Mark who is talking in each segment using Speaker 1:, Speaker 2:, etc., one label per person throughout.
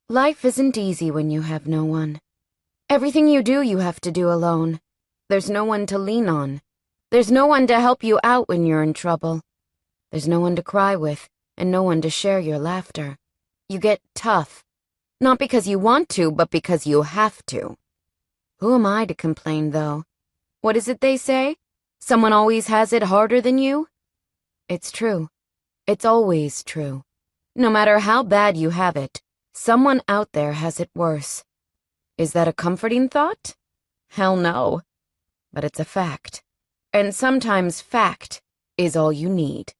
Speaker 1: Life isn't easy when you have no one. Everything you do, you have to do alone. There's no one to lean on. There's no one to help you out when you're in trouble. There's no one to cry with, and no one to share your laughter. You get tough. Not because you want to, but because you have to. Who am I to complain, though? What is it they say? Someone always has it harder than you? It's true. It's always true. No matter how bad you have it, someone out there has it worse. Is that a comforting thought? Hell no. But it's a fact. And sometimes fact is all you need.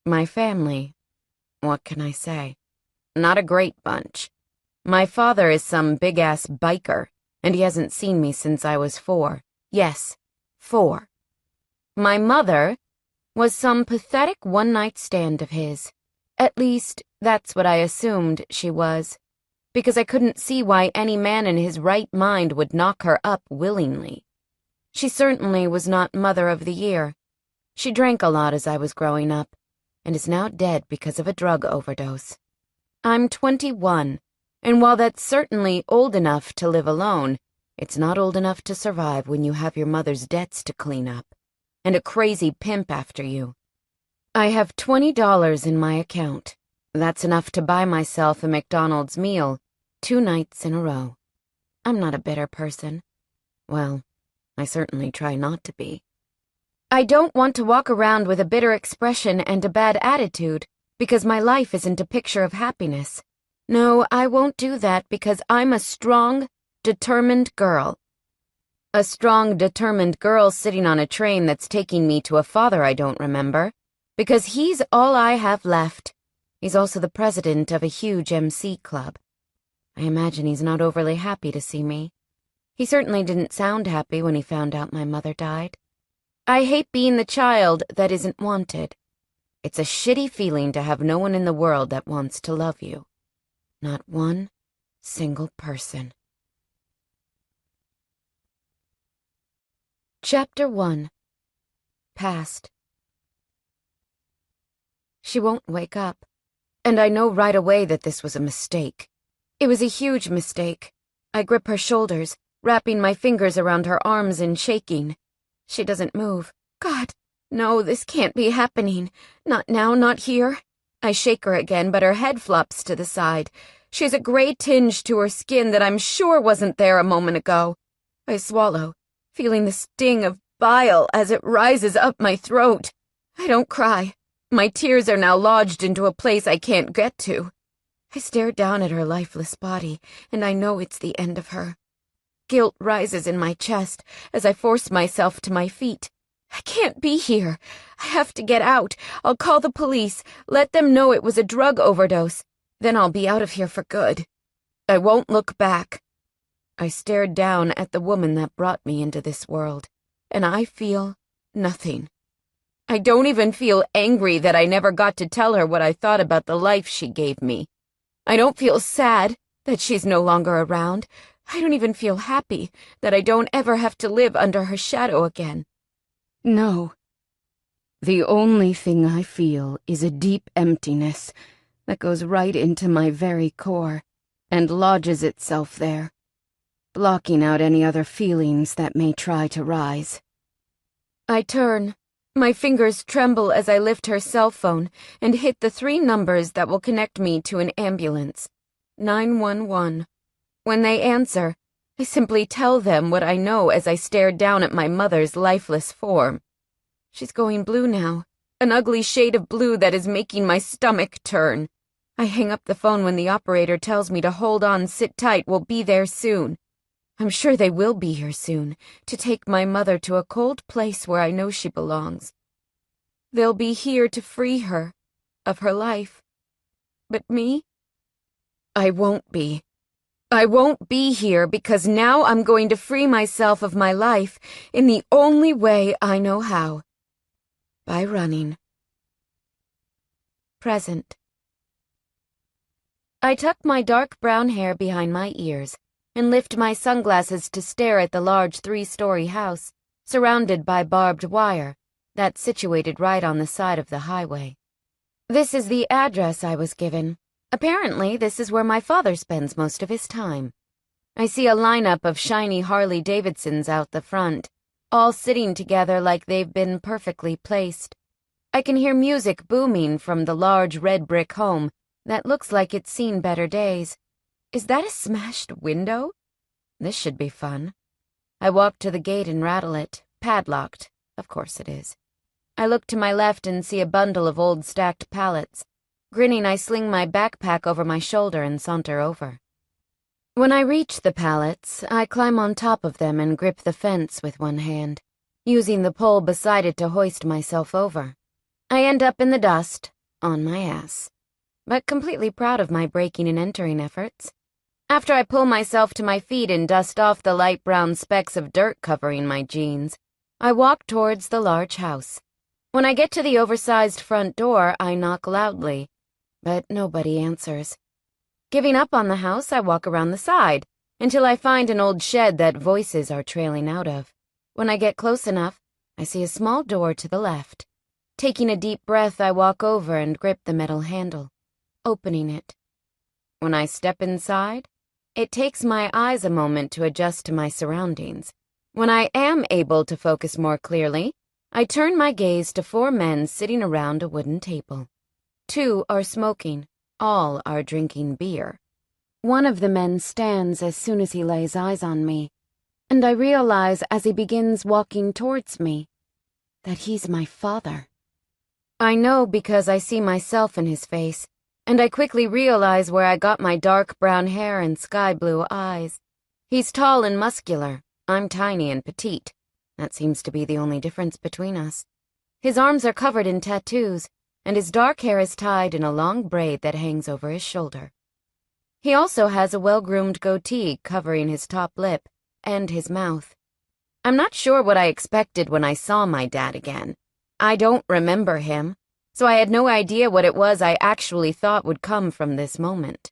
Speaker 1: My family, what can I say? Not a great bunch. My father is some big-ass biker, and he hasn't seen me since I was 4. Yes, 4. My mother was some pathetic one-night stand of his. At least, that's what I assumed she was, because I couldn't see why any man in his right mind would knock her up willingly. She certainly was not Mother of the Year. She drank a lot as I was growing up, and is now dead because of a drug overdose. I'm 21, and while that's certainly old enough to live alone, it's not old enough to survive when you have your mother's debts to clean up, and a crazy pimp after you. I have $20 in my account. That's enough to buy myself a McDonald's meal 2 nights in a row. I'm not a bitter person. Well, I certainly try not to be. I don't want to walk around with a bitter expression and a bad attitude, because my life isn't a picture of happiness. No, I won't do that because I'm a strong, determined girl. A strong, determined girl sitting on a train that's taking me to a father I don't remember, because he's all I have left. He's also the president of a huge MC club. I imagine he's not overly happy to see me. He certainly didn't sound happy when he found out my mother died. I hate being the child that isn't wanted. It's a shitty feeling to have no one in the world that wants to love you. Not one single person. Chapter 1. Past. She won't wake up, and I know right away that this was a mistake. It was a huge mistake. I grip her shoulders, wrapping my fingers around her arms and shaking. She doesn't move. God, no, this can't be happening. Not now, not here. I shake her again, but her head flops to the side. She has a gray tinge to her skin that I'm sure wasn't there a moment ago. I swallow, feeling the sting of bile as it rises up my throat. I don't cry. My tears are now lodged into a place I can't get to. I stare down at her lifeless body, and I know it's the end of her. Guilt rises in my chest as I force myself to my feet. I can't be here. I have to get out. I'll call the police, let them know it was a drug overdose. Then I'll be out of here for good. I won't look back. I stare down at the woman that brought me into this world, and I feel nothing. I don't even feel angry that I never got to tell her what I thought about the life she gave me. I don't feel sad that she's no longer around. I don't even feel happy that I don't ever have to live under her shadow again. No. The only thing I feel is a deep emptiness that goes right into my very core and lodges itself there, blocking out any other feelings that may try to rise. I turn. My fingers tremble as I lift her cell phone and hit the 3 numbers that will connect me to an ambulance. 911. When they answer, I simply tell them what I know as I stare down at my mother's lifeless form. She's going blue now, an ugly shade of blue that is making my stomach turn. I hang up the phone when the operator tells me to hold on, sit tight, we'll be there soon. I'm sure they will be here soon, to take my mother to a cold place where I know she belongs. They'll be here to free her of her life. But me? I won't be. I won't be here because now I'm going to free myself of my life in the only way I know how. By running. Present. I tuck my dark brown hair behind my ears and lift my sunglasses to stare at the large 3-story house, surrounded by barbed wire, that's situated right on the side of the highway. This is the address I was given, Apparently, this is where my father spends most of his time. I see a lineup of shiny Harley-Davidsons out the front, all sitting together like they've been perfectly placed. I can hear music booming from the large red brick home that looks like it's seen better days. Is that a smashed window? This should be fun. I walk to the gate and rattle it, padlocked. Of course it is. I look to my left and see a bundle of old stacked pallets. Grinning, I sling my backpack over my shoulder and saunter over. When I reach the pallets, I climb on top of them and grip the fence with one hand, using the pole beside it to hoist myself over. I end up in the dust, on my ass, but completely proud of my breaking and entering efforts. After I pull myself to my feet and dust off the light brown specks of dirt covering my jeans, I walk towards the large house. When I get to the oversized front door, I knock loudly, but nobody answers. Giving up on the house, I walk around the side until I find an old shed that voices are trailing out of. When I get close enough, I see a small door to the left. Taking a deep breath, I walk over and grip the metal handle, opening it. When I step inside, it takes my eyes a moment to adjust to my surroundings. When I am able to focus more clearly, I turn my gaze to 4 men sitting around a wooden table. 2 are smoking, all are drinking beer. One of the men stands as soon as he lays eyes on me, and I realize as he begins walking towards me that he's my father. I know because I see myself in his face, and I quickly realize where I got my dark brown hair and sky-blue eyes. He's tall and muscular. I'm tiny and petite. That seems to be the only difference between us. His arms are covered in tattoos, and his dark hair is tied in a long braid that hangs over his shoulder. He also has a well-groomed goatee covering his top lip and his mouth. I'm not sure what I expected when I saw my dad again. I don't remember him, so I had no idea what it was I actually thought would come from this moment.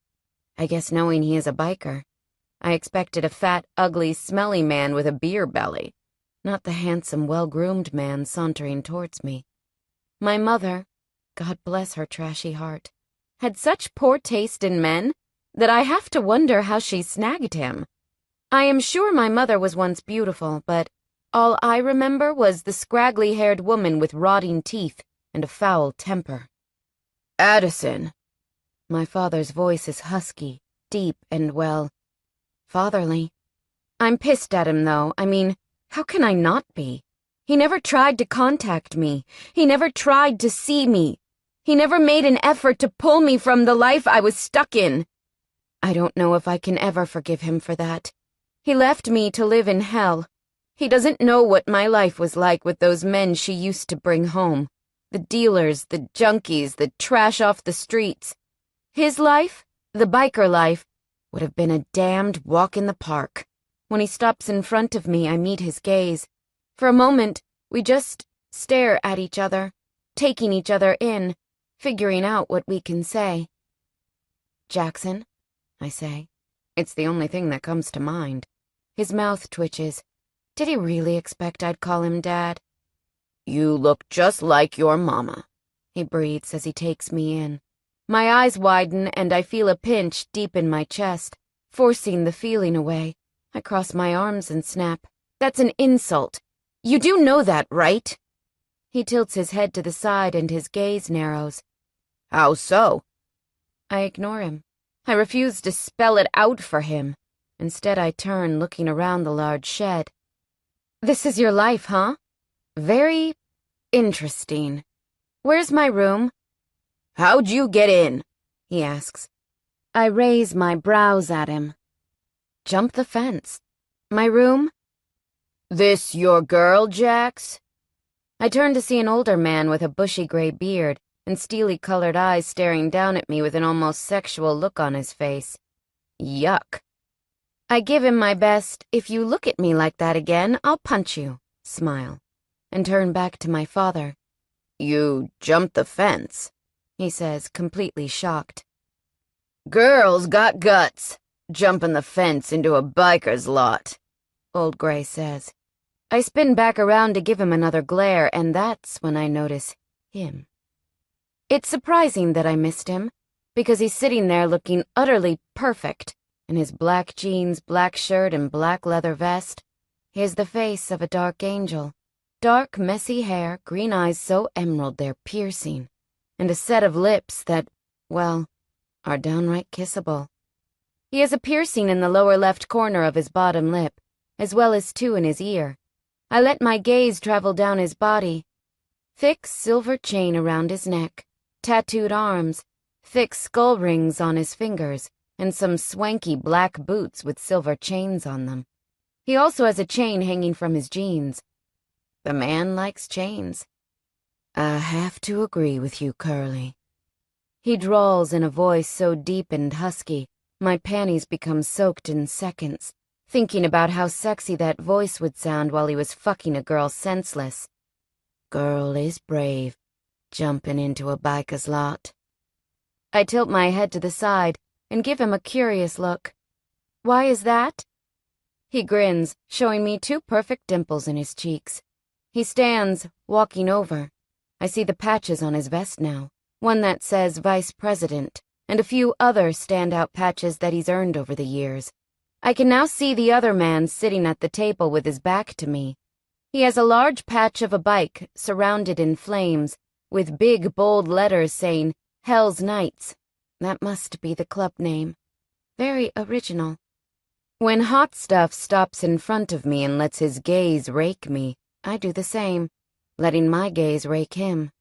Speaker 1: I guess knowing he is a biker, I expected a fat, ugly, smelly man with a beer belly, not the handsome, well-groomed man sauntering towards me. My mother, God bless her trashy heart, had such poor taste in men that I have to wonder how she snagged him. I am sure my mother was once beautiful, but all I remember was the scraggly-haired woman with rotting teeth and a foul temper. Addison. My father's voice is husky, deep, and, well, fatherly. I'm pissed at him, though. I mean, how can I not be? He never tried to contact me. He never tried to see me. He never made an effort to pull me from the life I was stuck in. I don't know if I can ever forgive him for that. He left me to live in hell. He doesn't know what my life was like with those men she used to bring home. The dealers, the junkies, the trash off the streets. His life, the biker life, would have been a damned walk in the park. When he stops in front of me, I meet his gaze. For a moment, we just stare at each other, taking each other in, figuring out what we can say. Jackson, I say. It's the only thing that comes to mind. His mouth twitches. Did he really expect I'd call him Dad? You look just like your mama, he breathes as he takes me in. My eyes widen and I feel a pinch deep in my chest, forcing the feeling away. I cross my arms and snap. That's an insult. You do know that, right? He tilts his head to the side and his gaze narrows. How so? I ignore him. I refuse to spell it out for him. Instead, I turn, looking around the large shed. This is your life, huh? Very interesting. Where's my room? How'd you get in? He asks. I raise my brows at him. Jump the fence. My room? This your girl, Jax? I turn to see an older man with a bushy gray beard and steely-colored eyes staring down at me with an almost sexual look on his face. Yuck. I give him my best, if you look at me like that again, I'll punch you, smile, and turn back to my father. You jumped the fence, he says, completely shocked. Girls got guts, jumping the fence into a biker's lot, Old Gray says. I spin back around to give him another glare, and that's when I notice him. It's surprising that I missed him. because he's sitting there looking utterly perfect in his black jeans, black shirt, and black leather vest. He has the face of a dark angel. Dark, messy hair, green eyes so emerald they're piercing, and a set of lips that, well, are downright kissable. He has a piercing in the lower left corner of his bottom lip, as well as two in his ear. I let my gaze travel down his body. Thick silver chain around his neck, tattooed arms, thick skull rings on his fingers, and some swanky black boots with silver chains on them. He also has a chain hanging from his jeans. The man likes chains. I have to agree with you, Curly. He drawls in a voice so deep and husky, my panties become soaked in seconds, thinking about how sexy that voice would sound while he was fucking a girl senseless. Girl is brave, jumping into a biker's lot. I tilt my head to the side and give him a curious look. Why is that? He grins, showing me two perfect dimples in his cheeks. He stands, walking over. I see the patches on his vest now, one that says Vice President, and a few other standout patches that he's earned over the years. I can now see the other man sitting at the table with his back to me. He has a large patch of a bike surrounded in flames, with big, bold letters saying, Hell's Knights. That must be the club name. Very original. When Hot Stuff stops in front of me and lets his gaze rake me, I do the same, letting my gaze rake him.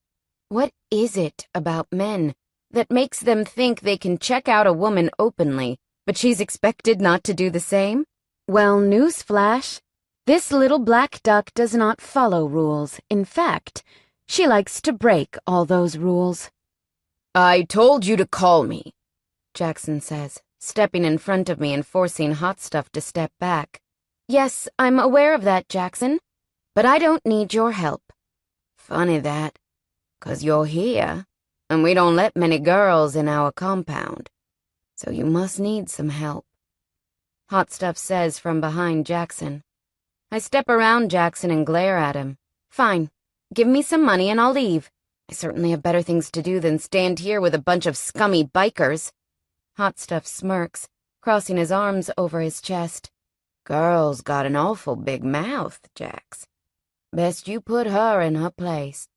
Speaker 1: What is it about men that makes them think they can check out a woman openly, but she's expected not to do the same? Well, newsflash. This little black duck does not follow rules. In fact, she likes to break all those rules. I told you to call me, Jackson says, stepping in front of me and forcing Hot Stuff to step back. Yes, I'm aware of that, Jackson, but I don't need your help. Funny that, 'cause you're here, and we don't let many girls in our compound, so you must need some help. Hot Stuff says from behind Jackson. I step around Jackson and glare at him. Fine, give me some money and I'll leave. I certainly have better things to do than stand here with a bunch of scummy bikers. Hot Stuff smirks, crossing his arms over his chest. Girl's got an awful big mouth, Jax. Best you put her in her place.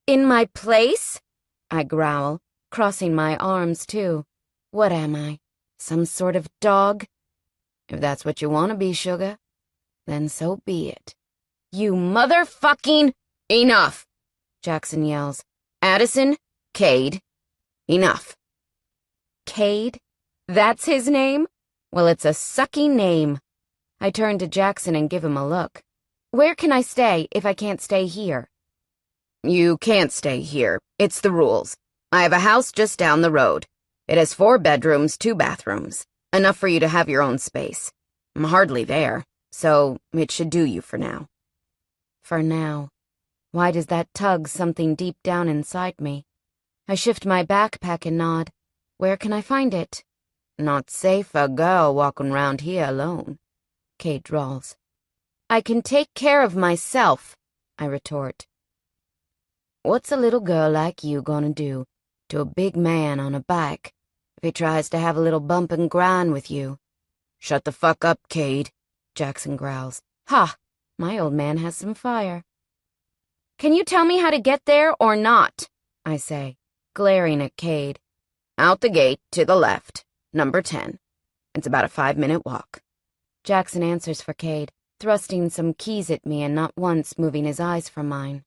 Speaker 1: In my place? I growl, crossing my arms too. What am I? Some sort of dog? If that's what you want to be, sugar, then so be it. You motherfucking— Enough! Jackson yells. Addison, Cade, enough. Cade? That's his name? Well, it's a sucky name. I turn to Jackson and give him a look. Where can I stay if I can't stay here? You can't stay here. It's the rules. I have a house just down the road. It has 4 bedrooms, 2 bathrooms. Enough for you to have your own space. I'm hardly there, so it should do you for now. For now. Why does that tug something deep down inside me? I shift my backpack and nod. Where can I find it? Not safe for a girl walking round here alone, Kate drawls. I can take care of myself, I retort. What's a little girl like you gonna do to a big man on a bike if he tries to have a little bump and grind with you? Shut the fuck up, Cade, Jackson growls. Ha! My old man has some fire. Can you tell me how to get there or not? I say, glaring at Cade. Out the gate, to the left, number 10. It's about a 5-minute walk. Jackson answers for Cade, thrusting some keys at me and not once moving his eyes from mine.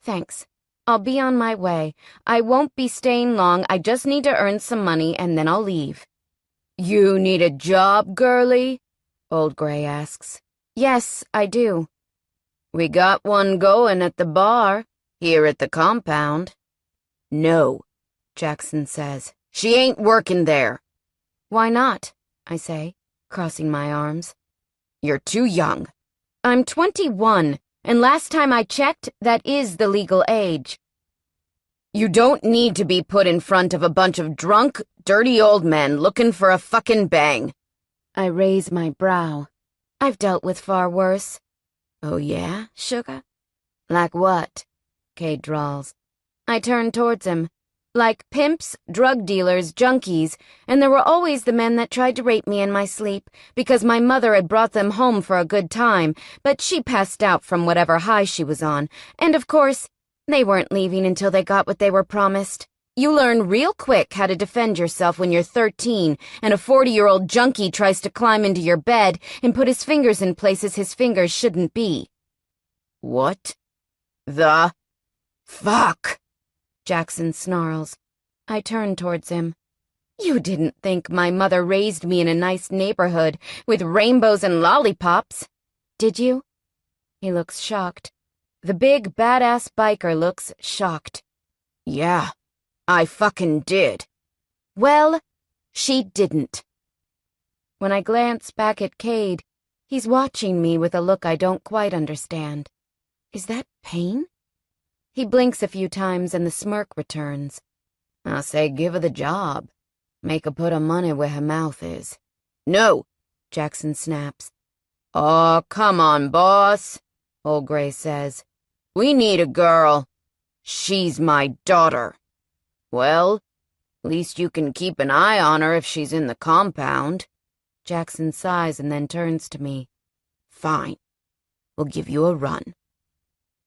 Speaker 1: Thanks. I'll be on my way. I won't be staying long. I just need to earn some money and then I'll leave. You need a job, girlie? Old Gray asks. Yes, I do. We got one going at the bar, here at the compound. No, Jackson says. She ain't working there. Why not? I say, crossing my arms. You're too young. I'm 21, and last time I checked, that is the legal age. You don't need to be put in front of a bunch of drunk, dirty old men looking for a fucking bang. I raise my brow. I've dealt with far worse. Oh yeah, sugar? Like what? Cade drawls. I turn towards him. Like pimps, drug dealers, junkies, and there were always the men that tried to rape me in my sleep because my mother had brought them home for a good time, but she passed out from whatever high she was on, and of course, they weren't leaving until they got what they were promised. You learn real quick how to defend yourself when you're 13 and a 40-year-old junkie tries to climb into your bed and put his fingers in places his fingers shouldn't be.
Speaker 2: What the fuck?
Speaker 1: Jackson snarls. I turn towards him. You didn't think my mother raised me in a nice neighborhood with rainbows and lollipops, did you? He looks shocked. The big, badass biker looks shocked.
Speaker 2: Yeah, I fucking did.
Speaker 1: Well, she didn't. When I glance back at Cade, he's watching me with a look I don't quite understand. Is that pain? He blinks a few times and the smirk returns.
Speaker 2: I say give her the job. Make her put her money where her mouth is.
Speaker 1: No, Jackson snaps.
Speaker 2: Oh, come on, boss, Old Gray says. We need a girl. She's my daughter. Well, at least you can keep an eye on her if she's in the compound.
Speaker 1: Jackson sighs and then turns to me.
Speaker 2: Fine. We'll give you a run.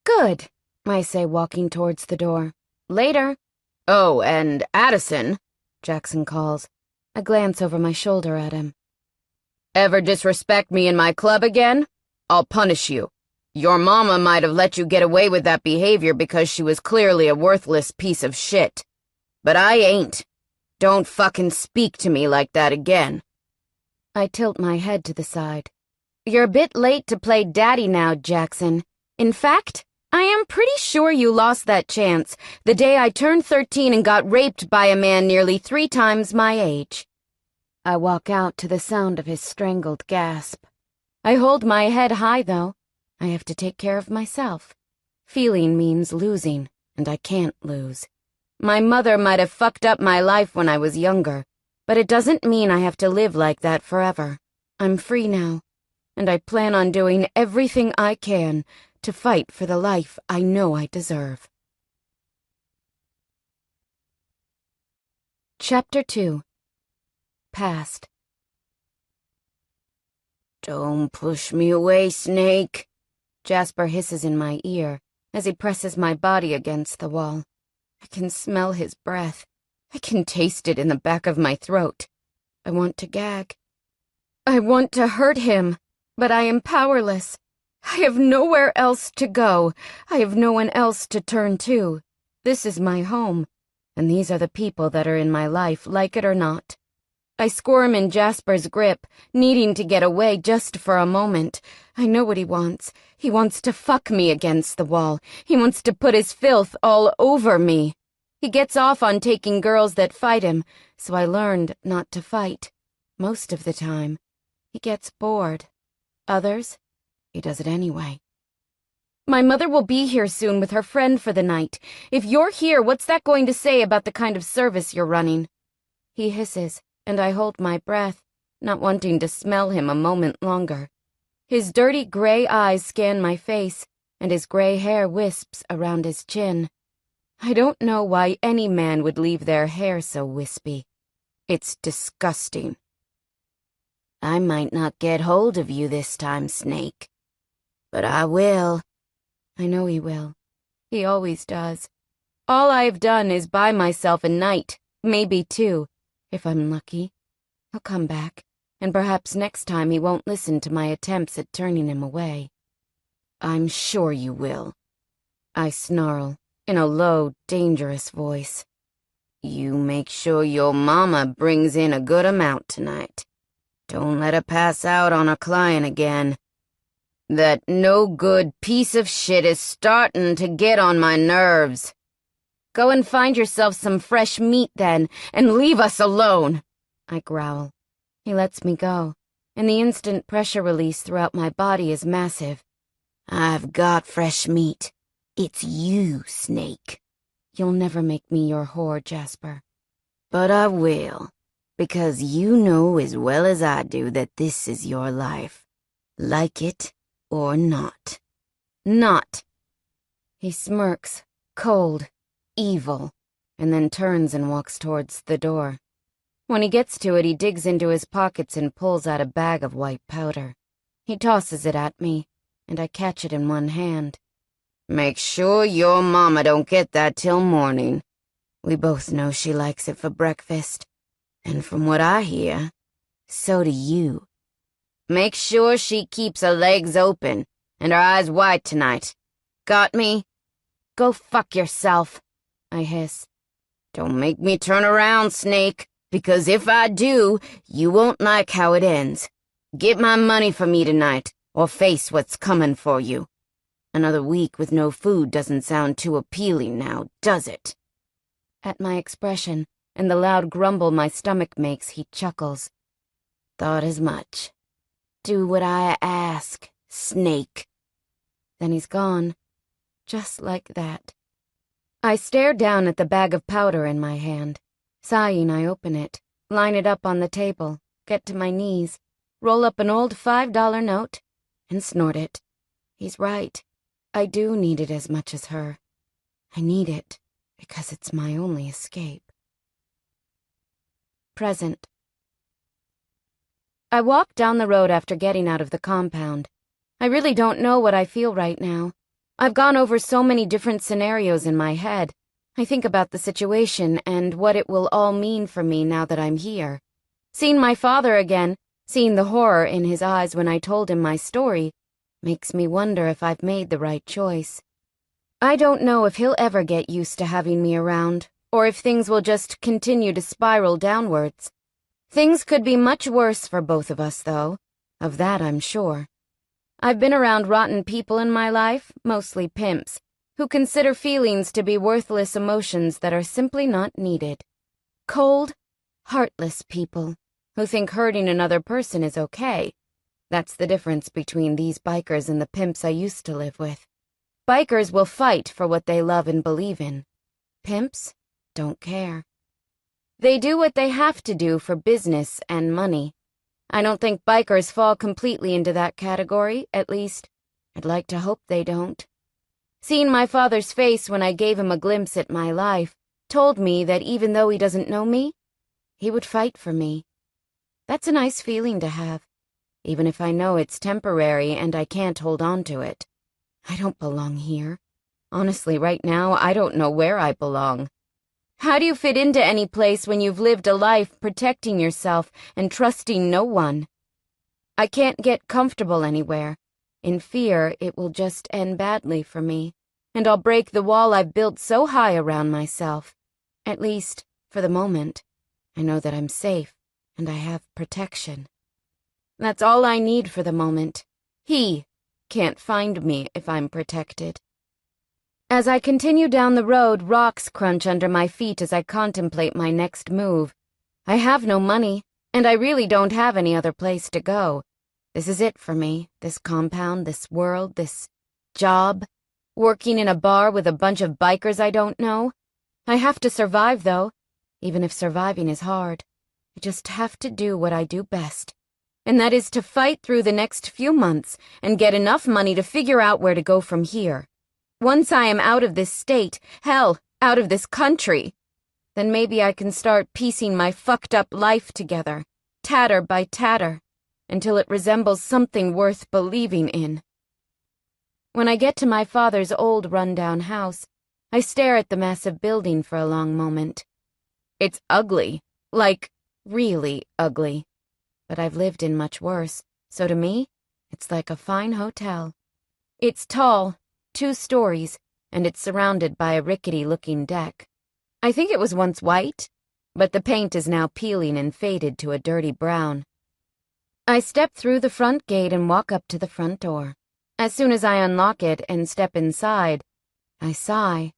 Speaker 1: Good, I say, walking towards the door. Later.
Speaker 2: Oh, and Addison,
Speaker 1: Jackson calls. I glance over my shoulder at him.
Speaker 2: Ever disrespect me in my club again? I'll punish you. Your mama might have let you get away with that behavior because she was clearly a worthless piece of shit. But I ain't. Don't fucking speak to me like that again.
Speaker 1: I tilt my head to the side. You're a bit late to play daddy now, Jackson. In fact, I am pretty sure you lost that chance the day I turned 13 and got raped by a man nearly 3 times my age. I walk out to the sound of his strangled gasp. I hold my head high, though. I have to take care of myself. Feeling means losing, and I can't lose. My mother might have fucked up my life when I was younger, but it doesn't mean I have to live like that forever. I'm free now, and I plan on doing everything I can to fight for the life I know I deserve. Chapter 2. Past.
Speaker 2: Don't push me away, Snake.
Speaker 1: Jasper hisses in my ear as he presses my body against the wall. I can smell his breath. I can taste it in the back of my throat. I want to gag. I want to hurt him, but I am powerless. I have nowhere else to go. I have no one else to turn to. This is my home, and these are the people that are in my life, like it or not. I squirm in Jasper's grip, needing to get away just for a moment. I know what he wants. He wants to fuck me against the wall. He wants to put his filth all over me. He gets off on taking girls that fight him, so I learned not to fight. Most of the time. He gets bored. Others, he does it anyway. My mother will be here soon with her friend for the night. If you're here, what's that going to say about the kind of service you're running? He hisses, and I hold my breath, not wanting to smell him a moment longer. His dirty gray eyes scan my face, and his gray hair wisps around his chin. I don't know why any man would leave their hair so wispy. It's disgusting.
Speaker 2: I might not get hold of you this time, Snake. But I will.
Speaker 1: I know he will. He always does. All I've done is buy myself a night, maybe 2, if I'm lucky. He'll come back, and perhaps next time he won't listen to my attempts at turning him away.
Speaker 2: I'm sure you will.
Speaker 1: I snarl, in a low, dangerous voice.
Speaker 2: You make sure your mama brings in a good amount tonight. Don't let her pass out on a client again. That no-good piece of shit is starting to get on my nerves.
Speaker 1: Go and find yourself some fresh meat, then, and leave us alone, I growl. He lets me go, and the instant pressure release throughout my body is massive.
Speaker 2: I've got fresh meat. It's you, Snake.
Speaker 1: You'll never make me your whore, Jasper.
Speaker 2: But I will, because you know as well as I do that this is your life. Like it or not.
Speaker 1: Not. He smirks, cold, evil, and then turns and walks towards the door. When he gets to it, he digs into his pockets and pulls out a bag of white powder. He tosses it at me, and I catch it in one hand.
Speaker 2: Make sure your mama don't get that till morning.
Speaker 1: We both know she likes it for breakfast. And from what I hear, so do you.
Speaker 2: Make sure she keeps her legs open and her eyes wide tonight. Got me?
Speaker 1: Go fuck yourself, I hiss.
Speaker 2: Don't make me turn around, Snake, because if I do, you won't like how it ends. Get my money for me tonight, or face what's coming for you. Another week with no food doesn't sound too appealing now, does it?
Speaker 1: At my expression and the loud grumble my stomach makes, he chuckles.
Speaker 2: Thought as much. Do what I ask, Snake.
Speaker 1: Then he's gone. Just like that. I stare down at the bag of powder in my hand. Sighing, I open it, line it up on the table, get to my knees, roll up an old $5 note, and snort it. He's right. I do need it as much as her. I need it because it's my only escape. Present. I walk down the road after getting out of the compound. I really don't know what I feel right now. I've gone over so many different scenarios in my head. I think about the situation and what it will all mean for me now that I'm here. Seeing my father again, seeing the horror in his eyes when I told him my story, makes me wonder if I've made the right choice. I don't know if he'll ever get used to having me around, or if things will just continue to spiral downwards. Things could be much worse for both of us, though. Of that I'm sure. I've been around rotten people in my life, mostly pimps, who consider feelings to be worthless emotions that are simply not needed. Cold, heartless people who think hurting another person is okay. That's the difference between these bikers and the pimps I used to live with. Bikers will fight for what they love and believe in. Pimps don't care. They do what they have to do for business and money. I don't think bikers fall completely into that category, at least, I'd like to hope they don't. Seeing my father's face when I gave him a glimpse at my life told me that even though he doesn't know me, he would fight for me. That's a nice feeling to have, even if I know it's temporary and I can't hold on to it. I don't belong here. Honestly, right now, I don't know where I belong. How do you fit into any place when you've lived a life protecting yourself and trusting no one? I can't get comfortable anywhere. In fear, it will just end badly for me, and I'll break the wall I've built so high around myself. At least, for the moment, I know that I'm safe, and I have protection. That's all I need for the moment. He can't find me if I'm protected. As I continue down the road, rocks crunch under my feet as I contemplate my next move. I have no money, and I really don't have any other place to go. This is it for me, this compound, this world, this job, working in a bar with a bunch of bikers I don't know. I have to survive, though, even if surviving is hard. I just have to do what I do best, and that is to fight through the next few months and get enough money to figure out where to go from here. Once I am out of this state, hell, out of this country, then maybe I can start piecing my fucked up life together, tatter by tatter, until it resembles something worth believing in. When I get to my father's old rundown house, I stare at the massive building for a long moment. It's ugly, like really ugly, but I've lived in much worse, so to me, it's like a fine hotel. It's tall, 2 stories, and it's surrounded by a rickety-looking deck. I think it was once white, but the paint is now peeling and faded to a dirty brown. I step through the front gate and walk up to the front door. As soon as I unlock it and step inside, I sigh.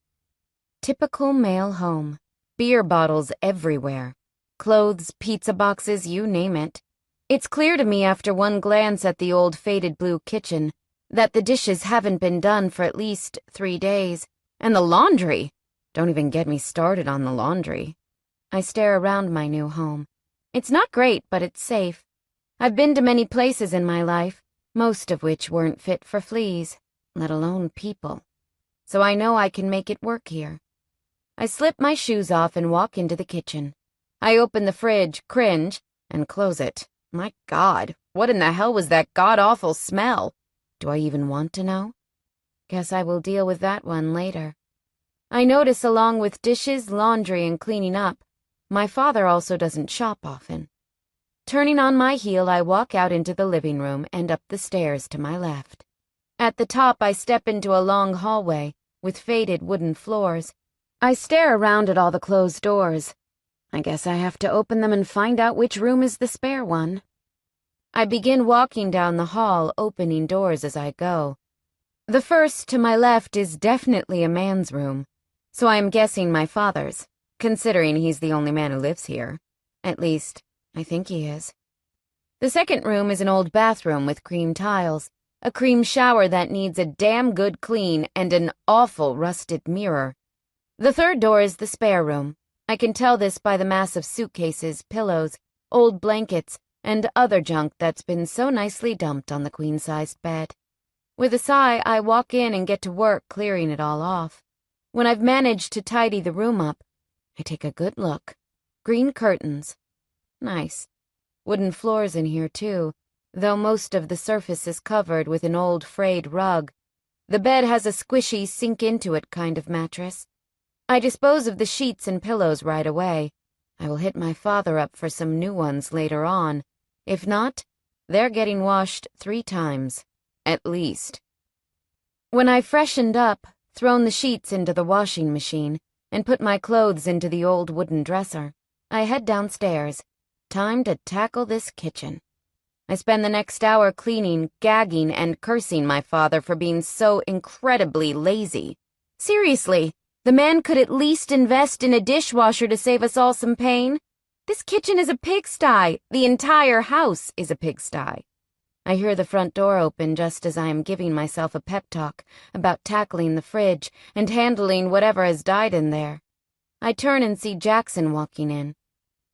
Speaker 1: Typical male home. Beer bottles everywhere. Clothes, pizza boxes, you name it. It's clear to me after one glance at the old faded blue kitchen that the dishes haven't been done for at least 3 days. And the laundry! Don't even get me started on the laundry. I stare around my new home. It's not great, but it's safe. I've been to many places in my life, most of which weren't fit for fleas, let alone people. So I know I can make it work here. I slip my shoes off and walk into the kitchen. I open the fridge, cringe, and close it. My God, what in the hell was that god-awful smell? Do I even want to know? Guess I will deal with that one later. I notice along with dishes, laundry, and cleaning up, my father also doesn't shop often. Turning on my heel, I walk out into the living room and up the stairs to my left. At the top, I step into a long hallway with faded wooden floors. I stare around at all the closed doors. I guess I have to open them and find out which room is the spare one. I begin walking down the hall, opening doors as I go. The first to my left is definitely a man's room, so I am guessing my father's, considering he's the only man who lives here. At least, I think he is. The second room is an old bathroom with cream tiles, a cream shower that needs a damn good clean, and an awful rusted mirror. The third door is the spare room. I can tell this by the mass of suitcases, pillows, old blankets, and other junk that's been so nicely dumped on the queen-sized bed. With a sigh, I walk in and get to work clearing it all off. When I've managed to tidy the room up, I take a good look. Green curtains. Nice. Wooden floors in here, too, though most of the surface is covered with an old frayed rug. The bed has a squishy sink-into-it kind of mattress. I dispose of the sheets and pillows right away. I will hit my father up for some new ones later on. If not, they're getting washed 3 times, at least. When I freshened up, thrown the sheets into the washing machine, and put my clothes into the old wooden dresser, I head downstairs. Time to tackle this kitchen. I spend the next hour cleaning, gagging, and cursing my father for being so incredibly lazy. Seriously, the man could at least invest in a dishwasher to save us all some pain. This kitchen is a pigsty. The entire house is a pigsty. I hear the front door open just as I am giving myself a pep talk about tackling the fridge and handling whatever has died in there. I turn and see Jackson walking in.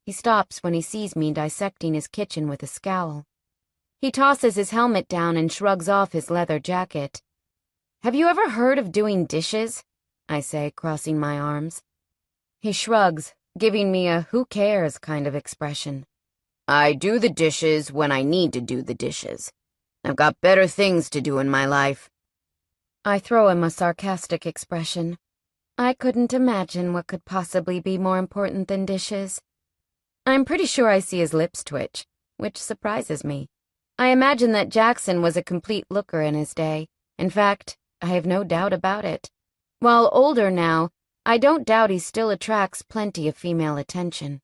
Speaker 1: He stops when he sees me dissecting his kitchen with a scowl. He tosses his helmet down and shrugs off his leather jacket. "Have you ever heard of doing dishes?" I say, crossing my arms. He shrugs, giving me a who cares kind of expression.
Speaker 2: I do the dishes when I need to do the dishes. I've got better things to do in my life.
Speaker 1: I throw him a sarcastic expression. I couldn't imagine what could possibly be more important than dishes. I'm pretty sure I see his lips twitch, which surprises me. I imagine that Jackson was a complete looker in his day. In fact, I have no doubt about it. While older now, I don't doubt he still attracts plenty of female attention.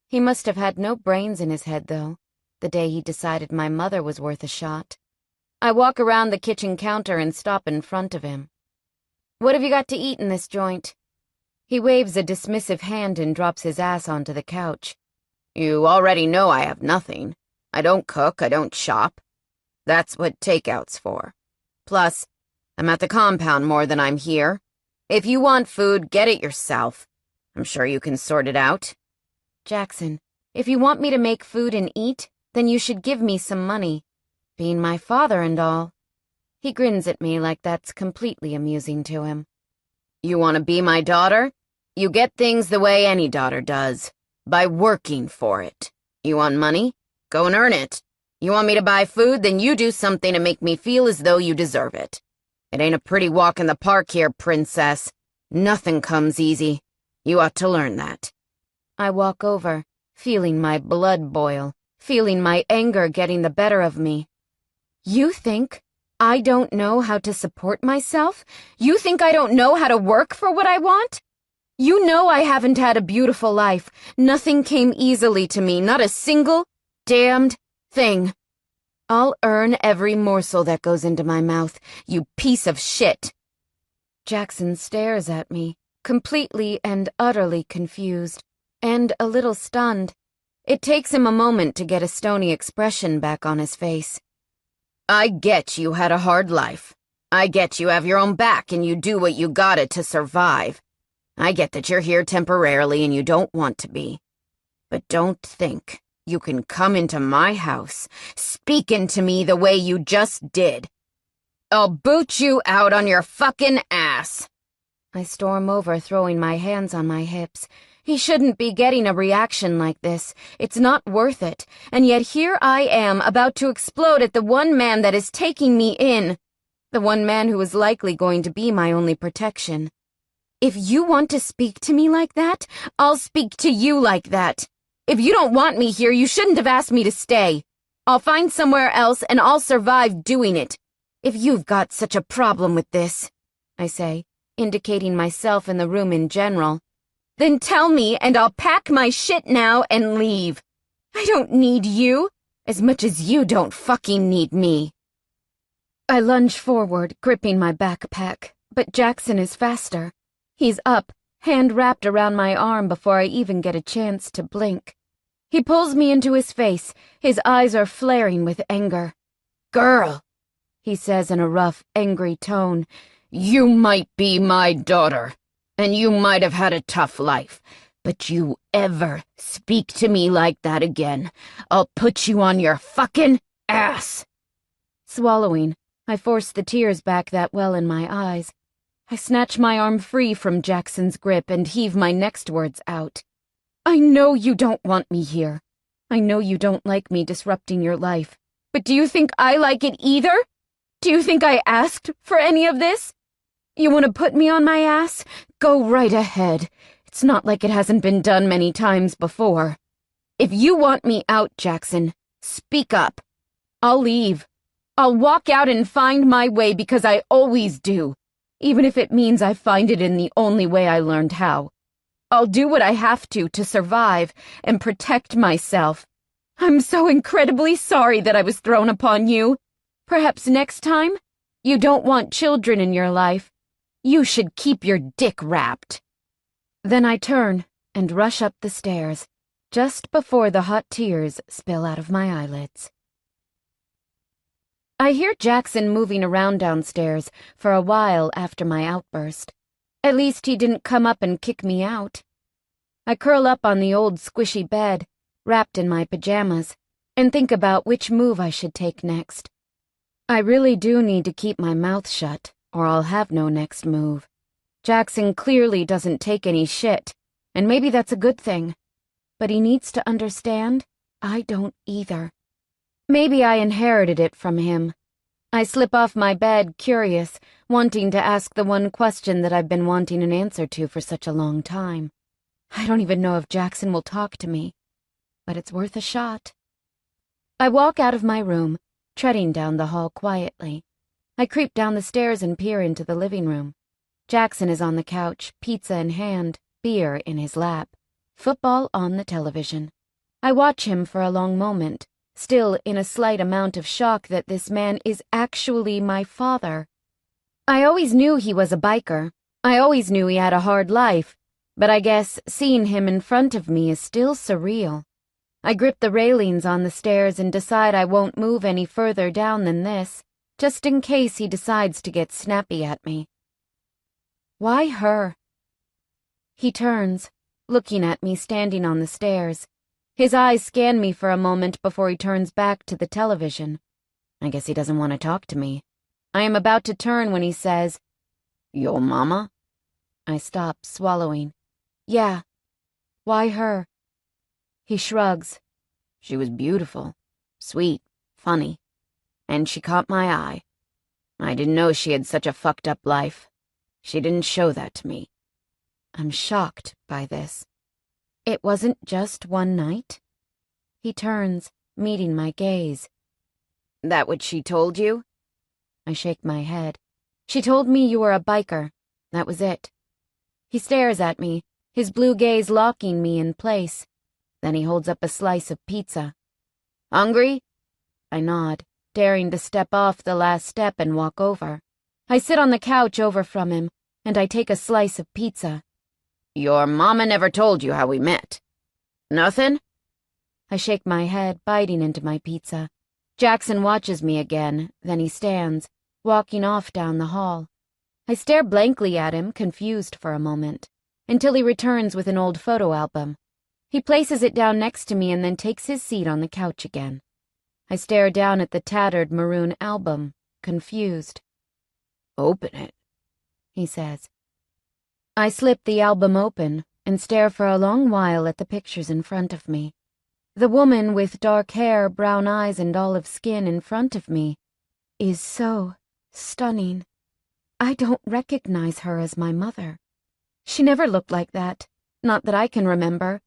Speaker 1: He must have had no brains in his head, though, the day he decided my mother was worth a shot. I walk around the kitchen counter and stop in front of him. "What have you got to eat in this joint?" He waves a dismissive hand and drops his ass onto the couch.
Speaker 2: You already know I have nothing. I don't cook, I don't shop. That's what takeout's for. Plus, I'm at the compound more than I'm here. If you want food, get it yourself. I'm sure you can sort it out.
Speaker 1: "Jackson, if you want me to make food and eat, then you should give me some money. Being my father and all." He grins at me like that's completely amusing to him.
Speaker 2: You want to be my daughter? You get things the way any daughter does, by working for it. You want money? Go and earn it. You want me to buy food? Then you do something to make me feel as though you deserve it. It ain't a pretty walk in the park here, princess. Nothing comes easy. You ought to learn that.
Speaker 1: I walk over, feeling my blood boil, feeling my anger getting the better of me. "You think I don't know how to support myself? You think I don't know how to work for what I want? You know I haven't had a beautiful life. Nothing came easily to me, not a single damned thing. I'll earn every morsel that goes into my mouth, you piece of shit." Jackson stares at me, completely and utterly confused, and a little stunned. It takes him a moment to get a stony expression back on his face.
Speaker 2: I get you had a hard life. I get you have your own back and you do what you gotta to survive. I get that you're here temporarily and you don't want to be. But don't think you can come into my house, speaking to me the way you just did. I'll boot you out on your fucking ass.
Speaker 1: I storm over, throwing my hands on my hips. He shouldn't be getting a reaction like this. It's not worth it. And yet here I am, about to explode at the one man that is taking me in. The one man who is likely going to be my only protection. If you want to speak to me like that, I'll speak to you like that. If you don't want me here, you shouldn't have asked me to stay. I'll find somewhere else and I'll survive doing it. If you've got such a problem with this, I say, indicating myself in the room in general, then tell me and I'll pack my shit now and leave. I don't need you, as much as you don't fucking need me. I lunge forward, gripping my backpack, but Jackson is faster. He's up, hand wrapped around my arm before I even get a chance to blink. He pulls me into his face. His eyes are flaring with anger. "Girl," he says in a rough, angry tone, "you might be my daughter, and you might have had a tough life, but you ever speak to me like that again, I'll put you on your fucking ass." Swallowing, I force the tears back that well in my eyes. I snatch my arm free from Jackson's grip and heave my next words out. "I know you don't want me here. I know you don't like me disrupting your life. But do you think I like it either? Do you think I asked for any of this? You want to put me on my ass? Go right ahead. It's not like it hasn't been done many times before. If you want me out, Jackson, speak up. I'll leave. I'll walk out and find my way because I always do. Even if it means I find it in the only way I learned how. I'll do what I have to survive and protect myself. I'm so incredibly sorry that I was thrown upon you. Perhaps next time, you don't want children in your life. You should keep your dick wrapped." Then I turn and rush up the stairs, just before the hot tears spill out of my eyelids. I hear Jackson moving around downstairs for a while after my outburst. At least he didn't come up and kick me out. I curl up on the old squishy bed, wrapped in my pajamas, and think about which move I should take next. I really do need to keep my mouth shut, or I'll have no next move. Jackson clearly doesn't take any shit, and maybe that's a good thing. But he needs to understand I don't either. Maybe I inherited it from him. I slip off my bed, curious, wanting to ask the one question that I've been wanting an answer to for such a long time. I don't even know if Jackson will talk to me, but it's worth a shot. I walk out of my room, treading down the hall quietly. I creep down the stairs and peer into the living room. Jackson is on the couch, pizza in hand, beer in his lap, football on the television. I watch him for a long moment, still in a slight amount of shock that this man is actually my father. I always knew he was a biker. I always knew he had a hard life, but I guess seeing him in front of me is still surreal. I grip the railings on the stairs and decide I won't move any further down than this, just in case he decides to get snappy at me. Why her? He turns, looking at me standing on the stairs. His eyes scan me for a moment before he turns back to the television. I guess he doesn't want to talk to me. I am about to turn when he says, "Your mama?" I stop, swallowing. "Yeah. Why her?" He shrugs. "She was beautiful, sweet, funny, and she caught my eye. I didn't know she had such a fucked up life. She didn't show that to me." I'm shocked by this. It wasn't just one night? He turns, meeting my gaze. "That what she told you?" I shake my head. "She told me you were a biker. That was it." He stares at me, his blue gaze locking me in place. Then he holds up a slice of pizza. "Hungry?" I nod, daring to step off the last step and walk over. I sit on the couch over from him, and I take a slice of pizza. "Your mama never told you how we met? Nothing?" I shake my head, biting into my pizza. Jackson watches me again, then he stands, walking off down the hall. I stare blankly at him, confused for a moment, until he returns with an old photo album. He places it down next to me and then takes his seat on the couch again. I stare down at the tattered maroon album, confused. "Open it," he says. I slip the album open and stare for a long while at the pictures in front of me. The woman with dark hair, brown eyes, and olive skin in front of me is so stunning. I don't recognize her as my mother. She never looked like that, not that I can remember.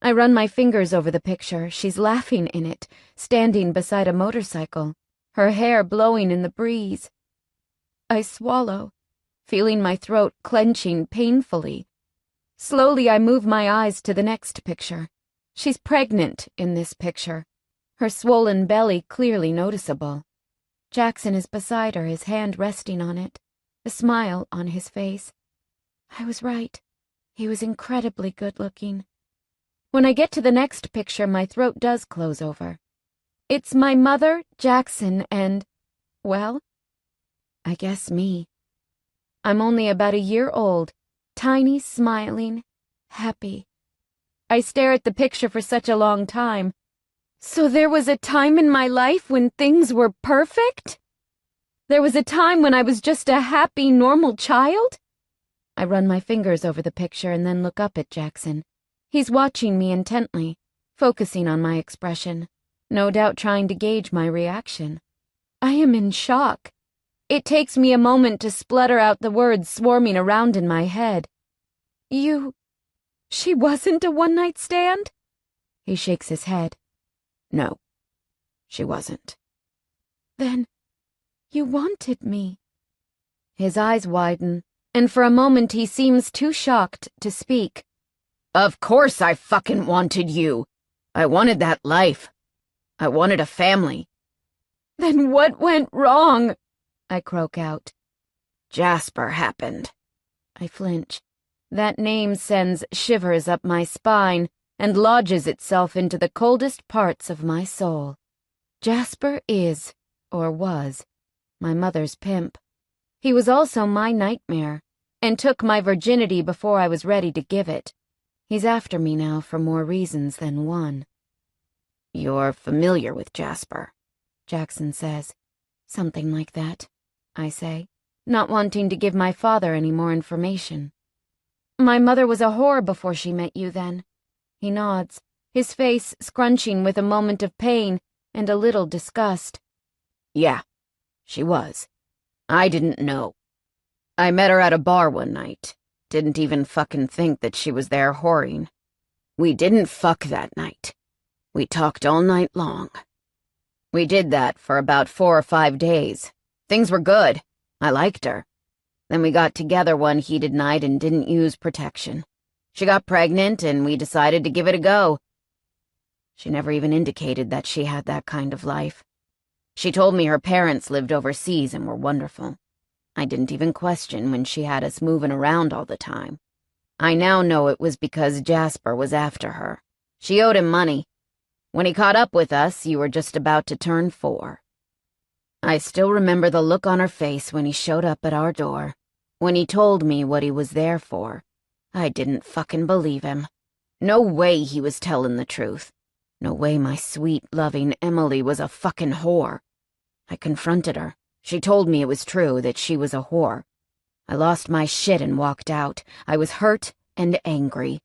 Speaker 1: I run my fingers over the picture. She's laughing in it, standing beside a motorcycle, her hair blowing in the breeze. I swallow, feeling my throat clenching painfully. Slowly I move my eyes to the next picture. She's pregnant in this picture, her swollen belly clearly noticeable. Jackson is beside her, his hand resting on it, a smile on his face. I was right. He was incredibly good-looking. When I get to the next picture, my throat does close over. It's my mother, Jackson, and, well, I guess me. I'm only about a year old, tiny, smiling, happy. I stare at the picture for such a long time. So there was a time in my life when things were perfect? There was a time when I was just a happy, normal child? I run my fingers over the picture and then look up at Jackson. He's watching me intently, focusing on my expression, no doubt trying to gauge my reaction. I am in shock. It takes me a moment to splutter out the words swarming around in my head. She wasn't a one-night stand? He shakes his head.
Speaker 2: No, she wasn't.
Speaker 1: Then, you wanted me. His eyes widen, and for a moment he seems too shocked to speak.
Speaker 2: Of course I fucking wanted you. I wanted that life. I wanted a family.
Speaker 1: Then what went wrong? I croak out.
Speaker 2: Jasper happened.
Speaker 1: I flinch. That name sends shivers up my spine and lodges itself into the coldest parts of my soul. Jasper is, or was, my mother's pimp. He was also my nightmare, and took my virginity before I was ready to give it. He's after me now for more reasons than one.
Speaker 2: You're familiar with Jasper,
Speaker 1: Jackson says. Something like that, I say, not wanting to give my father any more information. My mother was a whore before she met you then. He nods, his face scrunching with a moment of pain and a little disgust.
Speaker 2: Yeah, she was. I didn't know. I met her at a bar one night. Didn't even fucking think that she was there whoring. We didn't fuck that night. We talked all night long. We did that for about 4 or 5 days. Things were good. I liked her. Then we got together one heated night and didn't use protection. She got pregnant and we decided to give it a go. She never even indicated that she had that kind of life. She told me her parents lived overseas and were wonderful. I didn't even question when she had us moving around all the time. I now know it was because Jasper was after her. She owed him money. When he caught up with us, you were just about to turn 4. I still remember the look on her face when he showed up at our door. When he told me what he was there for, I didn't fucking believe him. No way he was telling the truth. No way my sweet, loving Emily was a fucking whore. I confronted her. She told me it was true, that she was a whore. I lost my shit and walked out. I was hurt and angry.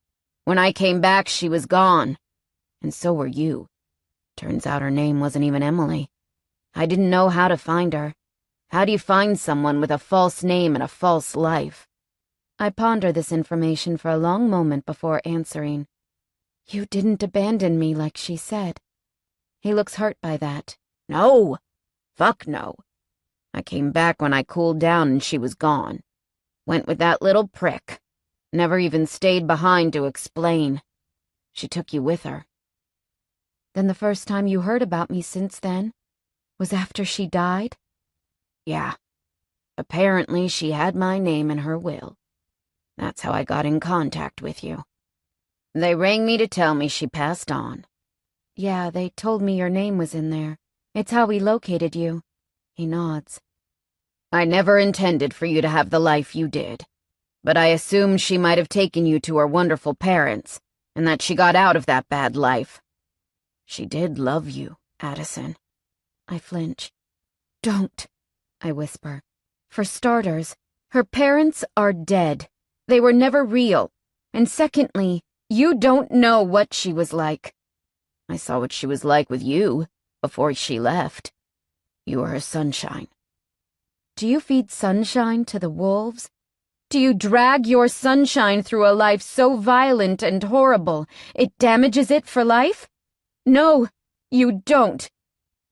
Speaker 2: When I came back, she was gone. And so were you. Turns out her name wasn't even Emily. I didn't know how to find her. How do you find someone with a false name and a false life? I ponder this information for a long moment before answering. You didn't abandon me like she said. He looks hurt by that. No. Fuck no. I came back when I cooled down and she was gone. Went with that little prick. Never even stayed behind to explain. She took you with her.
Speaker 1: Then the first time you heard about me since then was after she died?
Speaker 2: Yeah. Apparently she had my name in her will. That's how I got in contact with you. They rang me to tell me she passed on.
Speaker 1: Yeah, they told me your name was in there. It's how we located you. He nods.
Speaker 2: I never intended for you to have the life you did, but I assumed she might have taken you to her wonderful parents, and that she got out of that bad life. She did love you, Addison.
Speaker 1: I flinch. Don't, I whisper. For starters, her parents are dead. They were never real. And secondly, you don't know what she was like.
Speaker 2: I saw what she was like with you before she left. You were her sunshine.
Speaker 1: Do you feed sunshine to the wolves? Do you drag your sunshine through a life so violent and horrible it damages it for life? No, you don't.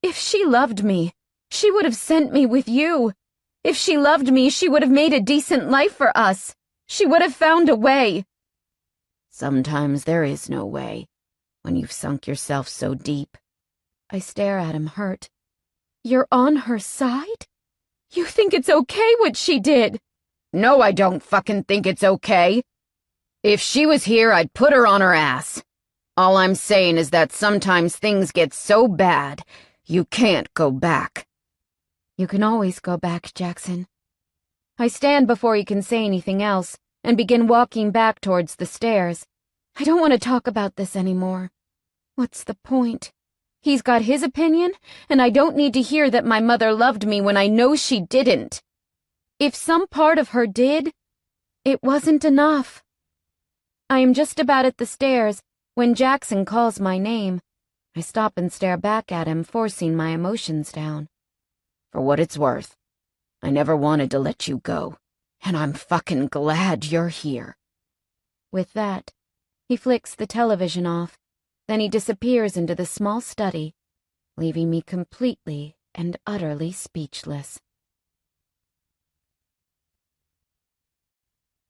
Speaker 1: If she loved me, she would have sent me with you. If she loved me, she would have made a decent life for us. She would have found a way.
Speaker 2: Sometimes there is no way, when you've sunk yourself so deep.
Speaker 1: I stare at him, hurt. You're on her side? You think it's okay what she did?
Speaker 2: No, I don't fucking think it's okay. If she was here, I'd put her on her ass. All I'm saying is that sometimes things get so bad, you can't go back.
Speaker 1: You can always go back, Jackson. I stand before he can say anything else and begin walking back towards the stairs. I don't want to talk about this anymore. What's the point? He's got his opinion, and I don't need to hear that my mother loved me when I know she didn't. If some part of her did, it wasn't enough. I am just about at the stairs when Jackson calls my name. I stop and stare back at him, forcing my emotions down.
Speaker 2: For what it's worth, I never wanted to let you go, and I'm fucking glad you're here.
Speaker 1: With that, he flicks the television off, then he disappears into the small study, leaving me completely and utterly speechless.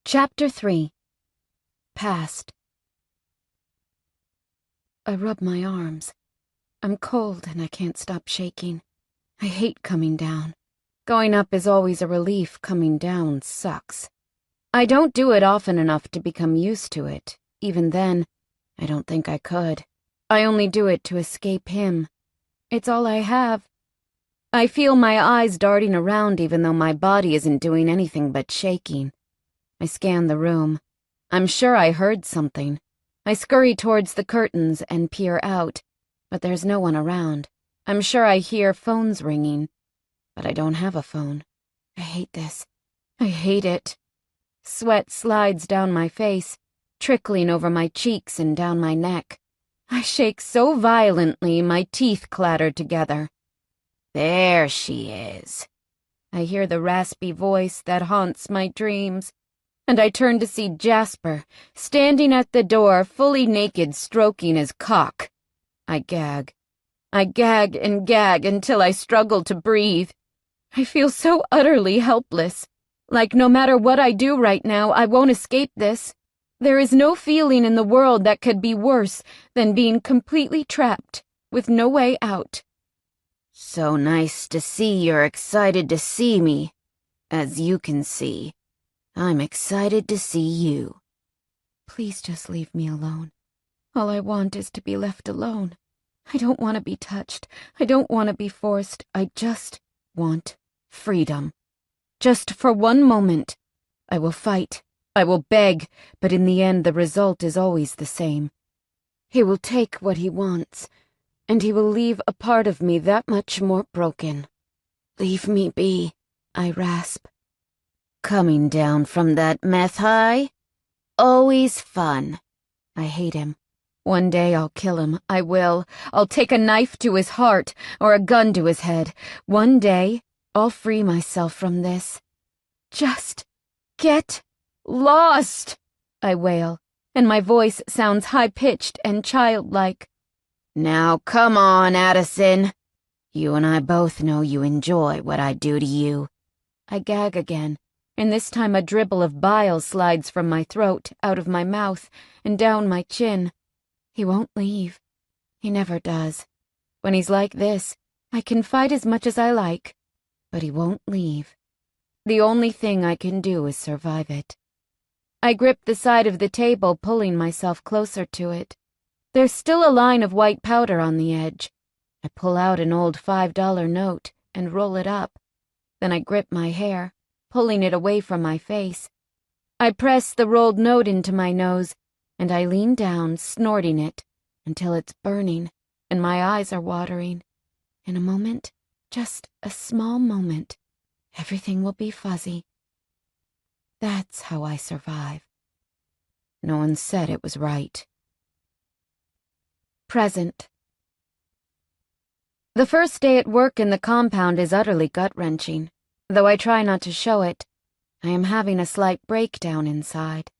Speaker 1: Chapter 3. Past. I rub my arms. I'm cold and I can't stop shaking. I hate coming down. Going up is always a relief. Coming down sucks. I don't do it often enough to become used to it. Even then, I don't think I could. I only do it to escape him. It's all I have. I feel my eyes darting around even though my body isn't doing anything but shaking. I scan the room. I'm sure I heard something. I scurry towards the curtains and peer out, but there's no one around. I'm sure I hear phones ringing, but I don't have a phone. I hate this. I hate it. Sweat slides down my face, trickling over my cheeks and down my neck. I shake so violently my teeth clatter together.
Speaker 2: There she is.
Speaker 1: I hear the raspy voice that haunts my dreams, and I turn to see Jasper, standing at the door, fully naked, stroking his cock. I gag. I gag and gag until I struggle to breathe. I feel so utterly helpless, like no matter what I do right now, I won't escape this. There is no feeling in the world that could be worse than being completely trapped, with no way out.
Speaker 2: So nice to see you're excited to see me. As you can see, I'm excited to see you.
Speaker 1: Please just leave me alone. All I want is to be left alone. I don't want to be touched. I don't want to be forced. I just want freedom. Just for one moment. I will fight. I will beg, but in the end the result is always the same. He will take what he wants, and he will leave a part of me that much more broken. Leave me be, I rasp.
Speaker 2: Coming down from that meth high? Always fun.
Speaker 1: I hate him. One day I'll kill him. I will. I'll take a knife to his heart or a gun to his head. One day I'll free myself from this. Just get lost, I wail, and my voice sounds high-pitched and childlike.
Speaker 2: Now come on, Addison. You and I both know you enjoy what I do to you.
Speaker 1: I gag again, and this time a dribble of bile slides from my throat, out of my mouth, and down my chin. He won't leave. He never does. When he's like this, I can fight as much as I like, but he won't leave. The only thing I can do is survive it. I grip the side of the table, pulling myself closer to it. There's still a line of white powder on the edge. I pull out an old $5 note and roll it up. Then I grip my hair, pulling it away from my face. I press the rolled note into my nose, and I lean down, snorting it, until it's burning, and my eyes are watering. In a moment, just a small moment, everything will be fuzzy. That's how I survive. No one said it was right. Present. The first day at work in the compound is utterly gut-wrenching. Though I try not to show it, I am having a slight breakdown inside.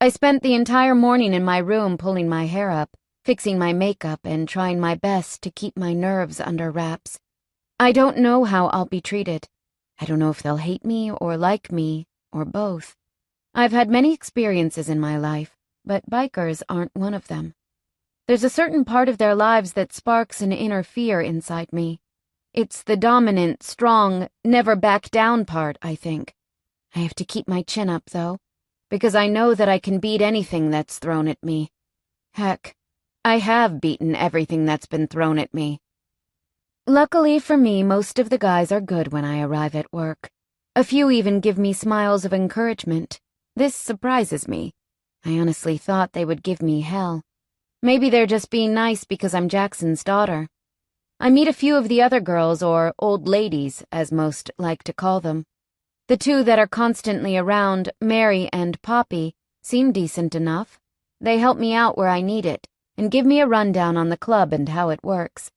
Speaker 1: I spent the entire morning in my room pulling my hair up, fixing my makeup, and trying my best to keep my nerves under wraps. I don't know how I'll be treated. I don't know if they'll hate me or like me, or both. I've had many experiences in my life, but bikers aren't one of them. There's a certain part of their lives that sparks an inner fear inside me. It's the dominant, strong, never back down part, I think. I have to keep my chin up, though, because I know that I can beat anything that's thrown at me. Heck, I have beaten everything that's been thrown at me. Luckily for me, most of the guys are good when I arrive at work. A few even give me smiles of encouragement. This surprises me. I honestly thought they would give me hell. Maybe they're just being nice because I'm Jackson's daughter. I meet a few of the other girls, or old ladies, as most like to call them. The two that are constantly around, Mary and Poppy, seem decent enough. They help me out where I need it, and give me a rundown on the club and how it works.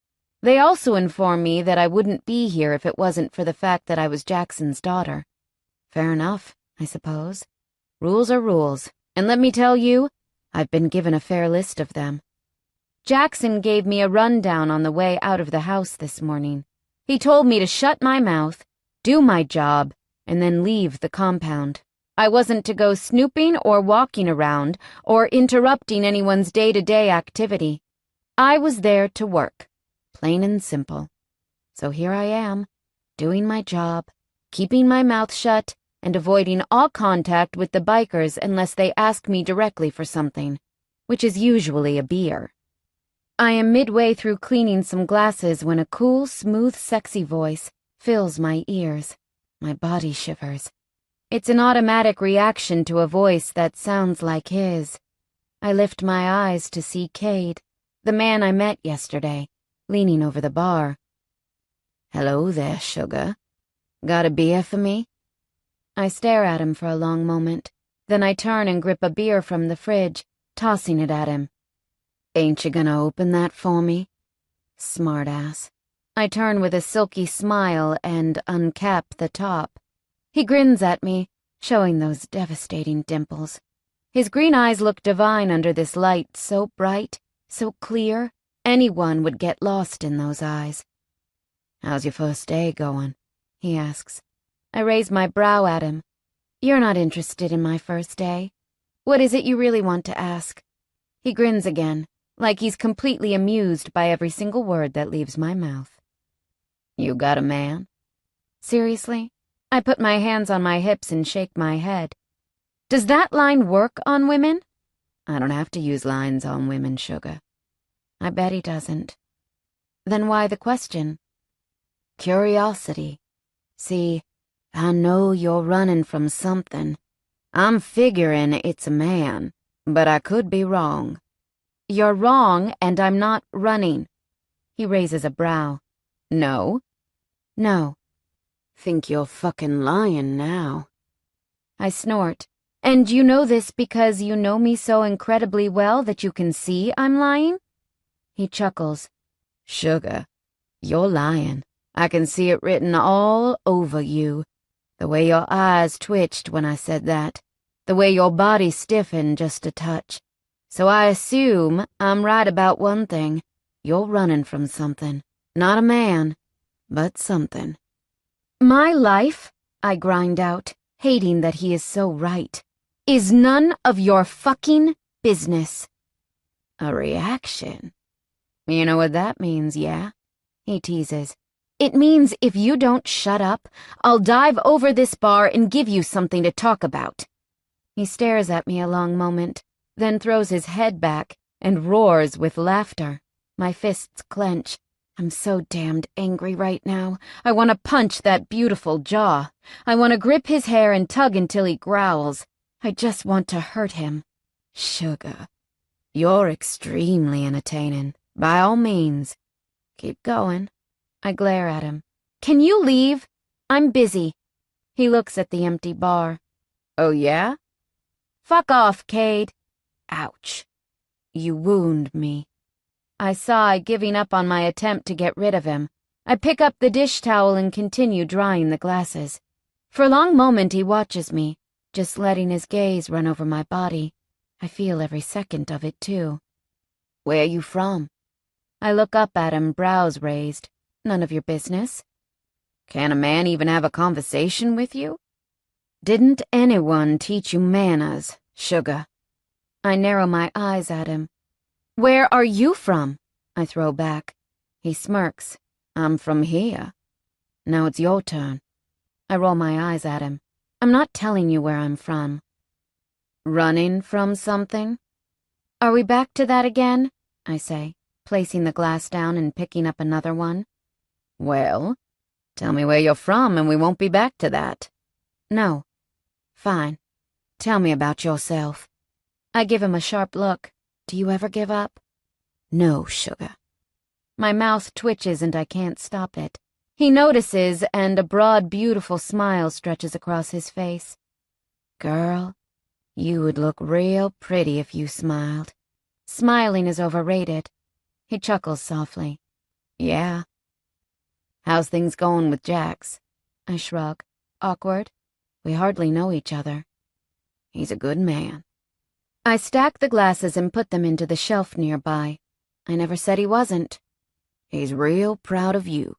Speaker 1: They also inform me that I wouldn't be here if it wasn't for the fact that I was Jackson's daughter. Fair enough, I suppose. Rules are rules, and let me tell you, I've been given a fair list of them. Jackson gave me a rundown on the way out of the house this morning. He told me to shut my mouth, do my job, and then leave the compound. I wasn't to go snooping or walking around or interrupting anyone's day-to-day activity. I was there to work, plain and simple. So here I am, doing my job, keeping my mouth shut, and avoiding all contact with the bikers unless they ask me directly for something, which is usually a beer. I am midway through cleaning some glasses when a cool, smooth, sexy voice fills my ears. My body shivers. It's an automatic reaction to a voice that sounds like his. I lift my eyes to see Cade, the man I met yesterday, leaning over the bar. "Hello there, sugar. Got a beer for me?" I stare at him for a long moment. Then I turn and grip a beer from the fridge, tossing it at him. "Ain't you gonna open that for me?" Smartass. I turn with a silky smile and uncap the top. He grins at me, showing those devastating dimples. His green eyes look divine under this light so bright, so clear, anyone would get lost in those eyes. "How's your first day going?" he asks. I raise my brow at him. "You're not interested in my first day. What is it you really want to ask?" He grins again, like he's completely amused by every single word that leaves my mouth. "You got a man?" Seriously? I put my hands on my hips and shake my head. Does that line work on women? I don't have to use lines on women, sugar. I bet he doesn't. Then why the question? Curiosity. See, I know you're running from something. I'm figuring it's a man, but I could be wrong. You're wrong, and I'm not running. He raises a brow. No? No. Think you're fucking lying now. I snort. And you know this because you know me so incredibly well that you can see I'm lying? He chuckles. Sugar, you're lying. I can see it written all over you. The way your eyes twitched when I said that. The way your body stiffened just a touch. So I assume I'm right about one thing. You're running from something. Not a man, but something. My life, I grind out, hating that he is so right, is none of your fucking business. A reaction? You know what that means, yeah? He teases. It means if you don't shut up, I'll dive over this bar and give you something to talk about. He stares at me a long moment, then throws his head back and roars with laughter. My fists clench. I'm so damned angry right now. I want to punch that beautiful jaw. I want to grip his hair and tug until he growls. I just want to hurt him. Sugar, you're extremely entertaining. By all means. Keep going. I glare at him. Can you leave? I'm busy. He looks at the empty bar.
Speaker 2: Oh, yeah?
Speaker 1: Fuck off, Cade.
Speaker 2: Ouch.
Speaker 1: You wound me. I sigh, giving up on my attempt to get rid of him. I pick up the dish towel and continue drying the glasses. For a long moment he watches me, just letting his gaze run over my body. I feel every second of it, too.
Speaker 2: Where you from?
Speaker 1: I look up at him, brows raised. None of your business.
Speaker 2: Can a man even have a conversation with you?
Speaker 1: Didn't anyone teach you manners, sugar? I narrow my eyes at him. Where are you from? I throw back. He smirks.
Speaker 2: I'm from here.
Speaker 1: Now it's your turn. I roll my eyes at him. I'm not telling you where I'm from.
Speaker 2: Running from something?
Speaker 1: Are we back to that again? I say, placing the glass down and picking up another one.
Speaker 2: Well, tell me where you're from and we won't be back to that.
Speaker 1: No. Fine. Tell me about yourself. I give him a sharp look. Do you ever give up?
Speaker 2: No, sugar.
Speaker 1: My mouth twitches and I can't stop it. He notices and a broad, beautiful smile stretches across his face.
Speaker 2: Girl, you would look real pretty if you smiled.
Speaker 1: Smiling is overrated. He chuckles softly.
Speaker 2: Yeah. How's things going with Jax?
Speaker 1: I shrug. Awkward. We hardly know each other.
Speaker 2: He's a good man.
Speaker 1: I stack the glasses and put them into the shelf nearby. I never said he wasn't.
Speaker 2: He's real proud of you.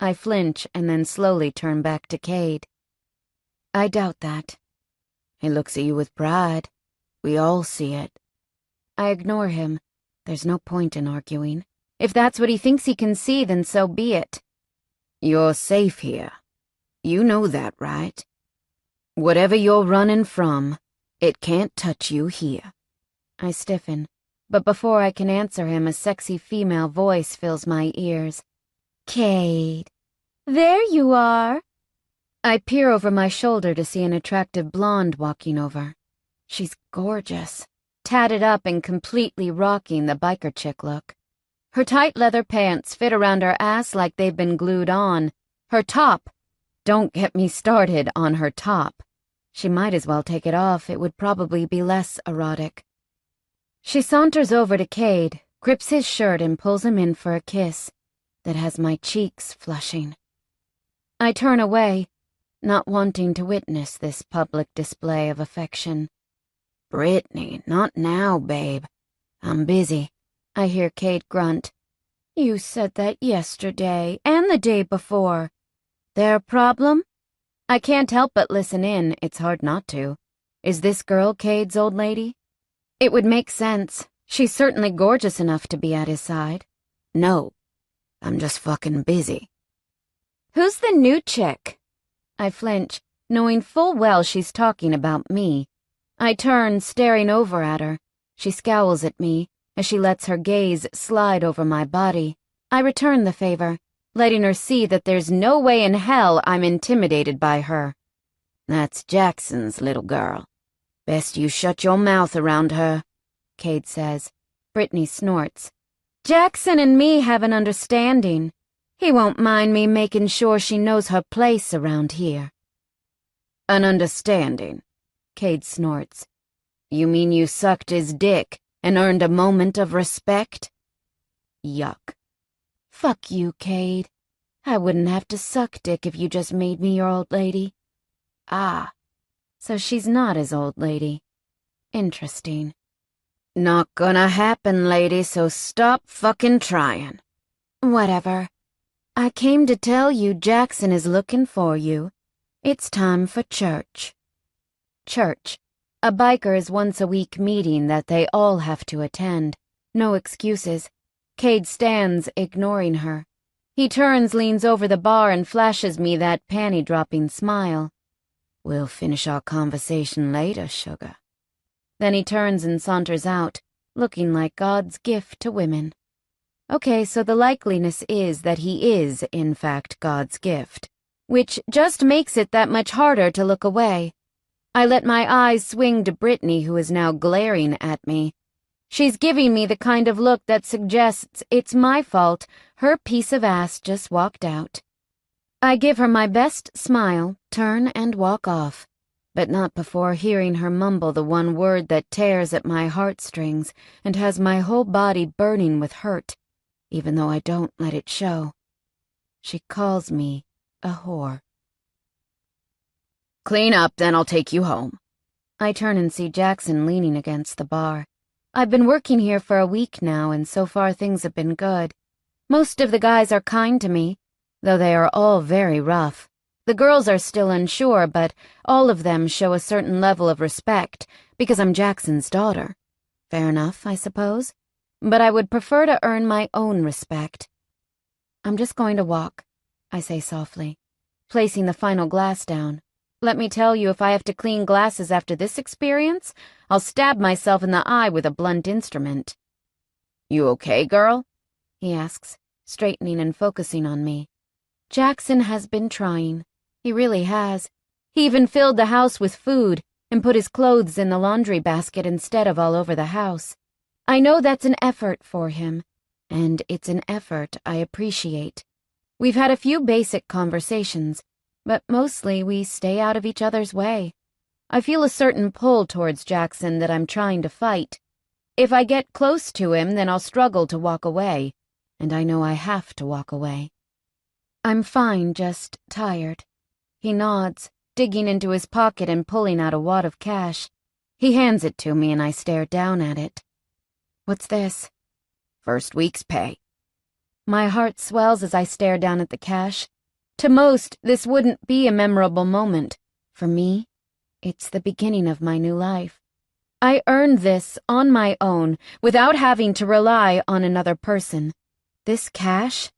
Speaker 1: I flinch and then slowly turn back to Cade. I doubt that.
Speaker 2: He looks at you with pride. We all see it.
Speaker 1: I ignore him. There's no point in arguing. If that's what he thinks he can see, then so be it.
Speaker 2: You're safe here. You know that, right? Whatever you're running from, it can't touch you here.
Speaker 1: I stiffen, but before I can answer him, a sexy female voice fills my ears. Cade, there you are. I peer over my shoulder to see an attractive blonde walking over. She's gorgeous, tatted up and completely rocking the biker chick look. Her tight leather pants fit around her ass like they've been glued on. Her top. Don't get me started on her top. She might as well take it off. It would probably be less erotic. She saunters over to Cade, grips his shirt and pulls him in for a kiss that has my cheeks flushing. I turn away, not wanting to witness this public display of affection.
Speaker 2: Brittany, not now, babe. I'm busy.
Speaker 1: I hear Cade grunt. You said that yesterday and the day before. There a problem? I can't help but listen in. It's hard not to. Is this girl Cade's old lady? It would make sense. She's certainly gorgeous enough to be at his side.
Speaker 2: No, I'm just fucking busy.
Speaker 1: Who's the new chick? I flinch, knowing full well she's talking about me. I turn, staring over at her. She scowls at me as she lets her gaze slide over my body. I return the favor, letting her see that there's no way in hell I'm intimidated by her.
Speaker 2: That's Jackson's little girl. Best you shut your mouth around her, Cade says.
Speaker 1: Brittany snorts. Jackson and me have an understanding. He won't mind me making sure she knows her place around here.
Speaker 2: An understanding, Cade snorts. You mean you sucked his dick and earned a moment of respect?
Speaker 1: Yuck. Fuck you, Cade. I wouldn't have to suck dick if you just made me your old lady. Ah, so she's not his old lady. Interesting.
Speaker 2: Not gonna happen, lady, so stop fucking trying.
Speaker 1: Whatever. I came to tell you Jackson is looking for you. It's time for church. Church. A biker's once-a-week meeting that they all have to attend. No excuses. Cade stands, ignoring her. He turns, leans over the bar, and flashes me that panty-dropping smile.
Speaker 2: We'll finish our conversation later, sugar.
Speaker 1: Then he turns and saunters out, looking like God's gift to women. Okay, so the likeliness is that he is, in fact, God's gift, which just makes it that much harder to look away. I let my eyes swing to Brittany, who is now glaring at me. She's giving me the kind of look that suggests it's my fault her piece of ass just walked out. I give her my best smile, turn and walk off. but not before hearing her mumble the one word that tears at my heartstrings and has my whole body burning with hurt, even though I don't let it show. She calls me a whore.
Speaker 2: Clean up, then I'll take you home.
Speaker 1: I turn and see Jackson leaning against the bar. I've been working here for a week now, and so far things have been good. Most of the guys are kind to me, though they are all very rough. The girls are still unsure, but all of them show a certain level of respect because I'm Jackson's daughter. Fair enough, I suppose. But I would prefer to earn my own respect. I'm just going to walk, I say softly, placing the final glass down. Let me tell you, if I have to clean glasses after this experience, I'll stab myself in the eye with a blunt instrument.
Speaker 2: You okay, girl?
Speaker 1: He asks, straightening and focusing on me. Jackson has been trying. He really has. He even filled the house with food and put his clothes in the laundry basket instead of all over the house. I know that's an effort for him, and it's an effort I appreciate. We've had a few basic conversations, but mostly we stay out of each other's way. I feel a certain pull towards Jackson that I'm trying to fight. If I get close to him, then I'll struggle to walk away, and I know I have to walk away. I'm fine, just tired. He nods, digging into his pocket and pulling out a wad of cash. He hands it to me and I stare down at it. What's this?
Speaker 2: First week's pay.
Speaker 1: My heart swells as I stare down at the cash. To most, this wouldn't be a memorable moment. For me, it's the beginning of my new life. I earned this on my own, without having to rely on another person. This cash,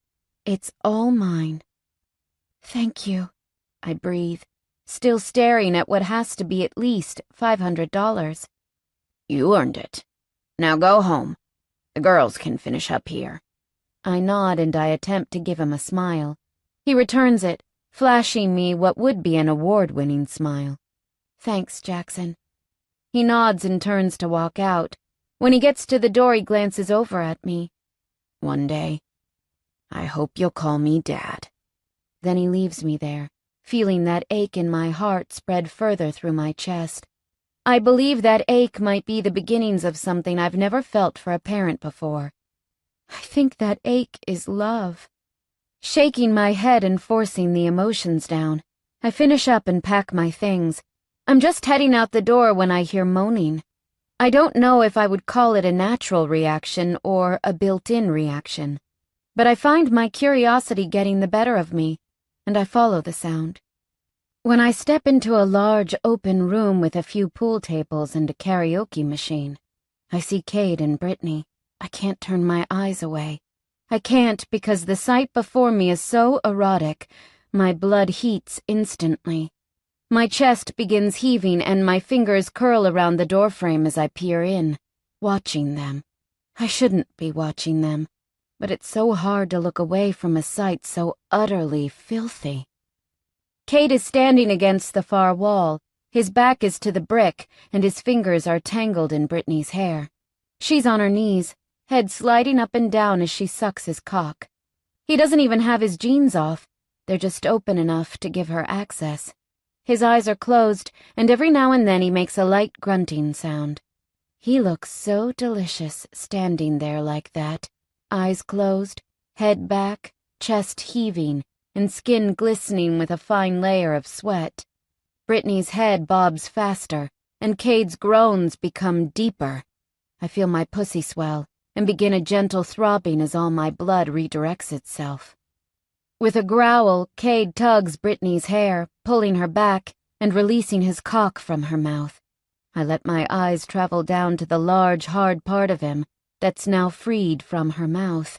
Speaker 1: it's all mine. Thank you, I breathe, still staring at what has to be at least $500.
Speaker 2: You earned it. Now go home. The girls can finish up here.
Speaker 1: I nod and I attempt to give him a smile. He returns it, flashing me what would be an award-winning smile. Thanks, Jackson. He nods and turns to walk out. When he gets to the door, he glances over at me.
Speaker 2: One day, I hope you'll call me Dad.
Speaker 1: Then he leaves me there, feeling that ache in my heart spread further through my chest. I believe that ache might be the beginnings of something I've never felt for a parent before. I think that ache is love. Shaking my head and forcing the emotions down, I finish up and pack my things. I'm just heading out the door when I hear moaning. I don't know if I would call it a natural reaction or a built-in reaction, but I find my curiosity getting the better of me, and I follow the sound. When I step into a large open room with a few pool tables and a karaoke machine, I see Cade and Brittany. I can't turn my eyes away. I can't because the sight before me is so erotic, my blood heats instantly. My chest begins heaving and my fingers curl around the doorframe as I peer in, watching them. I shouldn't be watching them, but it's so hard to look away from a sight so utterly filthy. Cade is standing against the far wall. His back is to the brick, and his fingers are tangled in Brittany's hair. She's on her knees, head sliding up and down as she sucks his cock. He doesn't even have his jeans off. They're just open enough to give her access. His eyes are closed, and every now and then he makes a light grunting sound. He looks so delicious standing there like that, eyes closed, head back, chest heaving, and skin glistening with a fine layer of sweat. Brittany's head bobs faster, and Cade's groans become deeper. I feel my pussy swell, and begin a gentle throbbing as all my blood redirects itself. With a growl, Cade tugs Brittany's hair, pulling her back, and releasing his cock from her mouth. I let my eyes travel down to the large, hard part of him that's now freed from her mouth.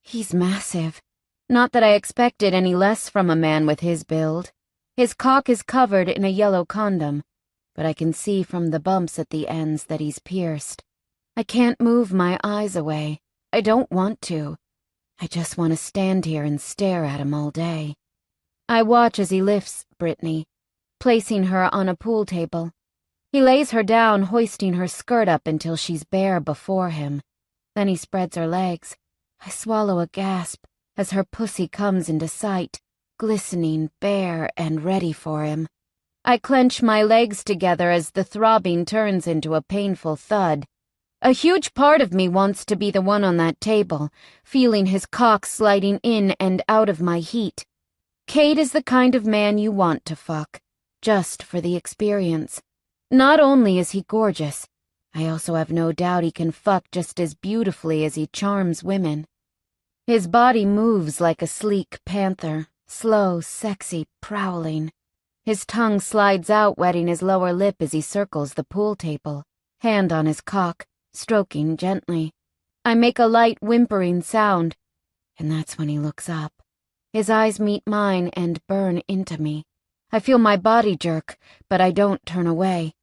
Speaker 1: He's massive. Not that I expected any less from a man with his build. His cock is covered in a yellow condom, but I can see from the bumps at the ends that he's pierced. I can't move my eyes away. I don't want to. I just want to stand here and stare at him all day. I watch as he lifts Brittany, placing her on a pool table. He lays her down, hoisting her skirt up until she's bare before him. Then he spreads her legs. I swallow a gasp as her pussy comes into sight, glistening, bare, and ready for him. I clench my legs together as the throbbing turns into a painful thud. A huge part of me wants to be the one on that table, feeling his cock sliding in and out of my heat. Cade is the kind of man you want to fuck, just for the experience. Not only is he gorgeous, I also have no doubt he can fuck just as beautifully as he charms women. His body moves like a sleek panther, slow, sexy, prowling. His tongue slides out, wetting his lower lip as he circles the pool table, hand on his cock, stroking gently. I make a light whimpering sound, and that's when he looks up. His eyes meet mine and burn into me. I feel my body jerk, but I don't turn away.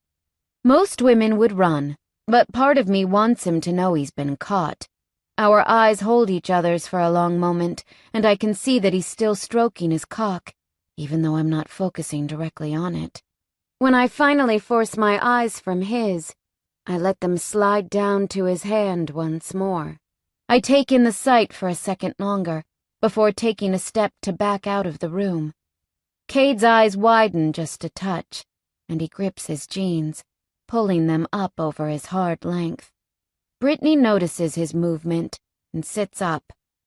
Speaker 1: Most women would run, but part of me wants him to know he's been caught. Our eyes hold each other's for a long moment, and I can see that he's still stroking his cock, even though I'm not focusing directly on it. When I finally force my eyes from his, I let them slide down to his hand once more. I take in the sight for a second longer, before taking a step to back out of the room. Cade's eyes widen just a touch, and he grips his jeans, pulling them up over his hard length. Brittany notices his movement and sits up,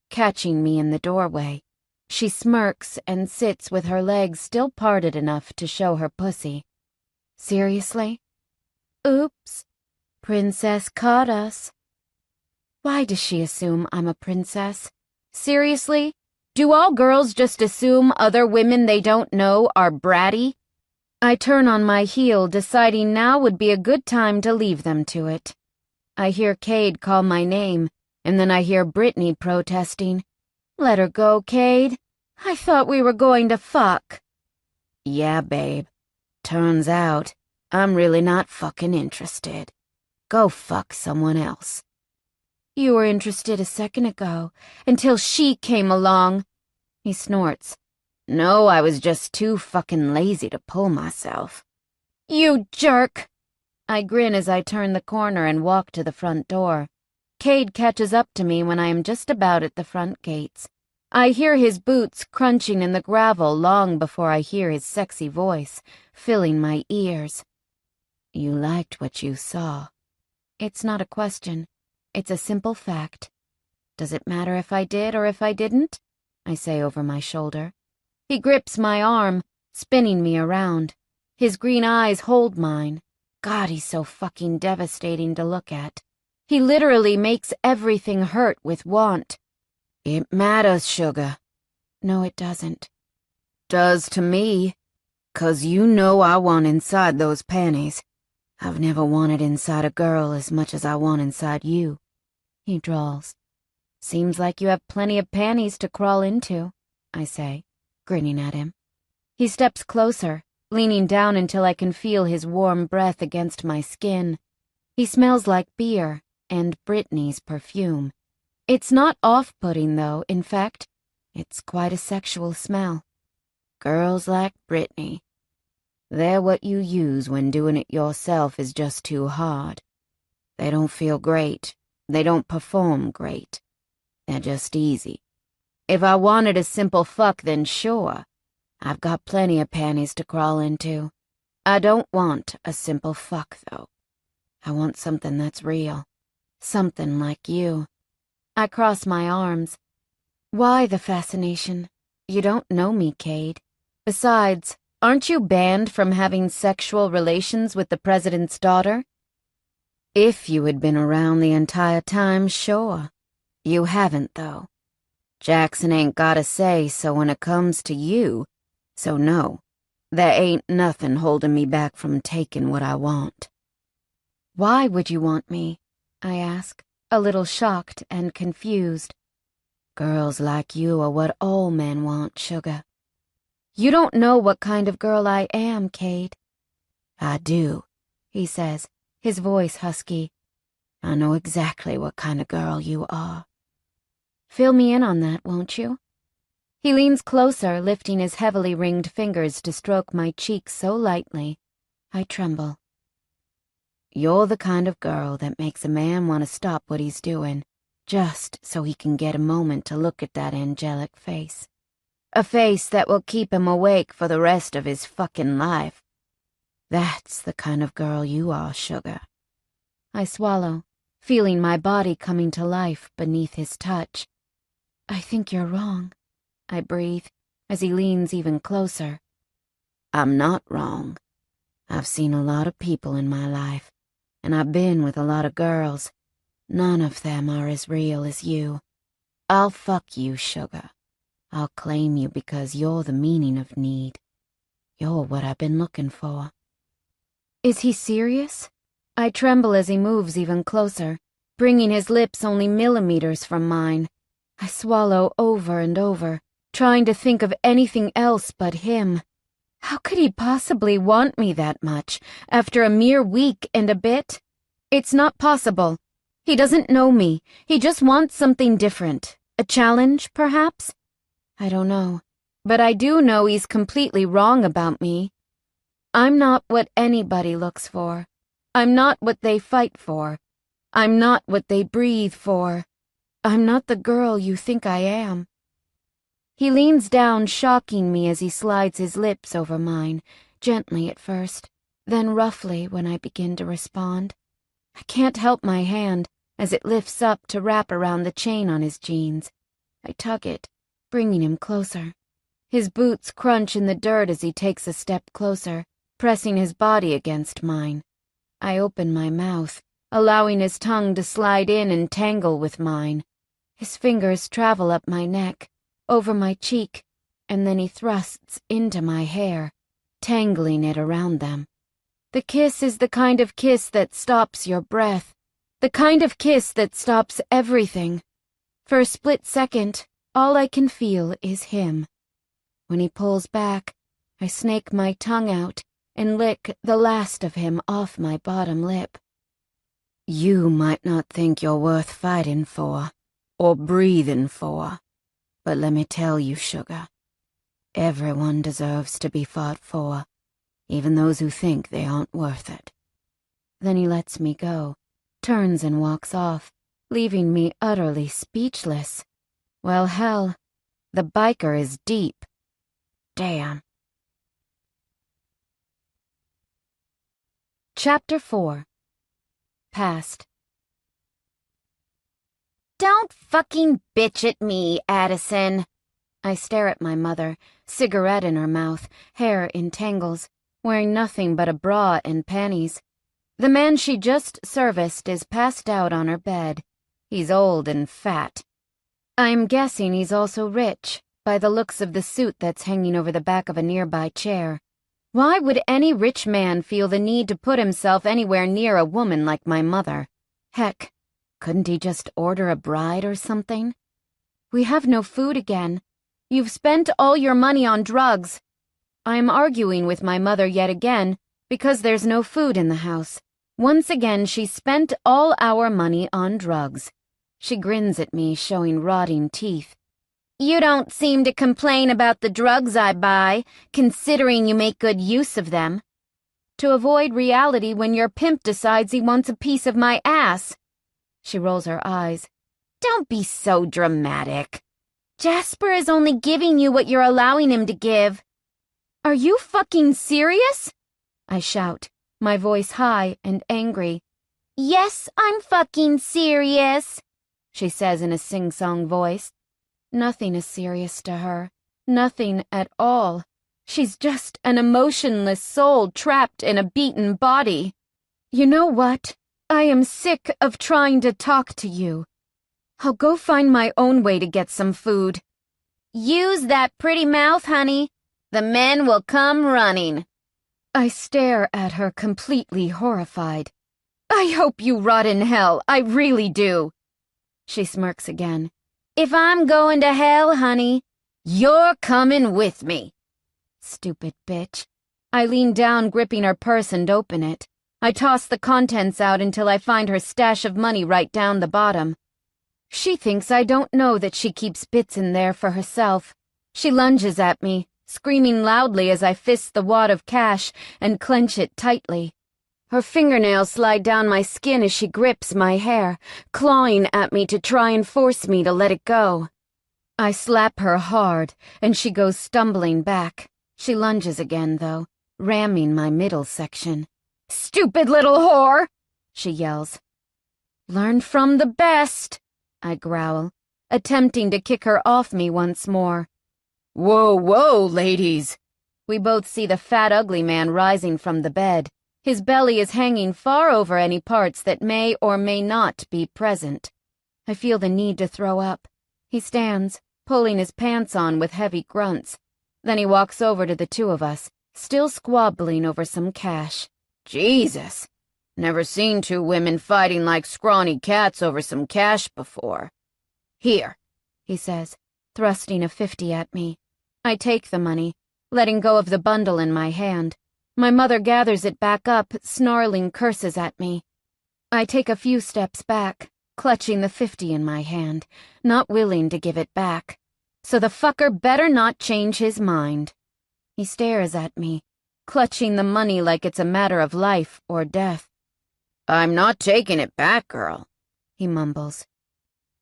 Speaker 1: catching me in the doorway. She smirks and sits with her legs still parted enough to show her pussy. Seriously? Oops. Princess caught us. Why does she assume I'm a princess? Seriously? Do all girls just assume other women they don't know are bratty? I turn on my heel, deciding now would be a good time to leave them to it. I hear Cade call my name, and then I hear Brittany protesting. Let her go, Cade. I thought we were going to fuck. Yeah, babe. Turns out, I'm really not fucking interested. Go fuck someone else. You were interested a second ago, until she came along. He snorts. No, I was just too fucking lazy to pull myself. You jerk! I grin as I turn the corner and walk to the front door. Cade catches up to me when I am just about at the front gates. I hear his boots crunching in the gravel long before I hear his sexy voice, filling my ears. You liked what you saw. It's not a question. It's a simple fact. Does it matter if I did or if I didn't? I say over my shoulder. He grips my arm, spinning me around. His green eyes hold mine. God, he's so fucking devastating to look at. He literally makes everything hurt with want. It matters, sugar. No, it doesn't. Does to me. 'Cause you know I want inside those panties. I've never wanted inside a girl as much as I want inside you. He drawls. Seems like you have plenty of panties to crawl into, I say, grinning at him. He steps closer, leaning down until I can feel his warm breath against my skin. He smells like beer and Brittany's perfume. It's not off-putting, though. In fact, it's quite a sexual smell. Girls like Brittany. They're what you use when doing it yourself is just too hard. They don't feel great. They don't perform great. They're just easy. If I wanted a simple fuck, then sure. I've got plenty of panties to crawl into. I don't want a simple fuck, though. I want something that's real. Something like you. I cross my arms. Why the fascination? You don't know me, Cade. Besides, aren't you banned from having sexual relations with the president's daughter? If you had been around the entire time, sure. You haven't, though. Jackson ain't got a say, so when it comes to you, so no, there ain't nothing holding me back from taking what I want. Why would you want me? I ask, a little shocked and confused. Girls like you are what all men want, sugar. You don't know what kind of girl I am, Cade. I do, he says, his voice husky. I know exactly what kind of girl you are. Fill me in on that, won't you? He leans closer, lifting his heavily ringed fingers to stroke my cheek so lightly. I tremble. You're the kind of girl that makes a man want to stop what he's doing, just so he can get a moment to look at that angelic face. A face that will keep him awake for the rest of his fucking life. That's the kind of girl you are, sugar. I swallow, feeling my body coming to life beneath his touch. I think you're wrong, I breathe, as he leans even closer. I'm not wrong. I've seen a lot of people in my life, and I've been with a lot of girls. None of them are as real as you. I'll fuck you, sugar. I'll claim you because you're the meaning of need. You're what I've been looking for. Is he serious? I tremble as he moves even closer, bringing his lips only millimeters from mine. I swallow over and over, trying to think of anything else but him. How could he possibly want me that much, after a mere week and a bit? It's not possible. He doesn't know me. He just wants something different. A challenge, perhaps? I don't know. But I do know he's completely wrong about me. I'm not what anybody looks for. I'm not what they fight for. I'm not what they breathe for. I'm not the girl you think I am. He leans down, shocking me as he slides his lips over mine, gently at first, then roughly when I begin to respond. I can't help my hand as it lifts up to wrap around the chain on his jeans. I tug it, bringing him closer. His boots crunch in the dirt as he takes a step closer, pressing his body against mine. I open my mouth, allowing his tongue to slide in and tangle with mine. His fingers travel up my neck, over my cheek, and then he thrusts into my hair, tangling it around them. The kiss is the kind of kiss that stops your breath, the kind of kiss that stops everything. For a split second, all I can feel is him. When he pulls back, I snake my tongue out and lick the last of him off my bottom lip. You might not think you're worth fighting for, or breathing for. But let me tell you, sugar, everyone deserves to be fought for, even those who think they aren't worth it. Then he lets me go, turns and walks off, leaving me utterly speechless. Well, hell, the biker is deep. Damn. Chapter 4. Past.
Speaker 2: Don't fucking bitch at me, Addison.
Speaker 1: I stare at my mother, cigarette in her mouth, hair in tangles, wearing nothing but a bra and panties. The man she just serviced is passed out on her bed. He's old and fat. I'm guessing he's also rich, by the looks of the suit that's hanging over the back of a nearby chair. Why would any rich man feel the need to put himself anywhere near a woman like my mother? Heck, couldn't he just order a bride or something? We have no food again. You've spent all your money on drugs. I am arguing with my mother yet again, because there's no food in the house. Once again, she spent all our money on drugs. She grins at me, showing rotting teeth.
Speaker 2: You don't seem to complain about the drugs I buy, considering you make good use of them.
Speaker 1: To avoid reality when your pimp decides he wants a piece of my ass. She rolls her eyes.
Speaker 2: Don't be so dramatic. Jasper is only giving you what you're allowing him to give.
Speaker 1: Are you fucking serious? I shout, my voice high and angry.
Speaker 2: Yes, I'm fucking serious,
Speaker 1: she says in a sing-song voice. Nothing is serious to her. Nothing at all. She's just an emotionless soul trapped in a beaten body. You know what? I am sick of trying to talk to you. I'll go find my own way to get some food.
Speaker 2: Use that pretty mouth, honey. The men will come running.
Speaker 1: I stare at her completely horrified. I hope you rot in hell, I really do. She smirks again.
Speaker 2: If I'm going to hell, honey, you're coming with me.
Speaker 1: Stupid bitch. I lean down, gripping her purse, and open it. I toss the contents out until I find her stash of money right down the bottom. She thinks I don't know that she keeps bits in there for herself. She lunges at me, screaming loudly as I fist the wad of cash and clench it tightly. Her fingernails slide down my skin as she grips my hair, clawing at me to try and force me to let it go. I slap her hard, and she goes stumbling back. She lunges again, though. ramming my middle section.
Speaker 2: "Stupid little whore!" she yells.
Speaker 1: "Learn from the best," I growl, attempting to kick her off me once more.
Speaker 2: "Whoa, whoa, ladies!"
Speaker 1: We both see the fat, ugly man rising from the bed. His belly is hanging far over any parts that may or may not be present. I feel the need to throw up. He stands, pulling his pants on with heavy grunts. Then he walks over to the two of us, still squabbling over some cash.
Speaker 2: "Jesus! Never seen two women fighting like scrawny cats over some cash before. Here,"
Speaker 1: he says, thrusting a 50 at me. I take the money, letting go of the bundle in my hand. My mother gathers it back up, snarling curses at me. I take a few steps back, clutching the 50 in my hand, not willing to give it back. So the fucker better not change his mind. He stares at me, clutching the money like it's a matter of life or death.
Speaker 2: "I'm not taking it back, girl,"
Speaker 1: he mumbles.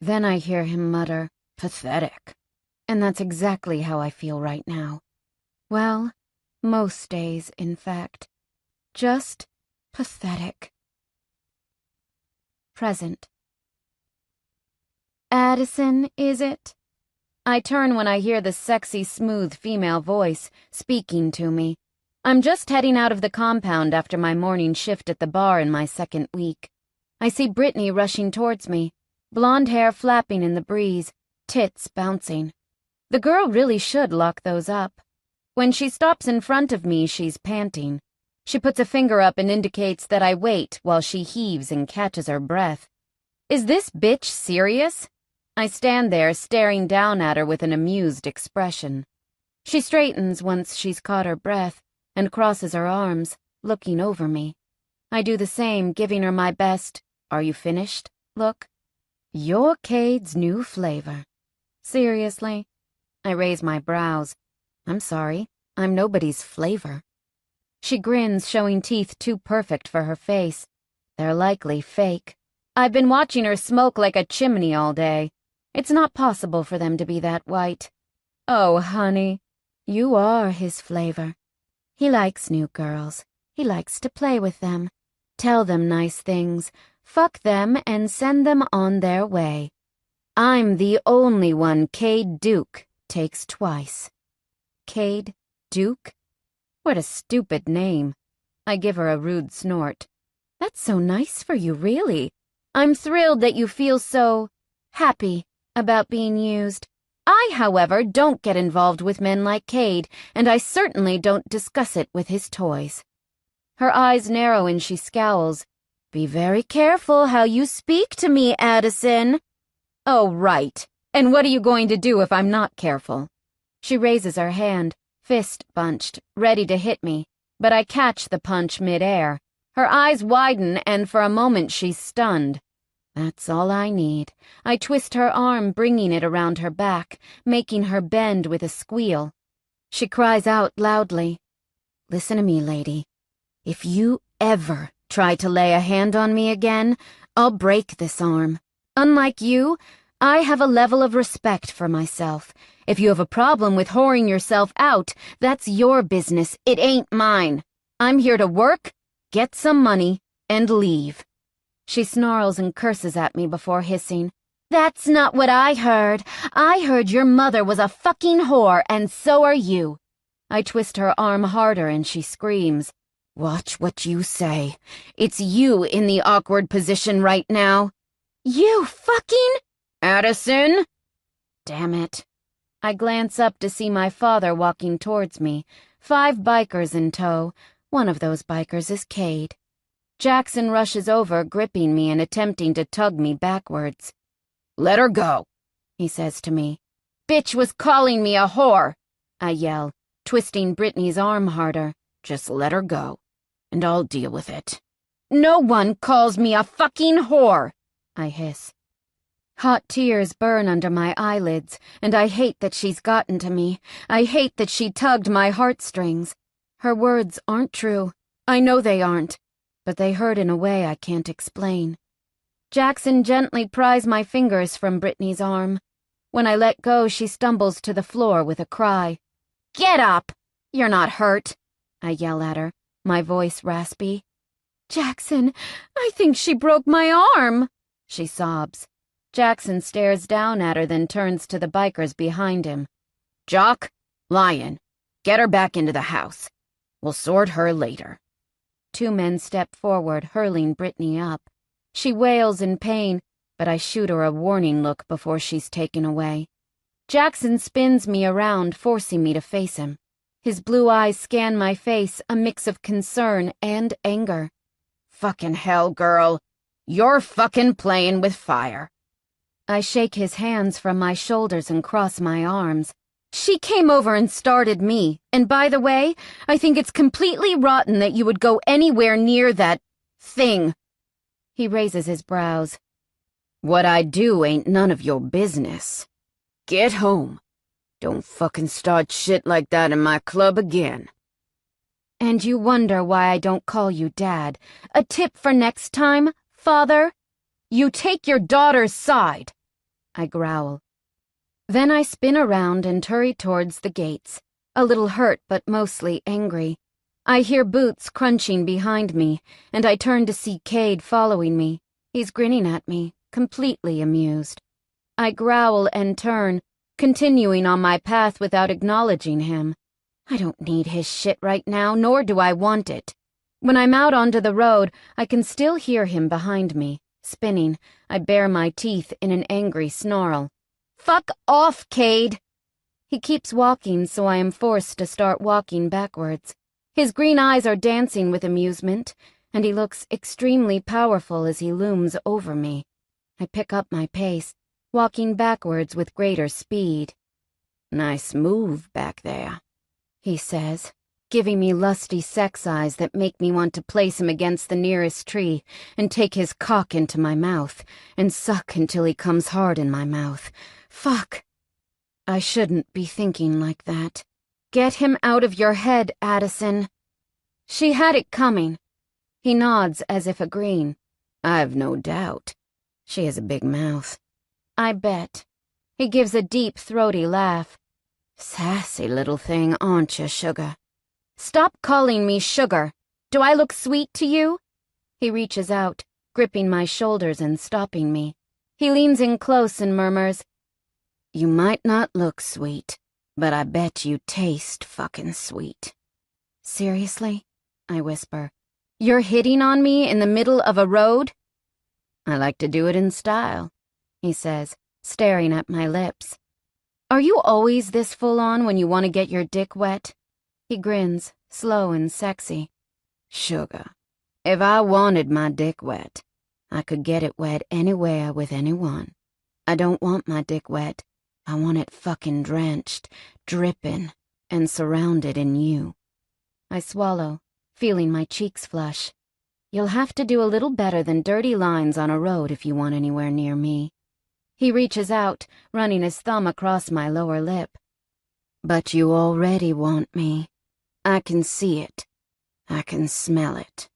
Speaker 1: Then I hear him mutter, "Pathetic." And that's exactly how I feel right now. Well, most days, in fact. Just pathetic. Present. "Addison, is it?" I turn when I hear the sexy, smooth female voice speaking to me. I'm just heading out of the compound after my morning shift at the bar in my second week. I see Brittany rushing towards me, blonde hair flapping in the breeze, tits bouncing. The girl really should lock those up. When she stops in front of me, she's panting. She puts a finger up and indicates that I wait while she heaves and catches her breath. Is this bitch serious? I stand there staring down at her with an amused expression. She straightens once she's caught her breath and crosses her arms, looking over me. I do the same, giving her my best, "Are you finished?" look. You're Cade's new flavor. Seriously? I raise my brows. I'm sorry, I'm nobody's flavor. She grins, showing teeth too perfect for her face. They're likely fake. I've been watching her smoke like a chimney all day. It's not possible for them to be that white. Oh, honey, you are his flavor. He likes new girls. He likes to play with them, tell them nice things, fuck them, and send them on their way. I'm the only one Cade Duke takes twice. Cade Duke? What a stupid name. I give her a rude snort. That's so nice for you, really. I'm thrilled that you feel so happy about being used. I, however, don't get involved with men like Cade, and I certainly don't discuss it with his toys. Her eyes narrow and she scowls. Be very careful how you speak to me, Addison. Oh, right. And what are you going to do if I'm not careful? She raises her hand, fist bunched, ready to hit me, but I catch the punch mid-air. Her eyes widen, and for a moment she's stunned. That's all I need. I twist her arm, bringing it around her back, making her bend with a squeal. She cries out loudly. Listen to me, lady. If you ever try to lay a hand on me again, I'll break this arm. Unlike you, I have a level of respect for myself. If you have a problem with whoring yourself out, that's your business. It ain't mine. I'm here to work, get some money, and leave. She snarls and curses at me before hissing. That's not what I heard. I heard your mother was a fucking whore, and so are you. I twist her arm harder and she screams. Watch what you say. It's you in the awkward position right now. You fucking... Addison? Damn it. I glance up to see my father walking towards me, 5 bikers in tow. One of those bikers is Cade. Jackson rushes over, gripping me and attempting to tug me backwards. Let her go, he says to me. Bitch was calling me a whore, I yell, twisting Brittany's arm harder. Just let her go, and I'll deal with it. No one calls me a fucking whore, I hiss. Hot tears burn under my eyelids, and I hate that she's gotten to me. I hate that she tugged my heartstrings. Her words aren't true. I know they aren't, but they hurt in a way I can't explain. Jackson gently pries my fingers from Brittany's arm. When I let go, she stumbles to the floor with a cry. Get up! You're not hurt, I yell at her, my voice raspy. "Jackson, I think she broke my arm," she sobs. Jackson stares down at her, then turns to the bikers behind him.
Speaker 2: "Jock, Lion, get her back into the house. We'll sort her later."
Speaker 1: 2 men step forward, hurling Brittany up. She wails in pain, but I shoot her a warning look before she's taken away. Jackson spins me around, forcing me to face him. His blue eyes scan my face, a mix of concern and anger.
Speaker 2: "Fucking hell, girl. You're fucking playing with fire."
Speaker 1: I shake his hands from my shoulders and cross my arms. "She came over and started me, and by the way, I think it's completely rotten that you would go anywhere near that thing." He raises his brows.
Speaker 2: "What I do ain't none of your business. Get home. Don't fucking start shit like that in my club again."
Speaker 1: "And you wonder why I don't call you Dad. A tip for next time, Father? You take your daughter's side," I growl. Then I spin around and hurry towards the gates, a little hurt but mostly angry. I hear boots crunching behind me, and I turn to see Cade following me. He's grinning at me, completely amused. I growl and turn, continuing on my path without acknowledging him. I don't need his shit right now, nor do I want it. When I'm out onto the road, I can still hear him behind me. Spinning, I bare my teeth in an angry snarl. "Fuck off, Cade!" He keeps walking, so I am forced to start walking backwards. His green eyes are dancing with amusement, and he looks extremely powerful as he looms over me. I pick up my pace, walking backwards with greater speed.
Speaker 2: "Nice move back there,"
Speaker 1: he says, giving me lusty sex eyes that make me want to place him against the nearest tree and take his cock into my mouth and suck until he comes hard in my mouth. Fuck. I shouldn't be thinking like that. Get him out of your head, Addison. She had it coming. He nods as if agreeing.
Speaker 2: "I've no doubt. She has a big mouth."
Speaker 1: I bet. He gives a deep, throaty laugh.
Speaker 2: "Sassy little thing, aren't you, sugar?"
Speaker 1: "Stop calling me sugar. Do I look sweet to you?" He reaches out, gripping my shoulders and stopping me. He leans in close and murmurs,
Speaker 2: "You might not look sweet, but I bet you taste fucking sweet."
Speaker 1: "Seriously?" I whisper. "You're hitting on me in the middle of a road?"
Speaker 2: "I like to do it in style,"
Speaker 1: he says, staring at my lips. "Are you always this full-on when you want to get your dick wet?" He grins, slow and sexy.
Speaker 2: "Sugar, if I wanted my dick wet, I could get it wet anywhere with anyone. I don't want my dick wet. I want it fucking drenched, dripping, and surrounded in you."
Speaker 1: I swallow, feeling my cheeks flush. "You'll have to do a little better than dirty lines on a road if you want anywhere near me." He reaches out, running his thumb across my lower lip.
Speaker 2: "But you already want me. I can see it. I can smell it."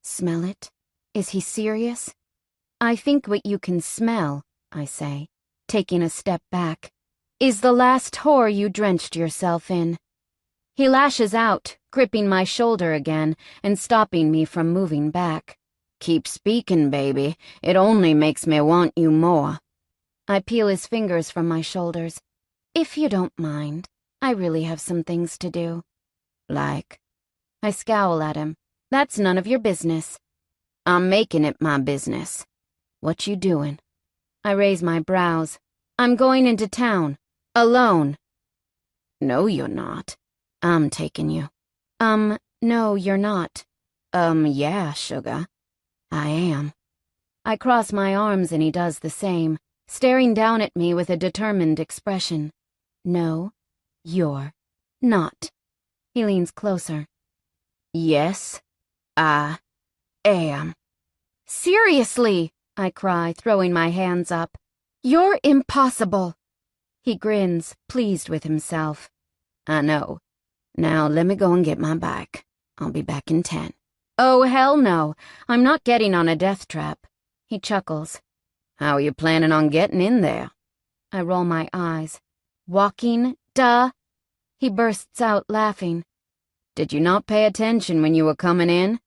Speaker 1: Smell it? Is he serious? "I think what you can smell," I say, taking a step back, "is the last whore you drenched yourself in." He lashes out, gripping my shoulder again and stopping me from moving back.
Speaker 2: "Keep speaking, baby. It only makes me want you more."
Speaker 1: I peel his fingers from my shoulders. "If you don't mind, I really have some things to do."
Speaker 2: "Like?"
Speaker 1: I scowl at him. "That's none of your business."
Speaker 2: "I'm making it my business. What you doing?"
Speaker 1: I raise my brows. "I'm going into town. Alone."
Speaker 2: "No, you're not. I'm taking you."
Speaker 1: No, you're not."
Speaker 2: Yeah, sugar. I am."
Speaker 1: I cross my arms and he does the same, staring down at me with a determined expression. "No, you're not." He leans closer.
Speaker 2: "Yes, I am."
Speaker 1: "Seriously," I cry, throwing my hands up. "You're impossible." He grins, pleased with himself.
Speaker 2: "I know. Now let me go and get my bike. I'll be back in 10.
Speaker 1: "Oh, hell no. I'm not getting on a death trap." He chuckles.
Speaker 2: "How are you planning on getting in there?"
Speaker 1: I roll my eyes. "Walking, duh." He bursts out laughing.
Speaker 2: Did you not pay attention when you were coming in?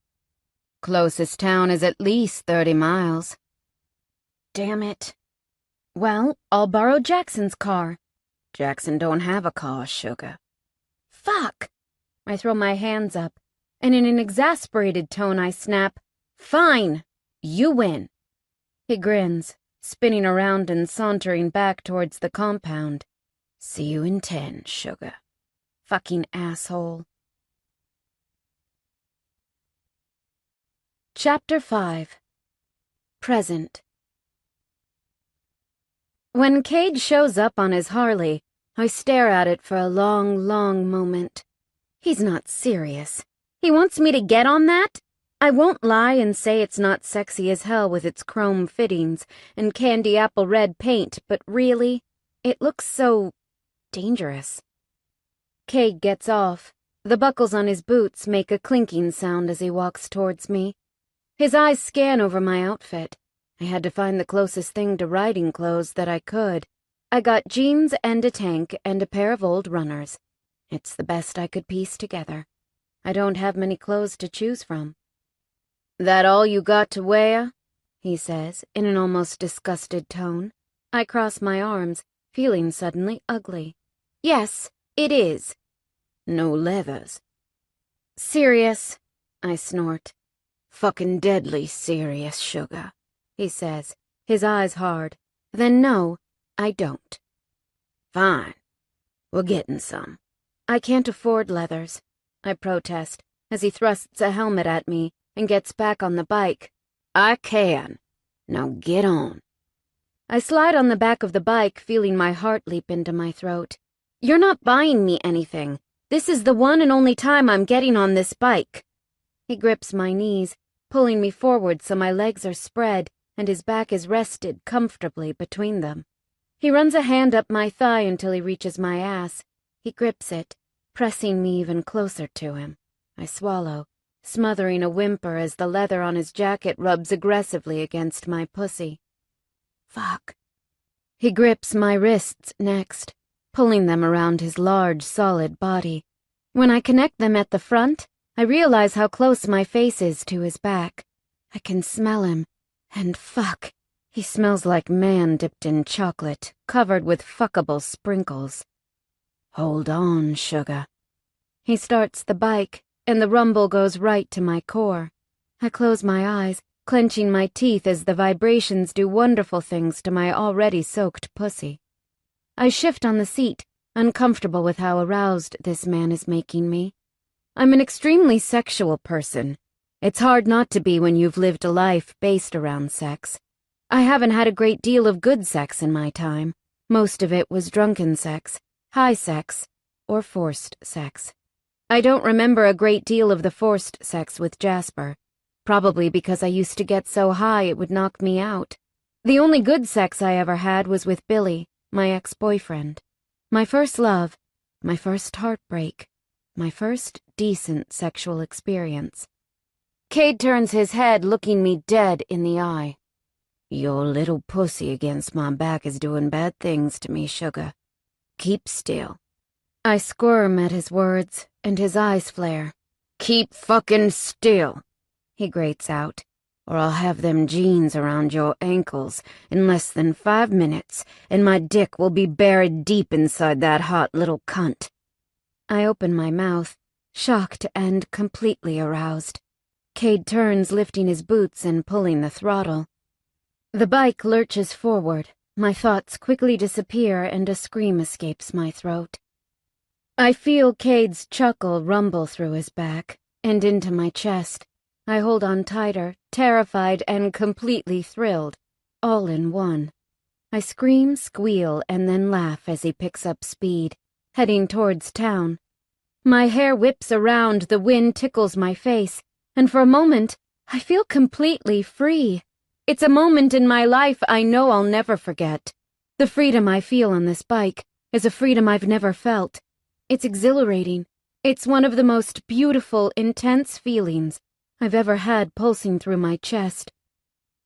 Speaker 2: Closest town is at least 30 miles.
Speaker 1: Damn it. Well, I'll borrow Jackson's car.
Speaker 2: Jackson don't have a car, sugar.
Speaker 1: Fuck! I throw my hands up, and in an exasperated tone I snap, Fine! You win. He grins, spinning around and sauntering back towards the compound.
Speaker 2: See you in 10, sugar.
Speaker 1: Fucking asshole. Chapter 5. Present. When Cade shows up on his Harley, I stare at it for a long, long moment. He's not serious. He wants me to get on that? I won't lie and say it's not sexy as hell with its chrome fittings and candy apple red paint, but really, it looks so dangerous. Cade gets off. The buckles on his boots make a clinking sound as he walks towards me. His eyes scan over my outfit. I had to find the closest thing to riding clothes that I could. I got jeans and a tank and a pair of old runners. It's the best I could piece together. I don't have many clothes to choose from.
Speaker 2: That all you got to wear?
Speaker 1: He says, in an almost disgusted tone. I cross my arms, feeling suddenly ugly. Yes, it is.
Speaker 2: No leathers.
Speaker 1: Serious, I snort.
Speaker 2: Fucking deadly serious, sugar,
Speaker 1: he says, his eyes hard. Then no, I don't.
Speaker 2: Fine. We're getting some.
Speaker 1: I can't afford leathers, I protest, as he thrusts a helmet at me and gets back on the bike.
Speaker 2: I can. Now get on.
Speaker 1: I slide on the back of the bike, feeling my heart leap into my throat. You're not buying me anything. This is the one and only time I'm getting on this bike. He grips my knees, pulling me forward so my legs are spread and his back is rested comfortably between them. He runs a hand up my thigh until he reaches my ass. He grips it, pressing me even closer to him. I swallow, smothering a whimper as the leather on his jacket rubs aggressively against my pussy. Fuck. He grips my wrists next, pulling them around his large, solid body. When I connect them at the front, I realize how close my face is to his back. I can smell him, and fuck, he smells like man dipped in chocolate, covered with fuckable sprinkles.
Speaker 2: Hold on, sugar.
Speaker 1: He starts the bike, and the rumble goes right to my core. I close my eyes, clenching my teeth as the vibrations do wonderful things to my already soaked pussy. I shift on the seat, uncomfortable with how aroused this man is making me. I'm an extremely sexual person. It's hard not to be when you've lived a life based around sex. I haven't had a great deal of good sex in my time. Most of it was drunken sex, high sex, or forced sex. I don't remember a great deal of the forced sex with Jasper, probably because I used to get so high it would knock me out. The only good sex I ever had was with Billy, my ex-boyfriend. My first love, my first heartbreak, my first decent sexual experience. Cade turns his head, looking me dead in the eye.
Speaker 2: Your little pussy against my back is doing bad things to me, sugar. Keep still.
Speaker 1: I squirm at his words, and his eyes flare.
Speaker 2: Keep fucking still,
Speaker 1: he grates out.
Speaker 2: Or I'll have them jeans around your ankles in less than 5 minutes, and my dick will be buried deep inside that hot little cunt.
Speaker 1: I open my mouth, shocked and completely aroused. Cade turns, lifting his boots and pulling the throttle. The bike lurches forward. My thoughts quickly disappear and a scream escapes my throat. I feel Cade's chuckle rumble through his back and into my chest. I hold on tighter, terrified and completely thrilled, all in one. I scream, squeal, and then laugh as he picks up speed, heading towards town. My hair whips around, the wind tickles my face, and for a moment, I feel completely free. It's a moment in my life I know I'll never forget. The freedom I feel on this bike is a freedom I've never felt. It's exhilarating. It's one of the most beautiful, intense feelings I've ever had pulsing through my chest.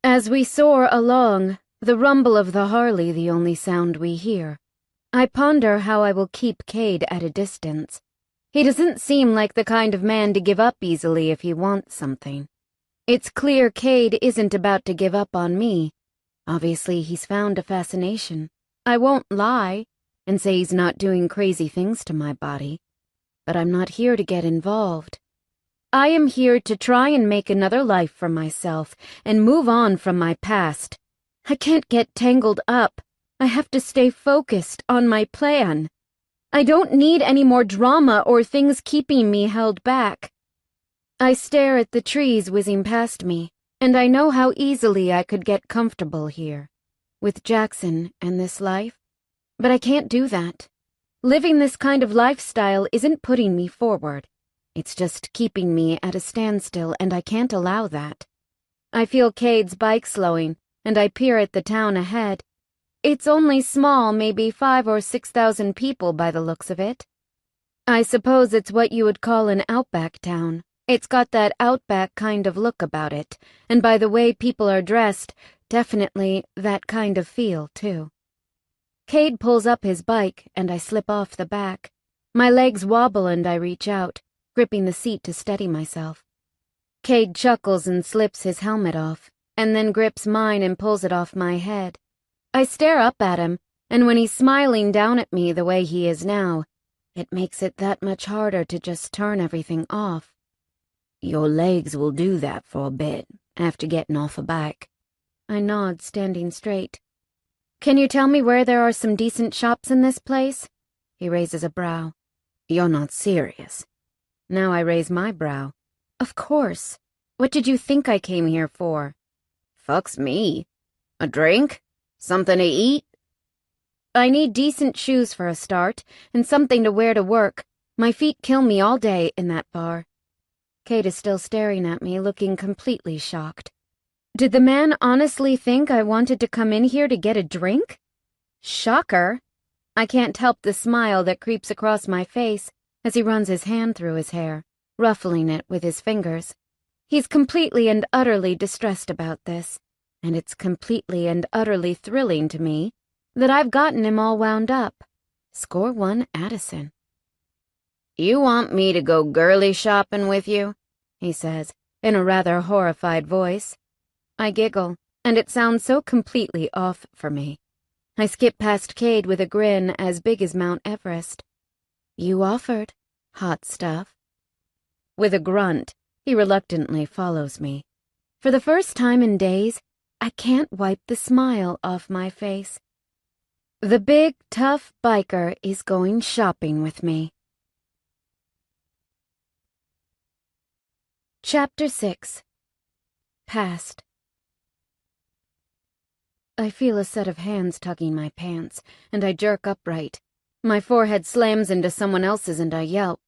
Speaker 1: As we soar along, the rumble of the Harley the only sound we hear. I ponder how I will keep Cade at a distance. He doesn't seem like the kind of man to give up easily if he wants something. It's clear Cade isn't about to give up on me. Obviously, he's found a fascination. I won't lie and say he's not doing crazy things to my body. But I'm not here to get involved. I am here to try and make another life for myself and move on from my past. I can't get tangled up. I have to stay focused on my plan. I don't need any more drama or things keeping me held back. I stare at the trees whizzing past me, and I know how easily I could get comfortable here, with Jackson and this life. But I can't do that. Living this kind of lifestyle isn't putting me forward. It's just keeping me at a standstill, and I can't allow that. I feel Cade's bike slowing, and I peer at the town ahead. It's only small, maybe 5,000 or 6,000 people by the looks of it. I suppose it's what you would call an outback town. It's got that outback kind of look about it, and by the way people are dressed, definitely that kind of feel, too. Cade pulls up his bike, and I slip off the back. My legs wobble and I reach out, gripping the seat to steady myself. Cade chuckles and slips his helmet off, and then grips mine and pulls it off my head. I stare up at him, and when he's smiling down at me the way he is now, it makes it that much harder to just turn everything off. Your legs will do that for a bit, after getting off a bike. I nod, standing straight. Can you tell me where there are some decent shops in this place? He raises a brow. You're not serious. Now I raise my brow. Of course. What did you think I came here for? Fucks me. A drink? Something to eat? I need decent shoes for a start, and something to wear to work. My feet kill me all day in that bar. Cade is still staring at me, looking completely shocked. Did the man honestly think I wanted to come in here to get a drink? Shocker. I can't help the smile that creeps across my face as he runs his hand through his hair, ruffling it with his fingers. He's completely and utterly distressed about this, and it's completely and utterly thrilling to me that I've gotten him all wound up. Score one, Addison. You want me to go girly shopping with you? He says, in a rather horrified voice. I giggle, and it sounds so completely off for me. I skip past Cade with a grin as big as Mount Everest. You offered, hot stuff. With a grunt, he reluctantly follows me. For the first time in days, I can't wipe the smile off my face. The big, tough biker is going shopping with me. Chapter 6. Past. I feel a set of hands tugging my pants, and I jerk upright. My forehead slams into someone else's and I yelp.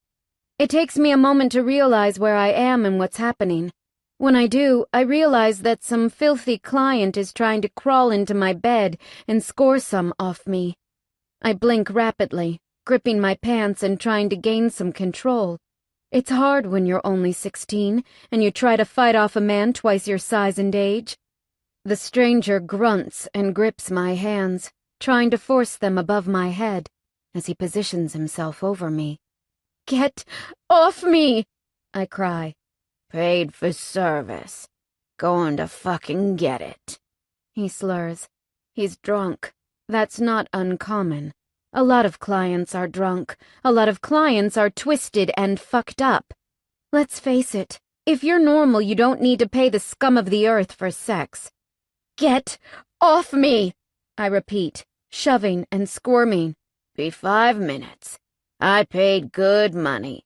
Speaker 1: It takes me a moment to realize where I am and what's happening. When I do, I realize that some filthy client is trying to crawl into my bed and score some off me. I blink rapidly, gripping my pants and trying to gain some control. It's hard when you're only 16 and you try to fight off a man twice your size and age. The stranger grunts and grips my hands, trying to force them above my head as he positions himself over me. Get off me! I cry. Paid for service. Going to fucking get it. He slurs. He's drunk. That's not uncommon. A lot of clients are drunk. A lot of clients are twisted and fucked up. Let's face it, if you're normal, you don't need to pay the scum of the earth for sex. Get off me! I repeat, shoving and squirming. Be 5 minutes. I paid good money.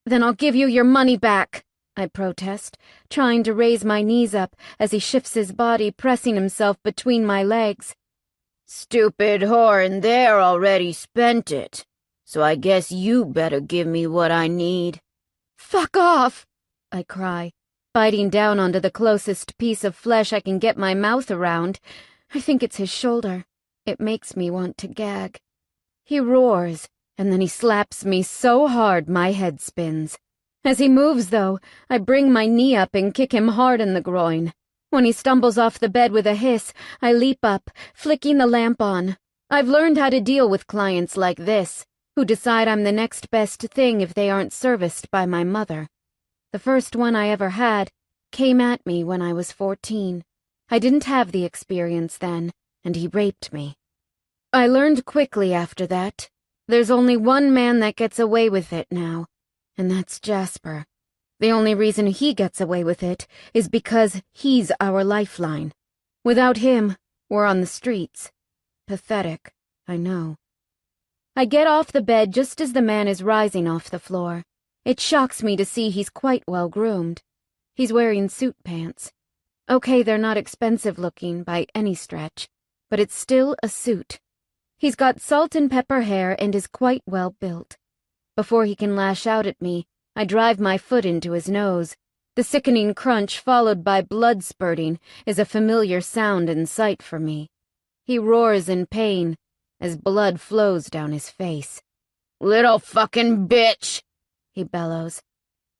Speaker 1: Then I'll give you your money back, I protest, trying to raise my knees up as he shifts his body, pressing himself between my legs. Stupid whore in there already spent it, so I guess you better give me what I need. Fuck off, I cry, biting down onto the closest piece of flesh I can get my mouth around. I think it's his shoulder. It makes me want to gag. He roars, and then he slaps me so hard my head spins. As he moves, though, I bring my knee up and kick him hard in the groin. When he stumbles off the bed with a hiss, I leap up, flicking the lamp on. I've learned how to deal with clients like this. who decide I'm the next best thing if they aren't serviced by my mother. The first one I ever had came at me when I was 14. I didn't have the experience then, and he raped me. I learned quickly after that. There's only one man that gets away with it now, and that's Jasper. The only reason he gets away with it is because he's our lifeline. Without him, we're on the streets. Pathetic, I know. I get off the bed just as the man is rising off the floor. It shocks me to see he's quite well groomed. He's wearing suit pants. Okay, they're not expensive looking by any stretch, but it's still a suit. He's got salt and pepper hair and is quite well built. Before he can lash out at me, I drive my foot into his nose. The sickening crunch followed by blood spurting is a familiar sound and sight for me. He roars in pain as blood flows down his face.
Speaker 2: "Little fucking bitch!"
Speaker 1: he bellows.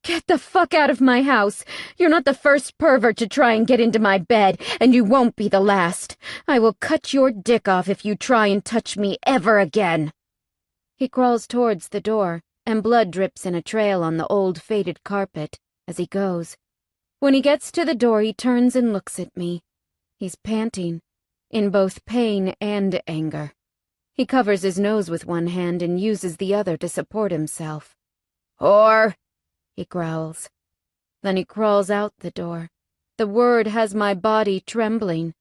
Speaker 1: "Get the fuck out of my house! You're not the first pervert to try and get into my bed, and you won't be the last. I will cut your dick off if you try and touch me ever again." He crawls towards the door, and blood drips in a trail on the old faded carpet as he goes. When he gets to the door, he turns and looks at me. He's panting, in both pain and anger. He covers his nose with one hand and uses the other to support himself.
Speaker 2: "Whore!"
Speaker 1: he growls. Then he crawls out the door. The word has my body trembling.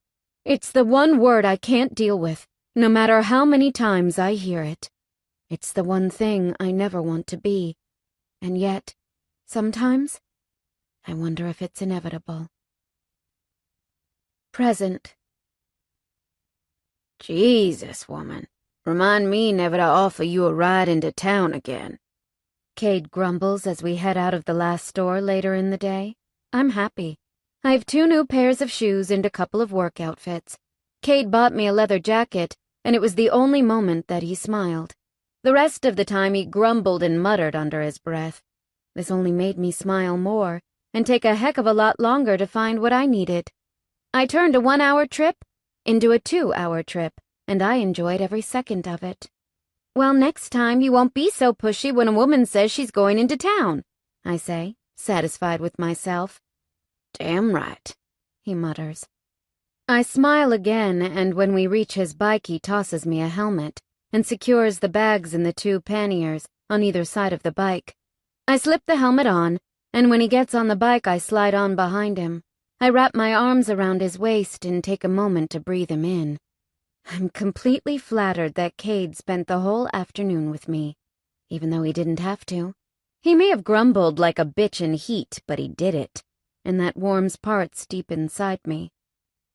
Speaker 1: It's the one word I can't deal with, no matter how many times I hear it. It's the one thing I never want to be. And yet, sometimes, I wonder if it's inevitable. Present.
Speaker 2: "Jesus, woman. Remind me never to offer you a ride into town again,"
Speaker 1: Cade grumbles as we head out of the last store later in the day. I'm happy. I have 2 new pairs of shoes and a couple of work outfits. Cade bought me a leather jacket, and it was the only moment that he smiled. The rest of the time he grumbled and muttered under his breath. This only made me smile more, and take a heck of a lot longer to find what I needed. I turned a 1-hour trip into a 2-hour trip, and I enjoyed every second of it. "Well, next time you won't be so pushy when a woman says she's going into town," I say, satisfied with myself.
Speaker 2: "Damn right,"
Speaker 1: he mutters. I smile again, and when we reach his bike he tosses me a helmet and secures the bags in the 2 panniers on either side of the bike. I slip the helmet on, and when he gets on the bike I slide on behind him. I wrap my arms around his waist and take a moment to breathe him in. I'm completely flattered that Cade spent the whole afternoon with me, even though he didn't have to. He may have grumbled like a bitch in heat, but he did it, and that warms parts deep inside me.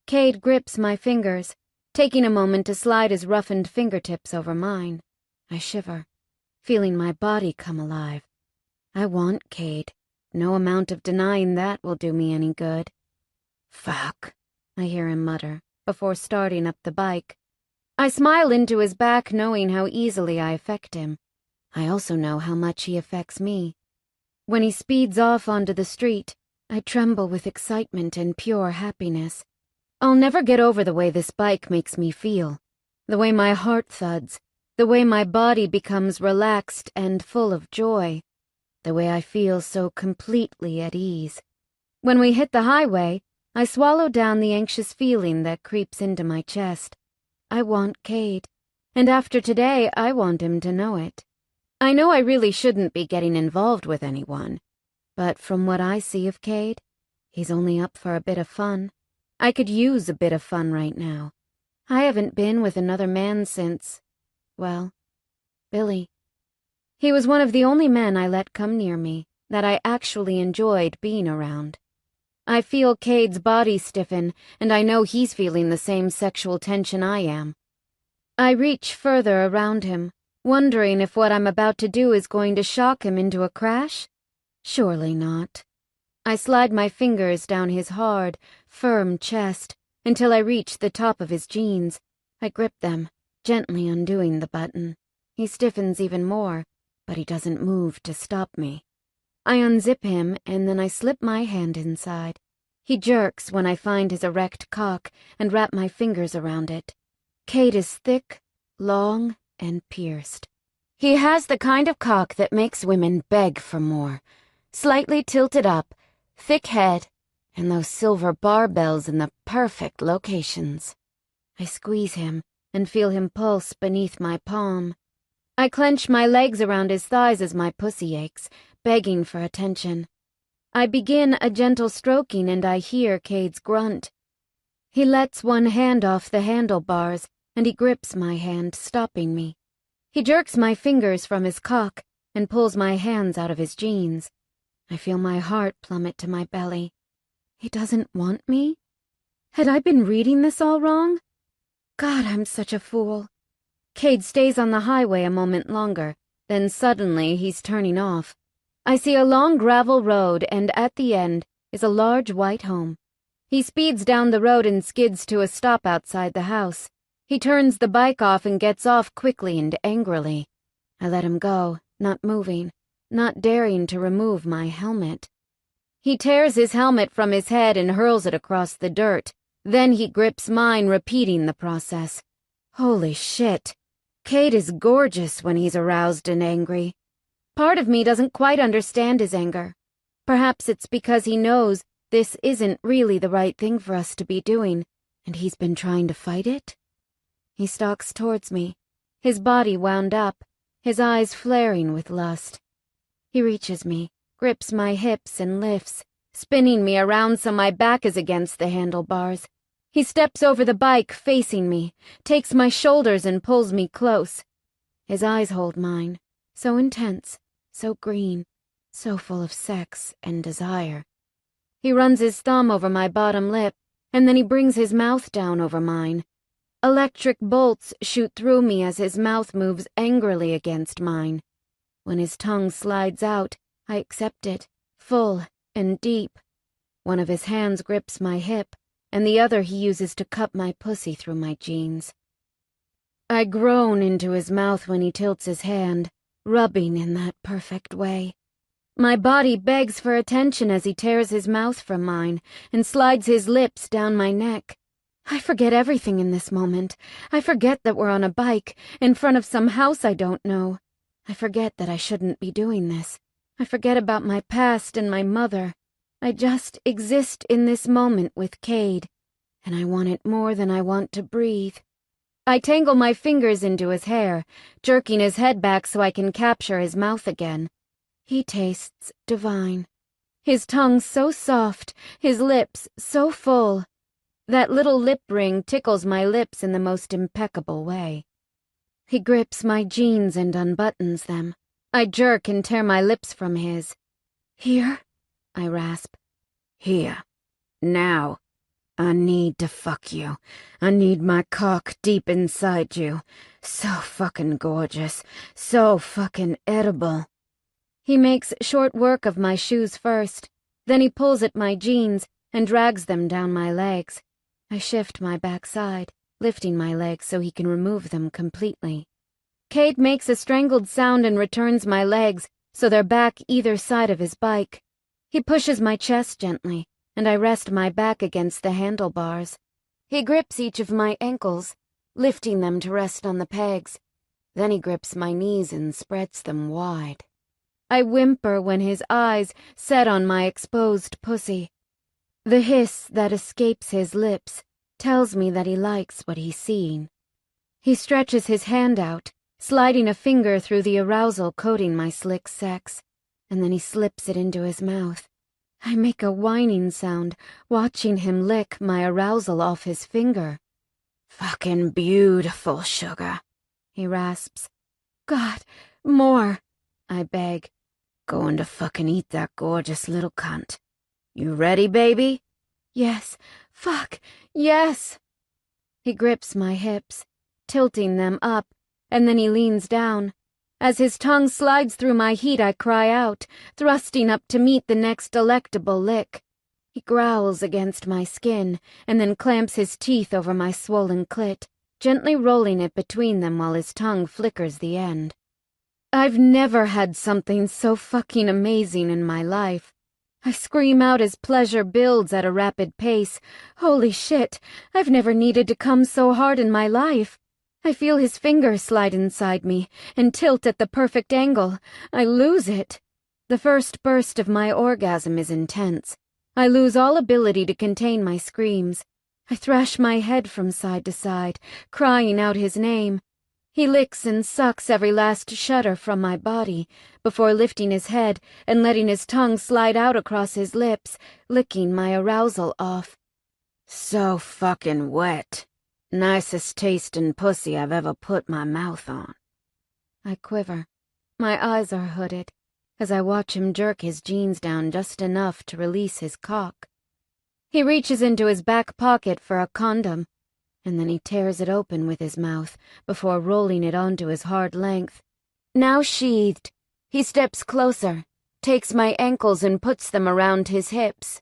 Speaker 1: Cade grips my fingers, taking a moment to slide his roughened fingertips over mine. I shiver, feeling my body come alive. I want Cade. No amount of denying that will do me any good. "Fuck," I hear him mutter, before starting up the bike. I smile into his back, knowing how easily I affect him. I also know how much he affects me. When he speeds off onto the street, I tremble with excitement and pure happiness. I'll never get over the way this bike makes me feel, the way my heart thuds, the way my body becomes relaxed and full of joy, the way I feel so completely at ease. When we hit the highway, I swallow down the anxious feeling that creeps into my chest. I want Cade, and after today I want him to know it. I know I really shouldn't be getting involved with anyone, but from what I see of Cade, he's only up for a bit of fun. I could use a bit of fun right now. I haven't been with another man since, well, Billy. He was one of the only men I let come near me that I actually enjoyed being around. I feel Cade's body stiffen, and I know he's feeling the same sexual tension I am. I reach further around him, wondering if what I'm about to do is going to shock him into a crash? Surely not. I slide my fingers down his hard, firm chest until I reach the top of his jeans. I grip them, gently undoing the button. He stiffens even more, but he doesn't move to stop me. I unzip him, and then I slip my hand inside. He jerks when I find his erect cock and wrap my fingers around it. Cade is thick, long, and pierced. He has the kind of cock that makes women beg for more. Slightly tilted up, thick head, and those silver barbells in the perfect locations. I squeeze him and feel him pulse beneath my palm. I clench my legs around his thighs as my pussy aches, begging for attention. I begin a gentle stroking and I hear Cade's grunt. He lets one hand off the handlebars and he grips my hand, stopping me. He jerks my fingers from his cock and pulls my hands out of his jeans. I feel my heart plummet to my belly. He doesn't want me? Had I been reading this all wrong? God, I'm such a fool. Cade stays on the highway a moment longer, then suddenly he's turning off. I see a long gravel road, and at the end is a large white home. He speeds down the road and skids to a stop outside the house. He turns the bike off and gets off quickly and angrily. I let him go, not moving, not daring to remove my helmet. He tears his helmet from his head and hurls it across the dirt. Then he grips mine, repeating the process. Holy shit. Cade is gorgeous when he's aroused and angry. Part of me doesn't quite understand his anger. Perhaps it's because he knows this isn't really the right thing for us to be doing, and he's been trying to fight it? He stalks towards me, his body wound up, his eyes flaring with lust. He reaches me, grips my hips and lifts, spinning me around so my back is against the handlebars. He steps over the bike, facing me, takes my shoulders and pulls me close. His eyes hold mine, so intense, so green, so full of sex and desire. He runs his thumb over my bottom lip, and then he brings his mouth down over mine. Electric bolts shoot through me as his mouth moves angrily against mine. When his tongue slides out, I accept it, full and deep. One of his hands grips my hip, and the other he uses to cup my pussy through my jeans. I groan into his mouth when he tilts his hand, rubbing in that perfect way. My body begs for attention as he tears his mouth from mine and slides his lips down my neck. I forget everything in this moment. I forget that we're on a bike, in front of some house I don't know. I forget that I shouldn't be doing this. I forget about my past and my mother. I just exist in this moment with Cade, and I want it more than I want to breathe. I tangle my fingers into his hair, jerking his head back so I can capture his mouth again. He tastes divine. His tongue so soft, his lips so full. That little lip ring tickles my lips in the most impeccable way. He grips my jeans and unbuttons them. I jerk and tear my lips from his. Here? I rasp. Here. Now. I need to fuck you. I need my cock deep inside you. So fucking gorgeous. So fucking edible. He makes short work of my shoes first. Then he pulls at my jeans and drags them down my legs. I shift my backside, lifting my legs so he can remove them completely. Cade makes a strangled sound and returns my legs so they're back either side of his bike. He pushes my chest gently, and I rest my back against the handlebars. He grips each of my ankles, lifting them to rest on the pegs. Then he grips my knees and spreads them wide. I whimper when his eyes set on my exposed pussy. The hiss that escapes his lips tells me that he likes what he's seeing. He stretches his hand out, sliding a finger through the arousal coating my slick sex, and then he slips it into his mouth. I make a whining sound, watching him lick my arousal off his finger. Fucking beautiful, sugar, he rasps. God, more, I beg. Going to fucking eat that gorgeous little cunt. You ready, baby? Yes. Fuck. Yes. He grips my hips, tilting them up, and then he leans down. As his tongue slides through my heat, I cry out, thrusting up to meet the next delectable lick. He growls against my skin, and then clamps his teeth over my swollen clit, gently rolling it between them while his tongue flickers the end. I've never had something so fucking amazing in my life. I scream out as pleasure builds at a rapid pace. Holy shit, I've never needed to come so hard in my life. I feel his fingers slide inside me and tilt at the perfect angle. I lose it. The first burst of my orgasm is intense. I lose all ability to contain my screams. I thrash my head from side to side, crying out his name. He licks and sucks every last shudder from my body, before lifting his head and letting his tongue slide out across his lips, licking my arousal off.
Speaker 2: So fucking wet. Nicest tasting pussy I've ever put my mouth on.
Speaker 1: I quiver. My eyes are hooded, as I watch him jerk his jeans down just enough to release his cock. He reaches into his back pocket for a condom, and then he tears it open with his mouth before rolling it onto his hard length. Now sheathed, he steps closer, takes my ankles and puts them around his hips.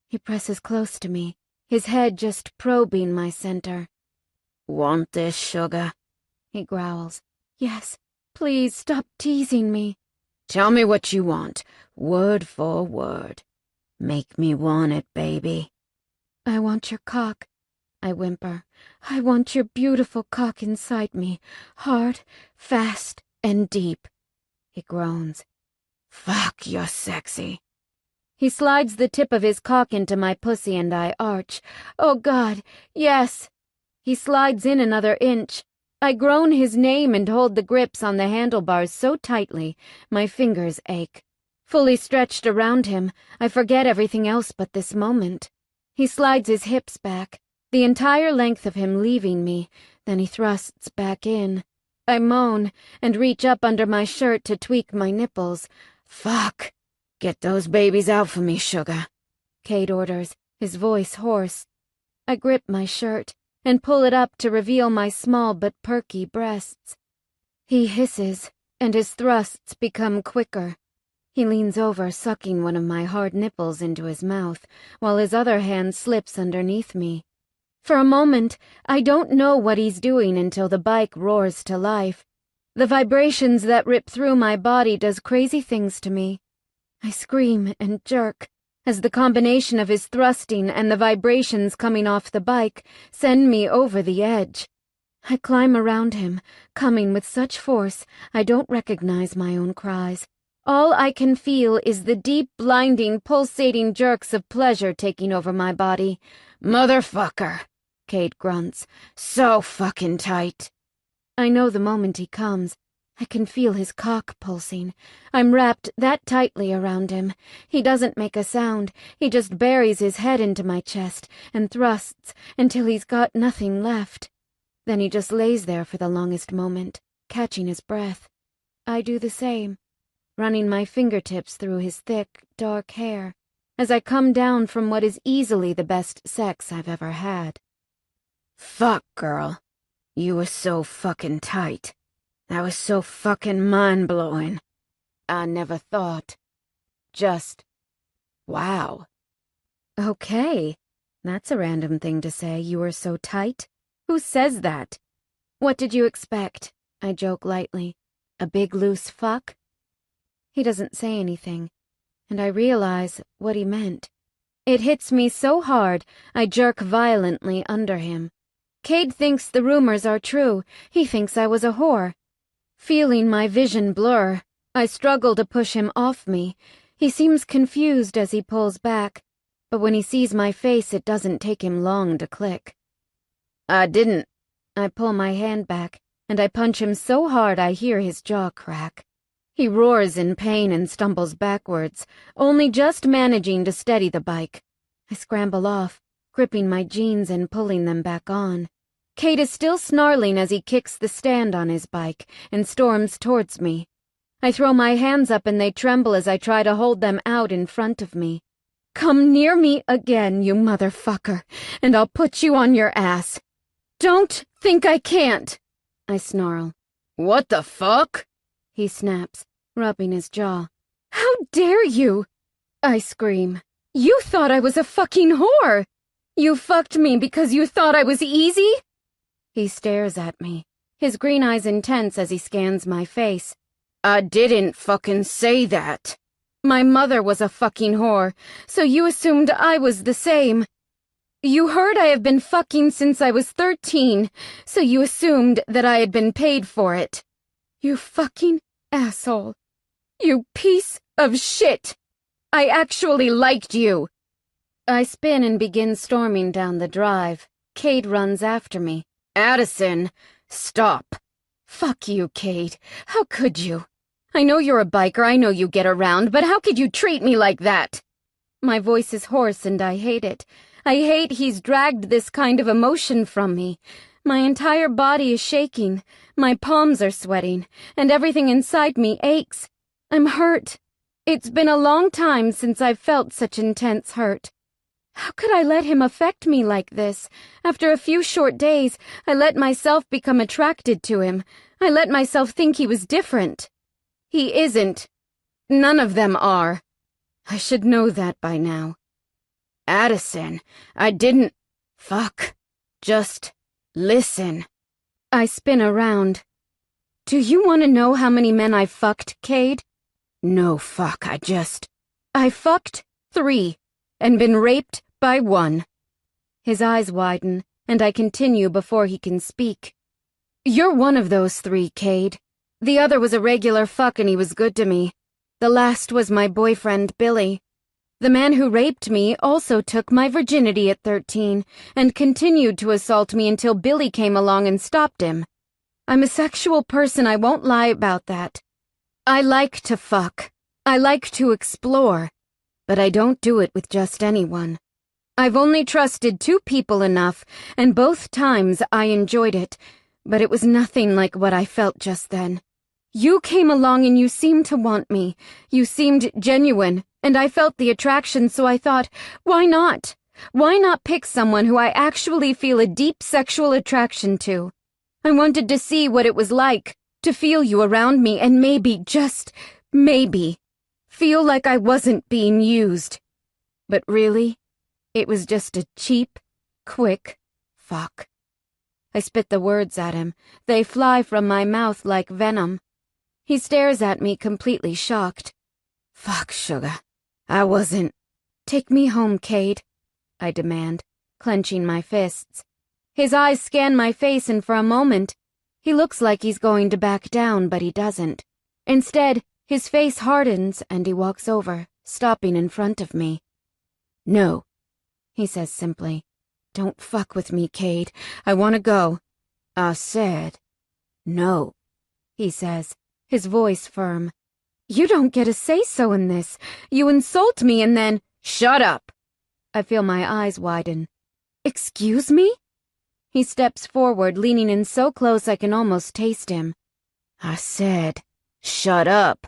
Speaker 1: He presses close to me, his head just probing my center.
Speaker 2: Want this, sugar?
Speaker 1: He growls. Yes, please stop teasing me.
Speaker 2: Tell me what you want, word for word. Make me want it, baby.
Speaker 1: I want your cock, I whimper. I want your beautiful cock inside me, hard, fast, and deep. He groans.
Speaker 2: Fuck, you're sexy.
Speaker 1: He slides the tip of his cock into my pussy and I arch. Oh God, yes. He slides in another inch. I groan his name and hold the grips on the handlebars so tightly, my fingers ache. Fully stretched around him, I forget everything else but this moment. He slides his hips back, the entire length of him leaving me, then he thrusts back in. I moan and reach up under my shirt to tweak my nipples.
Speaker 2: Fuck. Get those babies out for me, sugar.
Speaker 1: Cade orders, his voice hoarse. I grip my shirt and pull it up to reveal my small but perky breasts. He hisses, and his thrusts become quicker. He leans over, sucking one of my hard nipples into his mouth, while his other hand slips underneath me. For a moment, I don't know what he's doing until the bike roars to life. The vibrations that rip through my body does crazy things to me. I scream and jerk, as the combination of his thrusting and the vibrations coming off the bike send me over the edge. I climb around him, coming with such force I don't recognize my own cries. All I can feel is the deep, blinding, pulsating jerks of pleasure taking over my body.
Speaker 2: Motherfucker, Cade grunts. So fucking tight.
Speaker 1: I know the moment he comes. I can feel his cock pulsing. I'm wrapped that tightly around him. He doesn't make a sound. He just buries his head into my chest and thrusts until he's got nothing left. Then he just lays there for the longest moment, catching his breath. I do the same, running my fingertips through his thick, dark hair, as I come down from what is easily the best sex I've ever had.
Speaker 2: Fuck, girl. You were so fucking tight. That was so fucking mind-blowing.
Speaker 1: I never thought. Just,
Speaker 2: wow.
Speaker 1: Okay, that's a random thing to say, you were so tight. Who says that? What did you expect? I joke lightly. A big loose fuck? He doesn't say anything, and I realize what he meant. It hits me so hard, I jerk violently under him. Cade thinks the rumors are true. He thinks I was a whore. Feeling my vision blur, I struggle to push him off me. He seems confused as he pulls back, but when he sees my face, it doesn't take him long to click.
Speaker 2: I didn't.
Speaker 1: I pull my hand back, and I punch him so hard I hear his jaw crack. He roars in pain and stumbles backwards, only just managing to steady the bike. I scramble off, gripping my jeans and pulling them back on. Cade is still snarling as he kicks the stand on his bike and storms towards me. I throw my hands up and they tremble as I try to hold them out in front of me. Come near me again, you motherfucker, and I'll put you on your ass. Don't think I can't, I snarl.
Speaker 2: What the fuck?
Speaker 1: He snaps, rubbing his jaw. How dare you? I scream. You thought I was a fucking whore. You fucked me because you thought I was easy? He stares at me, his green eyes intense as he scans my face.
Speaker 2: I didn't fucking say that.
Speaker 1: My mother was a fucking whore, so you assumed I was the same. You heard I have been fucking since I was 13, so you assumed that I had been paid for it. You fucking asshole. You piece of shit. I actually liked you. I spin and begin storming down the drive. Cade runs after me.
Speaker 2: Addison, stop.
Speaker 1: Fuck you, Cade. How could you? I know you're a biker, I know you get around, but how could you treat me like that? My voice is hoarse and I hate it. I hate he's dragged this kind of emotion from me. My entire body is shaking, my palms are sweating, and everything inside me aches. I'm hurt. It's been a long time since I've felt such intense hurt. How could I let him affect me like this? After a few short days, I let myself become attracted to him. I let myself think he was different. He isn't. None of them are. I should know that by now.
Speaker 2: Addison, I didn't... Fuck. Just listen.
Speaker 1: I spin around. Do you want to know how many men I fucked, Cade?
Speaker 2: No, fuck,
Speaker 1: I fucked 3, and been raped by 1. His eyes widen, and I continue before he can speak. You're one of those 3, Cade. The other was a regular fuck and he was good to me. The last was my boyfriend, Billy. The man who raped me also took my virginity at 13 and continued to assault me until Billy came along and stopped him. I'm a sexual person, I won't lie about that. I like to fuck. I like to explore. But I don't do it with just anyone. I've only trusted 2 people enough, and both times I enjoyed it, but it was nothing like what I felt just then. You came along and you seemed to want me. You seemed genuine, and I felt the attraction, so I thought, why not? Why not pick someone who I actually feel a deep sexual attraction to? I wanted to see what it was like, to feel you around me and maybe, just maybe, feel like I wasn't being used. But really, it was just a cheap, quick fuck. I spit the words at him. They fly from my mouth like venom. He stares at me completely shocked.
Speaker 2: Fuck, sugar. I wasn't...
Speaker 1: Take me home, Cade, I demand, clenching my fists. His eyes scan my face and for a moment, he looks like he's going to back down, but he doesn't. Instead, his face hardens and he walks over, stopping in front of me.
Speaker 2: No,
Speaker 1: he says simply. Don't fuck with me, Cade. I want to go.
Speaker 2: I said, no,
Speaker 1: he says, his voice firm. You don't get a say-so in this. You insult me and then...
Speaker 2: Shut up!
Speaker 1: I feel my eyes widen. Excuse me? He steps forward, leaning in so close I can almost taste him.
Speaker 2: I said, shut up.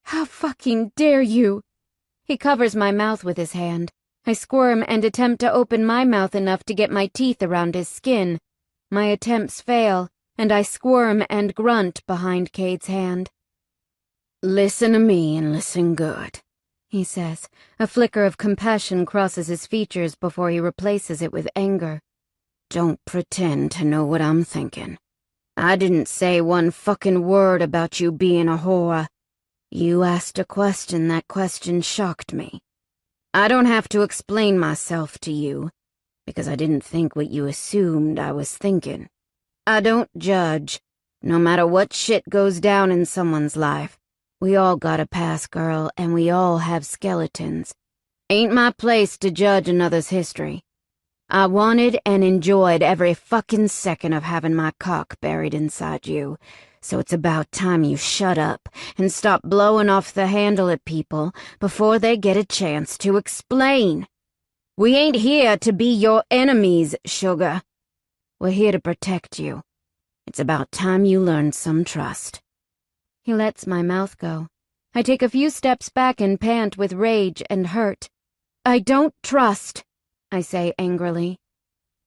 Speaker 1: How fucking dare you? He covers my mouth with his hand. I squirm and attempt to open my mouth enough to get my teeth around his skin. My attempts fail, and I squirm and grunt behind Cade's hand.
Speaker 2: Listen to me and listen good,
Speaker 1: he says. A flicker of compassion crosses his features before he replaces it with anger.
Speaker 2: Don't pretend to know what I'm thinking. I didn't say one fucking word about you being a whore. You asked a question, that question shocked me. I don't have to explain myself to you, because I didn't think what you assumed I was thinking. I don't judge, no matter what shit goes down in someone's life. We all got a past, girl, and we all have skeletons. Ain't my place to judge another's history. I wanted and enjoyed every fucking second of having my cock buried inside you, so it's about time you shut up and stop blowing off the handle at people before they get a chance to explain. We ain't here to be your enemies, sugar. We're here to protect you. It's about time you learned some trust.
Speaker 1: He lets my mouth go. I take a few steps back and pant with rage and hurt. I don't trust, I say angrily.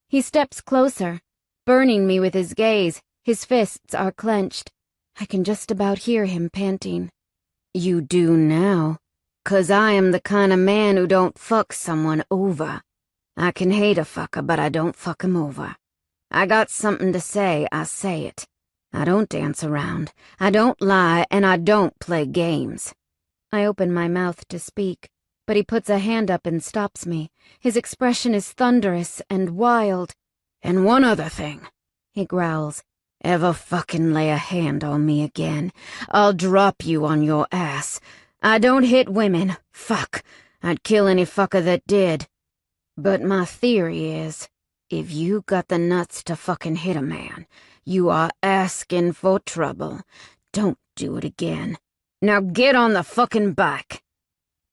Speaker 1: He steps closer, burning me with his gaze. His fists are clenched. I can just about hear him panting.
Speaker 2: You do now, 'cause I am the kind of man who don't fuck someone over. I can hate a fucker, but I don't fuck him over. I got something to say, I say it. I don't dance around, I don't lie, and I don't play games.
Speaker 1: I open my mouth to speak, but he puts a hand up and stops me. His expression is thunderous and wild.
Speaker 2: "And one other thing,"
Speaker 1: he growls.
Speaker 2: "Ever fucking lay a hand on me again, I'll drop you on your ass. I don't hit women. Fuck. I'd kill any fucker that did. But my theory is, if you got the nuts to fucking hit a man, you are asking for trouble. Don't do it again. Now get on the fucking bike."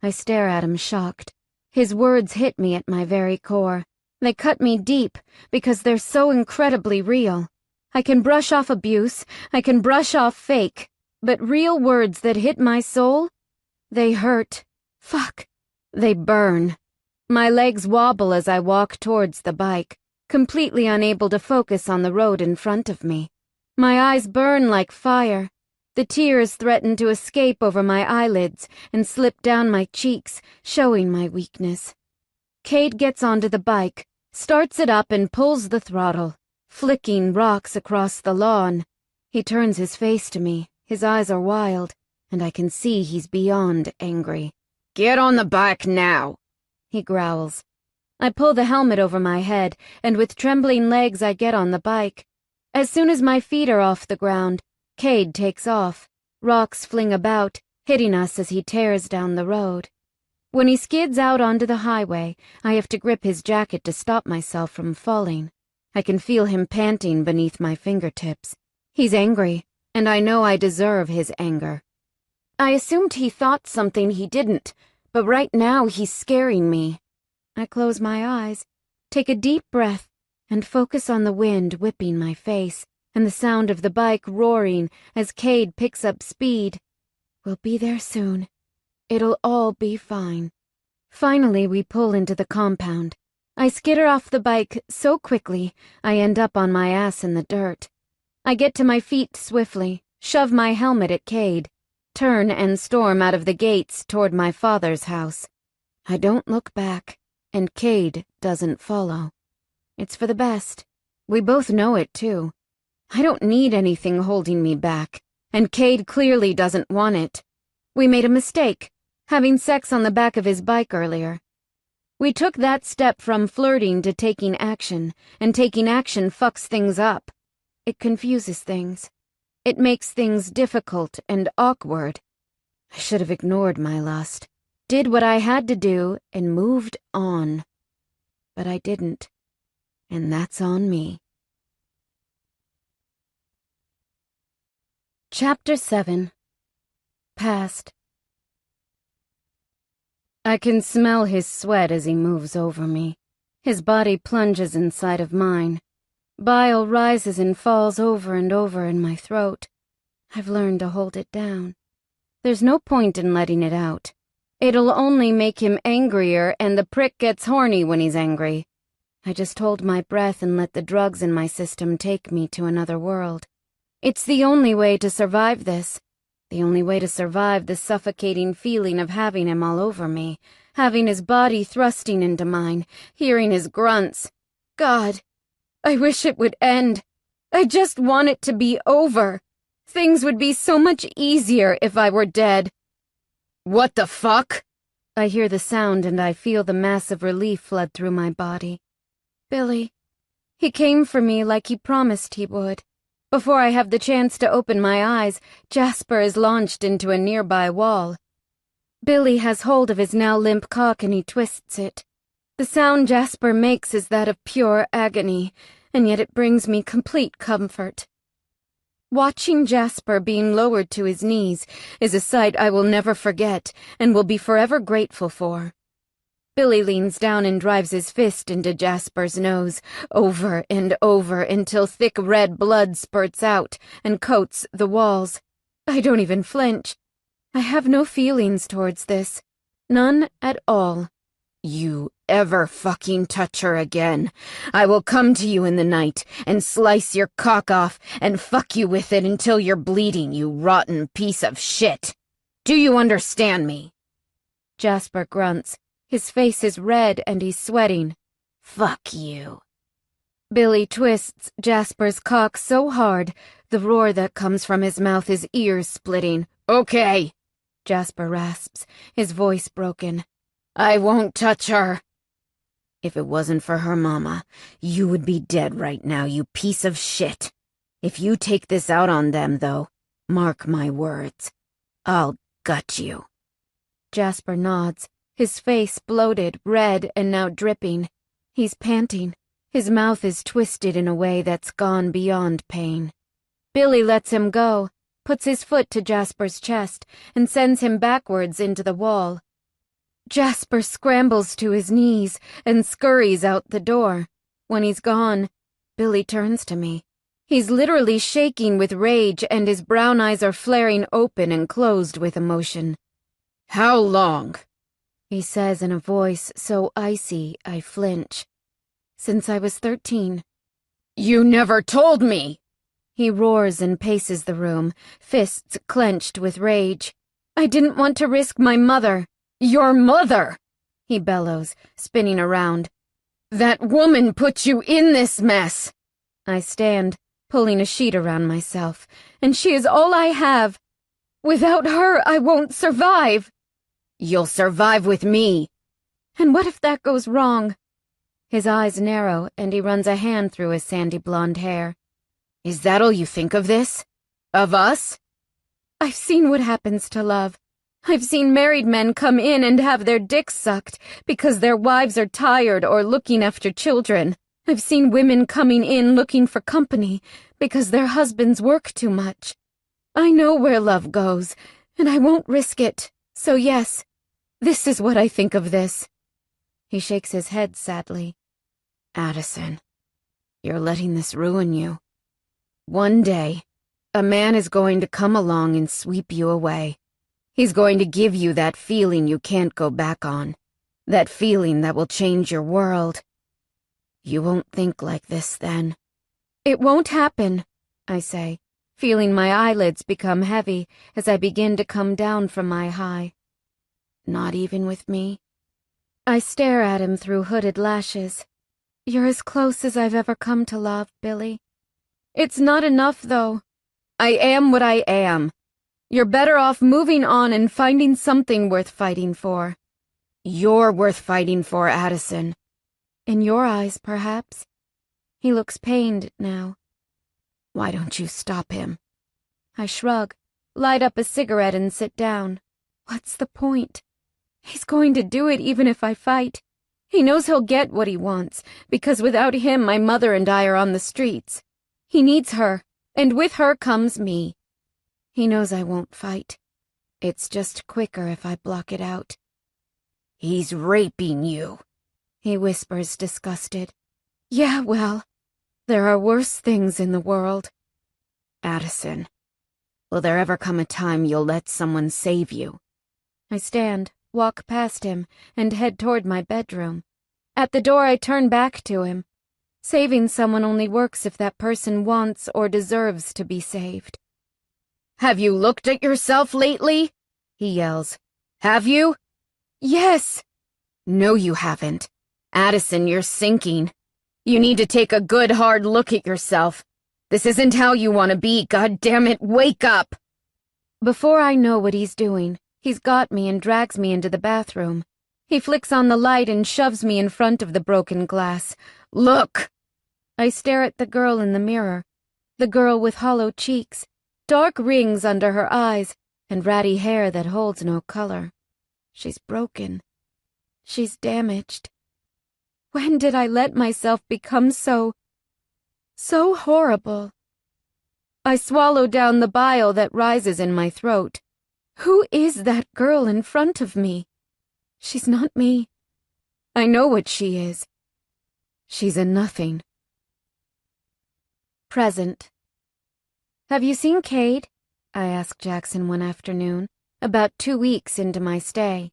Speaker 1: I stare at him shocked. His words hit me at my very core. They cut me deep because they're so incredibly real. I can brush off abuse, I can brush off fake, but real words that hit my soul, they hurt. Fuck. They burn. My legs wobble as I walk towards the bike, completely unable to focus on the road in front of me. My eyes burn like fire. The tears threaten to escape over my eyelids and slip down my cheeks, showing my weakness. Cade gets onto the bike, starts it up and pulls the throttle, flicking rocks across the lawn. He turns his face to me, his eyes are wild, and I can see he's beyond angry.
Speaker 2: "Get on the bike now,"
Speaker 1: he growls. I pull the helmet over my head, and with trembling legs I get on the bike. As soon as my feet are off the ground, Cade takes off. Rocks fling about, hitting us as he tears down the road. When he skids out onto the highway, I have to grip his jacket to stop myself from falling. I can feel him panting beneath my fingertips. He's angry, and I know I deserve his anger. I assumed he thought something he didn't, but right now he's scaring me. I close my eyes, take a deep breath, and focus on the wind whipping my face, and the sound of the bike roaring as Cade picks up speed. We'll be there soon. It'll all be fine. Finally, we pull into the compound. I skitter off the bike so quickly, I end up on my ass in the dirt. I get to my feet swiftly, shove my helmet at Cade, turn and storm out of the gates toward my father's house. I don't look back, and Cade doesn't follow. It's for the best. We both know it, too. I don't need anything holding me back, and Cade clearly doesn't want it. We made a mistake, having sex on the back of his bike earlier. We took that step from flirting to taking action, and taking action fucks things up. It confuses things. It makes things difficult and awkward. I should have ignored my lust, did what I had to do, and moved on. But I didn't, and that's on me. Chapter 7. Past. I can smell his sweat as he moves over me. His body plunges inside of mine. Bile rises and falls over and over in my throat. I've learned to hold it down. There's no point in letting it out. It'll only make him angrier, and the prick gets horny when he's angry. I just hold my breath and let the drugs in my system take me to another world. It's the only way to survive this. The only way to survive the suffocating feeling of having him all over me, having his body thrusting into mine, hearing his grunts. God, I wish it would end. I just want it to be over. Things would be so much easier if I were dead.
Speaker 2: "What the fuck?"
Speaker 1: I hear the sound and I feel the massive relief flood through my body. Billy. He came for me like he promised he would. Before I have the chance to open my eyes, Jasper is launched into a nearby wall. Billy has hold of his now limp cock and he twists it. The sound Jasper makes is that of pure agony, and yet it brings me complete comfort. Watching Jasper being lowered to his knees is a sight I will never forget and will be forever grateful for. Billy leans down and drives his fist into Jasper's nose, over and over until thick red blood spurts out and coats the walls. I don't even flinch. I have no feelings towards this. None at all.
Speaker 2: "You ever fucking touch her again, I will come to you in the night and slice your cock off and fuck you with it until you're bleeding, you rotten piece of shit. Do you understand me?"
Speaker 1: Jasper grunts. His face is red and he's sweating.
Speaker 2: "Fuck you."
Speaker 1: Billy twists Jasper's cock so hard, the roar that comes from his mouth is ear-splitting.
Speaker 2: "Okay,"
Speaker 1: Jasper rasps, his voice broken.
Speaker 2: I won't touch her. If it wasn't for her mama, you would be dead right now, you piece of shit. If you take this out on them, though, mark my words, I'll gut you.
Speaker 1: Jasper nods, his face bloated, red, and now dripping. He's panting. His mouth is twisted in a way that's gone beyond pain. Billy lets him go, puts his foot to Jasper's chest, and sends him backwards into the wall. Jasper scrambles to his knees and scurries out the door. When he's gone, Billy turns to me. He's literally shaking with rage, and his brown eyes are flaring open and closed with emotion.
Speaker 2: How long?
Speaker 1: He says in a voice so icy I flinch. Since I was 13.
Speaker 2: You never told me!
Speaker 1: He roars and paces the room, fists clenched with rage. I didn't want to risk my mother.
Speaker 2: Your mother!
Speaker 1: He bellows, spinning around.
Speaker 2: That woman put you in this mess!
Speaker 1: I stand, pulling a sheet around myself, and she is all I have. Without her, I won't survive.
Speaker 2: You'll survive with me.
Speaker 1: And what if that goes wrong? His eyes narrow, and he runs a hand through his sandy blonde hair.
Speaker 2: Is that all you think of this? Of us?
Speaker 1: I've seen what happens to love. I've seen married men come in and have their dicks sucked because their wives are tired or looking after children. I've seen women coming in looking for company because their husbands work too much. I know where love goes, and I won't risk it. So yes, this is what I think of this. He shakes his head sadly.
Speaker 2: Addison, you're letting this ruin you. One day, a man is going to come along and sweep you away. He's going to give you that feeling you can't go back on. That feeling that will change your world. You won't think like this then.
Speaker 1: It won't happen, I say, feeling my eyelids become heavy as I begin to come down from my high.
Speaker 2: Not even with me?
Speaker 1: I stare at him through hooded lashes. You're as close as I've ever come to love, Billy. It's not enough, though.
Speaker 2: I am what I am. You're better off moving on and finding something worth fighting for. You're worth fighting for, Addison.
Speaker 1: In your eyes, perhaps. He looks pained now.
Speaker 2: Why don't you stop him?
Speaker 1: I shrug, light up a cigarette and sit down. What's the point? He's going to do it even if I fight. He knows he'll get what he wants, because without him my mother and I are on the streets. He needs her, and with her comes me. He knows I won't fight. It's just quicker if I block it out.
Speaker 2: He's raping you,
Speaker 1: he whispers, disgusted. Yeah, well, there are worse things in the world.
Speaker 2: Addison, will there ever come a time you'll let someone save you?
Speaker 1: I stand, walk past him, and head toward my bedroom. At the door I turn back to him. Saving someone only works if that person wants or deserves to be saved.
Speaker 2: Have you looked at yourself lately? He yells. Have you?
Speaker 1: Yes.
Speaker 2: No, you haven't. Addison, you're sinking. You need to take a good hard look at yourself. This isn't how you want to be, goddammit, wake up!
Speaker 1: Before I know what he's doing, he's got me and drags me into the bathroom. He flicks on the light and shoves me in front of the broken glass.
Speaker 2: Look!
Speaker 1: I stare at the girl in the mirror. The girl with hollow cheeks, dark rings under her eyes, and ratty hair that holds no color. She's broken. She's damaged. When did I let myself become so horrible? I swallow down the bile that rises in my throat. Who is that girl in front of me? She's not me. I know what she is. She's a nothing. Present. Have you seen Cade? I asked Jackson one afternoon, about 2 weeks into my stay.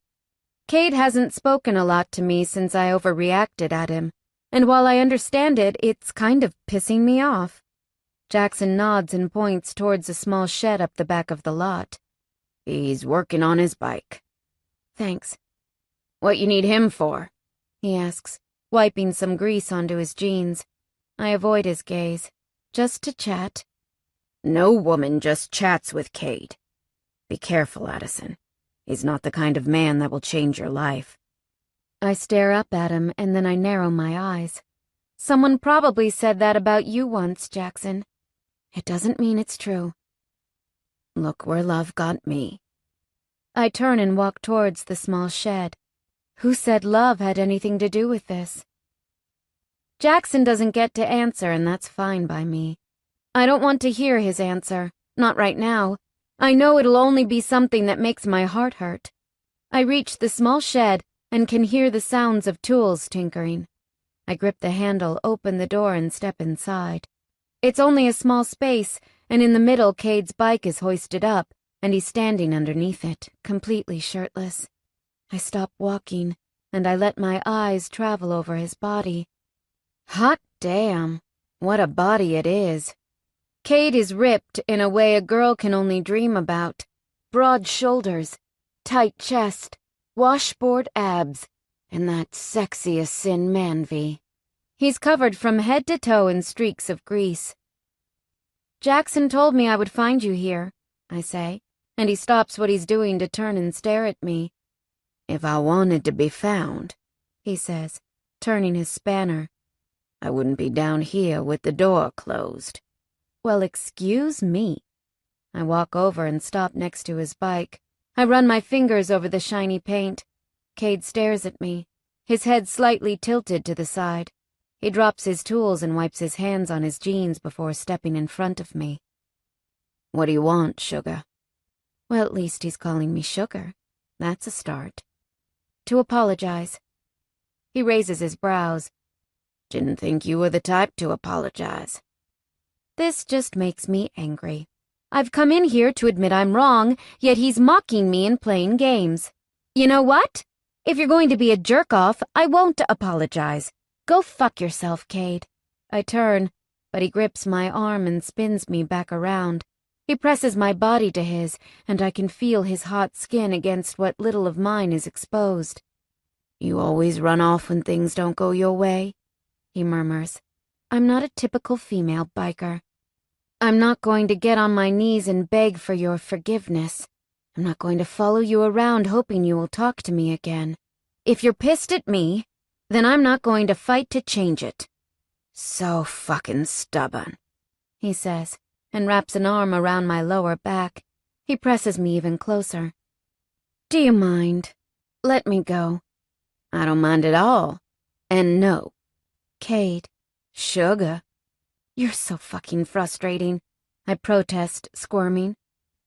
Speaker 1: Cade hasn't spoken a lot to me since I overreacted at him, and while I understand it, it's kind of pissing me off. Jackson nods and points towards a small shed up the back of the lot.
Speaker 2: He's working on his bike.
Speaker 1: Thanks.
Speaker 2: What you need him for?
Speaker 1: He asks, wiping some grease onto his jeans. I avoid his gaze. Just to chat.
Speaker 2: No woman just chats with Cade. Be careful, Addison. He's not the kind of man that will change your life.
Speaker 1: I stare up at him and then I narrow my eyes. Someone probably said that about you once, Jackson. It doesn't mean it's true.
Speaker 2: Look where love got me.
Speaker 1: I turn and walk towards the small shed. Who said love had anything to do with this? Jackson doesn't get to answer, and that's fine by me. I don't want to hear his answer, not right now. I know it'll only be something that makes my heart hurt. I reach the small shed and can hear the sounds of tools tinkering. I grip the handle, open the door, and step inside. It's only a small space, and in the middle Cade's bike is hoisted up, and he's standing underneath it, completely shirtless. I stop walking, and I let my eyes travel over his body. Hot damn, what a body it is. Cade is ripped in a way a girl can only dream about. Broad shoulders, tight chest, washboard abs, and that sexiest sin manvy. He's covered from head to toe in streaks of grease. Jackson told me I would find you here, I say, and he stops what he's doing to turn and stare at me.
Speaker 2: If I wanted to be found,
Speaker 1: he says, turning his spanner,
Speaker 2: I wouldn't be down here with the door closed.
Speaker 1: Well, excuse me. I walk over and stop next to his bike. I run my fingers over the shiny paint. Cade stares at me, his head slightly tilted to the side. He drops his tools and wipes his hands on his jeans before stepping in front of me.
Speaker 2: What do you want, sugar?
Speaker 1: Well, at least he's calling me sugar. That's a start. To apologize. He raises his brows.
Speaker 2: Didn't think you were the type to apologize.
Speaker 1: This just makes me angry. I've come in here to admit I'm wrong, yet he's mocking me and playing games. You know what? If you're going to be a jerk-off, I won't apologize. Go fuck yourself, Cade. I turn, but he grips my arm and spins me back around. He presses my body to his, and I can feel his hot skin against what little of mine is exposed.
Speaker 2: You always run off when things don't go your way,
Speaker 1: he murmurs. I'm not a typical female biker. I'm not going to get on my knees and beg for your forgiveness. I'm not going to follow you around hoping you will talk to me again. If you're pissed at me, then I'm not going to fight to change it.
Speaker 2: So fucking stubborn,
Speaker 1: he says, and wraps an arm around my lower back. He presses me even closer. Do you mind? Let me go.
Speaker 2: I don't mind at all. And no.
Speaker 1: Cade.
Speaker 2: Sugar.
Speaker 1: You're so fucking frustrating, I protest, squirming.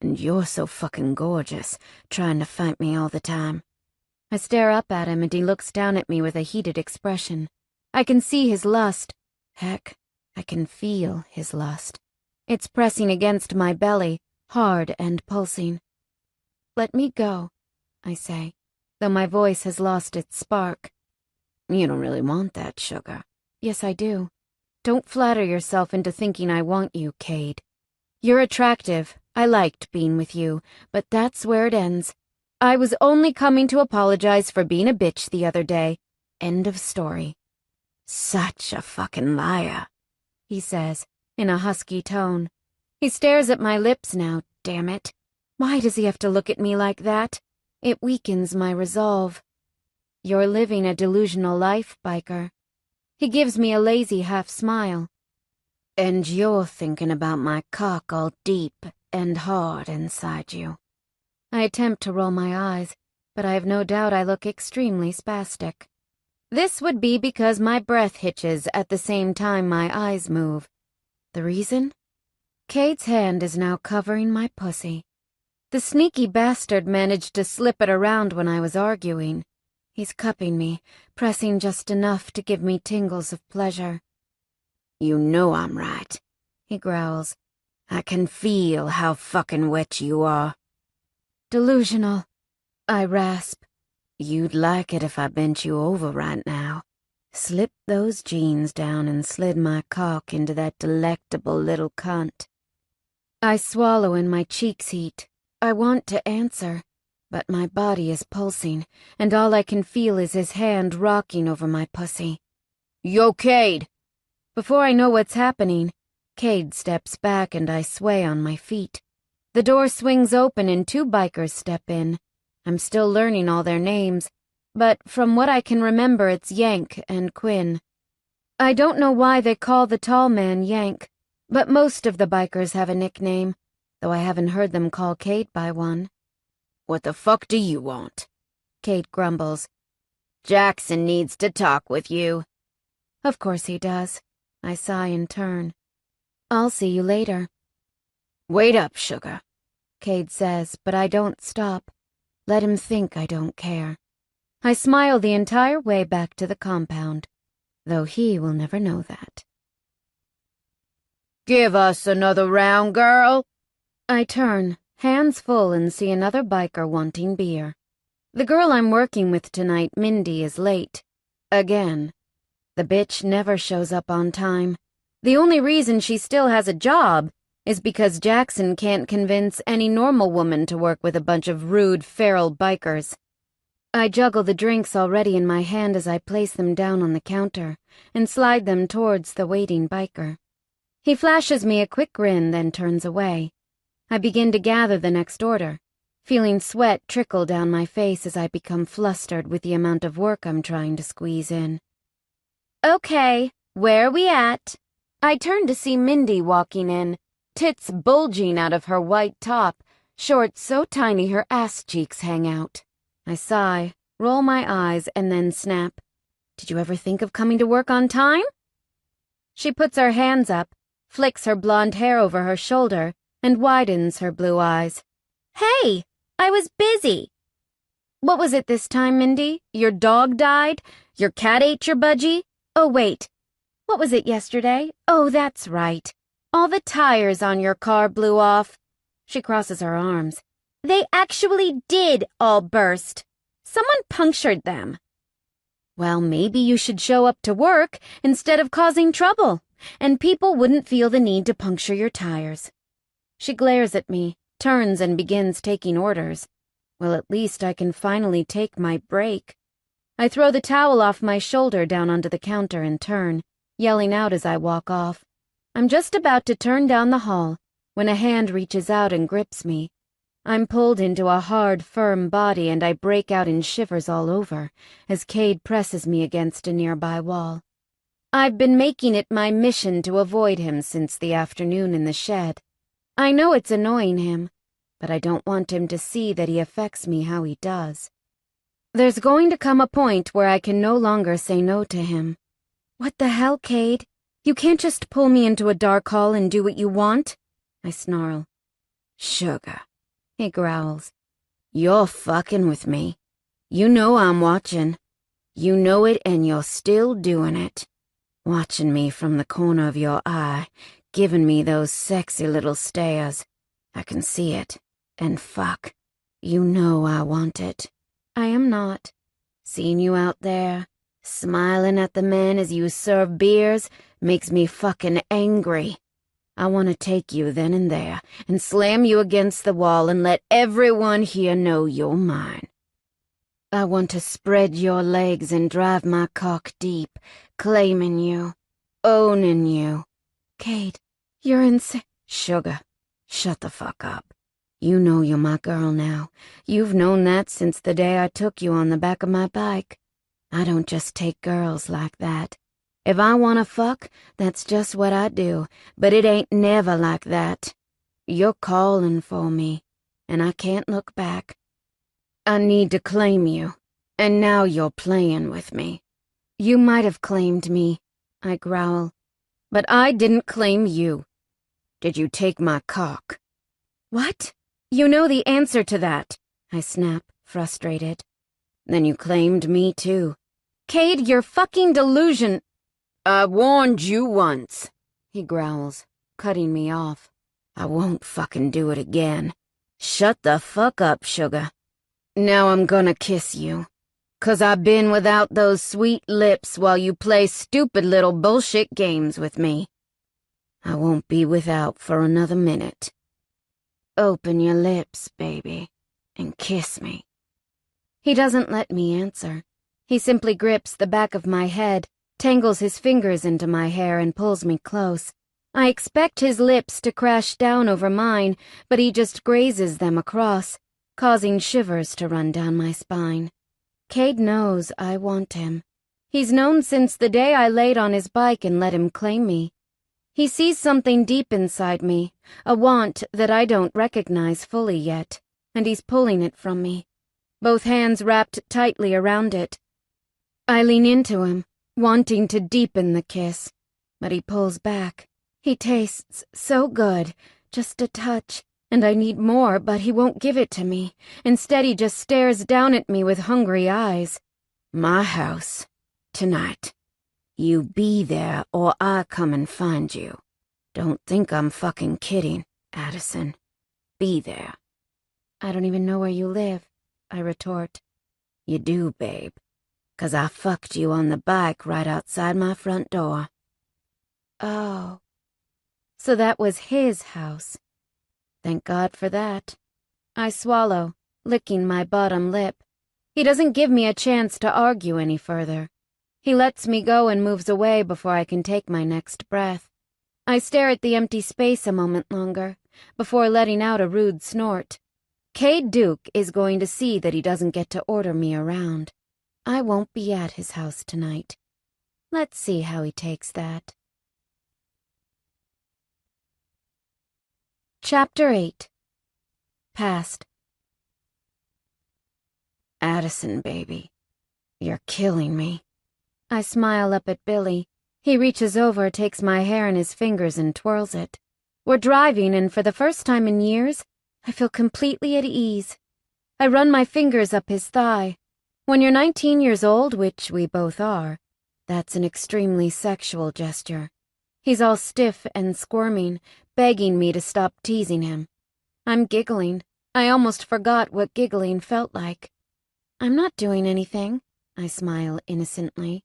Speaker 2: And you're so fucking gorgeous, trying to fight me all the time.
Speaker 1: I stare up at him and he looks down at me with a heated expression. I can see his lust. Heck, I can feel his lust. It's pressing against my belly, hard and pulsing. Let me go, I say, though my voice has lost its spark.
Speaker 2: You don't really want that, sugar.
Speaker 1: Yes, I do. Don't flatter yourself into thinking I want you, Cade. You're attractive. I liked being with you, but that's where it ends. I was only coming to apologize for being a bitch the other day. End of story.
Speaker 2: Such a fucking liar,
Speaker 1: he says, in a husky tone. He stares at my lips now, damn it. Why does he have to look at me like that? It weakens my resolve. You're living a delusional life, biker. He gives me a lazy half-smile.
Speaker 2: And you're thinking about my cock all deep and hard inside you.
Speaker 1: I attempt to roll my eyes, but I have no doubt I look extremely spastic. This would be because my breath hitches at the same time my eyes move. The reason? Cade's hand is now covering my pussy. The sneaky bastard managed to slip it around when I was arguing. He's cupping me, pressing just enough to give me tingles of pleasure.
Speaker 2: You know I'm right,
Speaker 1: he growls.
Speaker 2: I can feel how fucking wet you are.
Speaker 1: Delusional, I rasp.
Speaker 2: You'd like it if I bent you over right now, slipped those jeans down and slid my cock into that delectable little cunt.
Speaker 1: I swallow and my cheeks heat. I want to answer, but my body is pulsing, and all I can feel is his hand rocking over my pussy.
Speaker 2: Yo, Cade!
Speaker 1: Before I know what's happening, Cade steps back and I sway on my feet. The door swings open and two bikers step in. I'm still learning all their names, but from what I can remember it's Yank and Quinn. I don't know why they call the tall man Yank, but most of the bikers have a nickname, though I haven't heard them call Kate by one.
Speaker 2: What the fuck do you want?
Speaker 1: Kate grumbles.
Speaker 2: Jackson needs to talk with you.
Speaker 1: Of course he does. I sigh in turn. I'll see you later.
Speaker 2: Wait up, sugar,
Speaker 1: Cade says, but I don't stop. Let him think I don't care. I smile the entire way back to the compound, though he will never know that.
Speaker 2: Give us another round, girl.
Speaker 1: I turn, hands full, and see another biker wanting beer. The girl I'm working with tonight, Mindy, is late. Again. The bitch never shows up on time. The only reason she still has a job is because Jackson can't convince any normal woman to work with a bunch of rude, feral bikers. I juggle the drinks already in my hand as I place them down on the counter and slide them towards the waiting biker. He flashes me a quick grin, then turns away. I begin to gather the next order, feeling sweat trickle down my face as I become flustered with the amount of work I'm trying to squeeze in. Okay, where are we at? I turn to see Mindy walking in, tits bulging out of her white top, shorts so tiny her ass cheeks hang out. I sigh, roll my eyes, and then snap. Did you ever think of coming to work on time? She puts her hands up, flicks her blonde hair over her shoulder, and widens her blue eyes. Hey, I was busy. What was it this time, Mindy? Your dog died? Your cat ate your budgie? Oh, wait. What was it yesterday? Oh, that's right. All the tires on your car blew off. She crosses her arms. They actually did all burst. Someone punctured them. Well, maybe you should show up to work instead of causing trouble, and people wouldn't feel the need to puncture your tires. She glares at me, turns and begins taking orders. Well, at least I can finally take my break. I throw the towel off my shoulder down onto the counter and turn, yelling out as I walk off. I'm just about to turn down the hall when a hand reaches out and grips me. I'm pulled into a hard, firm body and I break out in shivers all over as Cade presses me against a nearby wall. I've been making it my mission to avoid him since the afternoon in the shed. I know it's annoying him, but I don't want him to see that he affects me how he does. There's going to come a point where I can no longer say no to him. What the hell, Cade? You can't just pull me into a dark hall and do what you want? I snarl.
Speaker 2: Sugar,
Speaker 1: he growls.
Speaker 2: You're fucking with me. You know I'm watching. You know it and you're still doing it. Watching me from the corner of your eye, giving me those sexy little stares. I can see it. And fuck, you know I want it.
Speaker 1: I am not.
Speaker 2: Seeing you out there, smiling at the men as you serve beers, makes me fucking angry. I want to take you then and there and slam you against the wall and let everyone here know you're mine. I want to spread your legs and drive my cock deep, claiming you, owning you.
Speaker 1: Cade, you're insane.
Speaker 2: Sugar, shut the fuck up. You know you're my girl now. You've known that since the day I took you on the back of my bike. I don't just take girls like that. If I want to fuck, that's just what I do, but it ain't never like that. You're calling for me, and I can't look back. I need to claim you, and now you're playing with me.
Speaker 1: You might have claimed me, I growl,
Speaker 2: but I didn't claim you. Did you take my cock?
Speaker 1: What?
Speaker 2: You know the answer to that,
Speaker 1: I snap, frustrated.
Speaker 2: Then you claimed me too.
Speaker 1: Cade, you're fucking delusion.
Speaker 2: I warned you once,
Speaker 1: he growls, cutting me off.
Speaker 2: I won't fucking do it again. Shut the fuck up, sugar. Now I'm gonna kiss you. 'Cause I've been without those sweet lips while you play stupid little bullshit games with me. I won't be without for another minute. Open your lips, baby, and kiss me.
Speaker 1: He doesn't let me answer. He simply grips the back of my head, tangles his fingers into my hair, and pulls me close. I expect his lips to crash down over mine, but he just grazes them across, causing shivers to run down my spine. Cade knows I want him. He's known since the day I laid on his bike and let him claim me. He sees something deep inside me, a want that I don't recognize fully yet, and he's pulling it from me, both hands wrapped tightly around it. I lean into him, wanting to deepen the kiss, but he pulls back. He tastes so good, just a touch, and I need more, but he won't give it to me. Instead, he just stares down at me with hungry eyes.
Speaker 2: My house, tonight. You be there or I come and find you. Don't think I'm fucking kidding, Addison. Be there.
Speaker 1: I don't even know where you live, I retort.
Speaker 2: You do, babe. 'Cause I fucked you on the bike right outside my front door.
Speaker 1: Oh. So that was his house. Thank God for that. I swallow, licking my bottom lip. He doesn't give me a chance to argue any further. He lets me go and moves away before I can take my next breath. I stare at the empty space a moment longer, before letting out a rude snort. Cade Duke is going to see that he doesn't get to order me around. I won't be at his house tonight. Let's see how he takes that. Chapter 8. Past.
Speaker 2: Addison, baby. You're killing me.
Speaker 1: I smile up at Billy. He reaches over, takes my hair in his fingers and twirls it. We're driving, and for the first time in years, I feel completely at ease. I run my fingers up his thigh. When you're 19 years old, which we both are, that's an extremely sexual gesture. He's all stiff and squirming, begging me to stop teasing him. I'm giggling. I almost forgot what giggling felt like. I'm not doing anything, I smile innocently.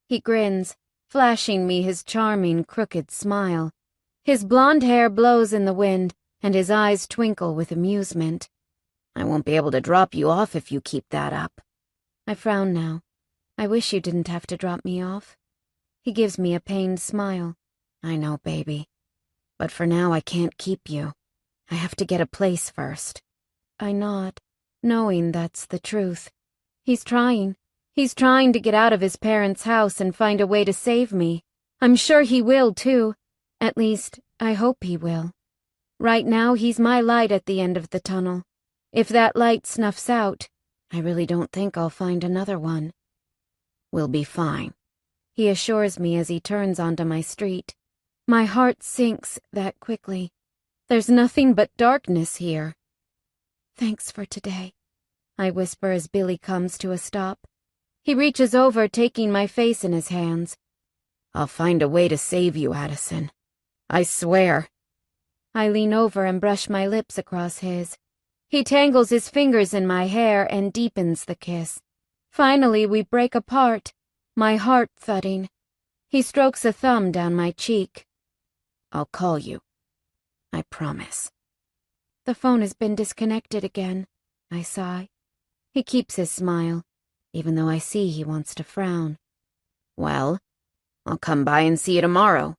Speaker 1: He grins, flashing me his charming, crooked smile. His blonde hair blows in the wind, and his eyes twinkle with amusement.
Speaker 2: I won't be able to drop you off if you keep that up.
Speaker 1: I frown now. I wish you didn't have to drop me off. He gives me a pained smile.
Speaker 2: I know, baby. But for now I can't keep you. I have to get a place first.
Speaker 1: I nod, knowing that's the truth. He's trying. He's trying to get out of his parents' house and find a way to save me. I'm sure he will, too. At least, I hope he will. Right now, he's my light at the end of the tunnel. If that light snuffs out, I really don't think I'll find another one.
Speaker 2: We'll be fine,
Speaker 1: he assures me as he turns onto my street. My heart sinks that quickly. There's nothing but darkness here. Thanks for today, I whisper as Billy comes to a stop. He reaches over, taking my face in his hands.
Speaker 2: I'll find a way to save you, Addison. I swear.
Speaker 1: I lean over and brush my lips across his. He tangles his fingers in my hair and deepens the kiss. Finally, we break apart, my heart thudding. He strokes a thumb down my cheek.
Speaker 2: I'll call you. I promise.
Speaker 1: The phone has been disconnected again, I sigh. He keeps his smile, even though I see he wants to frown.
Speaker 2: Well, I'll come by and see you tomorrow.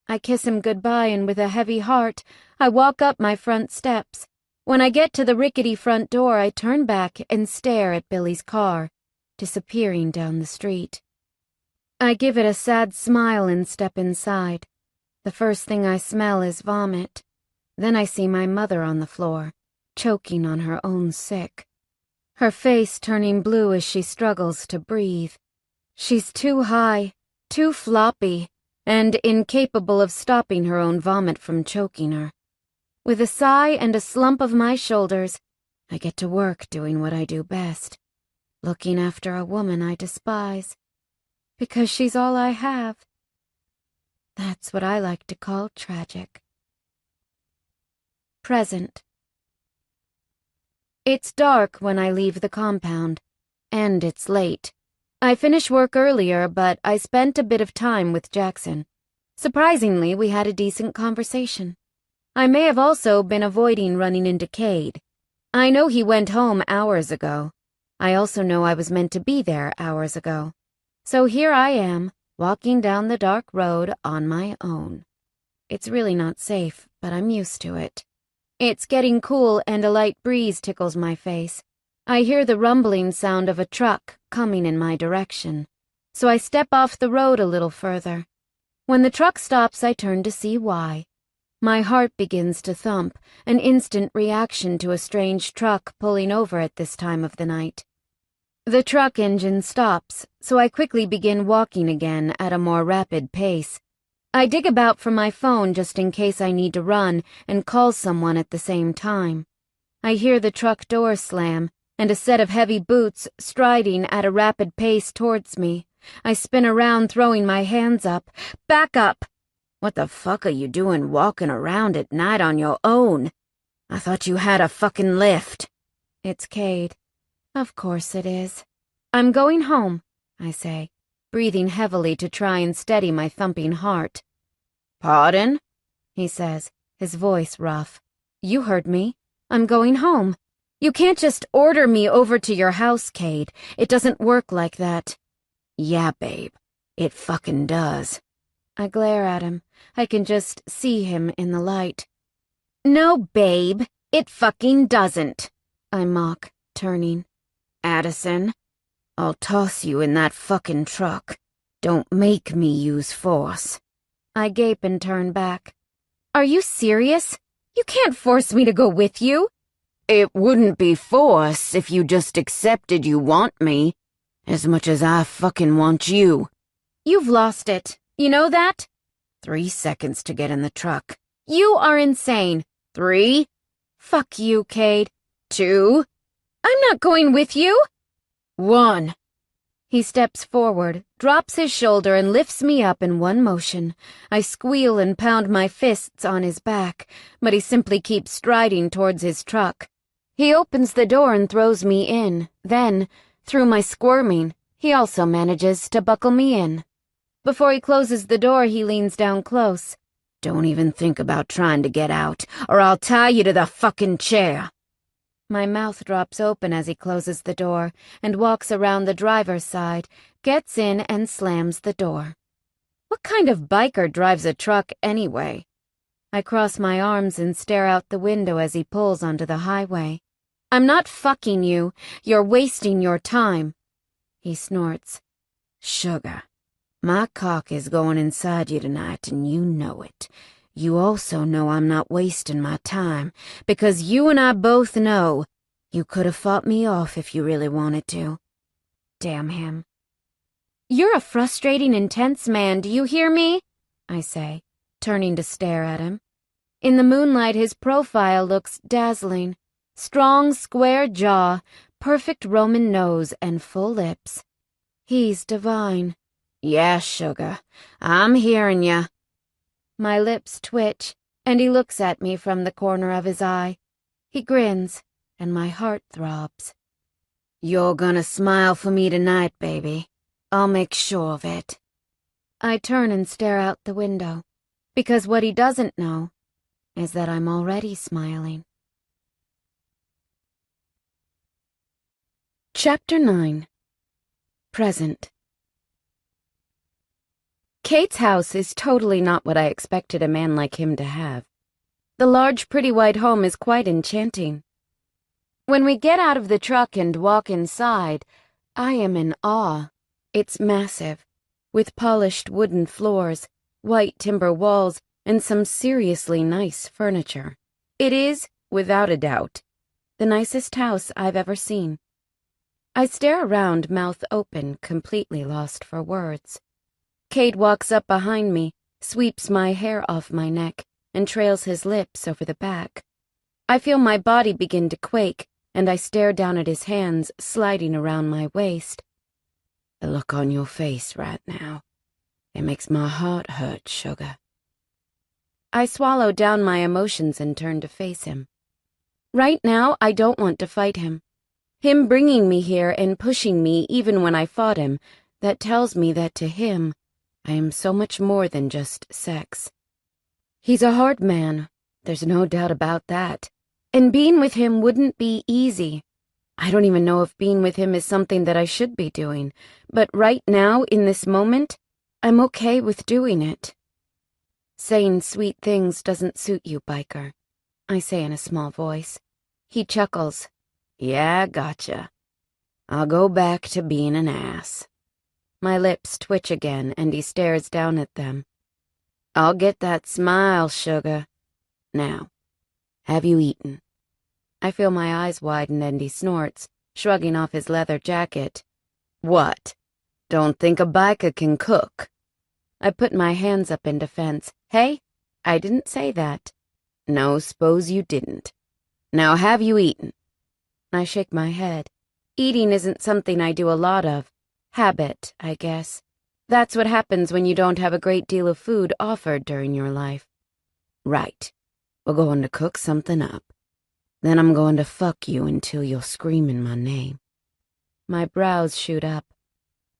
Speaker 1: I kiss him goodbye, and with a heavy heart, I walk up my front steps. When I get to the rickety front door, I turn back and stare at Billy's car, disappearing down the street. I give it a sad smile and step inside. The first thing I smell is vomit. Then I see my mother on the floor, choking on her own sick. Her face turning blue as she struggles to breathe. She's too high, too floppy, and incapable of stopping her own vomit from choking her. With a sigh and a slump of my shoulders, I get to work doing what I do best, looking after a woman I despise. Because she's all I have. That's what I like to call tragic. Present. It's dark when I leave the compound, and it's late. I finish work earlier, but I spent a bit of time with Jackson. Surprisingly, we had a decent conversation. I may have also been avoiding running into Cade. I know he went home hours ago. I also know I was meant to be there hours ago. So here I am, walking down the dark road on my own. It's really not safe, but I'm used to it. It's getting cool and a light breeze tickles my face. I hear the rumbling sound of a truck coming in my direction, so I step off the road a little further. When the truck stops, I turn to see why. My heart begins to thump, an instant reaction to a strange truck pulling over at this time of the night. The truck engine stops, so I quickly begin walking again at a more rapid pace. I dig about for my phone just in case I need to run and call someone at the same time. I hear the truck door slam, and a set of heavy boots striding at a rapid pace towards me. I spin around, throwing my hands up. Back up!
Speaker 2: What the fuck are you doing walking around at night on your own? I thought you had a fucking lift.
Speaker 1: It's Cade. Of course it is. I'm going home, I say, breathing heavily to try and steady my thumping heart.
Speaker 2: Pardon?
Speaker 1: He says, his voice rough. You heard me. I'm going home. You can't just order me over to your house, Cade. It doesn't work like that.
Speaker 2: Yeah, babe. It fucking does.
Speaker 1: I glare at him. I can just see him in the light. No, babe. It fucking doesn't. I mock, turning.
Speaker 2: Addison, I'll toss you in that fucking truck. Don't make me use force.
Speaker 1: I gape and turn back. Are you serious? You can't force me to go with you.
Speaker 2: It wouldn't be force if you just accepted you want me, as much as I fucking want you.
Speaker 1: You've lost it. You know that?
Speaker 2: 3 seconds to get in the truck.
Speaker 1: You are insane.
Speaker 2: 3.
Speaker 1: Fuck you, Cade.
Speaker 2: 2.
Speaker 1: I'm not going with you.
Speaker 2: 1.
Speaker 1: He steps forward, drops his shoulder, and lifts me up in one motion. I squeal and pound my fists on his back, but he simply keeps striding towards his truck. He opens the door and throws me in. Then, through my squirming, he also manages to buckle me in. Before he closes the door, he leans down close.
Speaker 2: Don't even think about trying to get out, or I'll tie you to the fucking chair.
Speaker 1: My mouth drops open as he closes the door and walks around the driver's side, gets in and slams the door. What kind of biker drives a truck anyway? I cross my arms and stare out the window as he pulls onto the highway. I'm not fucking you. You're wasting your time. He snorts.
Speaker 2: Sugar, my cock is going inside you tonight and you know it. You also know I'm not wasting my time, because you and I both know you could have fought me off if you really wanted to.
Speaker 1: Damn him. You're a frustrating, intense man, do you hear me? I say, turning to stare at him. In the moonlight, his profile looks dazzling. Strong, square jaw, perfect Roman nose, and full lips. He's divine.
Speaker 2: Yeah, sugar, I'm hearing ya.
Speaker 1: My lips twitch, and he looks at me from the corner of his eye. He grins, and my heart throbs.
Speaker 2: You're gonna smile for me tonight, baby. I'll make sure of it.
Speaker 1: I turn and stare out the window, because what he doesn't know is that I'm already smiling. Chapter 9. Present. Kate's house is totally not what I expected a man like him to have. The large, pretty white home is quite enchanting. When we get out of the truck and walk inside, I am in awe. It's massive, with polished wooden floors, white timber walls, and some seriously nice furniture. It is, without a doubt, the nicest house I've ever seen. I stare around, mouth open, completely lost for words. Cade walks up behind me, sweeps my hair off my neck, and trails his lips over the back. I feel my body begin to quake, and I stare down at his hands sliding around my waist.
Speaker 2: The look on your face right now, it makes my heart hurt, sugar.
Speaker 1: I swallow down my emotions and turn to face him. Right now, I don't want to fight him. Him bringing me here and pushing me even when I fought him, that tells me that to him, I am so much more than just sex. He's a hard man, there's no doubt about that, and being with him wouldn't be easy. I don't even know if being with him is something that I should be doing, but right now, in this moment, I'm okay with doing it. Saying sweet things doesn't suit you, biker, I say in a small voice. He chuckles.
Speaker 2: Yeah, gotcha. I'll go back to being an ass. My lips twitch again, and he stares down at them. I'll get that smile, sugar. Now, have you eaten? I feel my eyes widen and he snorts, shrugging off his leather jacket. What? Don't think a biker can cook? I put my hands up in defense. Hey, I didn't say that. No, suppose you didn't. Now have you eaten? I shake my head. Eating isn't something I do a lot of. Habit, I guess. That's what happens when you don't have a great deal of food offered during your life. Right. We're going to cook something up. Then I'm going to fuck you until you're screaming my name. My brows shoot up.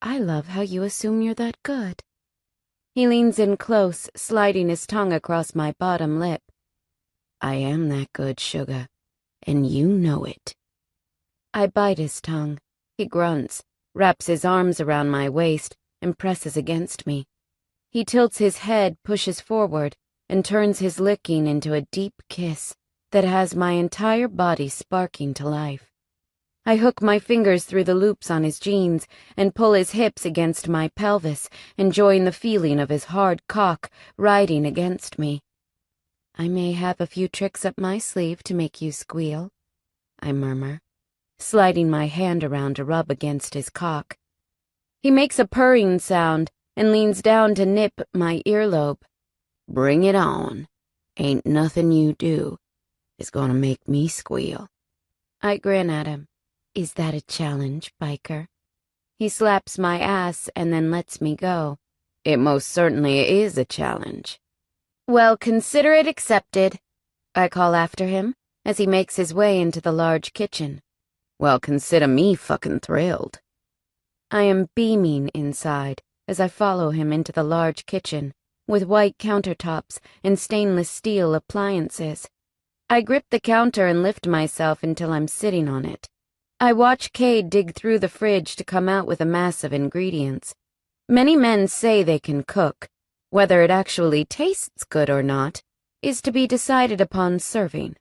Speaker 2: I love how you assume you're that good. He leans in close, sliding his tongue across my bottom lip. I am that good, sugar, and you know it. I bite his tongue. He grunts, wraps his arms around my waist, and presses against me. He tilts his head, pushes forward, and turns his licking into a deep kiss that has my entire body sparking to life. I hook my fingers through the loops on his jeans and pull his hips against my pelvis, enjoying the feeling of his hard cock riding against me. I may have a few tricks up my sleeve to make you squeal, I murmur, sliding my hand around to rub against his cock. He makes a purring sound and leans down to nip my earlobe. Bring it on. Ain't nothing you do is gonna make me squeal. I grin at him. Is that a challenge, biker? He slaps my ass and then lets me go. It most certainly is a challenge. Well, consider it accepted, I call after him as he makes his way into the large kitchen. Well, consider me fucking thrilled. I am beaming inside as I follow him into the large kitchen, with white countertops and stainless steel appliances. I grip the counter and lift myself until I'm sitting on it. I watch Cade dig through the fridge to come out with a mass of ingredients. Many men say they can cook. Whether it actually tastes good or not is to be decided upon serving.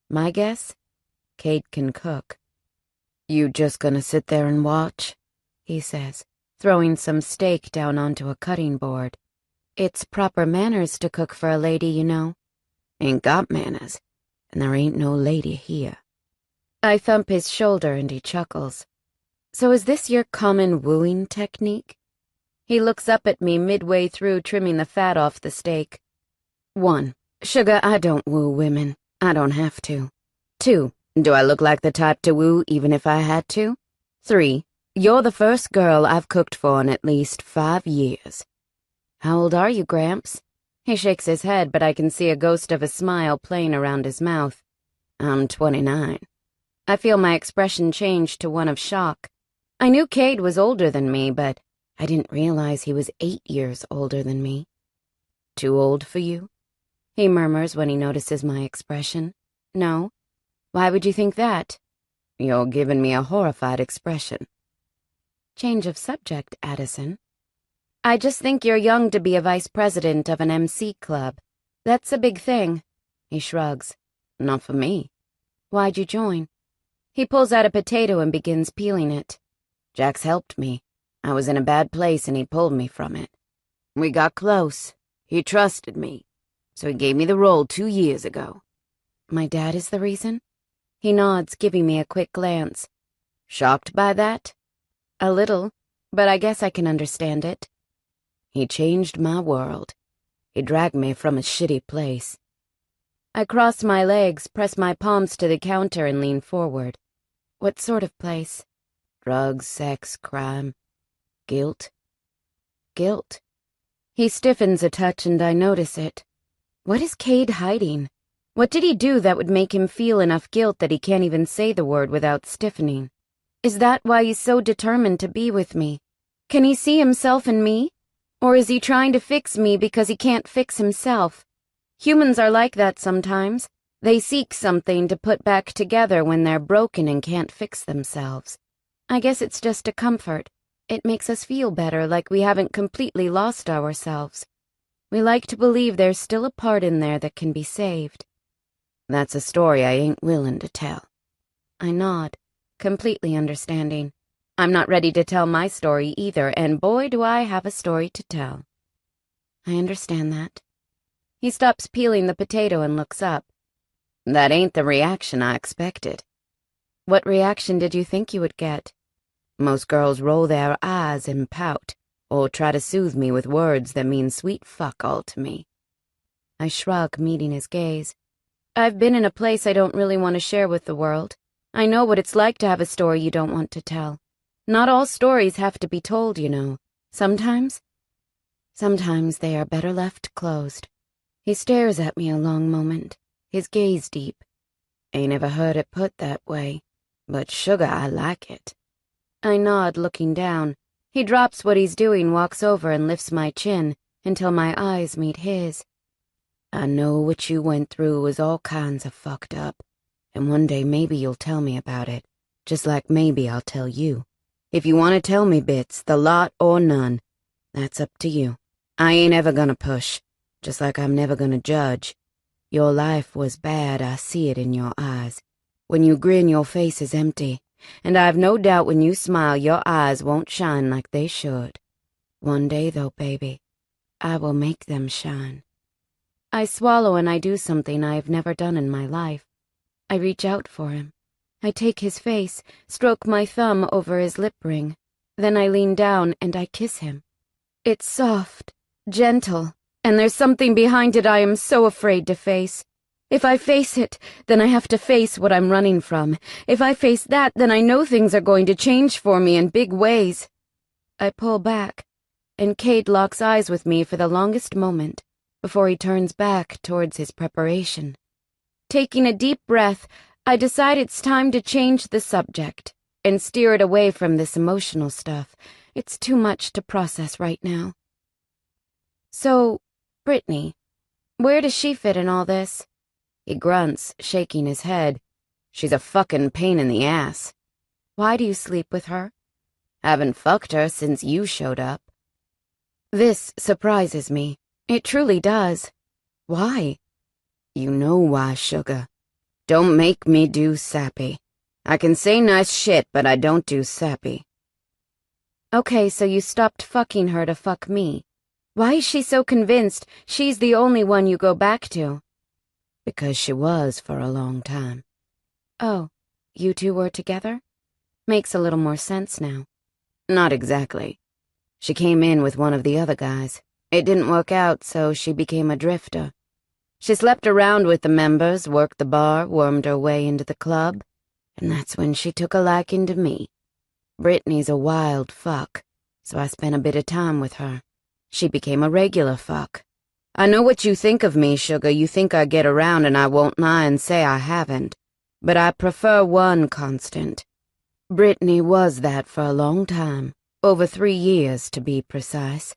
Speaker 2: My guess? Cade can cook. You just gonna sit there and watch? He says, throwing some steak down onto a cutting board. It's proper manners to cook for a lady, you know. Ain't got manners, and there ain't no lady here. I thump his shoulder and he chuckles. So is this your common wooing technique? He looks up at me midway through trimming the fat off the steak. 1. Sugar, I don't woo women. I don't have to. 2. Do I look like the type to woo even if I had to? 3. You're the first girl I've cooked for in at least 5 years. How old are you, Gramps? He shakes his head, but I can see a ghost of a smile playing around his mouth. I'm 29. I feel my expression change to one of shock. I knew Cade was older than me, but I didn't realize he was 8 years older than me. Too old for you? He murmurs when he notices my expression. No. Why would you think that? You're giving me a horrified expression. Change of subject, Addison. I just think you're young to be a vice president of an MC club. That's a big thing. He shrugs. Not for me. Why'd you join? He pulls out a potato and begins peeling it. Jack's helped me. I was in a bad place and he pulled me from it. We got close. He trusted me. So he gave me the role 2 years ago. My dad is the reason? He nods, giving me a quick glance. Shocked by that? A little, but I guess I can understand it. He changed my world. He dragged me from a shitty place. I cross my legs, press my palms to the counter, and lean forward. What sort of place? Drugs, sex, crime. Guilt. Guilt. He stiffens a touch and I notice it. What is Cade hiding? What did he do that would make him feel enough guilt that he can't even say the word without stiffening? Is that why he's so determined to be with me? Can he see himself in me? Or is he trying to fix me because he can't fix himself? Humans are like that sometimes. They seek something to put back together when they're broken and can't fix themselves. I guess it's just a comfort. It makes us feel better, like we haven't completely lost ourselves. We like to believe there's still a part in there that can be saved. That's a story I ain't willing to tell.
Speaker 1: I nod, completely understanding. I'm not ready to tell my story either, and boy do I have a story to tell. I understand that. He stops peeling the potato and looks up.
Speaker 2: That ain't the reaction I expected.
Speaker 1: What reaction did you think you would get?
Speaker 2: Most girls roll their eyes and pout, or try to soothe me with words that mean sweet fuck all to me.
Speaker 1: I shrug, meeting his gaze. I've been in a place I don't really want to share with the world. I know what it's like to have a story you don't want to tell. Not all stories have to be told, you know. Sometimes they are better left closed. He stares at me a long moment, his gaze deep.
Speaker 2: Ain't ever heard it put that way, but sugar, I like it.
Speaker 1: I nod, looking down. He drops what he's doing, walks over and lifts my chin until my eyes meet his.
Speaker 2: I know what you went through was all kinds of fucked up, and one day maybe you'll tell me about it, just like maybe I'll tell you. If you want to tell me bits, the lot or none, that's up to you. I ain't ever gonna push, just like I'm never gonna judge. Your life was bad, I see it in your eyes. When you grin, your face is empty, and I've no doubt when you smile, your eyes won't shine like they should. One day, though, baby, I will make them shine.
Speaker 1: I swallow and I do something I have never done in my life. I reach out for him. I take his face, stroke my thumb over his lip ring. Then I lean down and I kiss him. It's soft, gentle, and there's something behind it I am so afraid to face. If I face it, then I have to face what I'm running from. If I face that, then I know things are going to change for me in big ways. I pull back, and Cade locks eyes with me for the longest moment before he turns back towards his preparation. Taking a deep breath, I decide it's time to change the subject and steer it away from this emotional stuff. It's too much to process right now. So, Brittany, where does she fit in all this?
Speaker 2: He grunts, shaking his head. She's a fucking pain in the ass.
Speaker 1: Why do you sleep with her?
Speaker 2: Haven't fucked her since you showed up.
Speaker 1: This surprises me. It truly does. Why?
Speaker 2: You know why, sugar. Don't make me do sappy. I can say nice shit, but I don't do sappy.
Speaker 1: Okay, so you stopped fucking her to fuck me. Why is she so convinced she's the only one you go back to?
Speaker 2: Because she was for a long time.
Speaker 1: Oh, you two were together? Makes a little more sense now.
Speaker 2: Not exactly. She came in with one of the other guys. It didn't work out, so she became a drifter. She slept around with the members, worked the bar, wormed her way into the club, and that's when she took a liking to me. Brittany's a wild fuck, so I spent a bit of time with her. She became a regular fuck. I know what you think of me, sugar. You think I get around, and I won't lie and say I haven't. But I prefer one constant. Brittany was that for a long time, over 3 years to be precise.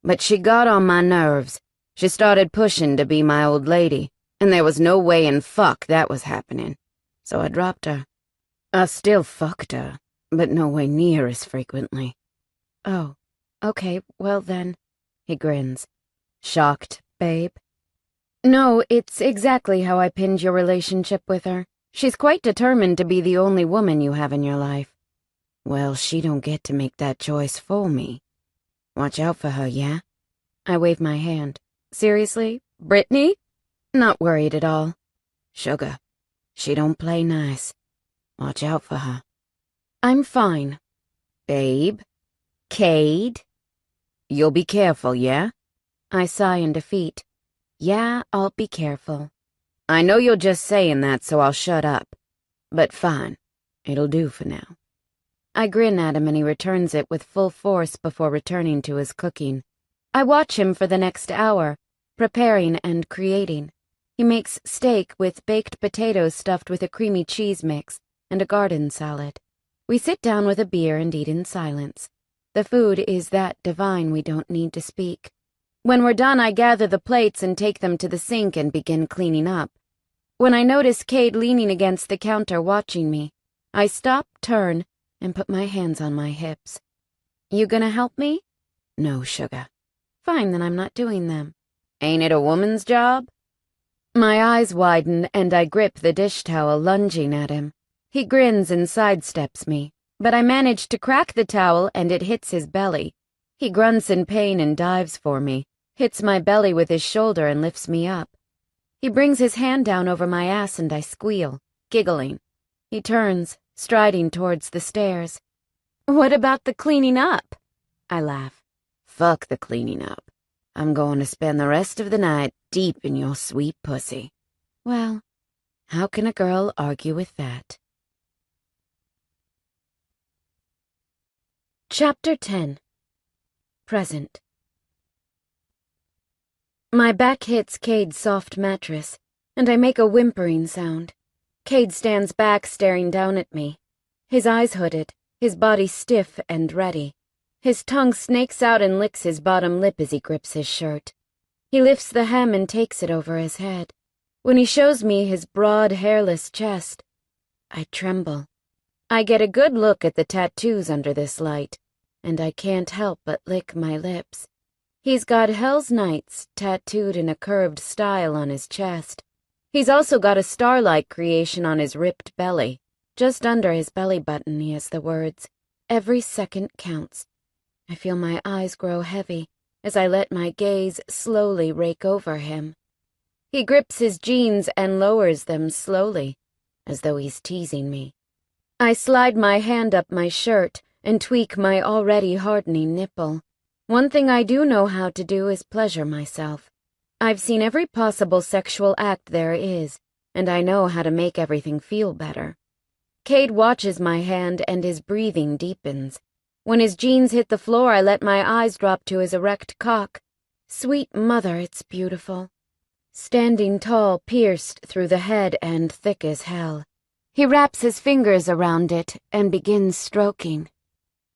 Speaker 2: But she got on my nerves. She started pushing to be my old lady, and there was no way in fuck that was happening. So I dropped her. I still fucked her, but no way near as frequently.
Speaker 1: Oh, okay, well then. He grins.
Speaker 2: Shocked, babe?
Speaker 1: No, it's exactly how I pinned your relationship with her. She's quite determined to be the only woman you have in your life.
Speaker 2: Well, she don't get to make that choice for me. Watch out for her, yeah?
Speaker 1: I wave my hand. Seriously? Brittany? Not worried at all.
Speaker 2: Sugar, she don't play nice. Watch out for her.
Speaker 1: I'm fine.
Speaker 2: Babe? Cade? You'll be careful, yeah?
Speaker 1: I sigh in defeat. Yeah, I'll be careful.
Speaker 2: I know you're just saying that, so I'll shut up. But fine, it'll do for now.
Speaker 1: I grin at him and he returns it with full force before returning to his cooking. I watch him for the next hour, preparing and creating. He makes steak with baked potatoes stuffed with a creamy cheese mix and a garden salad. We sit down with a beer and eat in silence. The food is that divine we don't need to speak. When we're done, I gather the plates and take them to the sink and begin cleaning up. When I notice Cade leaning against the counter watching me, I stop, turn, and put my hands on my hips. You gonna help me?
Speaker 2: No, sugar.
Speaker 1: Fine, then I'm not doing them.
Speaker 2: Ain't it a woman's job?
Speaker 1: My eyes widen and I grip the dish towel, lunging at him. He grins and sidesteps me, but I manage to crack the towel and it hits his belly. He grunts in pain and dives for me, hits my belly with his shoulder and lifts me up. He brings his hand down over my ass and I squeal, giggling. He turns, striding towards the stairs. "What about the cleaning up?" I laugh.
Speaker 2: "Fuck the cleaning up. I'm going to spend the rest of the night deep in your sweet pussy."
Speaker 1: Well, how can a girl argue with that? Chapter 10. Present. My back hits Cade's soft mattress, and I make a whimpering sound. Cade stands back staring down at me, his eyes hooded, his body stiff and ready. His tongue snakes out and licks his bottom lip as he grips his shirt. He lifts the hem and takes it over his head. When he shows me his broad, hairless chest, I tremble. I get a good look at the tattoos under this light, and I can't help but lick my lips. He's got Hell's Knights tattooed in a curved style on his chest. He's also got a starlight creation on his ripped belly. Just under his belly button he has the words, "Every second counts." I feel my eyes grow heavy as I let my gaze slowly rake over him. He grips his jeans and lowers them slowly, as though he's teasing me. I slide my hand up my shirt and tweak my already hardening nipple. One thing I do know how to do is pleasure myself. I've seen every possible sexual act there is, and I know how to make everything feel better. Cade watches my hand and his breathing deepens. When his jeans hit the floor, I let my eyes drop to his erect cock. Sweet mother, it's beautiful. Standing tall, pierced through the head and thick as hell. He wraps his fingers around it and begins stroking.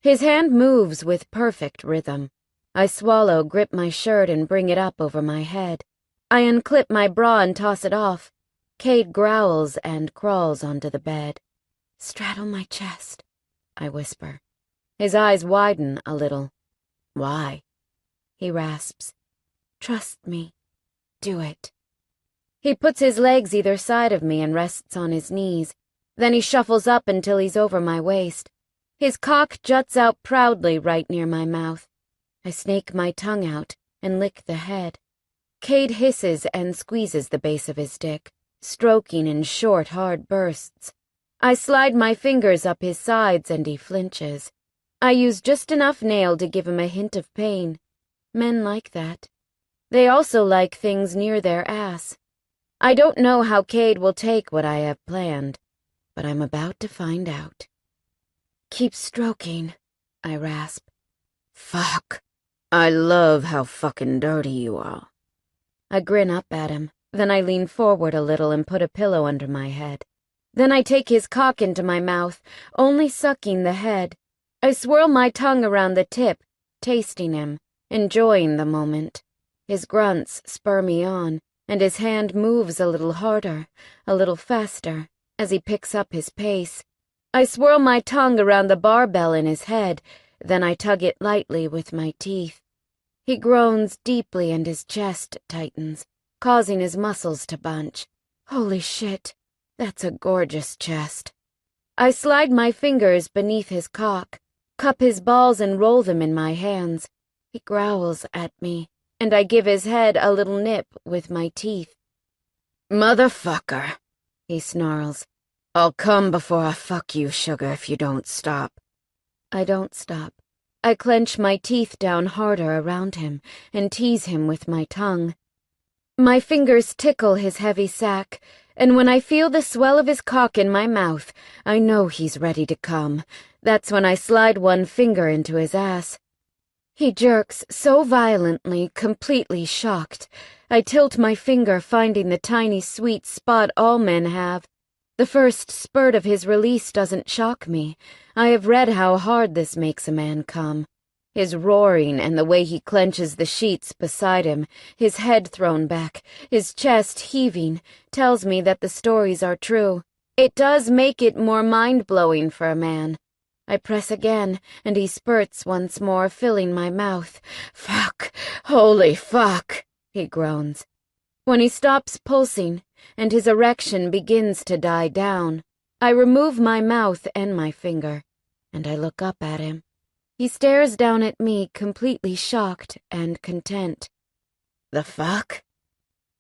Speaker 1: His hand moves with perfect rhythm. I swallow, grip my shirt, and bring it up over my head. I unclip my bra and toss it off. Cade growls and crawls onto the bed. "Straddle my chest," I whisper. His eyes widen a little. "Why?" He rasps. "Trust me. Do it." He puts his legs either side of me and rests on his knees. Then he shuffles up until he's over my waist. His cock juts out proudly right near my mouth. I snake my tongue out and lick the head. Cade hisses and squeezes the base of his dick, stroking in short, hard bursts. I slide my fingers up his sides and he flinches. I use just enough nail to give him a hint of pain. Men like that. They also like things near their ass. I don't know how Cade will take what I have planned, but I'm about to find out. "Keep stroking," I rasp.
Speaker 2: "Fuck. I love how fucking dirty you are."
Speaker 1: I grin up at him, then I lean forward a little and put a pillow under my head. Then I take his cock into my mouth, only sucking the head. I swirl my tongue around the tip, tasting him, enjoying the moment. His grunts spur me on, and his hand moves a little harder, a little faster, as he picks up his pace. I swirl my tongue around the barbell in his head, then I tug it lightly with my teeth. He groans deeply and his chest tightens, causing his muscles to bunch. Holy shit, that's a gorgeous chest. I slide my fingers beneath his cock, cup his balls and roll them in my hands. He growls at me, and I give his head a little nip with my teeth.
Speaker 2: "Motherfucker," he snarls. "I'll come before I fuck you, sugar, if you don't stop."
Speaker 1: I don't stop. I clench my teeth down harder around him and tease him with my tongue. My fingers tickle his heavy sack, and when I feel the swell of his cock in my mouth, I know he's ready to come. That's when I slide one finger into his ass. He jerks so violently, completely shocked. I tilt my finger, finding the tiny sweet spot all men have. The first spurt of his release doesn't shock me. I have read how hard this makes a man come. His roaring and the way he clenches the sheets beside him, his head thrown back, his chest heaving, tells me that the stories are true. It does make it more mind-blowing for a man. I press again, and he spurts once more, filling my mouth. "Fuck! Holy fuck!" he groans. When he stops pulsing, and his erection begins to die down, I remove my mouth and my finger, and I look up at him. He stares down at me, completely shocked and content.
Speaker 2: "The fuck?"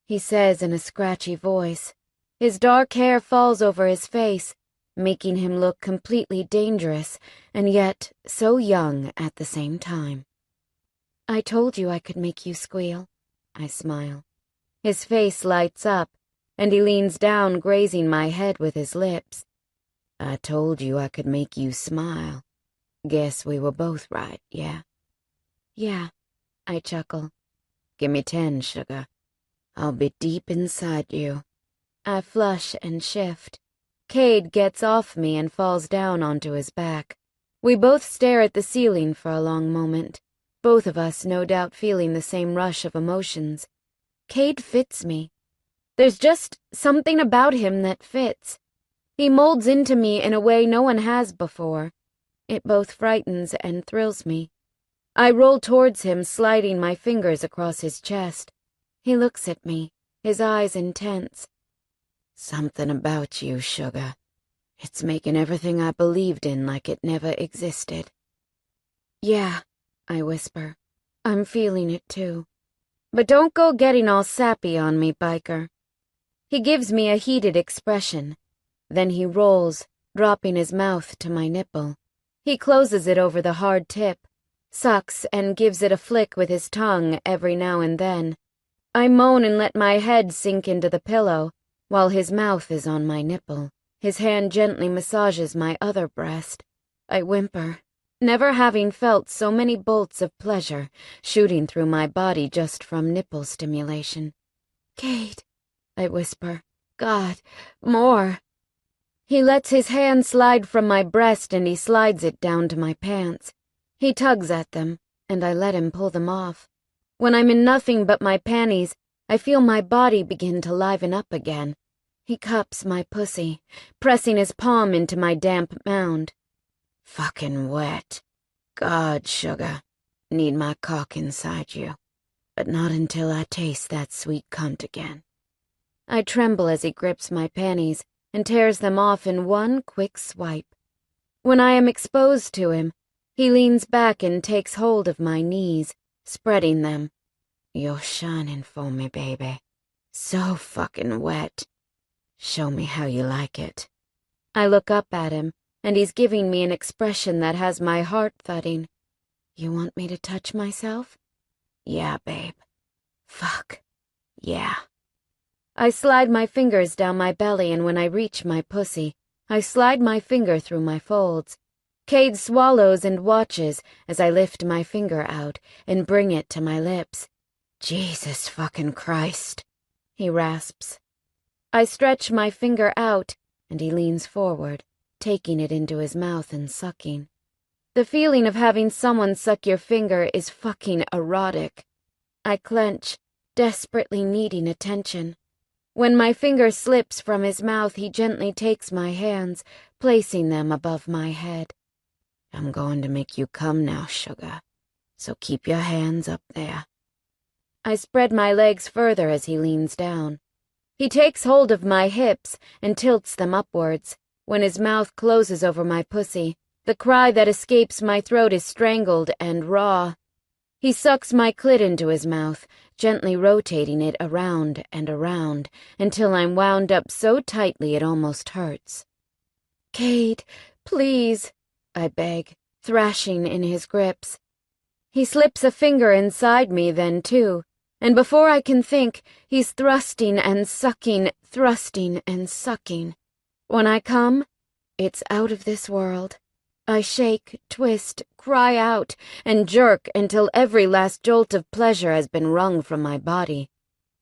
Speaker 1: he says in a scratchy voice. His dark hair falls over his face, making him look completely dangerous, and yet so young at the same time. I told you I could make you squeal. I smile. His face lights up, and he leans down, grazing my head with his lips.
Speaker 2: I told you I could make you smile. Guess we were both right, yeah?
Speaker 1: Yeah, I chuckle.
Speaker 2: Give me 10, sugar. I'll be deep inside you.
Speaker 1: I flush and shift. Cade gets off me and falls down onto his back. We both stare at the ceiling for a long moment, both of us no doubt feeling the same rush of emotions. Cade fits me. There's just something about him that fits. He molds into me in a way no one has before. It both frightens and thrills me. I roll towards him, sliding my fingers across his chest. He looks at me, his eyes intense.
Speaker 2: Something about you, sugar. It's making everything I believed in like it never existed.
Speaker 1: Yeah, I whisper. I'm feeling it too. But don't go getting all sappy on me, biker. He gives me a heated expression. Then he rolls, dropping his mouth to my nipple. He closes it over the hard tip, sucks and gives it a flick with his tongue every now and then. I moan and let my head sink into the pillow, while his mouth is on my nipple. His hand gently massages my other breast. I whimper, never having felt so many bolts of pleasure shooting through my body just from nipple stimulation. Cade, I whisper. God, more. He lets his hand slide from my breast and he slides it down to my pants. He tugs at them, and I let him pull them off. When I'm in nothing but my panties, I feel my body begin to liven up again. He cups my pussy, pressing his palm into my damp mound.
Speaker 2: Fucking wet. God, sugar. Need my cock inside you. But not until I taste that sweet cunt again.
Speaker 1: I tremble as he grips my panties and tears them off in one quick swipe. When I am exposed to him, he leans back and takes hold of my knees, spreading them.
Speaker 2: You're shining for me, baby. So fucking wet. Show me how you like it.
Speaker 1: I look up at him, and he's giving me an expression that has my heart thudding. You want me to touch myself?
Speaker 2: Yeah, babe. Fuck. Yeah.
Speaker 1: I slide my fingers down my belly, and when I reach my pussy, I slide my finger through my folds. Cade swallows and watches as I lift my finger out and bring it to my lips.
Speaker 2: Jesus fucking Christ,
Speaker 1: he rasps. I stretch my finger out, and he leans forward, taking it into his mouth and sucking. The feeling of having someone suck your finger is fucking erotic. I clench, desperately needing attention. When my finger slips from his mouth, he gently takes my hands, placing them above my head.
Speaker 2: I'm going to make you come now, sugar. So keep your hands up there.
Speaker 1: I spread my legs further as he leans down. He takes hold of my hips and tilts them upwards. When his mouth closes over my pussy, the cry that escapes my throat is strangled and raw. He sucks my clit into his mouth, gently rotating it around and around, until I'm wound up so tightly it almost hurts. Cade, please, I beg, thrashing in his grips. He slips a finger inside me then, too, and before I can think, he's thrusting and sucking, thrusting and sucking. When I come, it's out of this world. I shake, twist, cry out, and jerk until every last jolt of pleasure has been wrung from my body.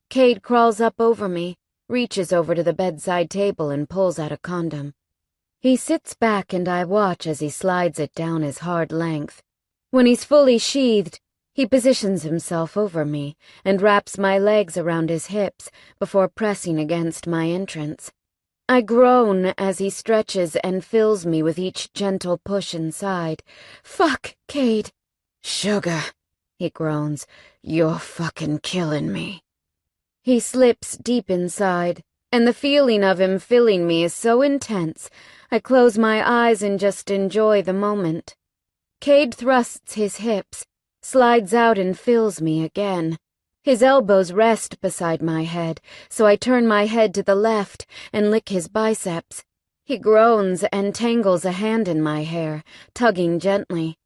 Speaker 1: Cade crawls up over me, reaches over to the bedside table and pulls out a condom. He sits back and I watch as he slides it down his hard length. When he's fully sheathed, he positions himself over me and wraps my legs around his hips before pressing against my entrance. I groan as he stretches and fills me with each gentle push inside. Fuck, Cade.
Speaker 2: Sugar, he groans. You're fucking killing me.
Speaker 1: He slips deep inside, And the feeling of him filling me is so intense, I close my eyes and just enjoy the moment. Cade thrusts his hips, slides out and fills me again. His elbows rest beside my head, so I turn my head to the left and lick his biceps. He groans and tangles a hand in my hair, tugging gently.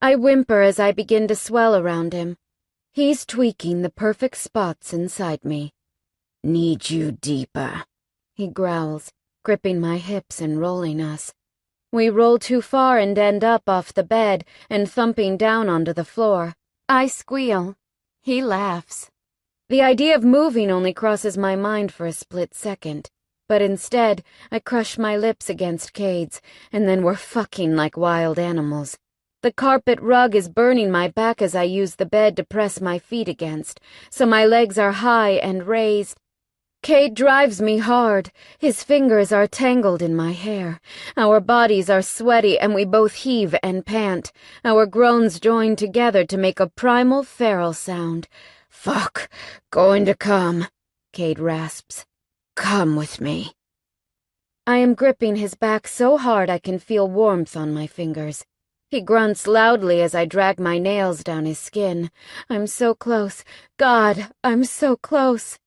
Speaker 1: I whimper as I begin to swell around him. He's tweaking the perfect spots inside me.
Speaker 2: Need you deeper,
Speaker 1: he growls, gripping my hips and rolling us. We roll too far and end up off the bed and thumping down onto the floor. I squeal. He laughs. The idea of moving only crosses my mind for a split second, but instead I crush my lips against Cade's, and then we're fucking like wild animals. The carpet rug is burning my back as I use the bed to press my feet against, so my legs are high and raised. Cade drives me hard. His fingers are tangled in my hair. Our bodies are sweaty and we both heave and pant. Our groans join together to make a primal feral sound.
Speaker 2: Fuck, going to come,
Speaker 1: Cade rasps.
Speaker 2: Come with me.
Speaker 1: I am gripping his back so hard I can feel warmth on my fingers. He grunts loudly as I drag my nails down his skin. I'm so close. God, I'm so close.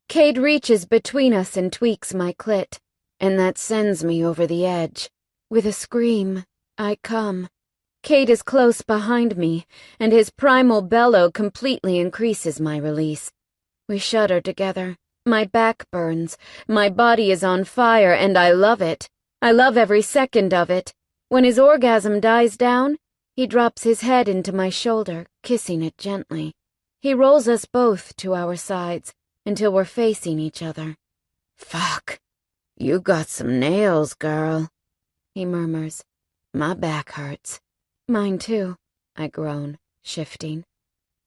Speaker 1: Cade reaches between us and tweaks my clit, and that sends me over the edge. With a scream, I come. Cade is close behind me, and his primal bellow completely increases my release. We shudder together. My back burns. My body is on fire, and I love it. I love every second of it. When his orgasm dies down, he drops his head into my shoulder, kissing it gently. He rolls us both to our sides, until we're facing each other.
Speaker 2: Fuck, you got some nails, girl,
Speaker 1: he murmurs.
Speaker 2: My back hurts.
Speaker 1: Mine too, I groan, shifting.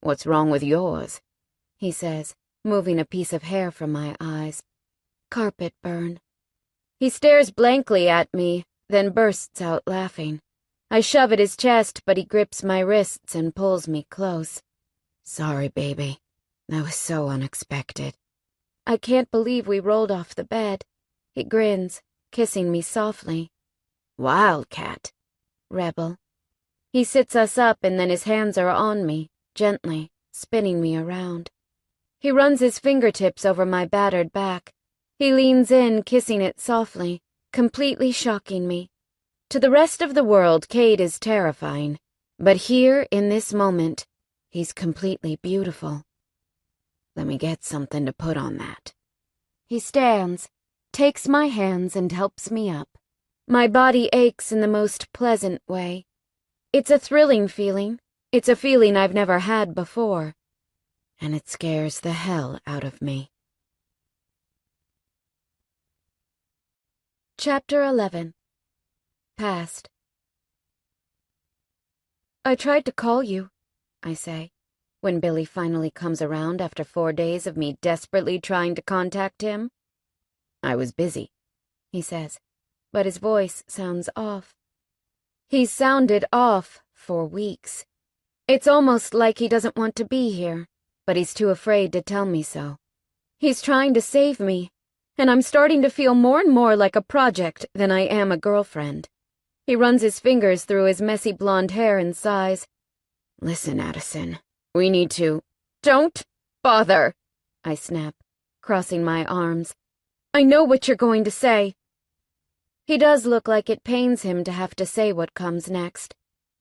Speaker 2: What's wrong with yours?
Speaker 1: He says, moving a piece of hair from my eyes. Carpet burn. He stares blankly at me, then bursts out laughing. I shove at his chest, but he grips my wrists and pulls me close.
Speaker 2: Sorry, baby. That was so unexpected.
Speaker 1: I can't believe we rolled off the bed. He grins, kissing me softly.
Speaker 2: Wildcat.
Speaker 1: Rebel. He sits us up and then his hands are on me, gently, spinning me around. He runs his fingertips over my battered back. He leans in, kissing it softly, completely shocking me. To the rest of the world, Cade is terrifying, but here, in this moment, he's completely beautiful.
Speaker 2: Let me get something to put on that.
Speaker 1: He stands, takes my hands and helps me up. My body aches in the most pleasant way. It's a thrilling feeling. It's a feeling I've never had before.
Speaker 2: And it scares the hell out of me.
Speaker 1: Chapter 11. Past. I tried to call you, I say, when Billy finally comes around after 4 days of me desperately trying to contact him.
Speaker 2: I was busy,
Speaker 1: he says, but his voice sounds off. He's sounded off for weeks. It's almost like he doesn't want to be here, but he's too afraid to tell me so. He's trying to save me, and I'm starting to feel more and more like a project than I am a girlfriend. He runs his fingers through his messy blonde hair and sighs.
Speaker 2: Listen, Addison, we need to—
Speaker 1: Don't bother, I snap, crossing my arms. I know what you're going to say. He does look like it pains him to have to say what comes next,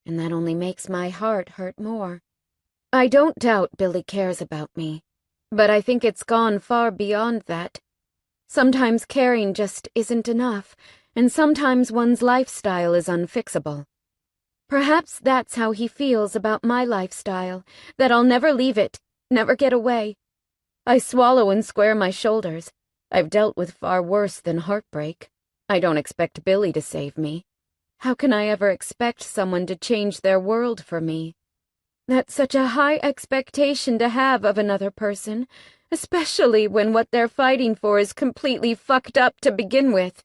Speaker 1: and that only makes my heart hurt more. I don't doubt Billy cares about me, but I think it's gone far beyond that. Sometimes caring just isn't enough, and sometimes one's lifestyle is unfixable. Perhaps that's how he feels about my lifestyle, that I'll never leave it, never get away. I swallow and square my shoulders. I've dealt with far worse than heartbreak. I don't expect Billy to save me. How can I ever expect someone to change their world for me? That's such a high expectation to have of another person, especially when what they're fighting for is completely fucked up to begin with.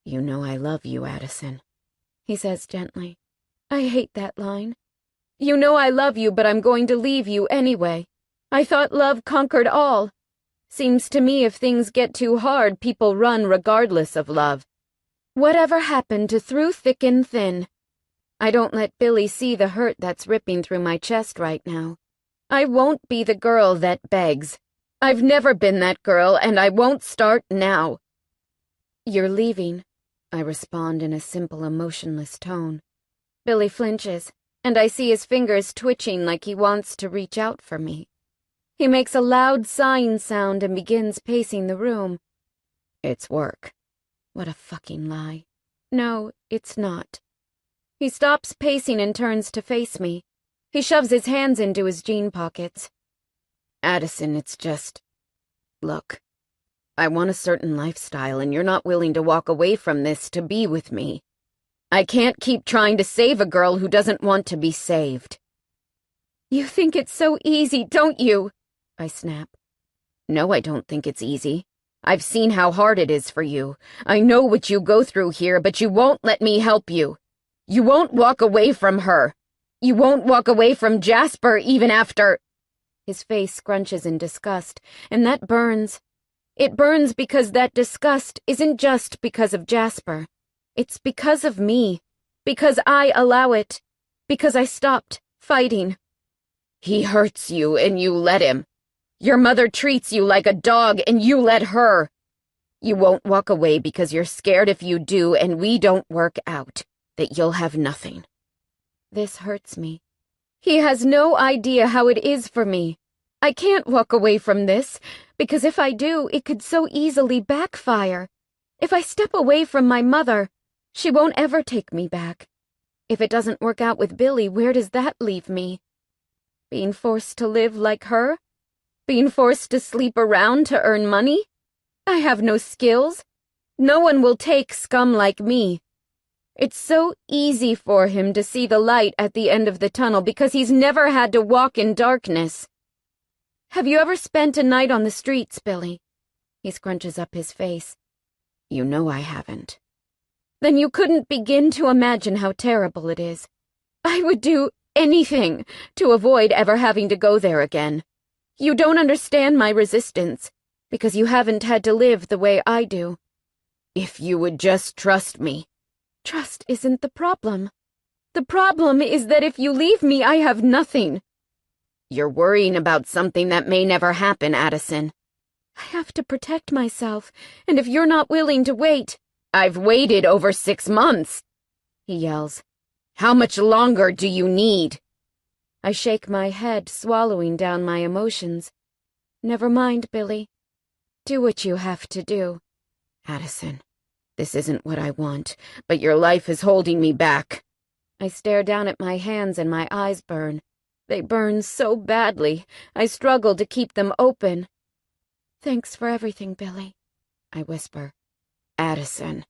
Speaker 2: You know I love you, Addison,
Speaker 1: he says gently. I hate that line. You know I love you, but I'm going to leave you anyway. I thought love conquered all. Seems to me if things get too hard, people run regardless of love. Whatever happened to through thick and thin? I don't let Billy see the hurt that's ripping through my chest right now. I won't be the girl that begs. I've never been that girl, and I won't start now. You're leaving, I respond in a simple, emotionless tone. Billy flinches, and I see his fingers twitching like he wants to reach out for me. He makes a loud sighing sound and begins pacing the room. It's work. What a fucking lie. No, it's not. He stops pacing and turns to face me. He shoves his hands into his jean pockets. Addison, it's just... Look, I want a certain lifestyle, and you're not willing to walk away from this to be with me. I can't keep trying to save a girl who doesn't want to be saved. You think it's so easy, don't you? I snap. No, I don't think it's easy. I've seen how hard it is for you. I know what you go through here, but you won't let me help you. You won't walk away from her. You won't walk away from Jasper even after... His face scrunches in disgust, and that burns. It burns because that disgust isn't just because of Jasper. It's because of me. Because I allow it. Because I stopped fighting. He hurts you, and you let him. Your mother treats you like a dog, and you let her. You won't walk away because you're scared if you do and we don't work out, that you'll have nothing. This hurts me. He has no idea how it is for me. I can't walk away from this, because if I do, it could so easily backfire. If I step away from my mother, she won't ever take me back. If it doesn't work out with Billy, where does that leave me? Being forced to live like her? Being forced to sleep around to earn money? I have no skills. No one will take scum like me. It's so easy for him to see the light at the end of the tunnel because he's never had to walk in darkness. Have you ever spent a night on the streets, Billy? He scrunches up his face. You know I haven't. Then you couldn't begin to imagine how terrible it is. I would do anything to avoid ever having to go there again. You don't understand my resistance, because you haven't had to live the way I do. If you would just trust me. Trust isn't the problem. The problem is that if you leave me, I have nothing. You're worrying about something that may never happen, Addison. I have to protect myself, and if you're not willing to wait... I've waited over 6 months, he yells. How much longer do you need? I shake my head, swallowing down my emotions. Never mind, Billy. Do what you have to do. Addison, this isn't what I want, but your life is holding me back. I stare down at my hands and my eyes burn. They burn so badly, I struggle to keep them open. Thanks for everything, Billy, I whisper. Addison.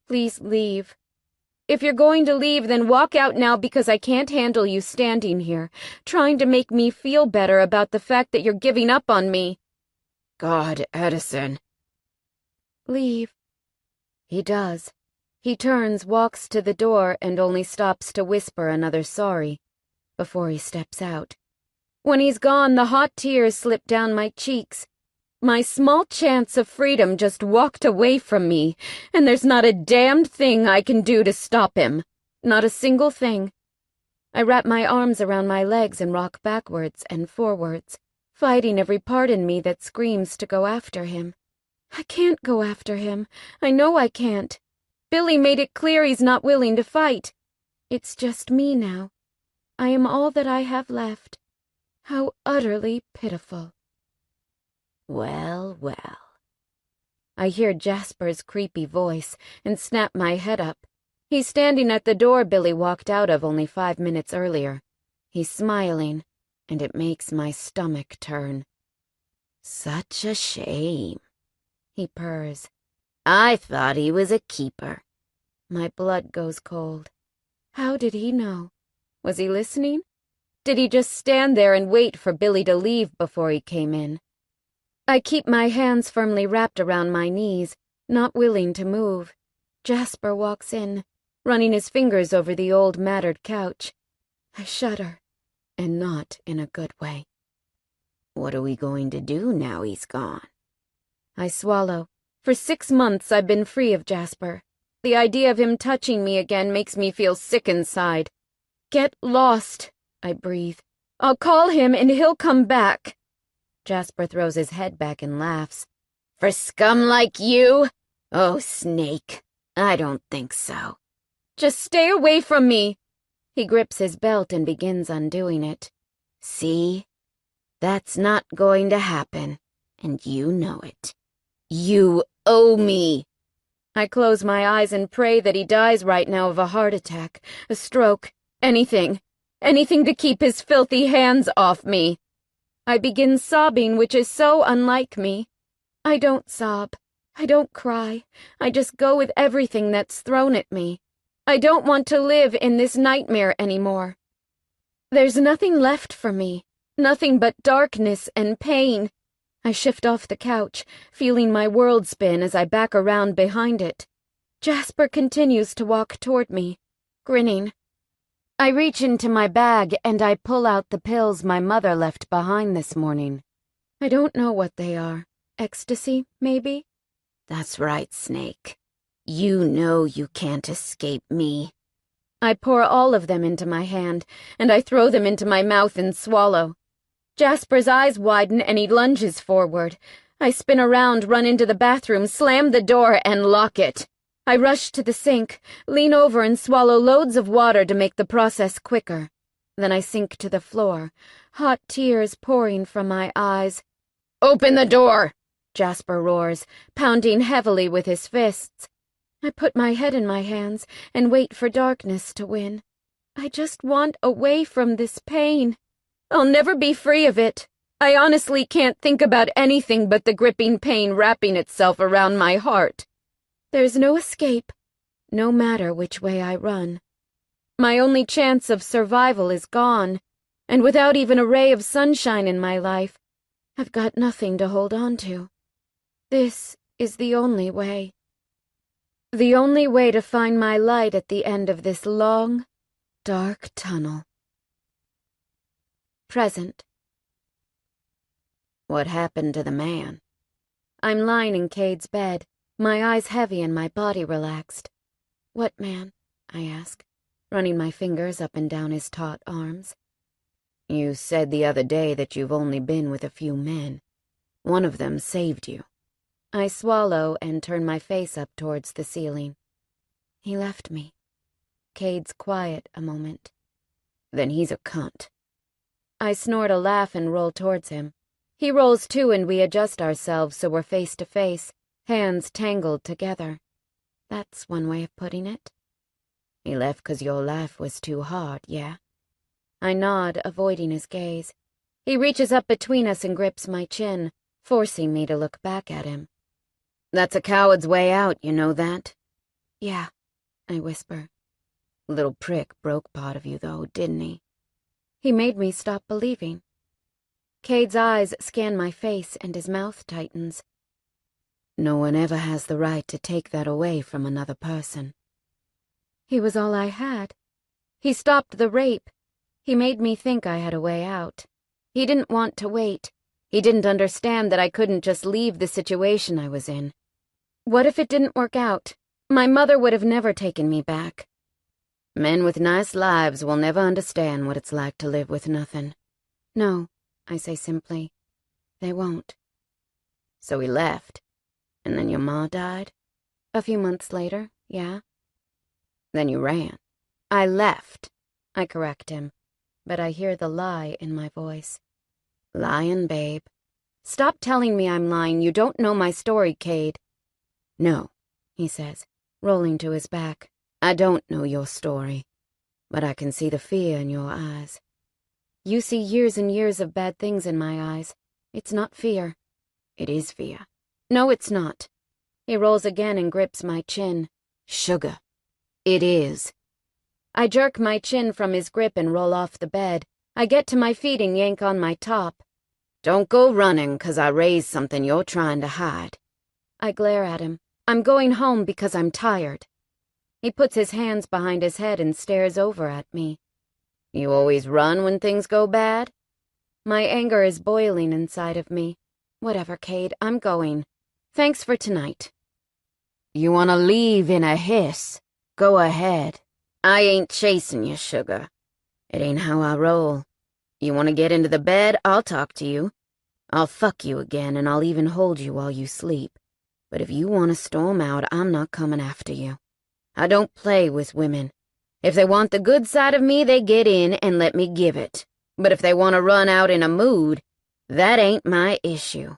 Speaker 1: Please leave. If you're going to leave, then walk out now because I can't handle you standing here, trying to make me feel better about the fact that you're giving up on me. God, Addison. Leave. He does. He turns, walks to the door, and only stops to whisper another sorry before he steps out. When he's gone, the hot tears slip down my cheeks. My small chance of freedom just walked away from me, and there's not a damned thing I can do to stop him. Not a single thing. I wrap my arms around my legs and rock backwards and forwards, fighting every part in me that screams to go after him. I can't go after him. I know I can't. Billy made it clear he's not willing to fight. It's just me now. I am all that I have left. How utterly pitiful. Well, well. I hear Jasper's creepy voice and snap my head up. He's standing at the door Billy walked out of only 5 minutes earlier. He's smiling, and it makes my stomach turn. Such a shame, he purrs. I thought he was a keeper. My blood goes cold. How did he know? Was he listening? Did he just stand there and wait for Billy to leave before he came in? I keep my hands firmly wrapped around my knees, not willing to move. Jasper walks in, running his fingers over the old matted couch. I shudder, and not in a good way.
Speaker 2: What are we going to do now he's gone?
Speaker 1: I swallow. For 6 months I've been free of Jasper. The idea of him touching me again makes me feel sick inside. Get lost, I breathe. I'll call him and he'll come back. Jasper throws his head back and laughs.
Speaker 2: For scum like you? Oh, Snake, I don't think so.
Speaker 1: Just stay away from me. He grips his belt and begins undoing it.
Speaker 2: See? That's not going to happen, and you know it. You owe me.
Speaker 1: I close my eyes and pray that he dies right now of a heart attack, a stroke, anything. Anything to keep his filthy hands off me. I begin sobbing, which is so unlike me. I don't sob. I don't cry. I just go with everything that's thrown at me. I don't want to live in this nightmare anymore. There's nothing left for me. Nothing but darkness and pain. I shift off the couch, feeling my world spin as I back around behind it. Jasper continues to walk toward me, grinning. I reach into my bag and I pull out the pills my mother left behind this morning. I don't know what they are. Ecstasy, maybe?
Speaker 2: That's right, Snake. You know you can't escape me.
Speaker 1: I pour all of them into my hand, and I throw them into my mouth and swallow. Jasper's eyes widen and he lunges forward. I spin around, run into the bathroom, slam the door, and lock it. I rush to the sink, lean over and swallow loads of water to make the process quicker. Then I sink to the floor, hot tears pouring from my eyes.
Speaker 2: Open the door!
Speaker 1: Jasper roars, pounding heavily with his fists. I put my head in my hands and wait for darkness to win. I just want away from this pain. I'll never be free of it. I honestly can't think about anything but the gripping pain wrapping itself around my heart. There's no escape, no matter which way I run. My only chance of survival is gone, and without even a ray of sunshine in my life, I've got nothing to hold on to. This is the only way. The only way to find my light at the end of this long, dark tunnel. Present.
Speaker 2: What happened to the man?
Speaker 1: I'm lying in Cade's bed, my eyes heavy and my body relaxed. What man? I ask, running my fingers up and down his taut arms.
Speaker 2: You said the other day that you've only been with a few men. One of them saved you.
Speaker 1: I swallow and turn my face up towards the ceiling. He left me. Cade's quiet a moment.
Speaker 2: Then he's a cunt.
Speaker 1: I snort a laugh and roll towards him. He rolls too and we adjust ourselves so we're face to face, hands tangled together. That's one way of putting it.
Speaker 2: He left 'cause your life was too hard, yeah?
Speaker 1: I nod, avoiding his gaze. He reaches up between us and grips my chin, forcing me to look back at him.
Speaker 2: That's a coward's way out, you know that?
Speaker 1: Yeah, I whisper.
Speaker 2: Little prick broke part of you, though, didn't he?
Speaker 1: He made me stop believing. Cade's eyes scan my face and his mouth tightens.
Speaker 2: No one ever has the right to take that away from another person.
Speaker 1: He was all I had. He stopped the rape. He made me think I had a way out. He didn't want to wait. He didn't understand that I couldn't just leave the situation I was in. What if it didn't work out? My mother would have never taken me back.
Speaker 2: Men with nice lives will never understand what it's like to live with nothing.
Speaker 1: No, I say simply. They won't.
Speaker 2: So he left, and then your ma died?
Speaker 1: A few months later, yeah.
Speaker 2: Then you ran.
Speaker 1: I left, I correct him, but I hear the lie in my voice.
Speaker 2: Lying, babe.
Speaker 1: Stop telling me I'm lying. You don't know my story, Cade.
Speaker 2: No,
Speaker 1: he says, rolling to his back.
Speaker 2: I don't know your story, but I can see the fear in your eyes.
Speaker 1: You see years and years of bad things in my eyes. It's not fear.
Speaker 2: It is fear.
Speaker 1: No, it's not. He rolls again and grips my chin.
Speaker 2: Sugar. It is.
Speaker 1: I jerk my chin from his grip and roll off the bed. I get to my feet and yank on my top.
Speaker 2: Don't go running, 'cause I raised something you're trying to hide.
Speaker 1: I glare at him. I'm going home because I'm tired. He puts his hands behind his head and stares over at me.
Speaker 2: You always run when things go bad?
Speaker 1: My anger is boiling inside of me. Whatever, Cade, I'm going. Thanks for tonight.
Speaker 2: You want to leave in a hiss? Go ahead. I ain't chasing you, sugar. It ain't how I roll. You want to get into the bed? I'll talk to you. I'll fuck you again, and I'll even hold you while you sleep. But if you want to storm out, I'm not coming after you. I don't play with women. If they want the good side of me, they get in and let me give it. But if they want to run out in a mood, that ain't my issue.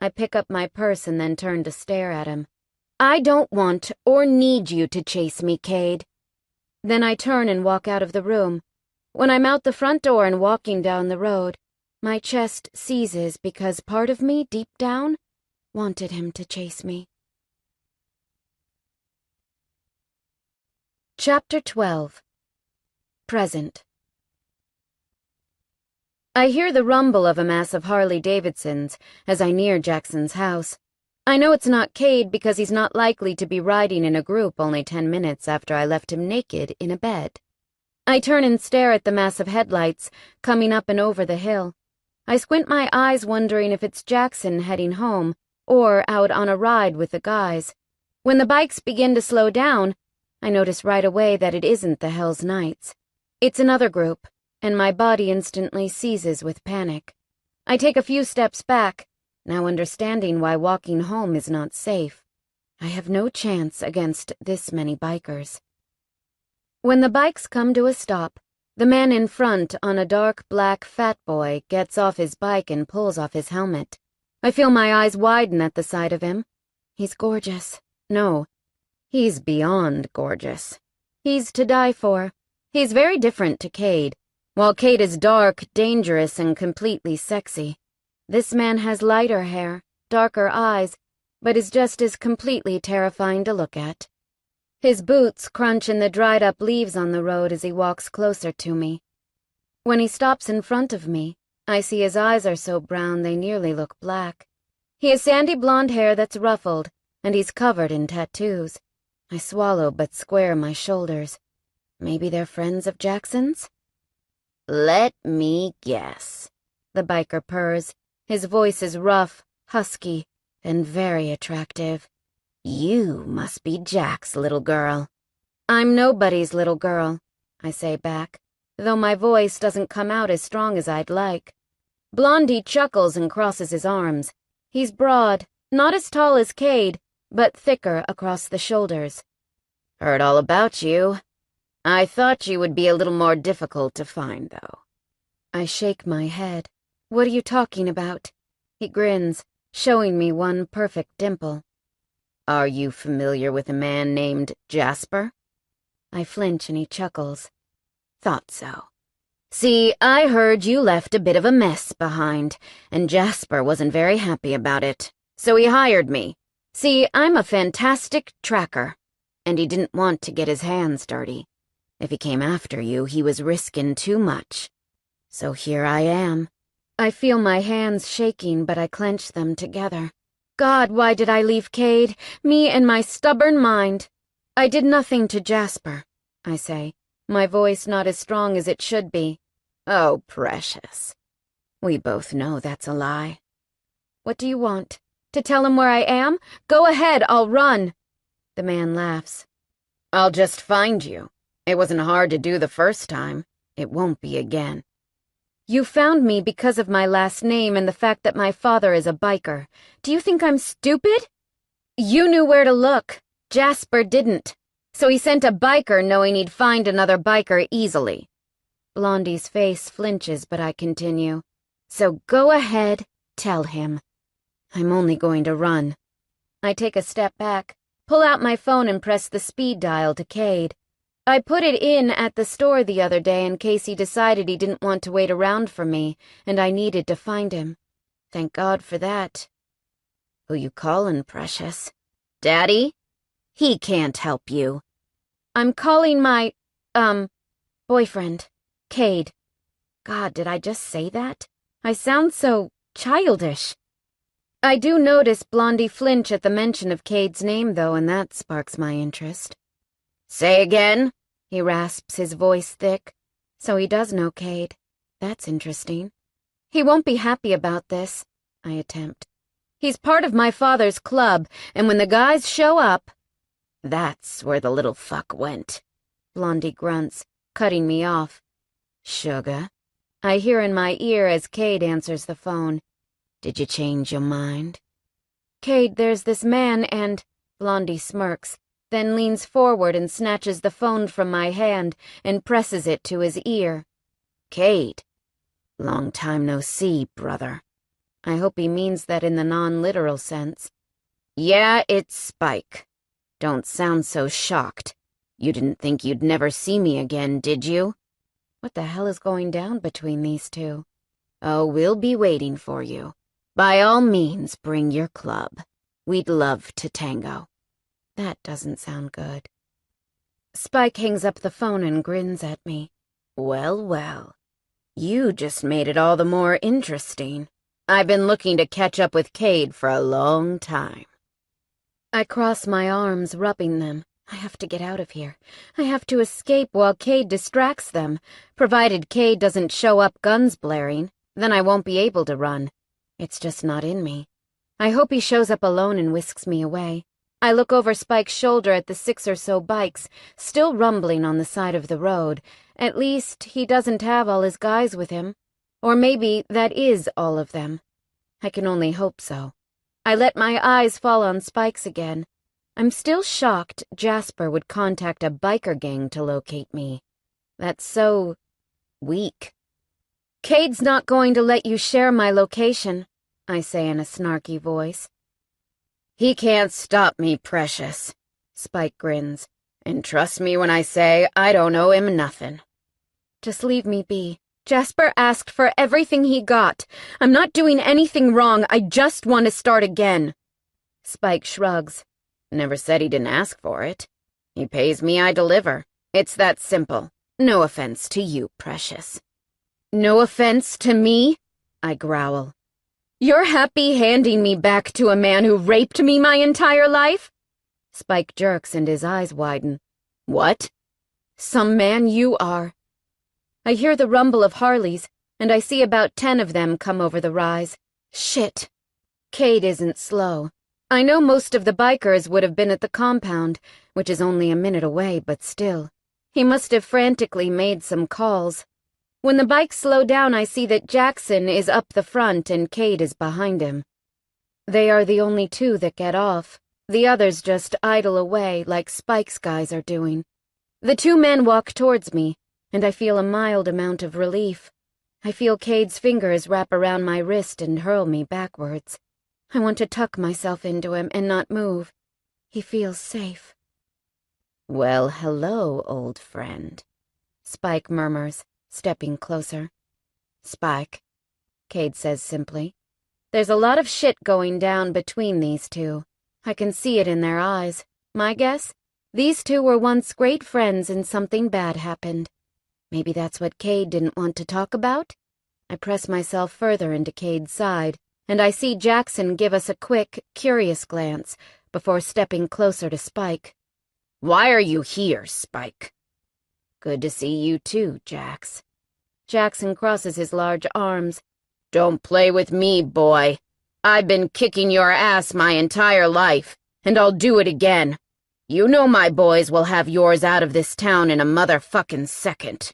Speaker 1: I pick up my purse and then turn to stare at him. I don't want or need you to chase me, Cade. Then I turn and walk out of the room. When I'm out the front door and walking down the road, my chest seizes because part of me, deep down, wanted him to chase me. Chapter 12. Present. I hear the rumble of a mass of Harley-Davidsons as I near Jackson's house. I know it's not Cade because he's not likely to be riding in a group only 10 minutes after I left him naked in a bed. I turn and stare at the mass of headlights coming up and over the hill. I squint my eyes wondering if it's Jackson heading home or out on a ride with the guys. When the bikes begin to slow down, I notice right away that it isn't the Hells Knights. It's another group, and my body instantly seizes with panic. I take a few steps back, now understanding why walking home is not safe. I have no chance against this many bikers. When the bikes come to a stop, the man in front on a dark black fat boy gets off his bike and pulls off his helmet. I feel my eyes widen at the sight of him. He's gorgeous. No, he's beyond gorgeous. He's to die for. He's very different to Cade. While Cade is dark, dangerous, and completely sexy, this man has lighter hair, darker eyes, but is just as completely terrifying to look at. His boots crunch in the dried-up leaves on the road as he walks closer to me. When he stops in front of me, I see his eyes are so brown they nearly look black. He has sandy blonde hair that's ruffled, and he's covered in tattoos. I swallow but square my shoulders. Maybe they're friends of Jackson's?
Speaker 2: Let me guess.
Speaker 1: The biker purrs. His voice is rough, husky, and very attractive.
Speaker 2: You must be Jack's little girl.
Speaker 1: I'm nobody's little girl, I say back, though my voice doesn't come out as strong as I'd like. Blondie chuckles and crosses his arms. He's broad, not as tall as Cade, but thicker across the shoulders.
Speaker 2: Heard all about you. I thought you would be a little more difficult to find, though.
Speaker 1: I shake my head. What are you talking about? He grins, showing me one perfect dimple.
Speaker 2: Are you familiar with a man named Jasper?
Speaker 1: I flinch and he chuckles.
Speaker 2: Thought so. See, I heard you left a bit of a mess behind, and Jasper wasn't very happy about it, so he hired me. See, I'm a fantastic tracker, and he didn't want to get his hands dirty. If he came after you, he was risking too much. So here I am.
Speaker 1: I feel my hands shaking, but I clench them together. God, why did I leave Cade? Me and my stubborn mind. I did nothing to Jasper, I say, my voice not as strong as it should be.
Speaker 2: Oh, precious. We both know that's a lie.
Speaker 1: What do you want? To tell him where I am? Go ahead, I'll run. The man laughs.
Speaker 2: I'll just find you. It wasn't hard to do the first time. It won't be again.
Speaker 1: You found me because of my last name and the fact that my father is a biker. Do you think I'm stupid? You knew where to look. Jasper didn't. So he sent a biker knowing he'd find another biker easily. Blondie's face flinches, but I continue. So go ahead, tell him. I'm only going to run. I take a step back, pull out my phone and press the speed dial to Cade. I put it in at the store the other day in case he decided he didn't want to wait around for me, and I needed to find him. Thank God for that.
Speaker 2: Who you callin', precious? Daddy? He can't help you.
Speaker 1: I'm calling my, boyfriend, Cade. God, did I just say that? I sound so childish. I do notice Blondie flinch at the mention of Cade's name, though, and that sparks my interest.
Speaker 2: Say again?
Speaker 1: He rasps, his voice thick. So he does know Cade. That's interesting. He won't be happy about this, I attempt. He's part of my father's club, and when the guys show up—
Speaker 2: That's where the little fuck went,
Speaker 1: Blondie grunts, cutting me off.
Speaker 2: Sugar,
Speaker 1: I hear in my ear as Cade answers the phone.
Speaker 2: did you change your mind?
Speaker 1: Cade, there's this man and— Blondie smirks, then leans forward and snatches the phone from my hand and presses it to his ear.
Speaker 2: Cade, long time no see, brother.
Speaker 1: I hope he means that in the non-literal sense.
Speaker 2: Yeah, it's Spike. Don't sound so shocked. You didn't think you'd never see me again, did you?
Speaker 1: What the hell is going down between these two?
Speaker 2: Oh, we'll be waiting for you. By all means, bring your club. We'd love to tango.
Speaker 1: That doesn't sound good. Spike hangs up the phone and grins at me.
Speaker 2: Well, well. You just made it all the more interesting. I've been looking to catch up with Cade for a long time.
Speaker 1: I cross my arms, rubbing them. I have to get out of here. I have to escape while Cade distracts them. Provided Cade doesn't show up guns blaring, then I won't be able to run. It's just not in me. I hope he shows up alone and whisks me away. I look over Spike's shoulder at the 6 or so bikes, still rumbling on the side of the road. At least he doesn't have all his guys with him. Or maybe that is all of them. I can only hope so. I let my eyes fall on Spike's again. I'm still shocked Jasper would contact a biker gang to locate me. That's so weak. Cade's not going to let you share my location, I say in a snarky voice.
Speaker 2: He can't stop me, precious, Spike grins. And trust me when I say I don't owe him nothing.
Speaker 1: Just leave me be. Jasper asked for everything he got. I'm not doing anything wrong. I just want to start again. Spike shrugs.
Speaker 2: Never said he didn't ask for it. He pays me, I deliver. It's that simple. No offense to you, precious.
Speaker 1: No offense to me? I growl. You're happy handing me back to a man who raped me my entire life? Spike jerks and his eyes widen.
Speaker 2: What?
Speaker 1: Some man you are. I hear the rumble of Harleys, and I see about 10 of them come over the rise. Shit. Cade isn't slow. I know most of the bikers would have been at the compound, which is only a minute away, but still. He must have frantically made some calls. When the bikes slow down, I see that Jackson is up the front and Cade is behind him. They are the only 2 that get off. The others just idle away like Spike's guys are doing. The 2 men walk towards me, and I feel a mild amount of relief. I feel Cade's fingers wrap around my wrist and hurl me backwards. I want to tuck myself into him and not move. He feels safe.
Speaker 2: Well, hello, old friend,
Speaker 1: Spike murmurs, stepping closer. Spike, Cade says simply. There's a lot of shit going down between these 2. I can see it in their eyes. My guess? These 2 were once great friends and something bad happened. Maybe that's what Cade didn't want to talk about? I press myself further into Cade's side, and I see Jackson give us a quick, curious glance before stepping closer to Spike.
Speaker 2: Why are you here, Spike?
Speaker 1: Good to see you too, Jax. Jackson crosses his large arms.
Speaker 2: Don't play with me, boy. I've been kicking your ass my entire life, and I'll do it again. You know my boys will have yours out of this town in a motherfucking second.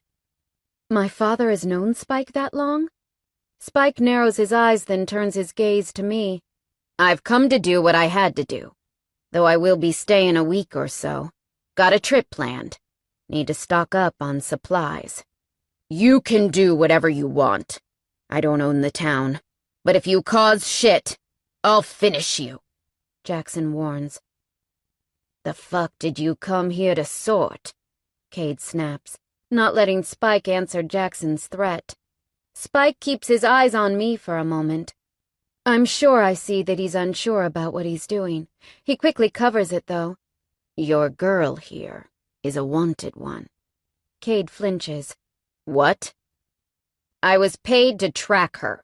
Speaker 1: My father has known Spike that long? Spike narrows his eyes, then turns his gaze to me.
Speaker 2: I've come to do what I had to do, though I will be staying a week or so. Got a trip planned. Need to stock up on supplies. You can do whatever you want. I don't own the town, but if you cause shit, I'll finish you,
Speaker 1: Jackson warns.
Speaker 2: The fuck did you come here to sort?
Speaker 1: Cade snaps, not letting Spike answer Jackson's threat. Spike keeps his eyes on me for a moment. I'm sure I see that he's unsure about what he's doing. He quickly covers it, though.
Speaker 2: Your girl here is a wanted one.
Speaker 1: Cade flinches.
Speaker 2: What? I was paid to track her.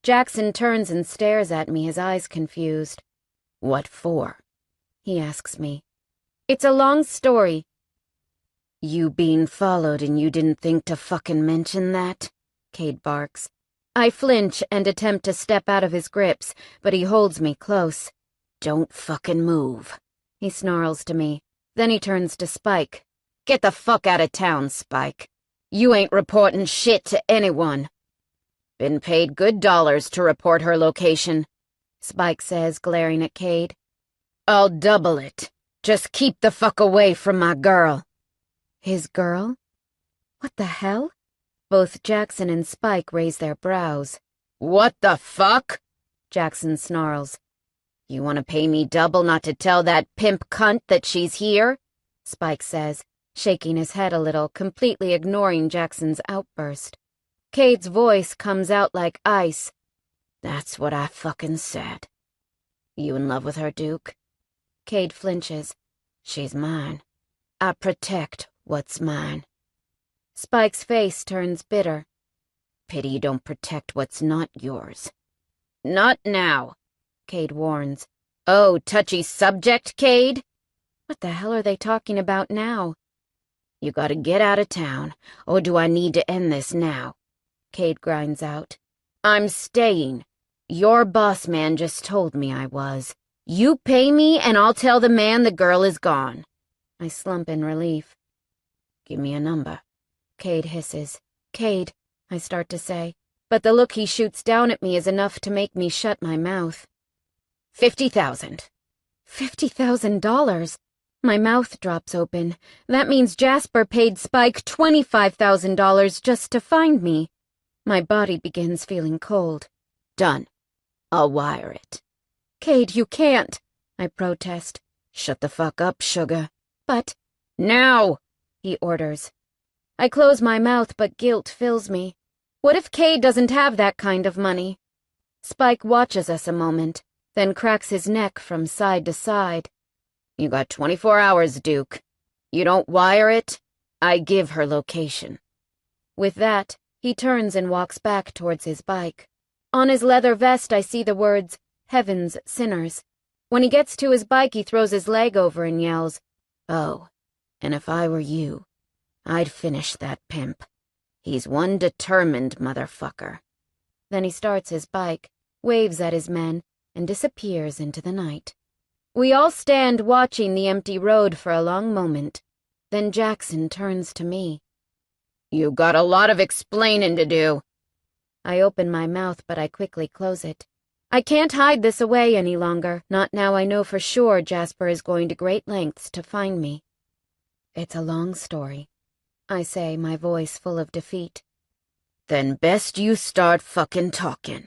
Speaker 1: Jackson turns and stares at me, his eyes confused.
Speaker 2: What for?
Speaker 1: He asks me. It's a long story.
Speaker 2: You being followed and you didn't think to fucking mention that? Cade barks.
Speaker 1: I flinch and attempt to step out of his grips, but he holds me close.
Speaker 2: Don't fucking move,
Speaker 1: he snarls to me. Then he turns to Spike.
Speaker 2: Get the fuck out of town, Spike. You ain't reporting shit to anyone. Been paid good dollars to report her location,
Speaker 1: Spike says, glaring at Cade.
Speaker 2: I'll double it. Just keep the fuck away from my girl.
Speaker 1: His girl? What the hell? Both Jackson and Spike raise their brows.
Speaker 2: What the fuck?
Speaker 1: Jackson snarls.
Speaker 2: You want to pay me double not to tell that pimp cunt that she's here?
Speaker 1: Spike says, shaking his head a little, completely ignoring Jackson's outburst. Cade's voice comes out like ice.
Speaker 2: That's what I fucking said. You in love with her, Duke?
Speaker 1: Cade flinches.
Speaker 2: She's mine. I protect what's mine.
Speaker 1: Spike's face turns bitter.
Speaker 2: Pity you don't protect what's not yours. Not now, Cade warns. Oh, touchy subject, Cade?
Speaker 1: What the hell are they talking about now?
Speaker 2: You gotta get out of town, or do I need to end this now? Cade grinds out. I'm staying. Your boss man just told me I was. You pay me and I'll tell the man the girl is gone.
Speaker 1: I slump in relief.
Speaker 2: Give me a number.
Speaker 1: Cade hisses. Cade, I start to say, but the look he shoots down at me is enough to make me shut my mouth.
Speaker 2: 50,000.
Speaker 1: $50,000? My mouth drops open. That means Jasper paid Spike $25,000 just to find me. My body begins feeling cold.
Speaker 2: Done. I'll wire it.
Speaker 1: Cade, you can't, I protest.
Speaker 2: Shut the fuck up, sugar.
Speaker 1: But...
Speaker 2: Now,
Speaker 1: he orders. I close my mouth, but guilt fills me. What if Cade doesn't have that kind of money? Spike watches us a moment, then cracks his neck from side to side.
Speaker 2: You got 24 hours, Duke. You don't wire it, I give her location.
Speaker 1: With that, he turns and walks back towards his bike. On his leather vest, I see the words, Heaven's Sinners. When he gets to his bike, he throws his leg over and yells,
Speaker 2: Oh, and if I were you, I'd finish that pimp. He's one determined motherfucker.
Speaker 1: Then he starts his bike, waves at his men, and disappears into the night. We all stand watching the empty road for a long moment. Then Jackson turns to me.
Speaker 2: You got a lot of explaining to do.
Speaker 1: I open my mouth, but I quickly close it. I can't hide this away any longer, not now I know for sure Jasper is going to great lengths to find me. It's a long story, I say, my voice full of defeat.
Speaker 2: Then best you start fucking talking,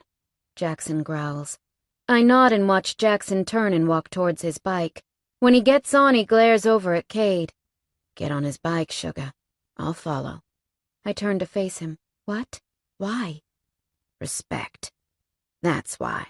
Speaker 1: Jackson growls. I nod and watch Jackson turn and walk towards his bike. When he gets on, he glares over at Cade.
Speaker 2: Get on his bike, sugar. I'll follow.
Speaker 1: I turn to face him. What? Why?
Speaker 2: Respect. That's why.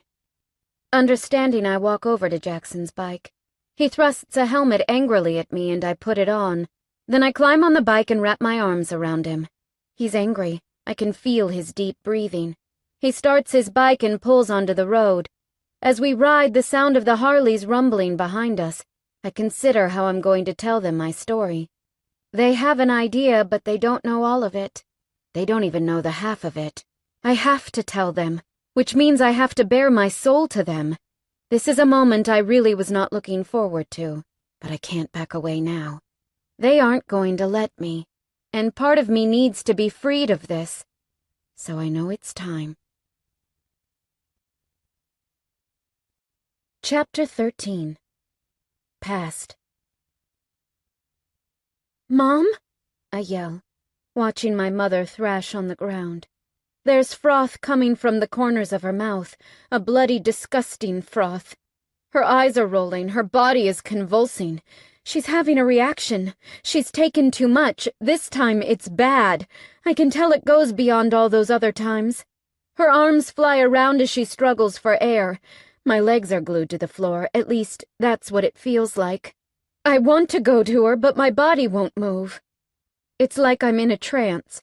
Speaker 1: Understanding, I walk over to Jackson's bike. He thrusts a helmet angrily at me and I put it on. Then I climb on the bike and wrap my arms around him. He's angry. I can feel his deep breathing. He starts his bike and pulls onto the road. As we ride, the sound of the Harleys rumbling behind us. I consider how I'm going to tell them my story. They have an idea, but they don't know all of it. They don't even know the half of it. I have to tell them, which means I have to bare my soul to them. This is a moment I really was not looking forward to, but I can't back away now. They aren't going to let me, and part of me needs to be freed of this. So I know it's time. Chapter 13. Past. Mom? I yell, watching my mother thrash on the ground. There's froth coming from the corners of her mouth, a bloody, disgusting froth. Her eyes are rolling, her body is convulsing. She's having a reaction. She's taken too much. This time it's bad. I can tell it goes beyond all those other times. Her arms fly around as she struggles for air. My legs are glued to the floor, at least that's what it feels like. I want to go to her, but my body won't move. It's like I'm in a trance.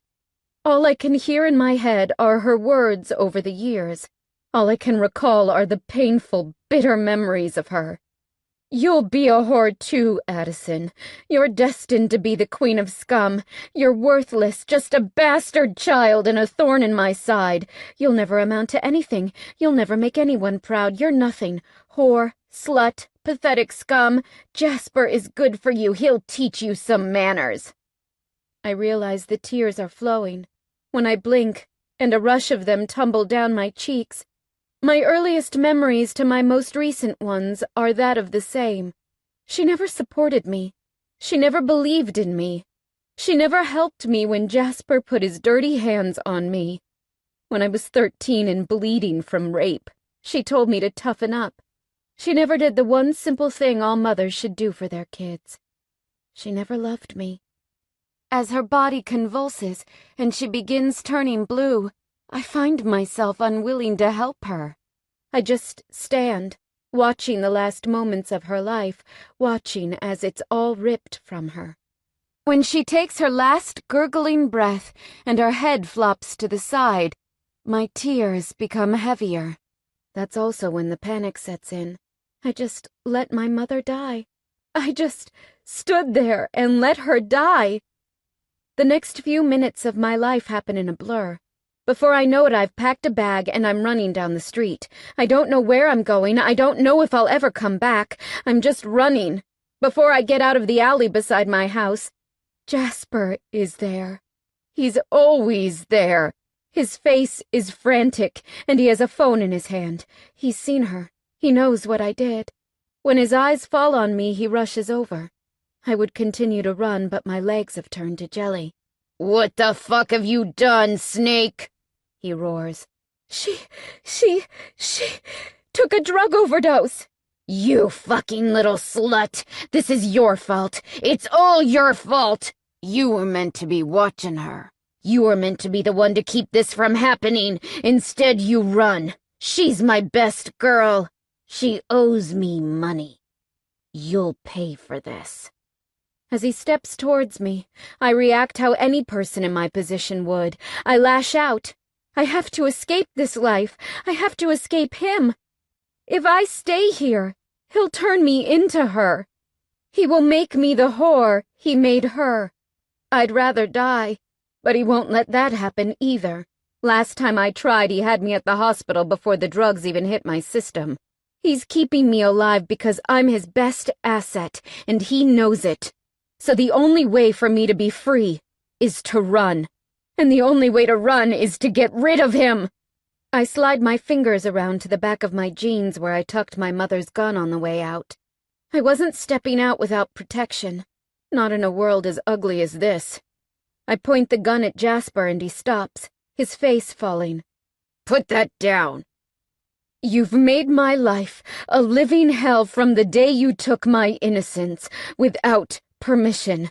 Speaker 1: All I can hear in my head are her words over the years. All I can recall are the painful, bitter memories of her. You'll be a whore too, Addison. You're destined to be the queen of scum. You're worthless, just a bastard child and a thorn in my side. You'll never amount to anything. You'll never make anyone proud. You're nothing. Whore, slut, pathetic scum. Jasper is good for you. He'll teach you some manners. I realize the tears are flowing. When I blink, and a rush of them tumble down my cheeks, my earliest memories to my most recent ones are that of the same. She never supported me. She never believed in me. She never helped me when Jasper put his dirty hands on me. When I was 13 and bleeding from rape, she told me to toughen up. She never did the one simple thing all mothers should do for their kids. She never loved me. As her body convulses and she begins turning blue, I find myself unwilling to help her. I just stand, watching the last moments of her life, watching as it's all ripped from her. When she takes her last gurgling breath and her head flops to the side, my tears become heavier. That's also when the panic sets in. I just let my mother die. I just stood there and let her die. The next few minutes of my life happen in a blur. Before I know it, I've packed a bag and I'm running down the street. I don't know where I'm going. I don't know if I'll ever come back. I'm just running. Before I get out of the alley beside my house, Jasper is there. He's always there. His face is frantic, and he has a phone in his hand. He's seen her. He knows what I did. When his eyes fall on me, he rushes over. I would continue to run, but my legs have turned to jelly.
Speaker 2: What the fuck have you done, Snake? He roars.
Speaker 1: She took a drug overdose.
Speaker 2: You fucking little slut. This is your fault. It's all your fault. You were meant to be watching her. You were meant to be the one to keep this from happening. Instead, you run. She's my best girl. She owes me money. You'll pay for this.
Speaker 1: As he steps towards me, I react how any person in my position would. I lash out. I have to escape this life. I have to escape him. If I stay here, he'll turn me into her. He will make me the whore he made her. I'd rather die, but he won't let that happen either. Last time I tried, he had me at the hospital before the drugs even hit my system. He's keeping me alive because I'm his best asset, and he knows it. So the only way for me to be free is to run. And the only way to run is to get rid of him. I slide my fingers around to the back of my jeans where I tucked my mother's gun on the way out. I wasn't stepping out without protection. Not in a world as ugly as this. I point the gun at Jasper and he stops, his face falling.
Speaker 2: Put that down.
Speaker 1: You've made my life a living hell from the day you took my innocence without permission.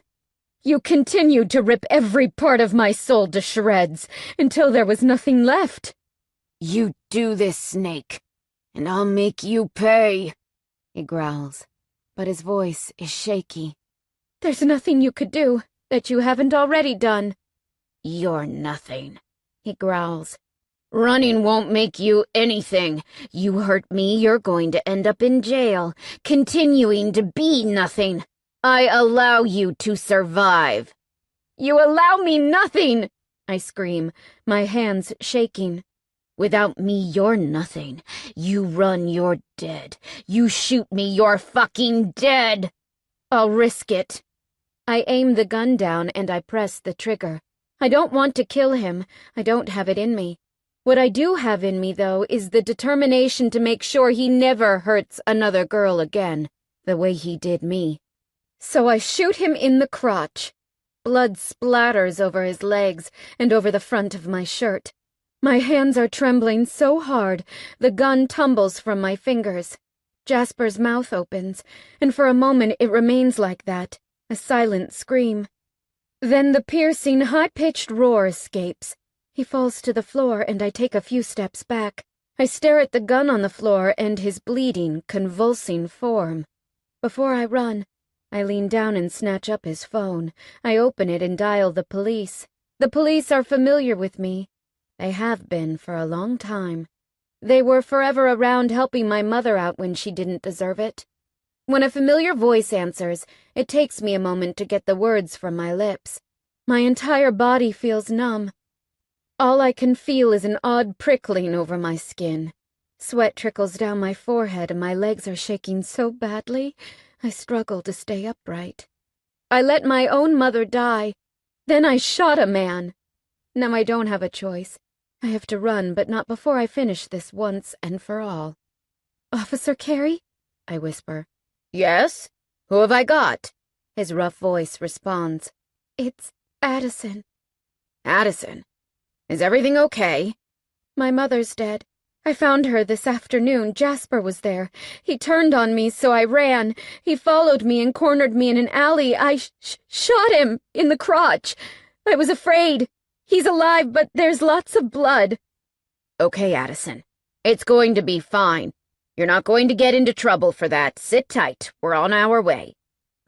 Speaker 1: You continued to rip every part of my soul to shreds until there was nothing left.
Speaker 2: You do this, Snake, and I'll make you pay, he growls, but his voice is shaky.
Speaker 1: There's nothing you could do that you haven't already done.
Speaker 2: You're nothing, he growls. Running won't make you anything. You hurt me, you're going to end up in jail, continuing to be nothing. I allow you to survive.
Speaker 1: You allow me nothing, I scream, my hands shaking.
Speaker 2: Without me, you're nothing. You run, you're dead. You shoot me, you're fucking dead.
Speaker 1: I'll risk it. I aim the gun down and I press the trigger. I don't want to kill him. I don't have it in me. What I do have in me, though, is the determination to make sure he never hurts another girl again, the way he did me. So I shoot him in the crotch. Blood splatters over his legs and over the front of my shirt. My hands are trembling so hard, the gun tumbles from my fingers. Jasper's mouth opens, and for a moment it remains like that, a silent scream. Then the piercing, high-pitched roar escapes. He falls to the floor, and I take a few steps back. I stare at the gun on the floor and his bleeding, convulsing form. Before I run, I lean down and snatch up his phone. I open it and dial the police. The police are familiar with me. They have been for a long time. They were forever around helping my mother out when she didn't deserve it. When a familiar voice answers, it takes me a moment to get the words from my lips. My entire body feels numb. All I can feel is an odd prickling over my skin. Sweat trickles down my forehead and my legs are shaking so badly, I struggle to stay upright. I let my own mother die. Then I shot a man. Now I don't have a choice. I have to run, but not before I finish this once and for all. Officer Carey? I whisper.
Speaker 2: Yes? Who have I got?
Speaker 1: His rough voice responds. It's Addison.
Speaker 2: Addison? Is everything okay?
Speaker 1: My mother's dead. I found her this afternoon. Jasper was there. He turned on me, so I ran. He followed me and cornered me in an alley. I shot him in the crotch. I was afraid. He's alive, but there's lots of blood.
Speaker 2: Okay, Addison. It's going to be fine. You're not going to get into trouble for that. Sit tight. We're on our way.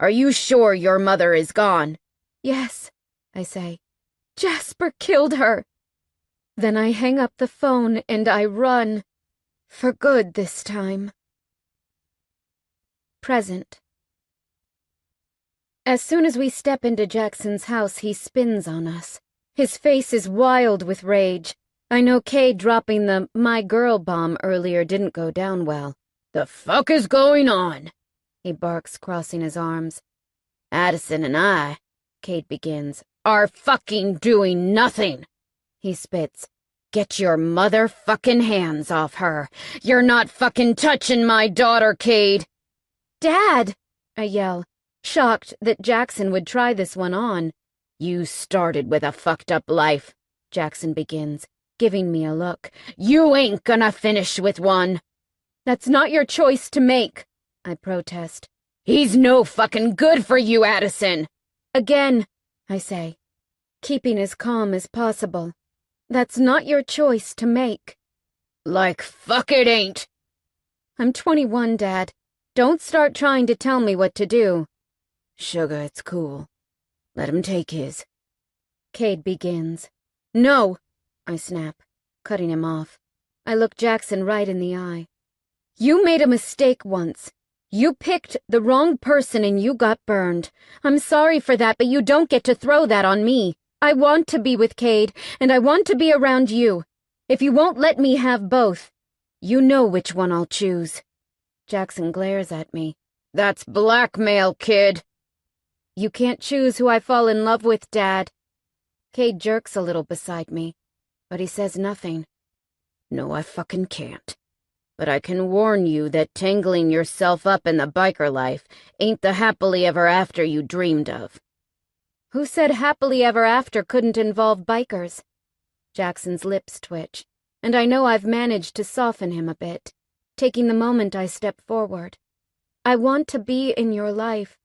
Speaker 2: Are you sure your mother is gone?
Speaker 1: Yes, I say. Jasper killed her. Then I hang up the phone and I run. For good this time. Present. As soon as we step into Jackson's house, he spins on us. His face is wild with rage. I know Kay dropping the "my girl" bomb earlier didn't go down well.
Speaker 2: The fuck is going on?
Speaker 1: He barks, crossing his arms.
Speaker 2: Addison and I, Kate begins, are fucking doing nothing.
Speaker 1: He spits.
Speaker 2: Get your motherfucking hands off her. You're not fucking touching my daughter, Cade.
Speaker 1: Dad! I yell, shocked that Jackson would try this one on.
Speaker 2: You started with a fucked up life, Jackson begins, giving me a look. You ain't gonna finish with one.
Speaker 1: That's not your choice to make, I protest.
Speaker 2: He's no fucking good for you, Addison.
Speaker 1: Again, I say, keeping as calm as possible. That's not your choice to make.
Speaker 2: Like fuck it ain't.
Speaker 1: I'm 21, Dad. Don't start trying to tell me what to do.
Speaker 2: Sugar, it's cool. Let him take his.
Speaker 1: Cade begins. No, I snap, cutting him off. I look Jackson right in the eye. You made a mistake once. You picked the wrong person and you got burned. I'm sorry for that, but you don't get to throw that on me. I want to be with Cade, and I want to be around you. If you won't let me have both, you know which one I'll choose. Jackson glares at me.
Speaker 2: That's blackmail, kid.
Speaker 1: You can't choose who I fall in love with, Dad. Cade jerks a little beside me, but he says nothing.
Speaker 2: No, I fucking can't. But I can warn you that tangling yourself up in the biker life ain't the happily ever after you dreamed of.
Speaker 1: Who said happily ever after couldn't involve bikers? Jackson's lips twitch, and I know I've managed to soften him a bit, taking the moment I step forward. I want to be in your life,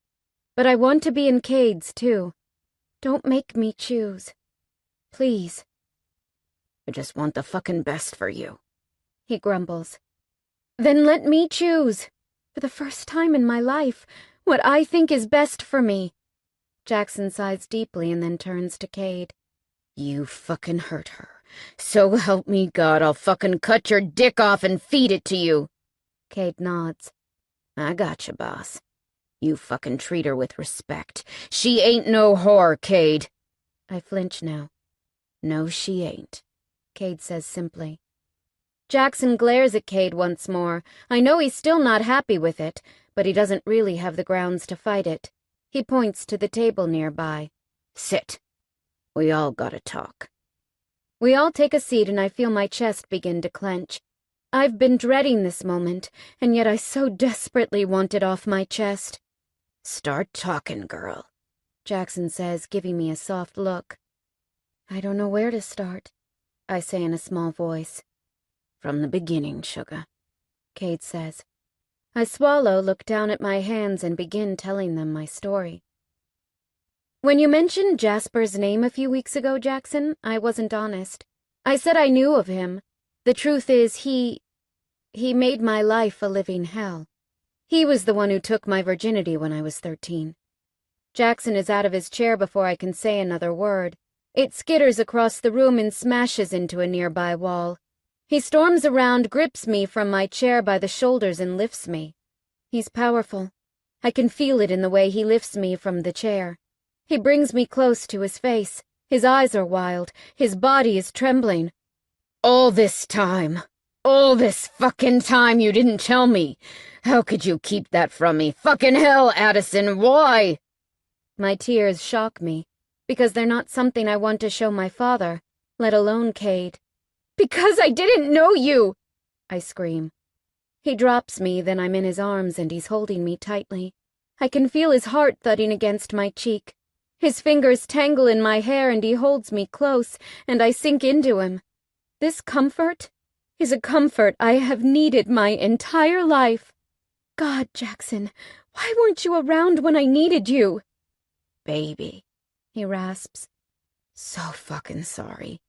Speaker 1: but I want to be in Cade's too. Don't make me choose. Please.
Speaker 2: I just want the fucking best for you,
Speaker 1: he grumbles. Then let me choose, for the first time in my life, what I think is best for me. Jackson sighs deeply and then turns to Cade.
Speaker 2: You fucking hurt her. So help me God, I'll fucking cut your dick off and feed it to you.
Speaker 1: Cade nods.
Speaker 2: I gotcha, boss. You fucking treat her with respect. She ain't no whore, Cade.
Speaker 1: I flinch now.
Speaker 2: No, she ain't,
Speaker 1: Cade says simply. Jackson glares at Cade once more. I know he's still not happy with it, but he doesn't really have the grounds to fight it. He points to the table nearby.
Speaker 2: Sit. We all gotta talk.
Speaker 1: We all take a seat and I feel my chest begin to clench. I've been dreading this moment, and yet I so desperately want it off my chest.
Speaker 2: Start talking, girl,
Speaker 1: Jackson says, giving me a soft look. I don't know where to start, I say in a small voice.
Speaker 2: From the beginning, sugar,
Speaker 1: Cade says. I swallow, look down at my hands, and begin telling them my story. When you mentioned Jasper's name a few weeks ago, Jackson, I wasn't honest. I said I knew of him. The truth is, he made my life a living hell. He was the one who took my virginity when I was 13. Jackson is out of his chair before I can say another word. It skitters across the room and smashes into a nearby wall. He storms around, grips me from my chair by the shoulders, and lifts me. He's powerful, I can feel it in the way he lifts me from the chair. He brings me close to his face. His eyes are wild. His body is trembling.
Speaker 2: All this time fucking time you didn't tell me. How could you keep that from me? Fucking hell, Addison, why?
Speaker 1: My tears shock me, because they're not something I want to show my father, let alone Cade. Because I didn't know you! I scream. He drops me, then I'm in his arms and he's holding me tightly. I can feel his heart thudding against my cheek. His fingers tangle in my hair and he holds me close, and I sink into him. This comfort is a comfort I have needed my entire life. God, Jackson, why weren't you around when I needed you?
Speaker 2: Baby,
Speaker 1: he rasps.
Speaker 2: So fucking sorry.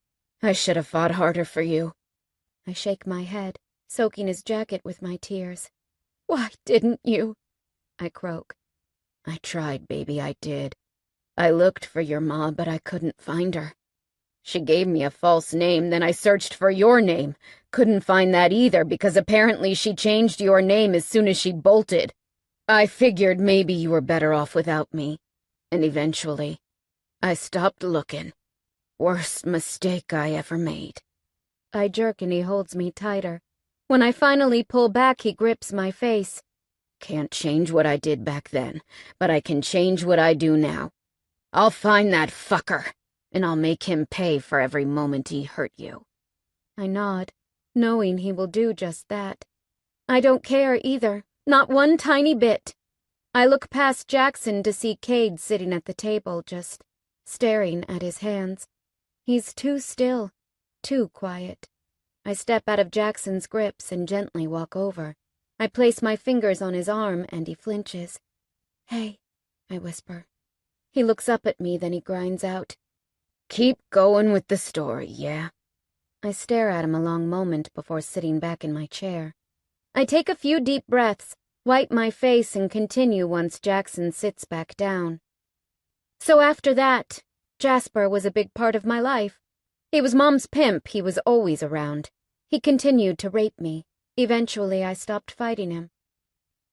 Speaker 2: I should have fought harder for you.
Speaker 1: I shake my head, soaking his jacket with my tears. Why didn't you? I croak.
Speaker 2: I tried, baby, I did. I looked for your ma, but I couldn't find her. She gave me a false name, then I searched for your name. Couldn't find that either, because apparently she changed your name as soon as she bolted. I figured maybe you were better off without me. And eventually, I stopped looking. Worst mistake I ever made.
Speaker 1: I jerk and he holds me tighter. When I finally pull back, he grips my face.
Speaker 2: Can't change what I did back then, but I can change what I do now. I'll find that fucker, and I'll make him pay for every moment he hurt you.
Speaker 1: I nod, knowing he will do just that. I don't care either, not one tiny bit. I look past Jackson to see Cade sitting at the table, just staring at his hands. He's too still, too quiet. I step out of Jackson's grips and gently walk over. I place my fingers on his arm and he flinches. Hey, I whisper. He looks up at me, then he grinds out.
Speaker 2: Keep going with the story, yeah?
Speaker 1: I stare at him a long moment before sitting back in my chair. I take a few deep breaths, wipe my face, and continue once Jackson sits back down. So after that, Jasper was a big part of my life. He was Mom's pimp, he was always around. He continued to rape me. Eventually, I stopped fighting him.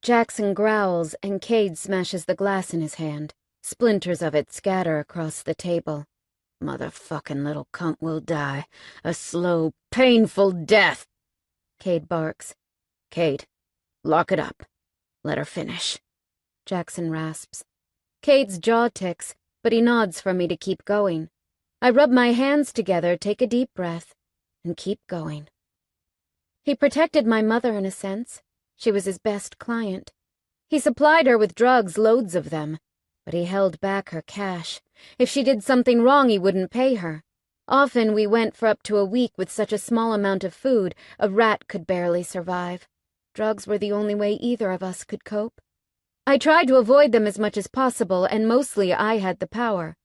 Speaker 1: Jackson growls, and Cade smashes the glass in his hand. Splinters of it scatter across the table.
Speaker 2: Motherfucking little cunt will die. A slow, painful death.
Speaker 1: Cade barks.
Speaker 2: Cade, lock it up. Let her finish.
Speaker 1: Jackson rasps. Cade's jaw ticks, but he nods for me to keep going. I rub my hands together, take a deep breath, and keep going. He protected my mother in a sense. She was his best client. He supplied her with drugs, loads of them. But he held back her cash. If she did something wrong, he wouldn't pay her. Often we went for up to a week with such a small amount of food, a rat could barely survive. Drugs were the only way either of us could cope. I tried to avoid them as much as possible, and mostly I had the power.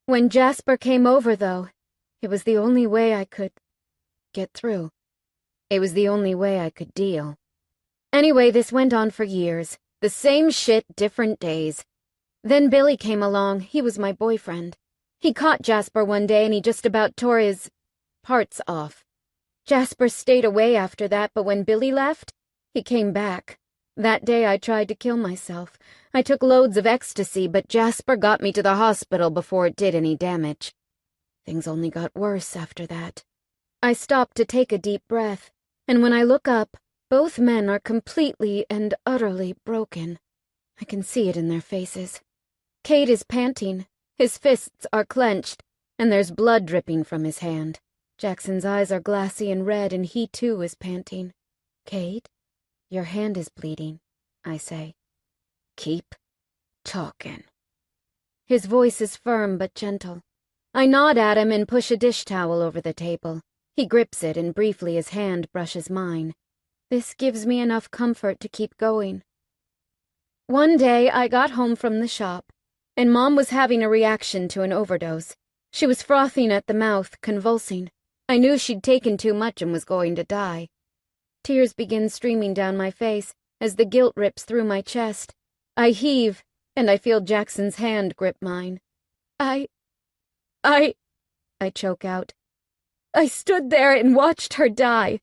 Speaker 1: When Jasper came over, though, it was the only way I could get through. It was the only way I could deal. Anyway, this went on for years. The same shit, different days. Then Billy came along. He was my boyfriend. He caught Jasper one day and he just about tore his parts off. Jasper stayed away after that, but when Billy left, he came back. That day I tried to kill myself. I took loads of ecstasy, but Jasper got me to the hospital before it did any damage. Things only got worse after that. I stopped to take a deep breath, and when I look up, both men are completely and utterly broken. I can see it in their faces. Cade is panting. His fists are clenched, and there's blood dripping from his hand. Jackson's eyes are glassy and red, and he too is panting. Cade, your hand is bleeding, I say.
Speaker 2: Keep talking.
Speaker 1: His voice is firm but gentle. I nod at him and push a dish towel over the table. He grips it, and briefly his hand brushes mine. This gives me enough comfort to keep going. One day I got home from the shop, and Mom was having a reaction to an overdose. She was frothing at the mouth, convulsing. I knew she'd taken too much and was going to die. Tears begin streaming down my face as the guilt rips through my chest. I heave, and I feel Jackson's hand grip mine. I choke out. I stood there and watched her die.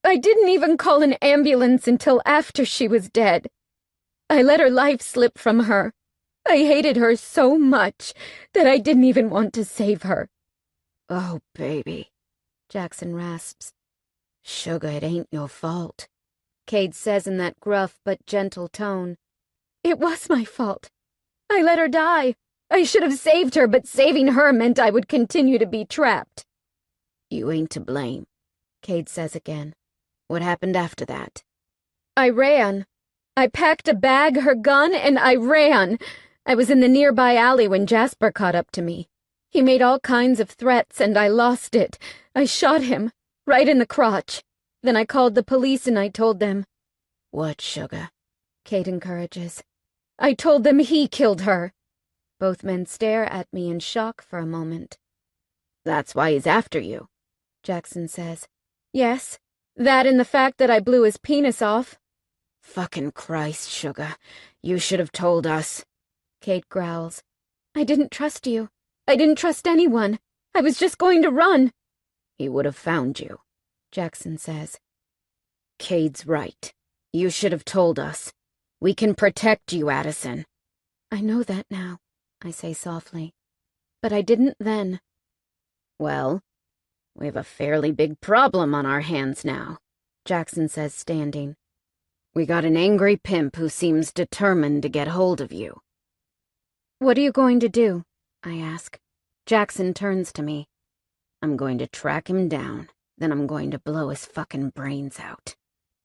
Speaker 1: I didn't even call an ambulance until after she was dead. I let her life slip from her. I hated her so much that I didn't even want to save her."
Speaker 2: "Oh, baby," Jackson rasps. "Sugar, it ain't your fault,"
Speaker 1: Cade says in that gruff but gentle tone. "It was my fault. I let her die. I should have saved her, but saving her meant I would continue to be trapped."
Speaker 2: "You ain't to blame," Cade says again. "What happened after that?"
Speaker 1: "I ran. I packed a bag, her gun, and I ran. I was in the nearby alley when Jasper caught up to me. He made all kinds of threats, and I lost it. I shot him, right in the crotch. Then I called the police and I told them."
Speaker 2: "What, Sugar?"
Speaker 1: Cade encourages. "I told them he killed her." Both men stare at me in shock for a moment.
Speaker 2: "That's why he's after you,"
Speaker 1: Jackson says. "Yes, that and the fact that I blew his penis off."
Speaker 2: "Fucking Christ, Sugar. You should have told us,"
Speaker 1: Cade growls. "I didn't trust you. I didn't trust anyone. I was just going to run."
Speaker 2: "He would have found you,"
Speaker 1: Jackson says.
Speaker 2: "Cade's right. You should have told us. We can protect you, Addison."
Speaker 1: "I know that now," I say softly. "But I didn't then."
Speaker 2: "Well, we have a fairly big problem on our hands now," Jackson says, standing. "We got an angry pimp who seems determined to get hold of you."
Speaker 1: "What are you going to do?" I ask. Jackson turns to me.
Speaker 2: "I'm going to track him down, then I'm going to blow his fucking brains out."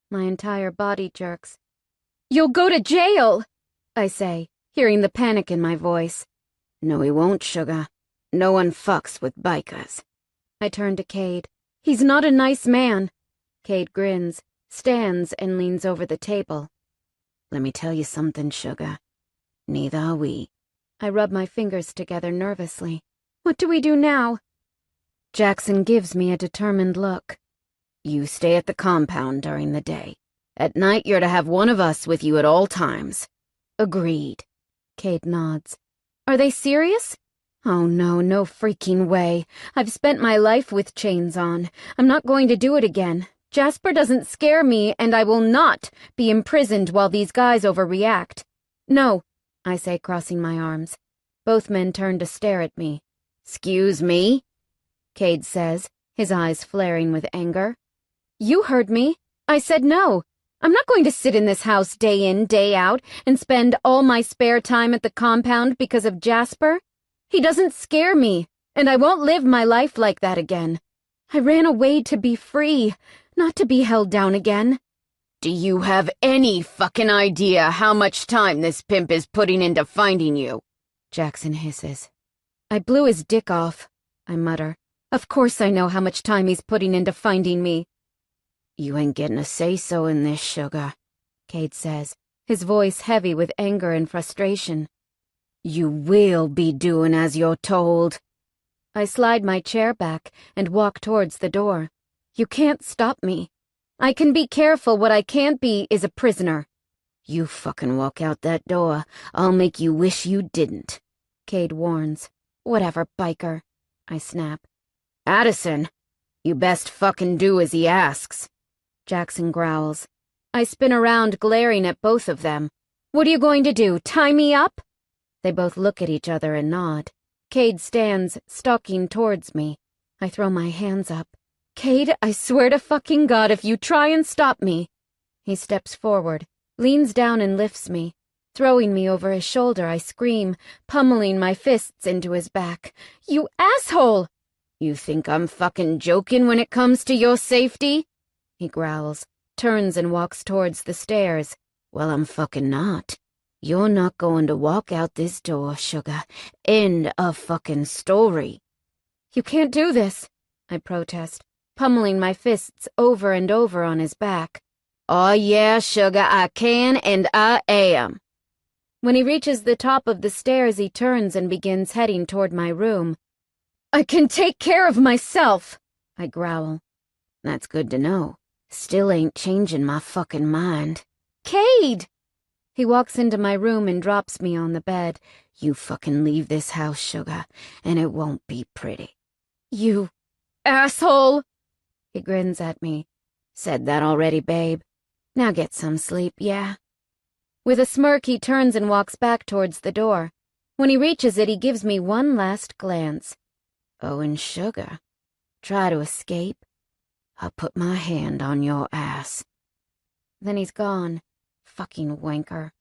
Speaker 1: My entire body jerks. "You'll go to jail!" I say, hearing the panic in my voice.
Speaker 2: "No, he won't, Sugar. No one fucks with bikers."
Speaker 1: I turn to Cade. "He's not a nice man." Cade grins, stands, and leans over the table.
Speaker 2: "Let me tell you something, Sugar. Neither are we."
Speaker 1: I rub my fingers together nervously. "What do we do now?"
Speaker 2: Jackson gives me a determined look. "You stay at the compound during the day. At night you're to have one of us with you at all times." "Agreed."
Speaker 1: Cade nods. "Are they serious?" "Oh no, no freaking way. I've spent my life with chains on. I'm not going to do it again. Jasper doesn't scare me, and I will not be imprisoned while these guys overreact." "No," I say, crossing my arms. Both men turn to stare at me.
Speaker 2: "'Scuse me?"
Speaker 1: Cade says, his eyes flaring with anger. "You heard me. I said no. I'm not going to sit in this house day in, day out, and spend all my spare time at the compound because of Jasper. He doesn't scare me, and I won't live my life like that again. I ran away to be free, not to be held down again."
Speaker 2: "Do you have any fucking idea how much time this pimp is putting into finding you?" Jackson hisses.
Speaker 1: "I blew his dick off," I mutter. "Of course I know how much time he's putting into finding me."
Speaker 2: "You ain't getting a say-so in this, Sugar," Cade says,
Speaker 1: his voice heavy with anger and frustration.
Speaker 2: "You will be doing as you're told."
Speaker 1: I slide my chair back and walk towards the door. "You can't stop me. I can be careful. What I can't be is a prisoner."
Speaker 2: "You fucking walk out that door, I'll make you wish you didn't,"
Speaker 1: Cade warns. "Whatever, biker," I snap.
Speaker 2: "Addison, you best fucking do as he asks,"
Speaker 1: Jackson growls. I spin around, glaring at both of them. "What are you going to do, tie me up?" They both look at each other and nod. Cade stands, stalking towards me. I throw my hands up. "Cade, I swear to fucking God, if you try and stop me." He steps forward, leans down and lifts me. Throwing me over his shoulder, I scream, pummeling my fists into his back. "You asshole!"
Speaker 2: "You think I'm fucking joking when it comes to your safety?"
Speaker 1: He growls, turns and walks towards the stairs.
Speaker 2: "Well, I'm fucking not. You're not going to walk out this door, Sugar. End of fucking story."
Speaker 1: "You can't do this," I protest, pummeling my fists over and over on his back.
Speaker 2: "Oh yeah, Sugar, I can and I am."
Speaker 1: When he reaches the top of the stairs, he turns and begins heading toward my room. "I can take care of myself," I growl.
Speaker 2: "That's good to know. Still ain't changing my fucking mind."
Speaker 1: "Cade!" He walks into my room and drops me on the bed.
Speaker 2: "You fucking leave this house, Sugar, and it won't be pretty."
Speaker 1: "You asshole!" He grins at me.
Speaker 2: "Said that already, babe. Now get some sleep, yeah?"
Speaker 1: With a smirk, he turns and walks back towards the door. When he reaches it, he gives me one last glance. "Oh, and sugar, try to escape. I'll put my hand on your ass." Then he's gone. Fucking wanker.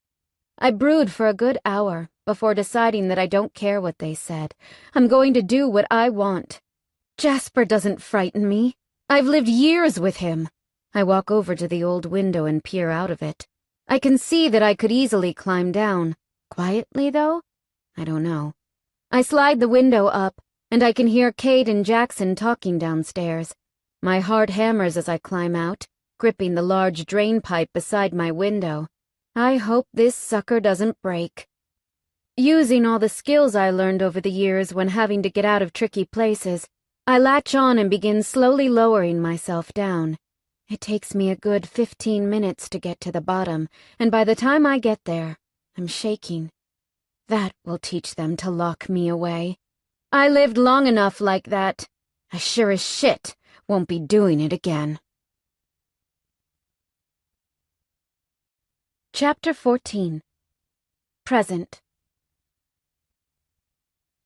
Speaker 1: I brood for a good hour before deciding that I don't care what they said. I'm going to do what I want. Jasper doesn't frighten me. I've lived years with him. I walk over to the old window and peer out of it. I can see that I could easily climb down. Quietly, though? I don't know. I slide the window up, and I can hear Cade and Jackson talking downstairs. My heart hammers as I climb out, gripping the large drain pipe beside my window. I hope this sucker doesn't break. Using all the skills I learned over the years when having to get out of tricky places, I latch on and begin slowly lowering myself down. It takes me a good 15 minutes to get to the bottom, and by the time I get there, I'm shaking. That will teach them to lock me away. I lived long enough like that. I sure as shit won't be doing it again. Chapter 14. Present.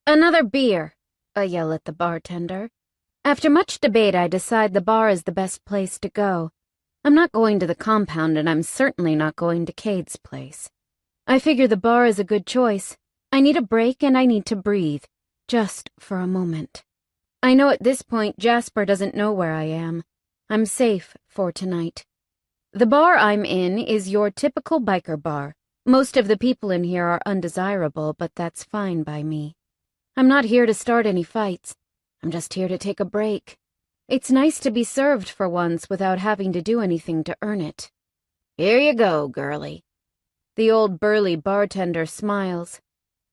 Speaker 1: "Another beer," I yell at the bartender. After much debate, I decide the bar is the best place to go. I'm not going to the compound, and I'm certainly not going to Cade's place. I figure the bar is a good choice. I need a break and I need to breathe, just for a moment. I know at this point Jasper doesn't know where I am. I'm safe for tonight. The bar I'm in is your typical biker bar. Most of the people in here are undesirable, but that's fine by me. I'm not here to start any fights. I'm just here to take a break. It's nice to be served for once without having to do anything to earn it.
Speaker 2: "Here you go, girlie."
Speaker 1: The old burly bartender smiles.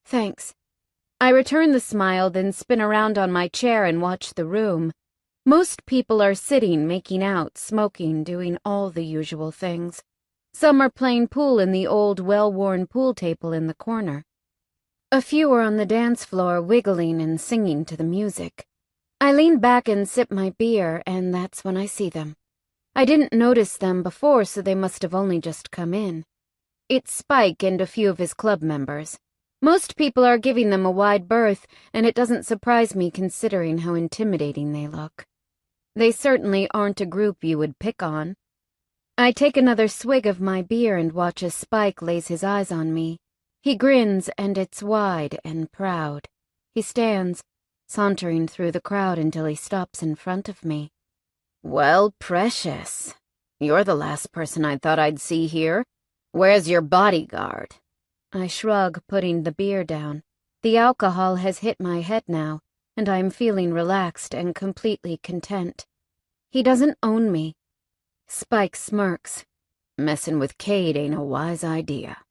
Speaker 1: Thanks. I return the smile, then spin around on my chair and watch the room. Most people are sitting, making out, smoking, doing all the usual things. Some are playing pool in the old, well-worn pool table in the corner. A few are on the dance floor, wiggling and singing to the music. I lean back and sip my beer, and that's when I see them. I didn't notice them before, so they must have only just come in. It's Spike and a few of his club members. Most people are giving them a wide berth, and it doesn't surprise me considering how intimidating they look. They certainly aren't a group you would pick on. I take another swig of my beer and watch as Spike lays his eyes on me. He grins, and it's wide and proud. He stands, sauntering through the crowd until he stops in front of me.
Speaker 2: "Well, precious. You're the last person I thought I'd see here. Where's your bodyguard?"
Speaker 1: I shrug, putting the beer down. The alcohol has hit my head now, and I'm feeling relaxed and completely content. He doesn't own me. Spike smirks.
Speaker 2: "Messing with Cade ain't a wise idea."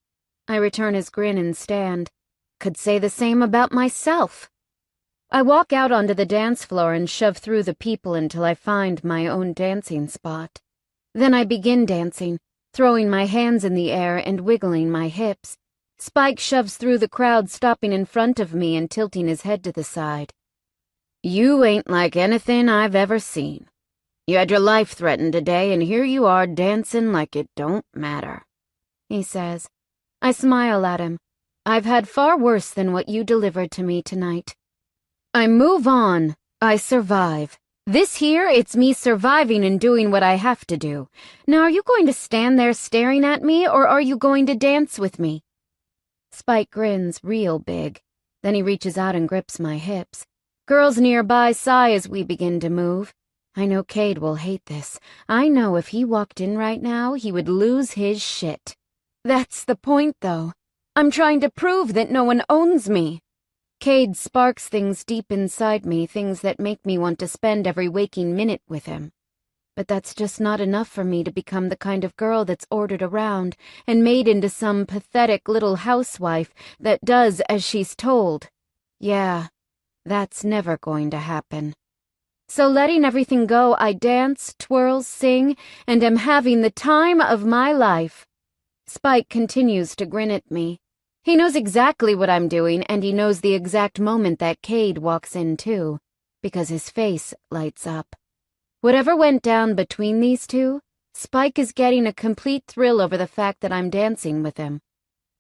Speaker 1: I return his grin and stand. Could say the same about myself. I walk out onto the dance floor and shove through the people until I find my own dancing spot. Then I begin dancing, throwing my hands in the air and wiggling my hips. Spike shoves through the crowd, stopping in front of me and tilting his head to the side.
Speaker 2: "You ain't like anything I've ever seen. You had your life threatened today, and here you are dancing like it don't matter,"
Speaker 1: he says. I smile at him. I've had far worse than what you delivered to me tonight. I move on. I survive. This here, it's me surviving and doing what I have to do. Now, are you going to stand there staring at me, or are you going to dance with me? Spike grins real big. Then he reaches out and grips my hips. Girls nearby sigh as we begin to move. I know Cade will hate this. I know if he walked in right now, he would lose his shit. That's the point, though. I'm trying to prove that no one owns me. Cade sparks things deep inside me, things that make me want to spend every waking minute with him. But that's just not enough for me to become the kind of girl that's ordered around and made into some pathetic little housewife that does as she's told. Yeah, that's never going to happen. So letting everything go, I dance, twirl, sing, and am having the time of my life. Spike continues to grin at me. He knows exactly what I'm doing, and he knows the exact moment that Cade walks in too, because his face lights up. Whatever went down between these two, Spike is getting a complete thrill over the fact that I'm dancing with him.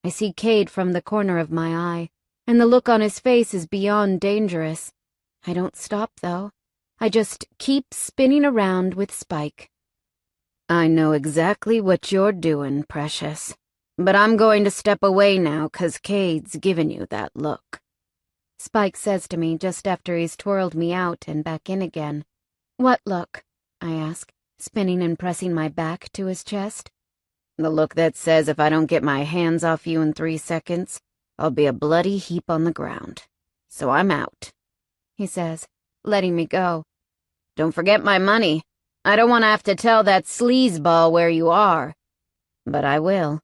Speaker 1: I see Cade from the corner of my eye, and the look on his face is beyond dangerous. I don't stop, though. I just keep spinning around with Spike.
Speaker 2: I know exactly what you're doing, precious. But I'm going to step away now 'cause Cade's giving you that look.
Speaker 1: Spike says to me just after he's twirled me out and back in again. What look? I ask, spinning and pressing my back to his chest.
Speaker 2: The look that says if I don't get my hands off you in 3 seconds, I'll be a bloody heap on the ground. So I'm out,
Speaker 1: he says, letting me go.
Speaker 2: Don't forget my money. I don't want to have to tell that sleazeball where you are. But I will.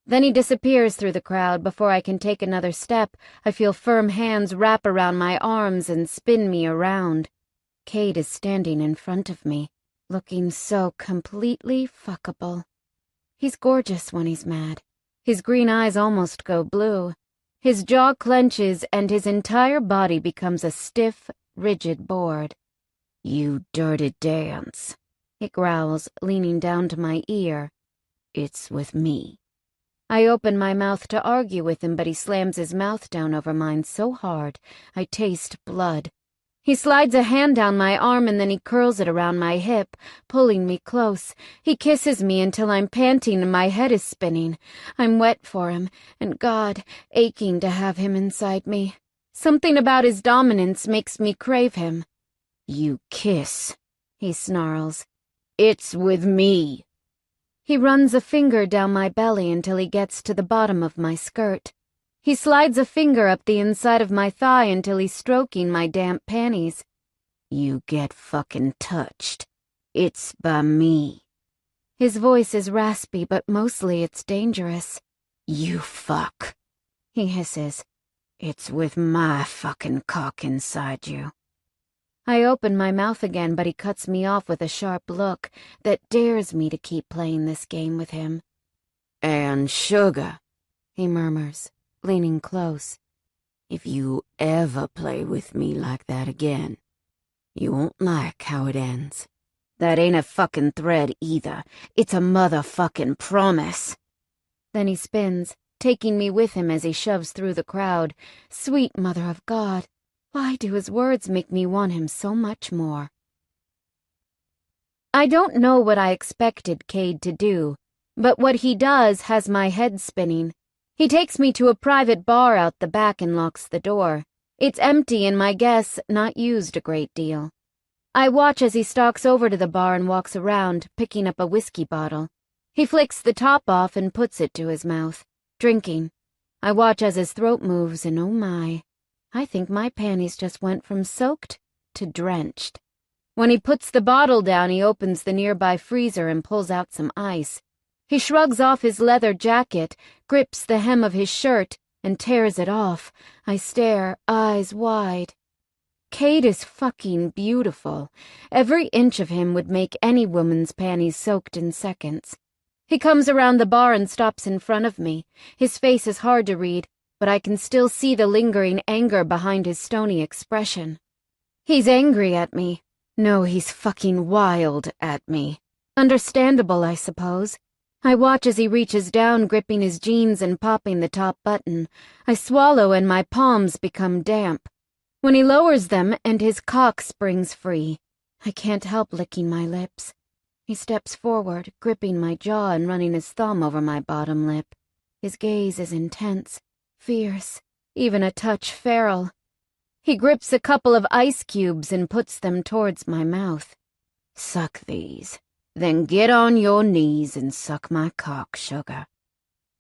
Speaker 1: Then he disappears through the crowd. Before I can take another step, I feel firm hands wrap around my arms and spin me around. Cade is standing in front of me, looking so completely fuckable. He's gorgeous when he's mad. His green eyes almost go blue. His jaw clenches and his entire body becomes a stiff, rigid board.
Speaker 2: You dirty dance,
Speaker 1: he growls, leaning down to my ear.
Speaker 2: It's with me.
Speaker 1: I open my mouth to argue with him, but he slams his mouth down over mine so hard I taste blood. He slides a hand down my arm and then he curls it around my hip, pulling me close. He kisses me until I'm panting and my head is spinning. I'm wet for him, and God, aching to have him inside me. Something about his dominance makes me crave him.
Speaker 2: You kiss,
Speaker 1: he snarls.
Speaker 2: It's with me.
Speaker 1: He runs a finger down my belly until he gets to the bottom of my skirt. He slides a finger up the inside of my thigh until he's stroking my damp panties.
Speaker 2: You get fucking touched. It's by me.
Speaker 1: His voice is raspy, but mostly it's dangerous.
Speaker 2: You fuck,
Speaker 1: he hisses.
Speaker 2: It's with my fucking cock inside you.
Speaker 1: I open my mouth again, but he cuts me off with a sharp look that dares me to keep playing this game with him.
Speaker 2: And sugar,
Speaker 1: he murmurs, leaning close.
Speaker 2: If you ever play with me like that again, you won't like how it ends. That ain't a fucking threat either. It's a motherfucking promise.
Speaker 1: Then he spins, taking me with him as he shoves through the crowd. Sweet Mother of God. Why do his words make me want him so much more? I don't know what I expected Cade to do, but what he does has my head spinning. He takes me to a private bar out the back and locks the door. It's empty and my guess not used a great deal. I watch as he stalks over to the bar and walks around, picking up a whiskey bottle. He flicks the top off and puts it to his mouth, drinking. I watch as his throat moves and oh my, I think my panties just went from soaked to drenched. When he puts the bottle down, he opens the nearby freezer and pulls out some ice. He shrugs off his leather jacket, grips the hem of his shirt, and tears it off. I stare, eyes wide. Cade is fucking beautiful. Every inch of him would make any woman's panties soaked in seconds. He comes around the bar and stops in front of me. His face is hard to read, but I can still see the lingering anger behind his stony expression. He's angry at me. No, he's fucking wild at me. Understandable, I suppose. I watch as he reaches down, gripping his jeans and popping the top button. I swallow and my palms become damp. When he lowers them and his cock springs free, I can't help licking my lips. He steps forward, gripping my jaw and running his thumb over my bottom lip. His gaze is intense, fierce, even a touch feral. He grips a couple of ice cubes and puts them towards my mouth.
Speaker 2: Suck these. Then get on your knees and suck my cock, sugar.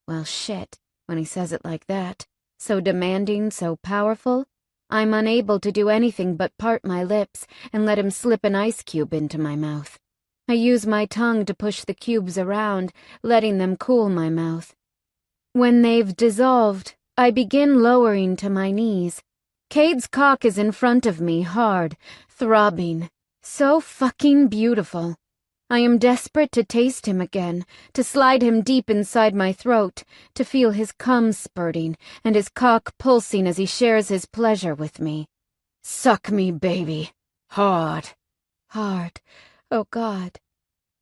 Speaker 1: Well, shit, when he says it like that, so demanding, so powerful, I'm unable to do anything but part my lips and let him slip an ice cube into my mouth. I use my tongue to push the cubes around, letting them cool my mouth. When they've dissolved, I begin lowering to my knees. Cade's cock is in front of me, hard, throbbing, so fucking beautiful. I am desperate to taste him again, to slide him deep inside my throat, to feel his cum spurting and his cock pulsing as he shares his pleasure with me.
Speaker 2: Suck me, baby. Hard.
Speaker 1: Hard. Oh, God.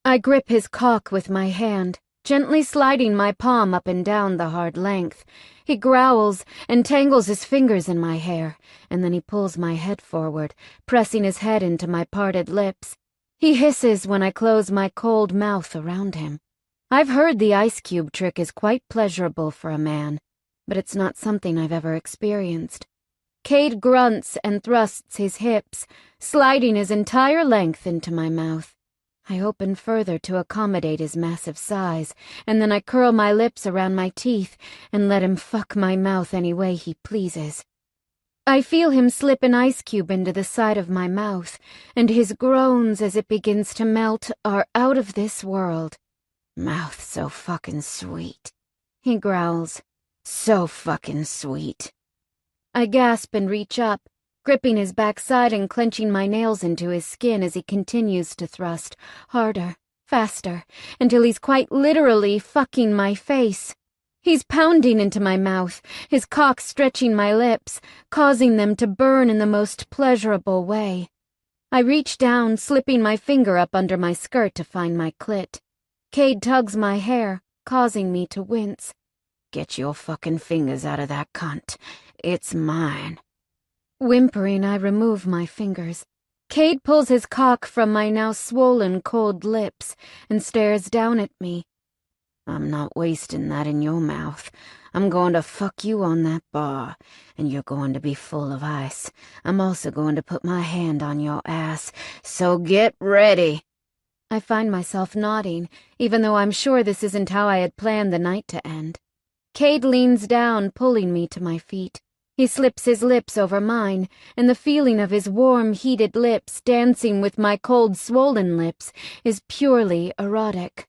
Speaker 1: I grip his cock with my hand, gently sliding my palm up and down the hard length. He growls and tangles his fingers in my hair, and then he pulls my head forward, pressing his head into my parted lips. He hisses when I close my cold mouth around him. I've heard the ice cube trick is quite pleasurable for a man, but it's not something I've ever experienced. Cade grunts and thrusts his hips, sliding his entire length into my mouth. I open further to accommodate his massive size, and then I curl my lips around my teeth and let him fuck my mouth any way he pleases. I feel him slip an ice cube into the side of my mouth, and his groans as it begins to melt are out of this world. "Mouth so fucking sweet," he growls. "So fucking sweet." I gasp and reach up, gripping his backside and clenching my nails into his skin as he continues to thrust, harder, faster, until he's quite literally fucking my face. He's pounding into my mouth, his cock stretching my lips, causing them to burn in the most pleasurable way. I reach down, slipping my finger up under my skirt to find my clit. Cade tugs my hair, causing me to wince. "Get your fucking fingers out of that cunt. It's mine." Whimpering, I remove my fingers. Cade pulls his cock from my now swollen, cold lips and stares down at me. "I'm not wasting that in your mouth. I'm going to fuck you on that bar, and you're going to be full of ice. I'm also going to put my hand on your ass, so get ready." I find myself nodding, even though I'm sure this isn't how I had planned the night to end. Cade leans down, pulling me to my feet. He slips his lips over mine, and the feeling of his warm, heated lips dancing with my cold, swollen lips is purely erotic.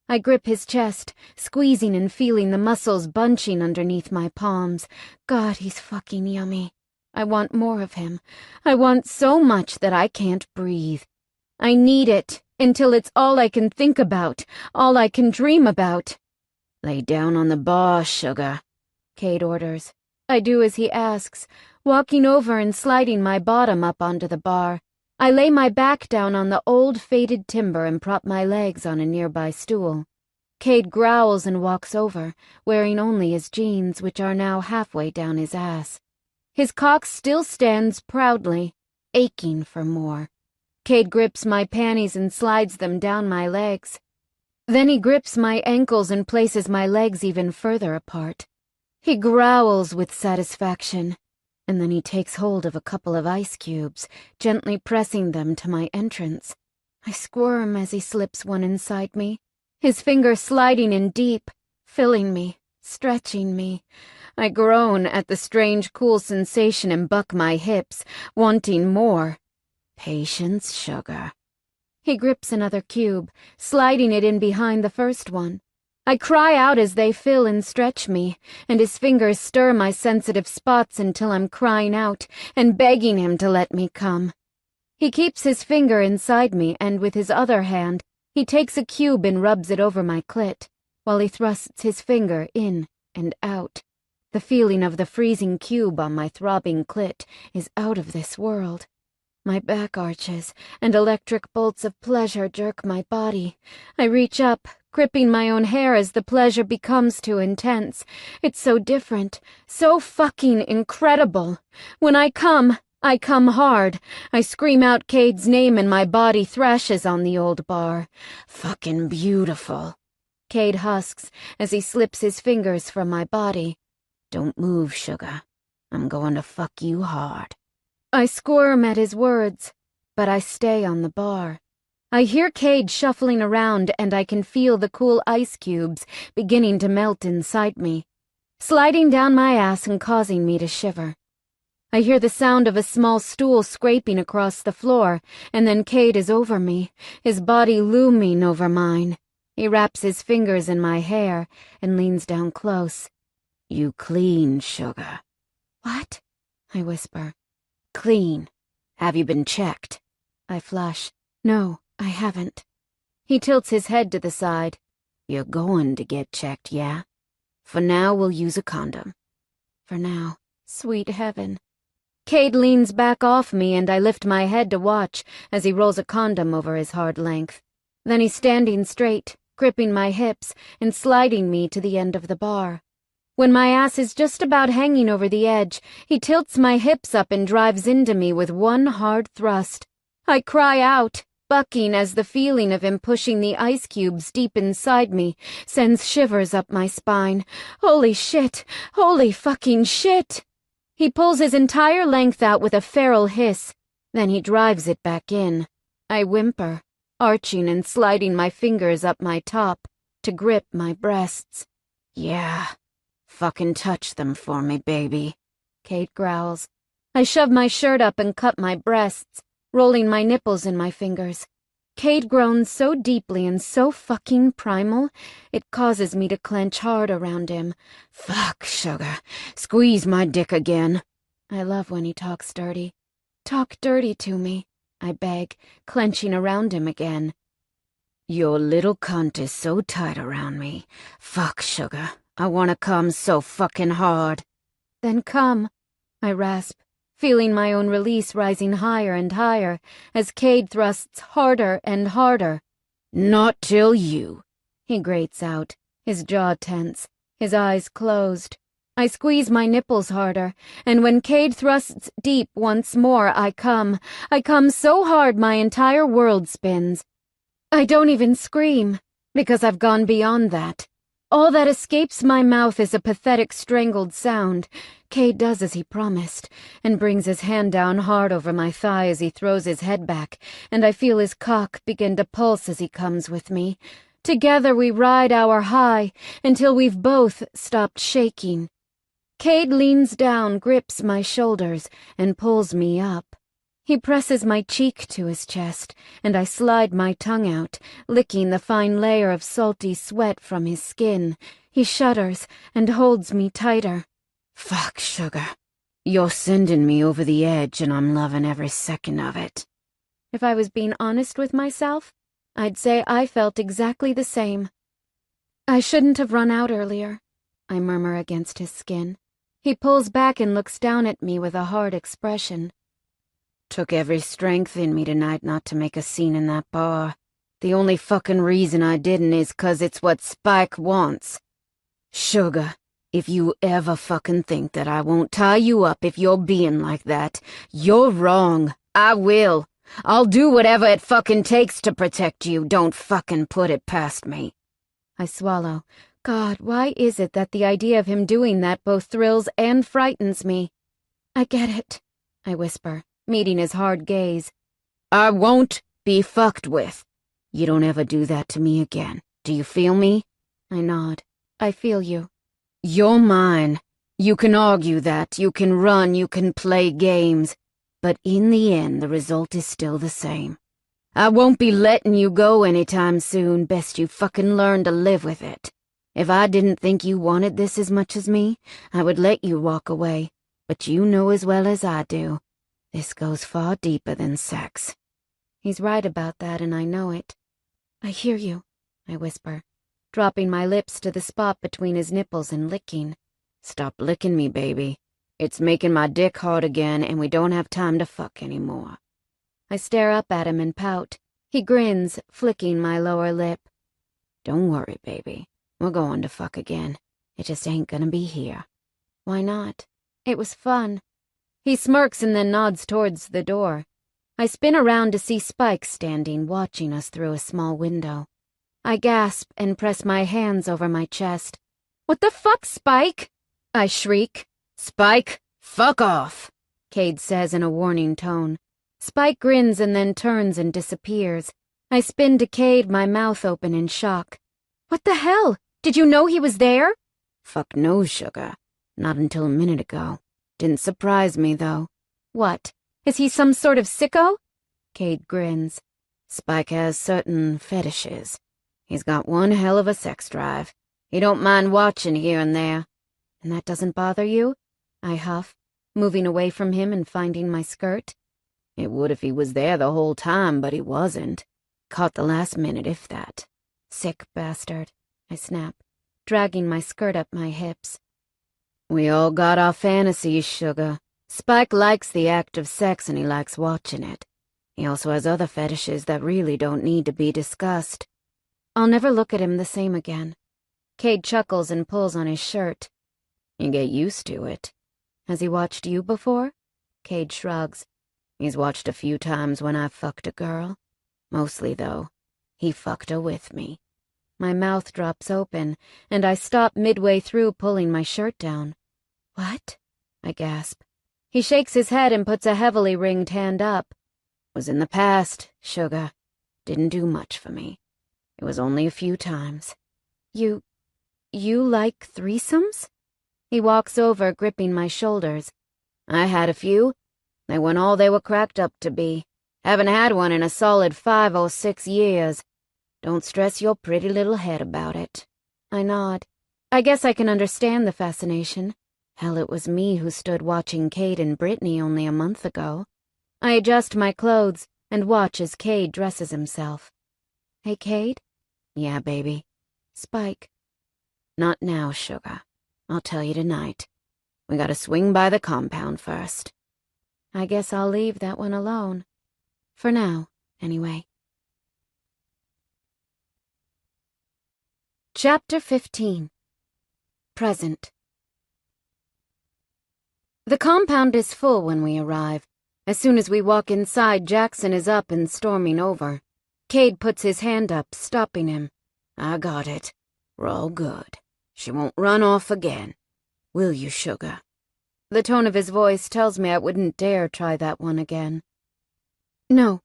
Speaker 1: I grip his chest, squeezing and feeling the muscles bunching underneath my palms. God, he's fucking yummy. I want more of him. I want so much that I can't breathe. I need it until it's all I can think about, all I can dream about. "Lay down on the bar, sugar," Cade orders. I do as he asks, walking over and sliding my bottom up onto the bar. I lay my back down on the old faded timber and prop my legs on a nearby stool. Cade growls and walks over, wearing only his jeans, which are now halfway down his ass. His cock still stands proudly, aching for more. Cade grips my panties and slides them down my legs. Then he grips my ankles and places my legs even further apart. He growls with satisfaction, and then he takes hold of a couple of ice cubes, gently pressing them to my entrance. I squirm as he slips one inside me, his finger sliding in deep, filling me, stretching me. I groan at the strange, cool sensation and buck my hips, wanting more. "Patience, sugar." He grips another cube, sliding it in behind the first one. I cry out as they fill and stretch me, and his fingers stir my sensitive spots until I'm crying out and begging him to let me come. He keeps his finger inside me, and with his other hand, he takes a cube and rubs it over my clit, while he thrusts his finger in and out. The feeling of the freezing cube on my throbbing clit is out of this world. My back arches, and electric bolts of pleasure jerk my body. I reach up, gripping my own hair as the pleasure becomes too intense. It's so different, so fucking incredible. When I come hard. I scream out Cade's name and my body thrashes on the old bar. "Fucking beautiful," Cade husks as he slips his fingers from my body. "Don't move, sugar. I'm going to fuck you hard." I squirm at his words, but I stay on the bar. I hear Cade shuffling around, and I can feel the cool ice cubes beginning to melt inside me, sliding down my ass and causing me to shiver. I hear the sound of a small stool scraping across the floor, and then Cade is over me, his body looming over mine. He wraps his fingers in my hair and leans down close. "You clean, sugar." "What?" I whisper. "Clean. Have you been checked?" I flush. "No, I haven't." He tilts his head to the side. "You're going to get checked, yeah? For now, we'll use a condom." For now. Sweet heaven. Cade leans back off me, and I lift my head to watch as he rolls a condom over his hard length. Then he's standing straight, gripping my hips and sliding me to the end of the bar. When my ass is just about hanging over the edge, he tilts my hips up and drives into me with one hard thrust. I cry out, bucking as the feeling of him pushing the ice cubes deep inside me sends shivers up my spine. Holy shit! Holy fucking shit! He pulls his entire length out with a feral hiss. Then he drives it back in. I whimper, arching and sliding my fingers up my top to grip my breasts.
Speaker 2: Yeah. Fucking touch them for me, baby,
Speaker 1: Cade growls. I shove my shirt up and cut my breasts, rolling my nipples in my fingers. Cade groans so deeply and so fucking primal, it causes me to clench hard around him.
Speaker 2: Fuck, sugar. Squeeze my dick again.
Speaker 1: I love when he talks dirty. Talk dirty to me, I beg, clenching around him again.
Speaker 2: Your little cunt is so tight around me. Fuck, sugar. I wanna come so fucking hard.
Speaker 1: Then come, I rasp, feeling my own release rising higher and higher as Cade thrusts harder and harder.
Speaker 2: Not till you,
Speaker 1: he grates out, his jaw tense, his eyes closed. I squeeze my nipples harder, and when Cade thrusts deep once more, I come so hard my entire world spins. I don't even scream, because I've gone beyond that. All that escapes my mouth is a pathetic strangled sound. Cade does as he promised, and brings his hand down hard over my thigh as he throws his head back, and I feel his cock begin to pulse as he comes with me. Together we ride our high, until we've both stopped shaking. Cade leans down, grips my shoulders, and pulls me up. He presses my cheek to his chest, and I slide my tongue out, licking the fine layer of salty sweat from his skin. He shudders and holds me tighter.
Speaker 2: Fuck, sugar. You're sending me over the edge, and I'm loving every second of it.
Speaker 1: If I was being honest with myself, I'd say I felt exactly the same. I shouldn't have run out earlier, I murmur against his skin. He pulls back and looks down at me with a hard expression.
Speaker 2: Took every strength in me tonight not to make a scene in that bar. The only fucking reason I didn't is 'cause it's what Spike wants. Sugar, if you ever fucking think that I won't tie you up if you're being like that, you're wrong. I will. I'll do whatever it fucking takes to protect you. Don't fucking put it past me.
Speaker 1: I swallow. God, why is it that the idea of him doing that both thrills and frightens me? I get it, I whisper, meeting his hard gaze.
Speaker 2: I won't be fucked with. You don't ever do that to me again. Do you feel me?
Speaker 1: I nod. I feel you.
Speaker 2: You're mine. You can argue that, you can run, you can play games. But in the end, the result is still the same. I won't be letting you go anytime soon. Best you fucking learn to live with it. If I didn't think you wanted this as much as me, I would let you walk away. But you know as well as I do. This goes far deeper than sex.
Speaker 1: He's right about that, and I know it. I hear you, I whisper, dropping my lips to the spot between his nipples and licking.
Speaker 2: Stop licking me, baby. It's making my dick hard again, and we don't have time to fuck anymore.
Speaker 1: I stare up at him and pout. He grins, flicking my lower lip.
Speaker 2: Don't worry, baby. We're going to fuck again. It just ain't gonna be here.
Speaker 1: Why not? It was fun. He smirks and then nods towards the door. I spin around to see Spike standing, watching us through a small window. I gasp and press my hands over my chest. What the fuck, Spike? I shriek.
Speaker 2: Spike, fuck off,
Speaker 1: Cade says in a warning tone. Spike grins and then turns and disappears. I spin to Cade, my mouth open in shock. What the hell? Did you know he was there?
Speaker 2: Fuck no, sugar. Not until a minute ago. Didn't surprise me, though.
Speaker 1: What? Is he some sort of sicko? Cade grins.
Speaker 2: Spike has certain fetishes. He's got one hell of a sex drive. He don't mind watching here and there.
Speaker 1: And that doesn't bother you? I huff, moving away from him and finding my skirt.
Speaker 2: It would if he was there the whole time, but he wasn't. Caught the last minute, if that.
Speaker 1: Sick bastard, I snap, dragging my skirt up my hips.
Speaker 2: We all got our fantasies, sugar. Spike likes the act of sex and he likes watching it.
Speaker 1: He also has other fetishes that really don't need to be discussed. I'll never look at him the same again. Cade chuckles and pulls on his shirt. You get used to it. Has he watched you before? Cade shrugs. He's watched a few times when I've fucked a girl. Mostly, though, he fucked her with me. My mouth drops open, and I stop midway through pulling my shirt down. What? I gasp. He shakes his head and puts a heavily ringed hand up. Was in the past, sugar. Didn't do much for me. It was only a few times. You like threesomes? He walks over, gripping my shoulders. I had a few. They weren't all they were cracked up to be. Haven't had one in a solid 5 or 6 years. Don't stress your pretty little head about it. I nod. I guess I can understand the fascination. Hell, it was me who stood watching Cade and Brittany only a month ago. I adjust my clothes and watch as Cade dresses himself. Hey, Cade? Yeah, baby. Spike. Not now, sugar. I'll tell you tonight. We gotta swing by the compound first. I guess I'll leave that one alone. For now, anyway. Chapter 15. Present. The compound is full when we arrive. As soon as we walk inside, Jackson is up and storming over. Cade puts his hand up, stopping him. I got it. We're all good. She won't run off again. Will you, sugar? The tone of his voice tells me I wouldn't dare try that one again. No,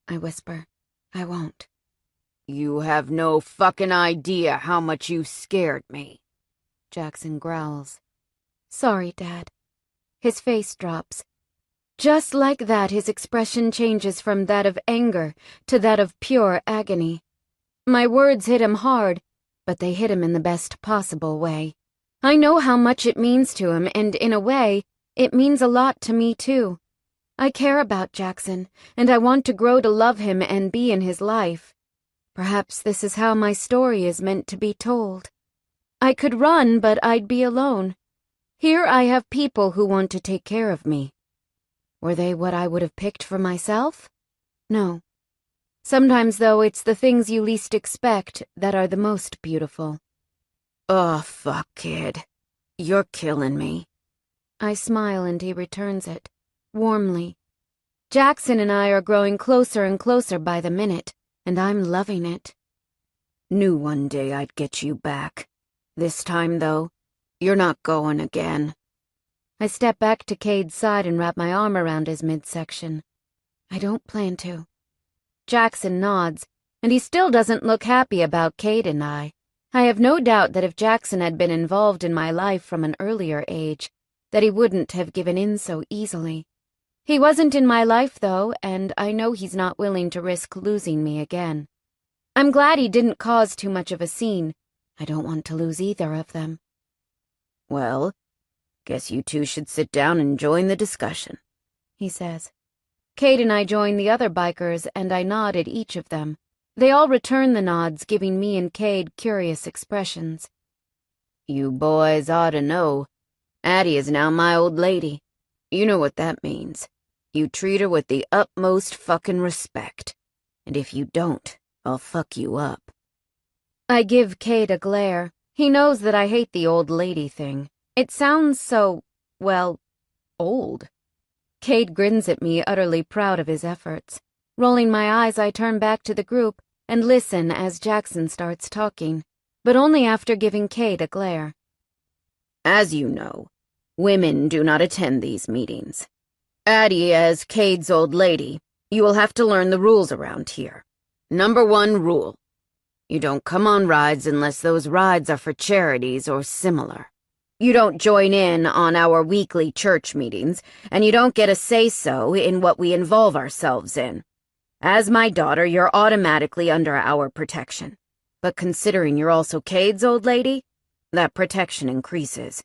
Speaker 1: I whisper. I won't. You have no fucking idea how much you scared me, Jackson growls. Sorry, Dad. His face drops. Just like that, his expression changes from that of anger to that of pure agony. My words hit him hard, but they hit him in the best possible way. I know how much it means to him, and in a way, it means a lot to me too. I care about Jackson, and I want to grow to love him and be in his life. Perhaps this is how my story is meant to be told. I could run, but I'd be alone. Here I have people who want to take care of me. Were they what I would have picked for myself? No. Sometimes, though, it's the things you least expect that are the most beautiful. Oh, fuck, kid. You're killing me. I smile and he returns it, warmly. Jackson and I are growing closer and closer by the minute, and I'm loving it. Knew one day I'd get you back. This time, though, you're not going again. I step back to Cade's side and wrap my arm around his midsection. I don't plan to. Jackson nods, and he still doesn't look happy about Cade and I. I have no doubt that if Jackson had been involved in my life from an earlier age, that he wouldn't have given in so easily. He wasn't in my life, though, and I know he's not willing to risk losing me again. I'm glad he didn't cause too much of a scene. I don't want to lose either of them. Well, guess you two should sit down and join the discussion, he says. Cade and I join the other bikers, and I nod at each of them. They all return the nods, giving me and Cade curious expressions. You boys ought to know. Addie is now my old lady. You know what that means. You treat her with the utmost fucking respect. And if you don't, I'll fuck you up. I give Cade a glare. He knows that I hate the old lady thing. It sounds so, well, old. Cade grins at me, utterly proud of his efforts. Rolling my eyes, I turn back to the group and listen as Jackson starts talking, but only after giving Cade a glare. As you know, women do not attend these meetings. Addie, as Cade's old lady, you will have to learn the rules around here. Number 1 rule. You don't come on rides unless those rides are for charities or similar. You don't join in on our weekly church meetings, and you don't get a say-so in what we involve ourselves in. As my daughter, you're automatically under our protection. But considering you're also Cade's old lady, that protection increases.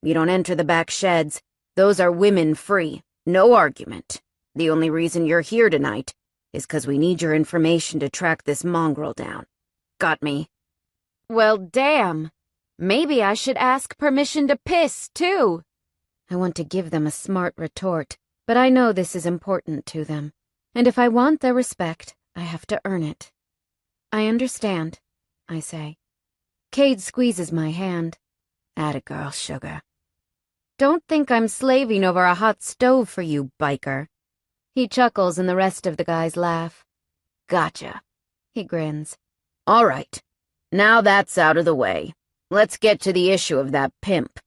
Speaker 1: You don't enter the back sheds. Those are women-free. No argument. The only reason you're here tonight is 'cause we need your information to track this mongrel down. Got me? Well, damn. Maybe I should ask permission to piss, too. I want to give them a smart retort, but I know this is important to them. And if I want their respect, I have to earn it. I understand, I say. Cade squeezes my hand. Atta girl, sugar. Don't think I'm slaving over a hot stove for you, biker. He chuckles and the rest of the guys laugh. Gotcha. He grins.
Speaker 2: All right. Now that's out of the way. Let's get to the issue of that pimp,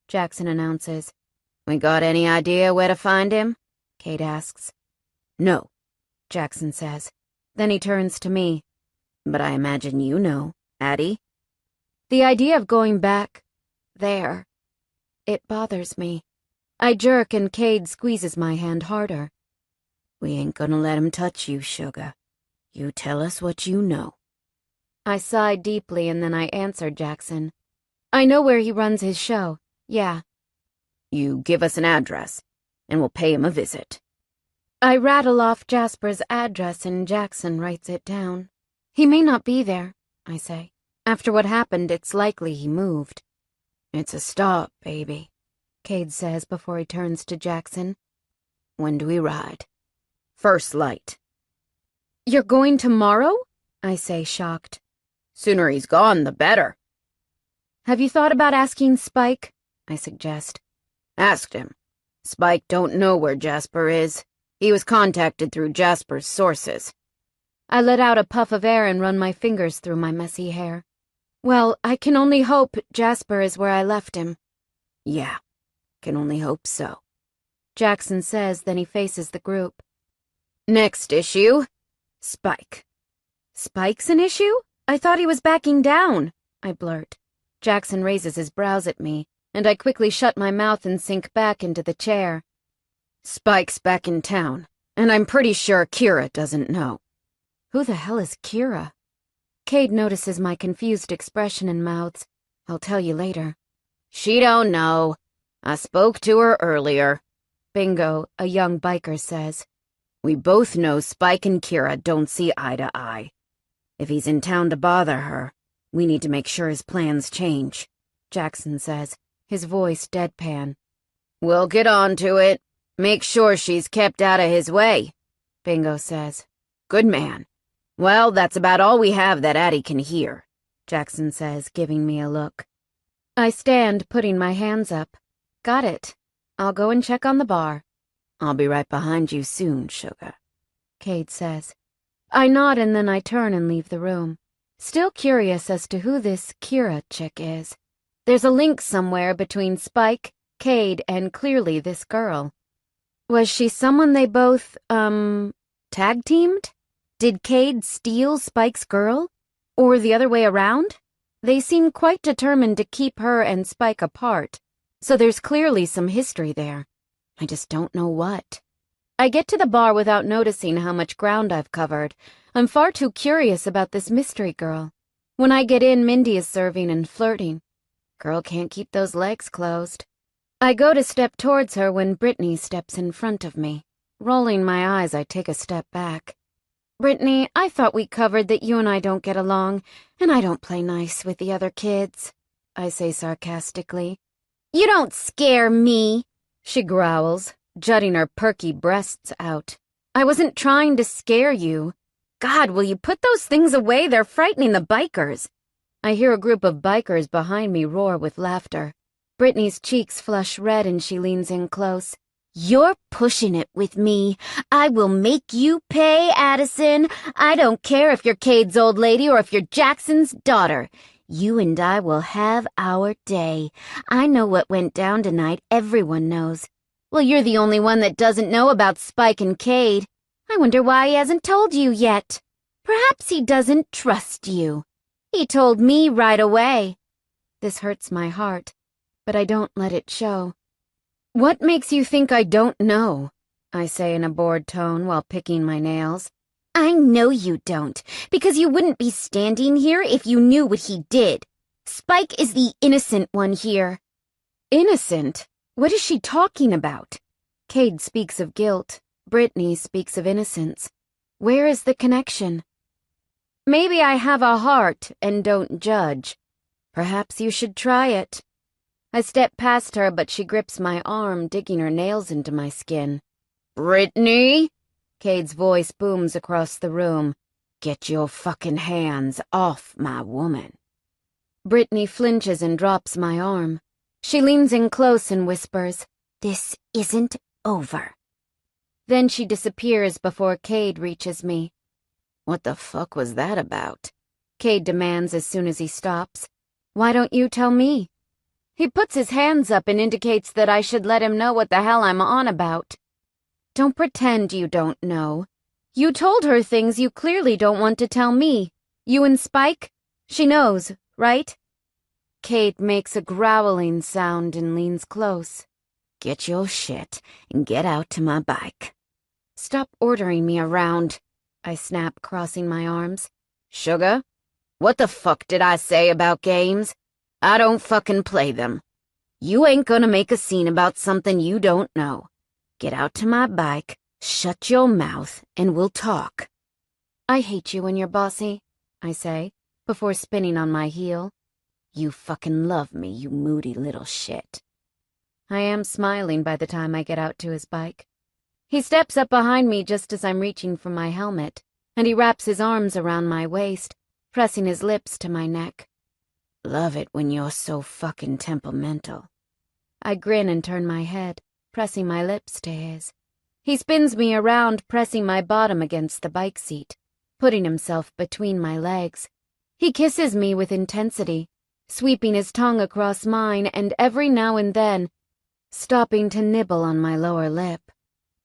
Speaker 1: Jackson announces.
Speaker 2: We got any idea where to find him?
Speaker 1: Cade asks.
Speaker 2: No,
Speaker 1: Jackson says. Then he turns to me.
Speaker 2: But I imagine you know, Addie.
Speaker 1: The idea of going back there, it bothers me. I jerk and Cade squeezes my hand harder.
Speaker 2: We ain't gonna let him touch you, sugar. You tell us what you know.
Speaker 1: I sighed deeply and then I answered Jackson. I know where he runs his show, yeah.
Speaker 2: You give us an address, and we'll pay him a visit.
Speaker 1: I rattle off Jasper's address and Jackson writes it down. He may not be there, I say. After what happened, it's likely he moved.
Speaker 2: It's a start, baby,
Speaker 1: Cade says before he turns to Jackson.
Speaker 2: When do we ride? First light.
Speaker 1: You're going tomorrow? I say, shocked.
Speaker 2: Sooner he's gone, the better.
Speaker 1: Have you thought about asking Spike? I suggest.
Speaker 2: Asked him. Spike don't know where Jasper is. He was contacted through Jasper's sources.
Speaker 1: I let out a puff of air and run my fingers through my messy hair. Well, I can only hope Jasper is where I left him.
Speaker 2: Yeah, can only hope so.
Speaker 1: Jackson says, then he faces the group.
Speaker 2: Next issue, Spike.
Speaker 1: Spike's an issue? I thought he was backing down, I blurt. Jackson raises his brows at me, and I quickly shut my mouth and sink back into the chair.
Speaker 2: Spike's back in town, and I'm pretty sure Kira doesn't know.
Speaker 1: Who the hell is Kira? Cade notices my confused expression and mouths. I'll tell you later.
Speaker 2: She don't know. I spoke to her earlier.
Speaker 1: Bingo, a young biker says.
Speaker 2: We both know Spike and Kira don't see eye to eye. If he's in town to bother her, we need to make sure his plans change,
Speaker 1: Jackson says, his voice deadpan.
Speaker 2: We'll get on to it. Make sure she's kept out of his way,
Speaker 1: Bingo says.
Speaker 2: Good man. Well, that's about all we have that Addie can hear,
Speaker 1: Jackson says, giving me a look. I stand, putting my hands up. Got it. I'll go and check on the bar.
Speaker 2: I'll be right behind you soon, sugar,
Speaker 1: Cade says. I nod and then I turn and leave the room, still curious as to who this Kira chick is. There's a link somewhere between Spike, Cade, and clearly this girl. Was she someone they both, tag-teamed? Did Cade steal Spike's girl? Or the other way around? They seem quite determined to keep her and Spike apart, so there's clearly some history there. I just don't know what. I get to the bar without noticing how much ground I've covered. I'm far too curious about this mystery girl. When I get in, Mindy is serving and flirting. Girl can't keep those legs closed. I go to step towards her when Brittany steps in front of me. Rolling my eyes, I take a step back. Brittany, I thought we covered that you and I don't get along, and I don't play nice with the other kids, I say sarcastically. You don't scare me, she growls, jutting her perky breasts out. I wasn't trying to scare you. God, will you put those things away? They're frightening the bikers. I hear a group of bikers behind me roar with laughter. Brittany's cheeks flush red and she leans in close. You're pushing it with me. I will make you pay, Addison. I don't care if you're Cade's old lady or if you're Jackson's daughter. You and I will have our day. I know what went down tonight. Everyone knows. Well, you're the only one that doesn't know about Spike and Cade. I wonder why he hasn't told you yet. Perhaps he doesn't trust you. He told me right away. This hurts my heart, but I don't let it show. What makes you think I don't know? I say in a bored tone while picking my nails. I know you don't, because you wouldn't be standing here if you knew what he did. Spike is the innocent one here. Innocent? What is she talking about? Cade speaks of guilt. Brittany speaks of innocence. Where is the connection? Maybe I have a heart and don't judge. Perhaps you should try it. I step past her, but she grips my arm, digging her nails into my skin.
Speaker 2: Brittany? Cade's voice booms across the room. Get your fucking hands off my woman.
Speaker 1: Brittany flinches and drops my arm. She leans in close and whispers, "This isn't over." Then she disappears before Cade reaches me.
Speaker 2: What the fuck was that about?
Speaker 1: Cade demands as soon as he stops. Why don't you tell me? He puts his hands up and indicates that I should let him know what the hell I'm on about. Don't pretend you don't know. You told her things you clearly don't want to tell me. You and Spike? She knows, right? Cade makes a growling sound and leans close.
Speaker 2: Get your shit and get out to my bike.
Speaker 1: Stop ordering me around, I snap, crossing my arms.
Speaker 2: Sugar, what the fuck did I say about games? I don't fucking play them. You ain't gonna make a scene about something you don't know. Get out to my bike, shut your mouth, and we'll talk.
Speaker 1: I hate you when you're bossy, I say, before spinning on my heel.
Speaker 2: You fucking love me, you moody little shit.
Speaker 1: I am smiling by the time I get out to his bike. He steps up behind me just as I'm reaching for my helmet, and he wraps his arms around my waist, pressing his lips to my neck.
Speaker 2: Love it when you're so fucking temperamental.
Speaker 1: I grin and turn my head, pressing my lips to his. He spins me around, pressing my bottom against the bike seat, putting himself between my legs. He kisses me with intensity, sweeping his tongue across mine and every now and then stopping to nibble on my lower lip.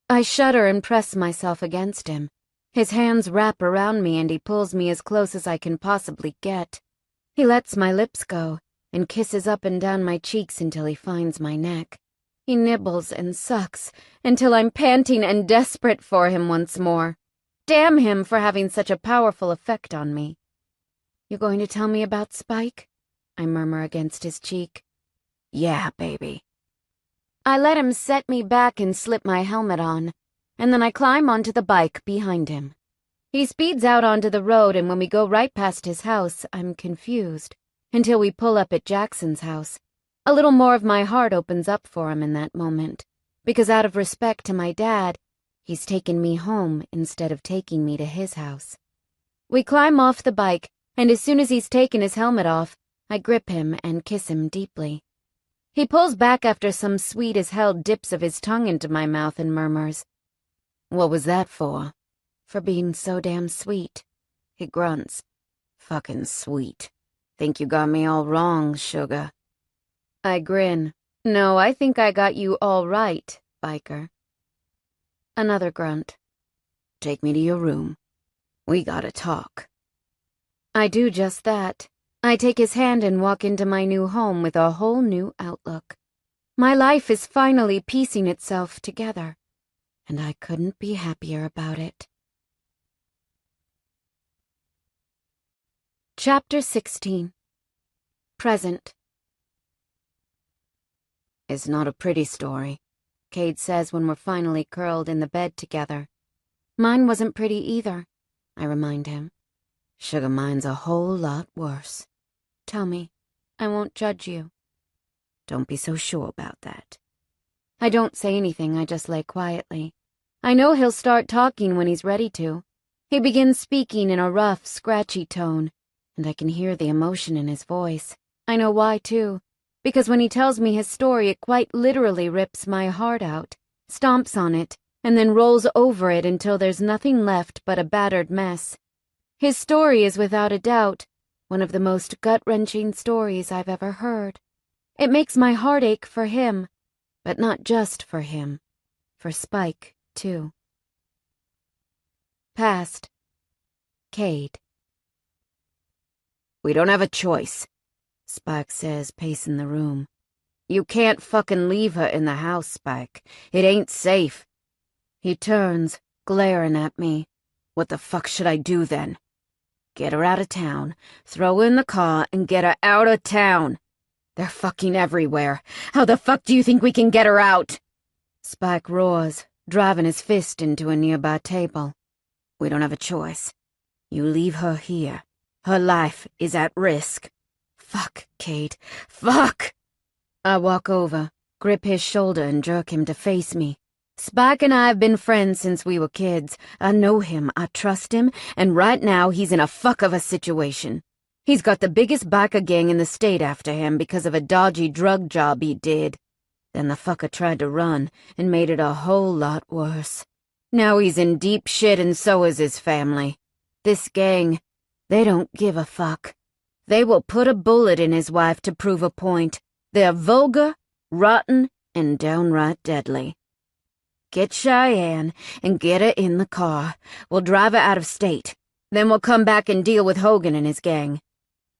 Speaker 1: I shudder and press myself against him. His hands wrap around me and he pulls me as close as I can possibly get. He lets my lips go and kisses up and down my cheeks until he finds my neck. He nibbles and sucks until I'm panting and desperate for him once more. Damn him for having such a powerful effect on me. You going to tell me about Spike? I murmur against his cheek.
Speaker 2: Yeah, baby.
Speaker 1: I let him set me back and slip my helmet on, and then I climb onto the bike behind him. He speeds out onto the road, and when we go right past his house, I'm confused, until we pull up at Jackson's house. A little more of my heart opens up for him in that moment, because out of respect to my dad, he's taken me home instead of taking me to his house. We climb off the bike, and as soon as he's taken his helmet off, I grip him and kiss him deeply. He pulls back after some sweet-as-hell dips of his tongue into my mouth and murmurs,
Speaker 2: "What was that for?"
Speaker 1: "For being so damn sweet," he grunts.
Speaker 2: "Fucking sweet. Think you got me all wrong, sugar."
Speaker 1: I grin. "No, I think I got you all right, biker." Another grunt.
Speaker 2: "Take me to your room. We gotta talk."
Speaker 1: I do just that. I take his hand and walk into my new home with a whole new outlook. My life is finally piecing itself together, and I couldn't be happier about it. Chapter 16. Present.
Speaker 2: "It's not a pretty story,"
Speaker 1: Cade says when we're finally curled in the bed together. "Mine wasn't pretty either," I remind him.
Speaker 2: "Sugar, mine's a whole lot worse."
Speaker 1: "Tell me. I won't judge you."
Speaker 2: "Don't be so sure about that."
Speaker 1: I don't say anything, I just lay quietly. I know he'll start talking when he's ready to. He begins speaking in a rough, scratchy tone, and I can hear the emotion in his voice. I know why, too, because when he tells me his story, it quite literally rips my heart out, stomps on it, and then rolls over it until there's nothing left but a battered mess. His story is without a doubt one of the most gut-wrenching stories I've ever heard. It makes my heart ache for him, but not just for him, for Spike, too. Past. Cade.
Speaker 2: "We don't have a choice," Spike says, pacing the room. "You can't fucking leave her in the house, Spike. It ain't safe." He turns, glaring at me. "What the fuck should I do then?" "Get her out of town, throw her in the car, and get her out of town. They're fucking everywhere. How the fuck do you think we can get her out?" Spike roars, driving his fist into a nearby table. "We don't have a choice. You leave her here. Her life is at risk." "Fuck, Cade. Fuck!" I walk over, grip his shoulder, and jerk him to face me.
Speaker 1: Spike and I have been friends since we were kids. I know him, I trust him, and right now he's in a fuck of a situation. He's got the biggest biker gang in the state after him because of a dodgy drug job he did. Then the fucker tried to run and made it a whole lot worse. Now he's in deep shit and so is his family. This gang, they don't give a fuck. They will put a bullet in his wife to prove a point. They're vulgar, rotten, and downright deadly. Get Cheyenne and get her in the car. We'll drive her out of state. Then we'll come back and deal with Hogan and his gang.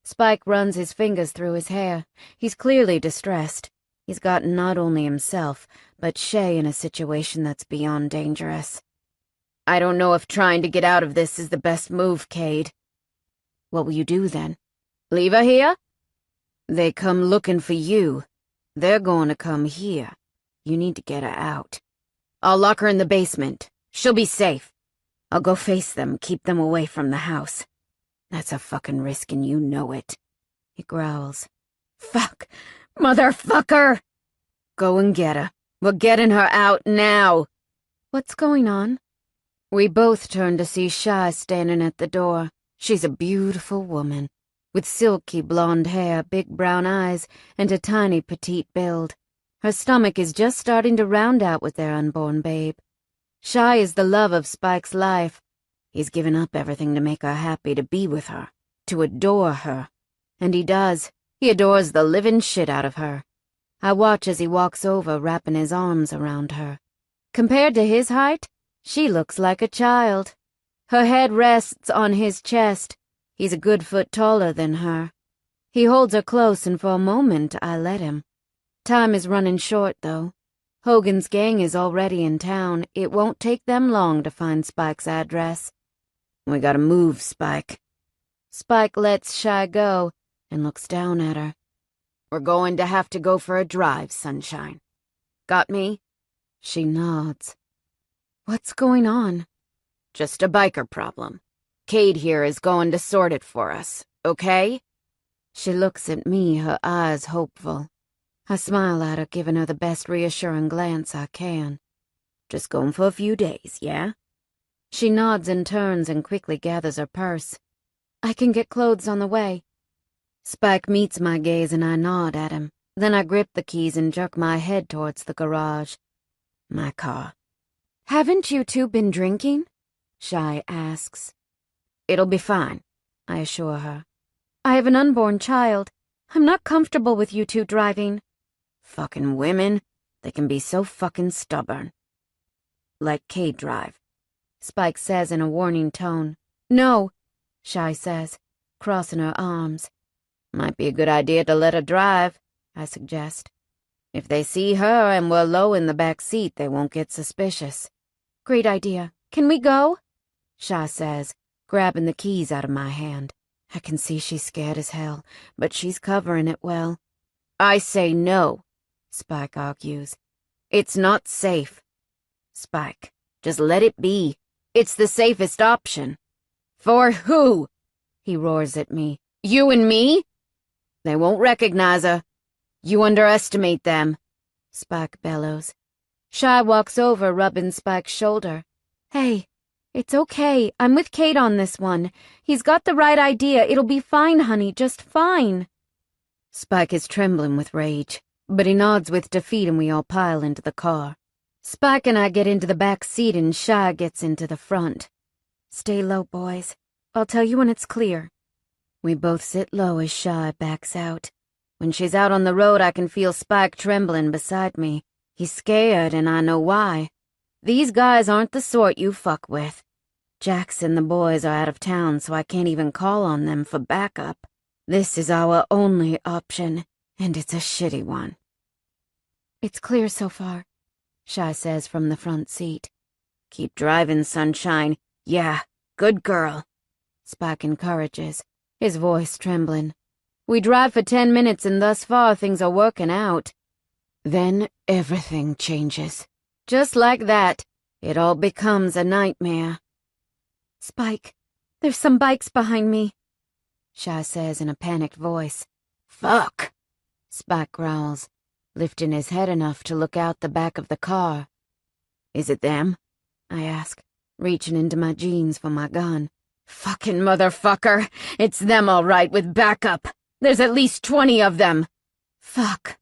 Speaker 1: Spike runs his fingers through his hair. He's clearly distressed. He's gotten not only himself, but Shay in a situation that's beyond dangerous. I don't know if trying to get out of this is the best move, Cade. What will you do then? Leave her here? They come looking for you. They're going to come here. You need to get her out. I'll lock her in the basement. She'll be safe. I'll go face them, keep them away from the house. That's a fucking risk and you know it. He growls. Fuck! Motherfucker! Go and get her. We're getting her out now. What's going on? We both turn to see Shy standing at the door. She's a beautiful woman, with silky blonde hair, big brown eyes, and a tiny petite build. Her stomach is just starting to round out with their unborn babe. Shy is the love of Spike's life. He's given up everything to make her happy, to be with her, to adore her. And he does. He adores the living shit out of her. I watch as he walks over, wrapping his arms around her. Compared to his height, she looks like a child. Her head rests on his chest. He's a good foot taller than her. He holds her close, and for a moment I let him. Time is running short, though. Hogan's gang is already in town. It won't take them long to find Spike's address. We gotta move, Spike. Spike lets Shy go and looks down at her. We're going to have to go for a drive, Sunshine. Got me? She nods. What's going on? Just a biker problem. Cade here is going to sort it for us, okay? She looks at me, her eyes hopeful. I smile at her, giving her the best reassuring glance I can. Just going for a few days, yeah? She nods and turns and quickly gathers her purse. I can get clothes on the way. Spike meets my gaze and I nod at him. Then I grip the keys and jerk my head towards the garage. My car. Haven't you two been drinking? Shy asks. It'll be fine, I assure her. I have an unborn child. I'm not comfortable with you two driving. Fucking women, they can be so fucking stubborn. Let Cade drive, Spike says in a warning tone. No, Shy says, crossing her arms. Might be a good idea to let her drive, I suggest. If they see her and we're low in the back seat, they won't get suspicious. Great idea. Can we go? Shy says, grabbing the keys out of my hand. I can see she's scared as hell, but she's covering it well. I say no, Spike argues. It's not safe. Spike, just let it be. It's the safest option. For who? He roars at me. You and me? They won't recognize her. You underestimate them, Spike bellows. Shy walks over, rubbing Spike's shoulder. Hey, it's okay. I'm with Cade on this one. He's got the right idea. It'll be fine, honey, just fine. Spike is trembling with rage, but he nods with defeat and we all pile into the car. Spike and I get into the back seat and Shy gets into the front. Stay low, boys. I'll tell you when it's clear. We both sit low as Shy backs out. When she's out on the road, I can feel Spike trembling beside me. He's scared, and I know why. These guys aren't the sort you fuck with. Jax and the boys are out of town, so I can't even call on them for backup. This is our only option, and it's a shitty one. It's clear so far, Shy says from the front seat. Keep driving, Sunshine. Yeah, good girl. Spike encourages, his voice trembling. We drive for 10 minutes and thus far things are working out. Then everything changes. Just like that, it all becomes a nightmare. Spike, there's some bikes behind me, Shy says in a panicked voice. Fuck, Spike growls, lifting his head enough to look out the back of the car.
Speaker 2: Is it them? I ask, reaching into my jeans for my gun. Fucking motherfucker! It's them all right with backup! There's at least 20 of them! Fuck.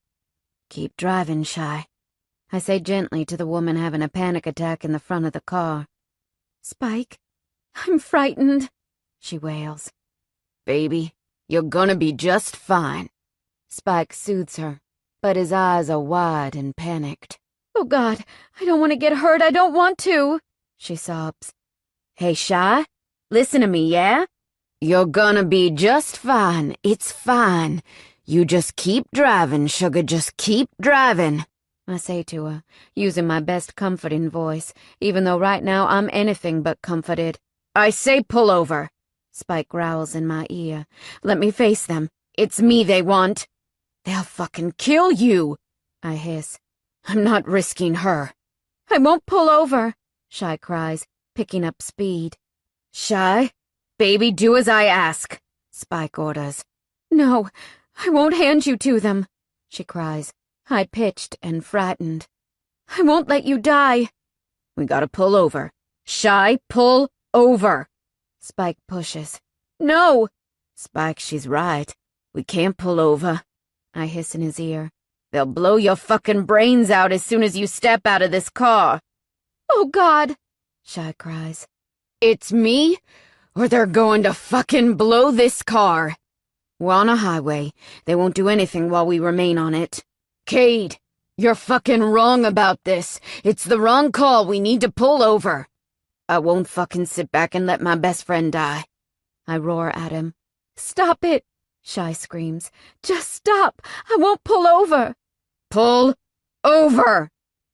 Speaker 2: Keep driving, Shy. I say gently to the woman having a panic attack in the front of the car.
Speaker 1: Spike, I'm frightened, she wails.
Speaker 2: Baby, you're gonna be just fine.
Speaker 1: Spike soothes her, but his eyes are wide and panicked.
Speaker 3: Oh God, I don't want to get hurt, I don't want to,
Speaker 1: she sobs.
Speaker 2: Hey, Shy, listen to me, yeah? You're gonna be just fine, it's fine. You just keep driving, sugar, just keep driving,
Speaker 1: I say to her, using my best comforting voice, even though right now I'm anything but comforted.
Speaker 2: I say pull over.
Speaker 1: Spike growls in my ear. Let me face them.
Speaker 2: It's me they want. They'll fucking kill you,
Speaker 1: I hiss.
Speaker 2: I'm not risking her.
Speaker 3: I won't pull over,
Speaker 1: Shy cries, picking up speed.
Speaker 2: Shy, baby, do as I ask,
Speaker 1: Spike orders.
Speaker 3: No, I won't hand you to them,
Speaker 1: she cries, high-pitched and frightened.
Speaker 3: I won't let you die.
Speaker 2: We gotta pull over. Shy, pull over.
Speaker 1: Spike pushes.
Speaker 3: No.
Speaker 2: Spike, she's right. We can't pull over.
Speaker 1: I hiss in his ear.
Speaker 2: They'll blow your fucking brains out as soon as you step out of this car.
Speaker 3: Oh, God,
Speaker 1: Shy cries.
Speaker 2: It's me, or they're going to fucking blow this car. We're on a highway. They won't do anything while we remain on it. Cade, you're fucking wrong about this. It's the wrong call. We need to pull over. I won't fucking sit back and let my best friend die.
Speaker 1: I roar at him.
Speaker 3: Stop it,
Speaker 1: Shy screams.
Speaker 3: Just stop. I won't pull over.
Speaker 2: Pull over,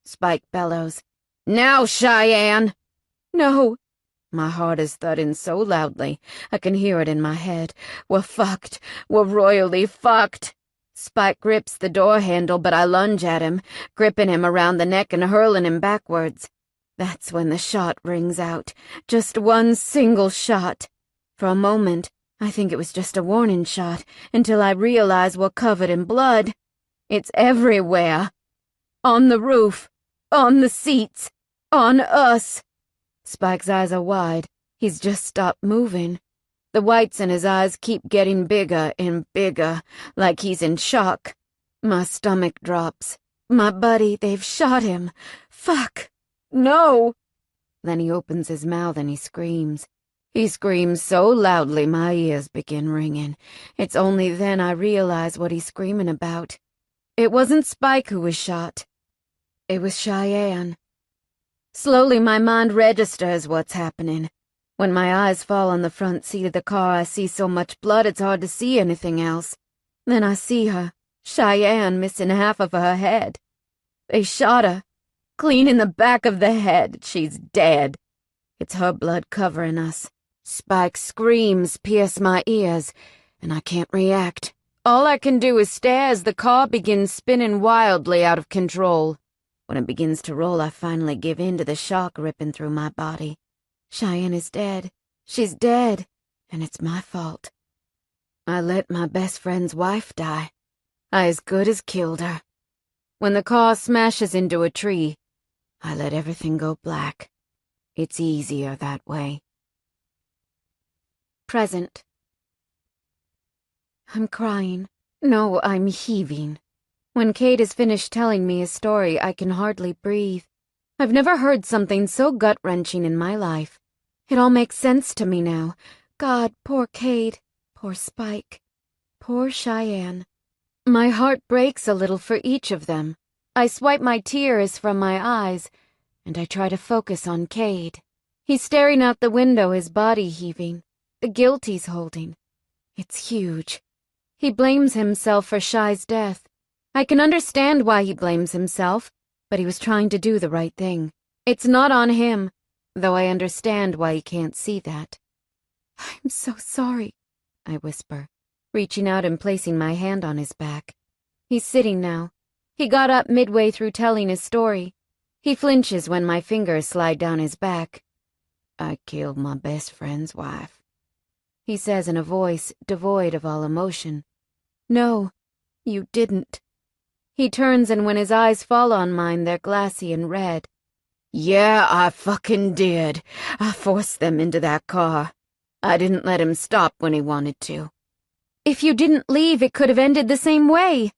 Speaker 1: Spike bellows.
Speaker 2: Now, Cheyenne.
Speaker 3: No.
Speaker 1: My heart is thudding so loudly, I can hear it in my head. We're fucked. We're royally fucked. Spike grips the door handle, but I lunge at him, gripping him around the neck and hurling him backwards. That's when the shot rings out. Just one single shot. For a moment, I think it was just a warning shot, until I realize we're covered in blood. It's everywhere. On the roof. On the seats. On us. Spike's eyes are wide. He's just stopped moving. The whites in his eyes keep getting bigger and bigger, like he's in shock. My stomach drops. My buddy, they've shot him. Fuck. No. Then he opens his mouth and he screams. He screams so loudly my ears begin ringing. It's only then I realize what he's screaming about. It wasn't Spike who was shot. It was Cheyenne. Slowly my mind registers what's happening. When my eyes fall on the front seat of the car, I see so much blood it's hard to see anything else. Then I see her, Cheyenne, missing half of her head. They shot her. Clean in the back of the head. She's dead. It's her blood covering us. Spike's screams pierce my ears, and I can't react. All I can do is stare as the car begins spinning wildly out of control. When it begins to roll, I finally give in to the shock ripping through my body. Cheyenne is dead. She's dead, and it's my fault. I let my best friend's wife die. I as good as killed her. When the car smashes into a tree, I let everything go black. It's easier that way. Present. I'm crying. No, I'm heaving. When Cade is finished telling me his story, I can hardly breathe. I've never heard something so gut-wrenching in my life. It all makes sense to me now. God, poor Cade. Poor Spike. Poor Cheyenne. My heart breaks a little for each of them. I swipe my tears from my eyes, and I try to focus on Cade. He's staring out the window, his body heaving. The guilt he's holding. It's huge. He blames himself for Shy's death. I can understand why he blames himself, but he was trying to do the right thing. It's not on him, though I understand why he can't see that. I'm so sorry, I whisper, reaching out and placing my hand on his back. He's sitting now. He got up midway through telling his story. He flinches when my fingers slide down his back. I killed my best friend's wife, he says in a voice devoid of all emotion. No, you didn't. He turns, and when his eyes fall on mine, they're glassy and red.
Speaker 2: Yeah, I fucking did. I forced them into that car. I didn't let him stop when he wanted to.
Speaker 3: If you didn't leave, it could have ended the same way.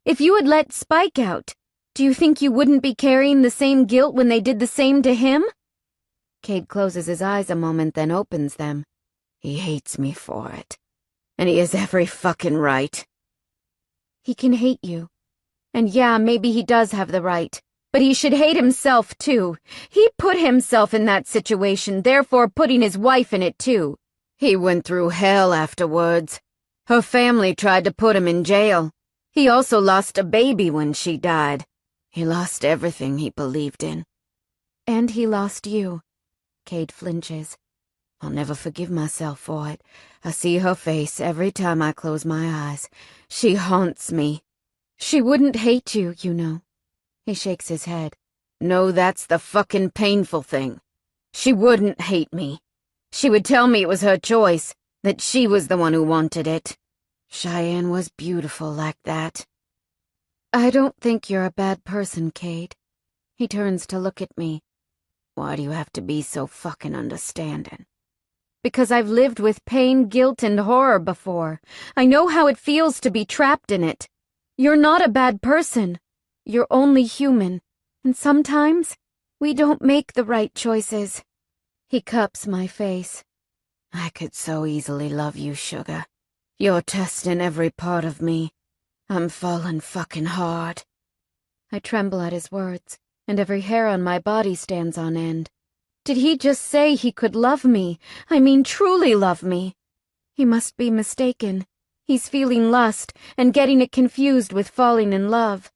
Speaker 3: If you had let Spike out, do you think you wouldn't be carrying the same guilt when they did the same to him?
Speaker 1: Cade closes his eyes a moment, then opens them.
Speaker 2: He hates me for it. And he has every fucking right.
Speaker 3: He can hate you. And yeah, maybe he does have the right. But he should hate himself, too. He put himself in that situation, therefore putting his wife in it, too.
Speaker 2: He went through hell afterwards. Her family tried to put him in jail. He also lost a baby when she died. He lost everything he believed in.
Speaker 3: And he lost you.
Speaker 1: Cade flinches.
Speaker 2: I'll never forgive myself for it. I see her face every time I close my eyes. She haunts me.
Speaker 3: She wouldn't hate you, you know.
Speaker 1: He shakes his head.
Speaker 2: No, that's the fucking painful thing. She wouldn't hate me. She would tell me it was her choice, that she was the one who wanted it. Cheyenne was beautiful like that.
Speaker 1: I don't think you're a bad person, Cade. He turns to look at me.
Speaker 2: Why do you have to be so fucking understanding?
Speaker 3: Because I've lived with pain, guilt, and horror before. I know how it feels to be trapped in it. You're not a bad person. You're only human. And sometimes, we don't make the right choices.
Speaker 1: He cups my face.
Speaker 2: I could so easily love you, sugar. You're testing every part of me. I'm falling fucking hard.
Speaker 1: I tremble at his words, and every hair on my body stands on end.
Speaker 3: Did he just say he could love me? I mean, truly love me? He must be mistaken. He's feeling lust and getting it confused with falling in love.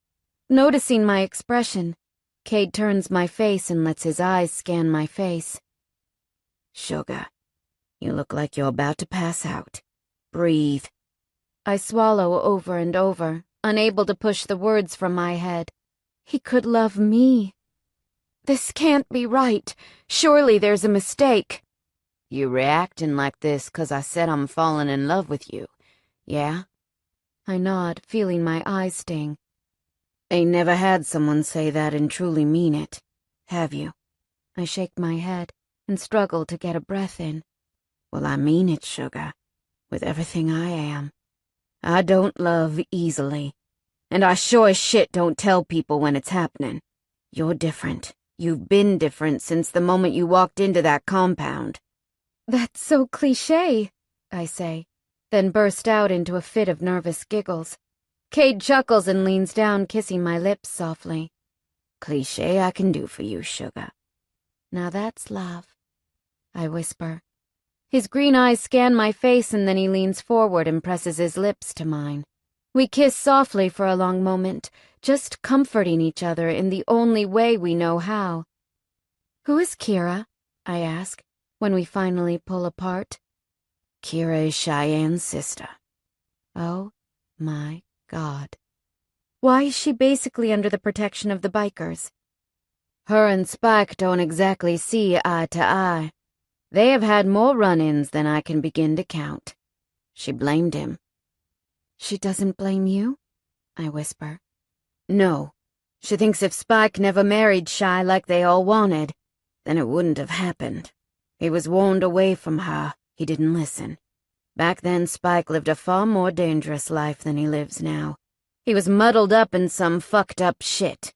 Speaker 3: Noticing my expression,
Speaker 1: Cade turns my face and lets his eyes scan my face.
Speaker 2: Sugar, you look like you're about to pass out. Breathe.
Speaker 1: I swallow over and over, unable to push the words from my head.
Speaker 3: He could love me. This can't be right. Surely there's a mistake.
Speaker 2: You reacting like this 'cause I said I'm falling in love with you, yeah?
Speaker 1: I nod, feeling my eyes sting.
Speaker 2: Ain't never had someone say that and truly mean it, have you?
Speaker 1: I shake my head and struggle to get a breath in.
Speaker 2: Well, I mean it, sugar, with everything I am. I don't love easily, and I sure as shit don't tell people when it's happening. You're different. You've been different since the moment you walked into that compound.
Speaker 3: That's so cliché,
Speaker 1: I say, then burst out into a fit of nervous giggles. Cade chuckles and leans down, kissing my lips softly.
Speaker 2: Cliché I can do for you, sugar.
Speaker 1: Now that's love, I whisper. His green eyes scan my face and then he leans forward and presses his lips to mine. We kiss softly for a long moment, just comforting each other in the only way we know how. Who is Kira? I ask, when we finally pull apart.
Speaker 2: Kira is Cheyenne's sister.
Speaker 1: Oh my God. Why is she basically under the protection of the bikers?
Speaker 2: Her and Spike don't exactly see eye to eye. They have had more run-ins than I can begin to count. She blamed him.
Speaker 1: She doesn't blame you? I whisper.
Speaker 2: No. She thinks if Spike never married Shy like they all wanted, then it wouldn't have happened. He was warned away from her. He didn't listen. Back then, Spike lived a far more dangerous life than he lives now. He was muddled up in some fucked up shit.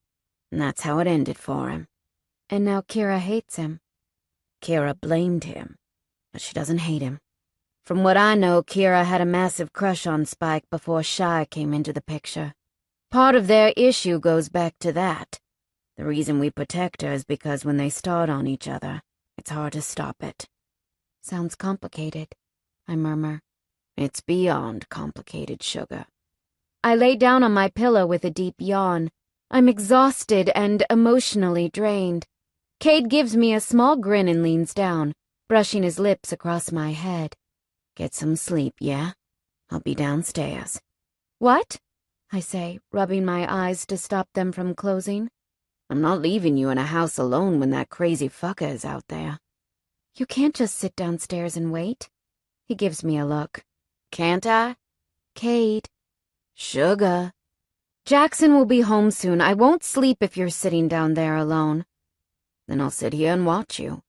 Speaker 2: And that's how it ended for him.
Speaker 1: And now Kira hates him.
Speaker 2: Kira blamed him, but she doesn't hate him. From what I know, Kira had a massive crush on Spike before Shy came into the picture. Part of their issue goes back to that. The reason we protect her is because when they start on each other, it's hard to stop it.
Speaker 1: Sounds complicated, I murmur.
Speaker 2: It's beyond complicated, sugar.
Speaker 3: I lay down on my pillow with a deep yawn. I'm exhausted and emotionally drained. Cade gives me a small grin and leans down, brushing his lips across my head.
Speaker 2: Get some sleep, yeah? I'll be downstairs.
Speaker 3: What?
Speaker 1: I say, rubbing my eyes to stop them from closing.
Speaker 2: I'm not leaving you in a house alone when that crazy fucker is out there.
Speaker 1: You can't just sit downstairs and wait. He gives me a look.
Speaker 2: Can't I?
Speaker 1: Cade.
Speaker 2: Sugar.
Speaker 1: Jackson will be home soon. I won't sleep if you're sitting down there alone. Then I'll sit here and watch you.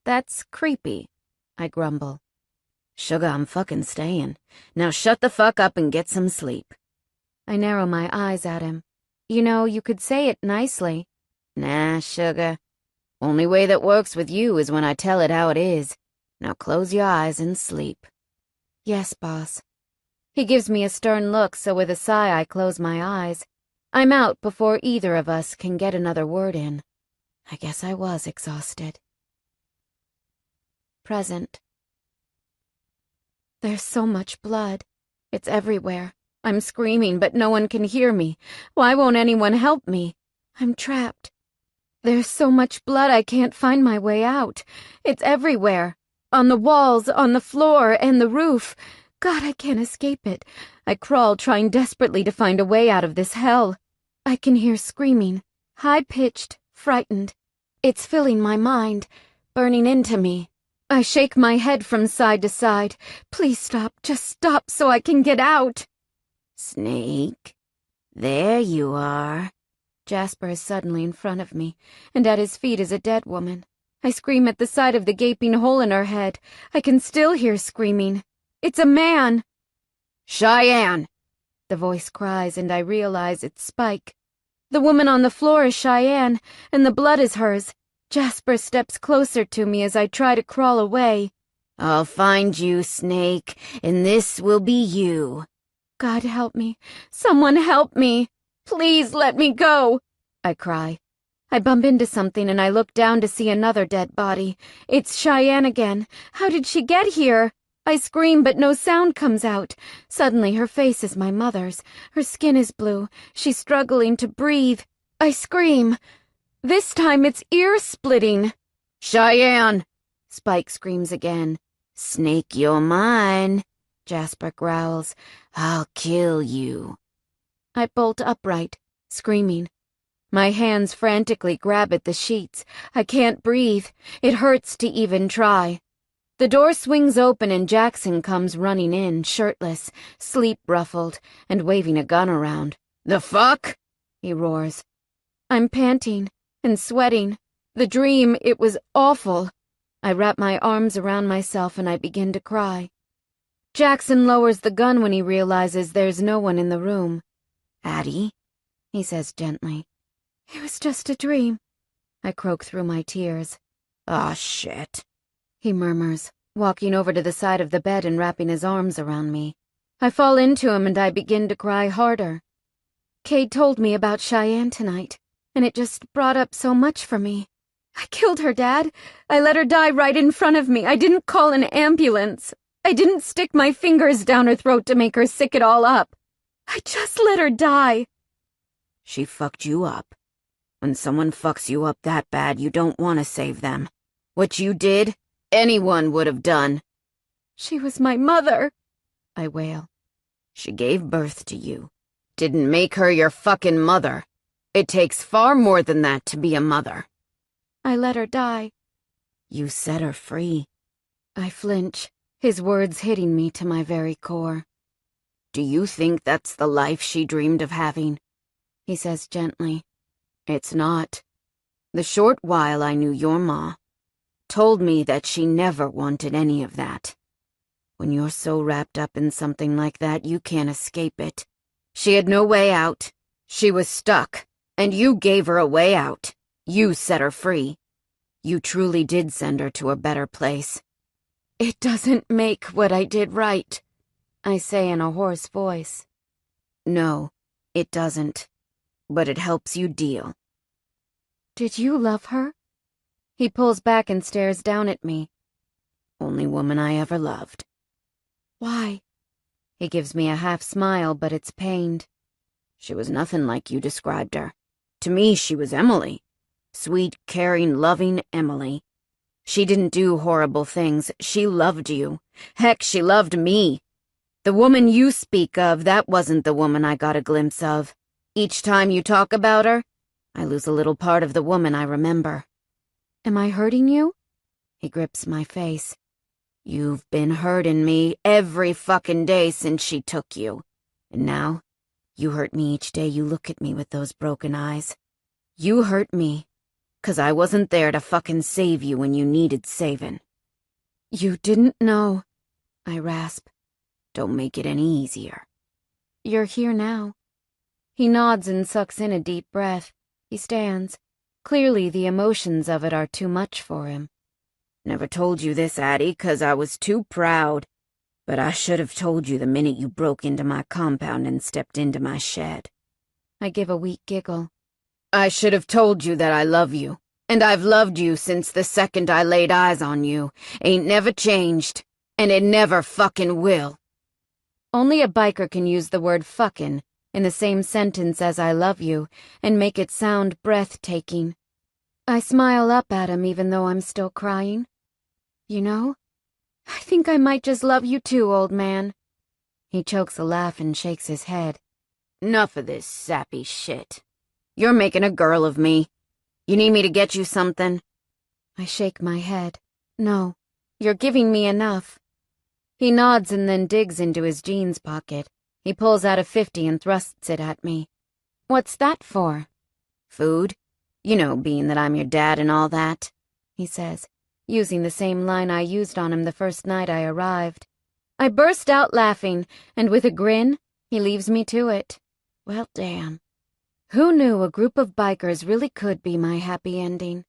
Speaker 3: That's creepy, I grumble.
Speaker 1: Sugar, I'm fucking staying. Now shut the fuck up and get some sleep.
Speaker 3: I narrow my eyes at him. You know, you could say it nicely.
Speaker 1: Nah, Sugar. Only way that works with you is when I tell it how it is. Now close your eyes and sleep.
Speaker 3: Yes, boss. He gives me a stern look, so with a sigh I close my eyes. I'm out before either of us can get another word in.
Speaker 1: I guess I was exhausted.
Speaker 3: Present. There's so much blood. It's everywhere. I'm screaming, but no one can hear me. Why won't anyone help me? I'm trapped. There's so much blood I can't find my way out. It's everywhere. On the walls, on the floor, and the roof. God, I can't escape it. I crawl, trying desperately to find a way out of this hell. I can hear screaming, high-pitched, frightened. It's filling my mind, burning into me. I shake my head from side to side. Please stop, just stop so I can get out.
Speaker 1: Snake, there you are.
Speaker 3: Jasper is suddenly in front of me, and at his feet is a dead woman. I scream at the sight of the gaping hole in her head. I can still hear screaming. It's a man!
Speaker 2: Cheyenne!
Speaker 3: The voice cries, and I realize it's Spike. The woman on the floor is Cheyenne, and the blood is hers. Jasper steps closer to me as I try to crawl away.
Speaker 1: I'll find you, Snake, and this will be you.
Speaker 3: God help me. Someone help me. Please let me go, I cry. I bump into something and I look down to see another dead body. It's Cheyenne again. How did she get here? I scream, but no sound comes out. Suddenly her face is my mother's. Her skin is blue. She's struggling to breathe. I scream. This time it's ear-splitting.
Speaker 2: Cheyenne!
Speaker 1: Spike screams again. Snake, you're mine. Jasper growls. I'll kill you.
Speaker 3: I bolt upright, screaming. My hands frantically grab at the sheets. I can't breathe. It hurts to even try. The door swings open and Jackson comes running in, shirtless, sleep-ruffled, and waving a gun around.
Speaker 2: The fuck?
Speaker 3: He roars. I'm panting and sweating. The dream, it was awful. I wrap my arms around myself and I begin to cry. Jackson lowers the gun when he realizes there's no one in the room.
Speaker 1: Addie, he says gently.
Speaker 3: It was just a dream. I croak through my tears.
Speaker 1: Aw, shit,
Speaker 3: he murmurs, walking over to the side of the bed and wrapping his arms around me. I fall into him and I begin to cry harder. Cade told me about Cheyenne tonight, and it just brought up so much for me. I killed her, Dad. I let her die right in front of me. I didn't call an ambulance. I didn't stick my fingers down her throat to make her sick it all up. I just let her die.
Speaker 1: She fucked you up. When someone fucks you up that bad, you don't want to save them.
Speaker 2: What you did, anyone would have done.
Speaker 3: She was my mother, I wail.
Speaker 1: She gave birth to you.
Speaker 2: Didn't make her your fucking mother. It takes far more than that to be a mother.
Speaker 3: I let her die.
Speaker 1: You set her free.
Speaker 3: I flinch, his words hitting me to my very core.
Speaker 1: Do you think that's the life she dreamed of having? He says gently. It's not. The short while I knew your ma told me that she never wanted any of that. When you're so wrapped up in something like that, you can't escape it.
Speaker 2: She had no way out. She was stuck, and you gave her a way out. You set her free.
Speaker 1: You truly did send her to a better place.
Speaker 3: It doesn't make what I did right, I say in a hoarse voice.
Speaker 1: No, it doesn't. But it helps you deal.
Speaker 3: Did you love her? He pulls back and stares down at me.
Speaker 1: Only woman I ever loved.
Speaker 3: Why?
Speaker 1: He gives me a half smile, but it's pained. She was nothing like you described her. To me, she was Emily. Sweet, caring, loving Emily. She didn't do horrible things. She loved you. Heck, she loved me. The woman you speak of, that wasn't the woman I got a glimpse of. Each time you talk about her, I lose a little part of the woman I remember.
Speaker 3: Am I hurting you?
Speaker 1: He grips my face. You've been hurting me every fucking day since she took you. And now, you hurt me each day you look at me with those broken eyes. You hurt me.
Speaker 2: 'Cause I wasn't there to fucking save you when you needed saving.
Speaker 3: You didn't know,
Speaker 2: I rasp. Don't make it any easier.
Speaker 3: You're here now. He nods and sucks in a deep breath. He stands. Clearly the emotions of it are too much for him.
Speaker 2: Never told you this, Addie, 'cause I was too proud. But I should have told you the minute you broke into my compound and stepped into my shed.
Speaker 3: I give a weak giggle.
Speaker 2: I should have told you that I love you. And I've loved you since the second I laid eyes on you. Ain't never changed. And it never fucking will.
Speaker 3: Only a biker can use the word fuckin' in the same sentence as I love you and make it sound breathtaking. I smile up at him even though I'm still crying. You know, I think I might just love you too, old man. He chokes a laugh and shakes his head.
Speaker 2: Enough of this sappy shit. You're making a girl of me. You need me to get you something?
Speaker 3: I shake my head. No, you're giving me enough. He nods and then digs into his jeans pocket. He pulls out a 50 and thrusts it at me. What's that for?
Speaker 2: Food. You know, being that I'm your dad and all that, he says, using the same line I used on him the first night I arrived. I burst out laughing, and with a grin, he leaves me to it. Well, damn. Who knew a group of bikers really could be my happy ending?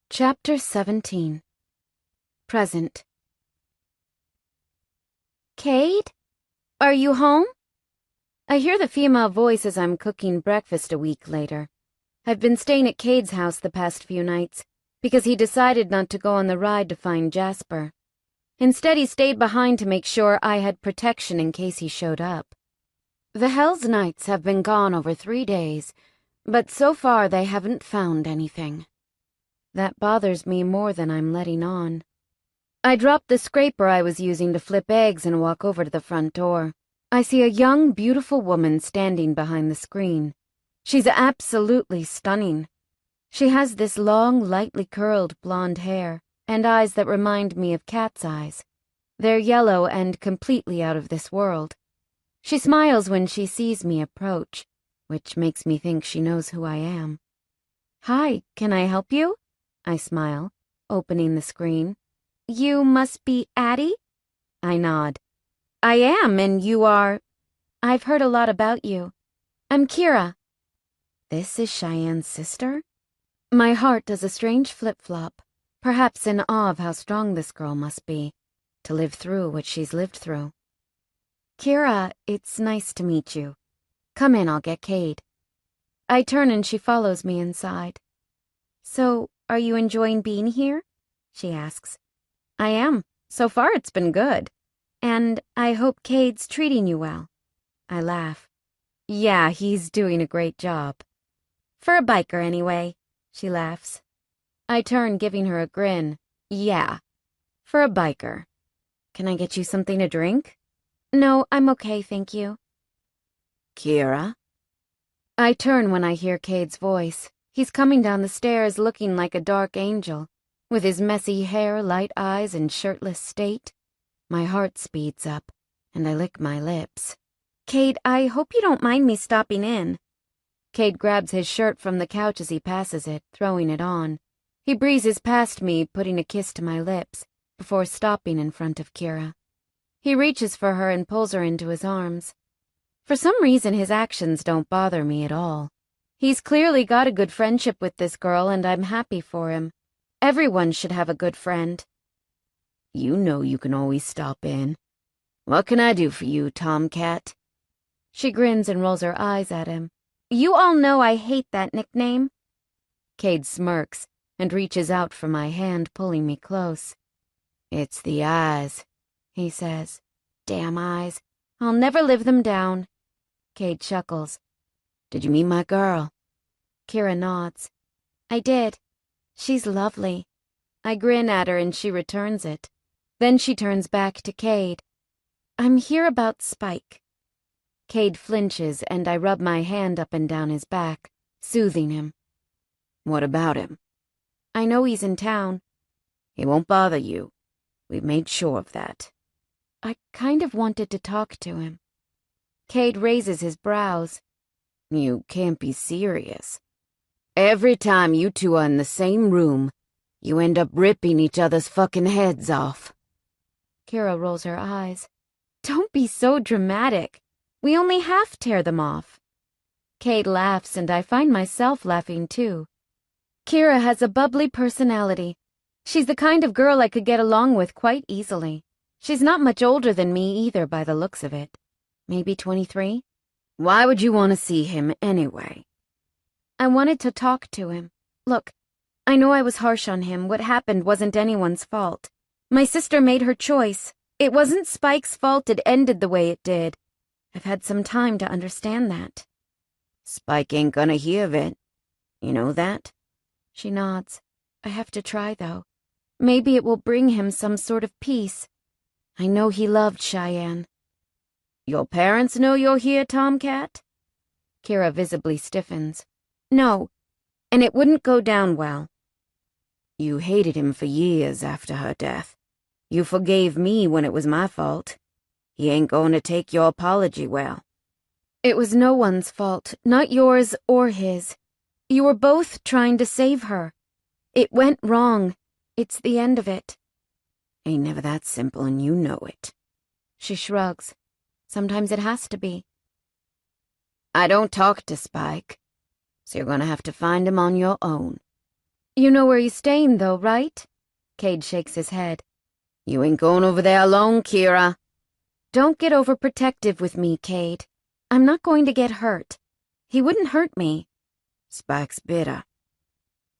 Speaker 2: Chapter 17. Present. Cade? Are you home? I hear the female voice as I'm cooking breakfast a week later. I've been staying at Cade's house the past few nights, because he decided not to go on the ride to find Jasper. Instead, he stayed behind to make sure I had protection in case he showed up. The Hells Knights have been gone over 3 days, but so far they haven't found anything. That bothers me more than I'm letting on. I drop the scraper I was using to flip eggs and walk over to the front door. I see a young, beautiful woman standing behind the screen. She's absolutely stunning. She has this long, lightly curled blonde hair and eyes that remind me of cat's eyes. They're yellow and completely out of this world. She smiles when she sees me approach, which makes me think she knows who I am. Hi, can I help you? I smile, opening the screen. You must be Addie? I nod. I am, and you are... I've heard a lot about you. I'm Kira. This is Cheyenne's sister? My heart does a strange flip-flop, perhaps in awe of how strong this girl must be, to live through what she's lived through. Kira, it's nice to meet you. Come in, I'll get Cade. I turn and she follows me inside. So, are you enjoying being here? She asks. I am. So far it's been good. And I hope Cade's treating you well. I laugh. Yeah, he's doing a great job. For a biker, anyway, she laughs. I turn, giving her a grin. Yeah, for a biker. Can I get you something to drink? No, I'm okay, thank you. Kira?
Speaker 3: I turn when I hear Cade's voice. He's coming down the stairs looking like a dark angel, with his messy hair, light eyes, and shirtless state. My heart speeds up, and I lick my lips. Cade, I hope you don't mind me stopping in. Cade grabs his shirt from the couch as he passes it, throwing it on. He breezes past me, putting a kiss to my lips, before stopping in front of Kira. He reaches for her and pulls her into his arms. For some reason, his actions don't bother me at all. He's clearly got a good friendship with this girl, and I'm happy for him. Everyone should have a good friend.
Speaker 2: You know you can always stop in. What can I do for you, Tomcat?
Speaker 3: She grins and rolls her eyes at him. You all know I hate that nickname. Cade smirks and reaches out for my hand, pulling me close.
Speaker 2: It's the eyes, he says.
Speaker 3: Damn eyes. I'll never live them down. Cade chuckles.
Speaker 2: Did you meet my girl?
Speaker 3: Kira nods. I did. She's lovely. I grin at her and she returns it. Then she turns back to Cade. I'm here about Spike. Cade flinches and I rub my hand up and down his back, soothing him.
Speaker 2: What about him?
Speaker 3: I know he's in town.
Speaker 2: He won't bother you. We've made sure of that.
Speaker 3: I kind of wanted to talk to him. Cade raises his brows.
Speaker 2: You can't be serious. Every time you two are in the same room, you end up ripping each other's fucking heads off.
Speaker 3: Kira rolls her eyes. Don't be so dramatic. We only half tear them off. Cade laughs, and I find myself laughing too. Kira has a bubbly personality. She's the kind of girl I could get along with quite easily. She's not much older than me either by the looks of it. Maybe 23?
Speaker 2: Why would you want to see him anyway?
Speaker 3: I wanted to talk to him. Look, I know I was harsh on him. What happened wasn't anyone's fault. My sister made her choice. It wasn't Spike's fault it ended the way it did. I've had some time to understand that.
Speaker 2: Spike ain't gonna hear of it. You know that?
Speaker 3: She nods. I have to try, though. Maybe it will bring him some sort of peace. I know he loved Cheyenne.
Speaker 2: Your parents know you're here, Tomcat?
Speaker 3: Kira visibly stiffens. No, and it wouldn't go down well.
Speaker 2: You hated him for years after her death. You forgave me when it was my fault. He ain't going to take your apology well.
Speaker 3: It was no one's fault, not yours or his. You were both trying to save her. It went wrong. It's the end of it.
Speaker 2: Ain't never that simple, and you know it.
Speaker 3: She shrugs. Sometimes it has to be.
Speaker 2: I don't talk to Spike, so you're gonna have to find him on your own.
Speaker 3: You know where he's staying, though, right? Cade shakes his head.
Speaker 2: You ain't going over there alone, Kira.
Speaker 3: Don't get overprotective with me, Cade. I'm not going to get hurt. He wouldn't hurt me.
Speaker 2: Spike's bitter.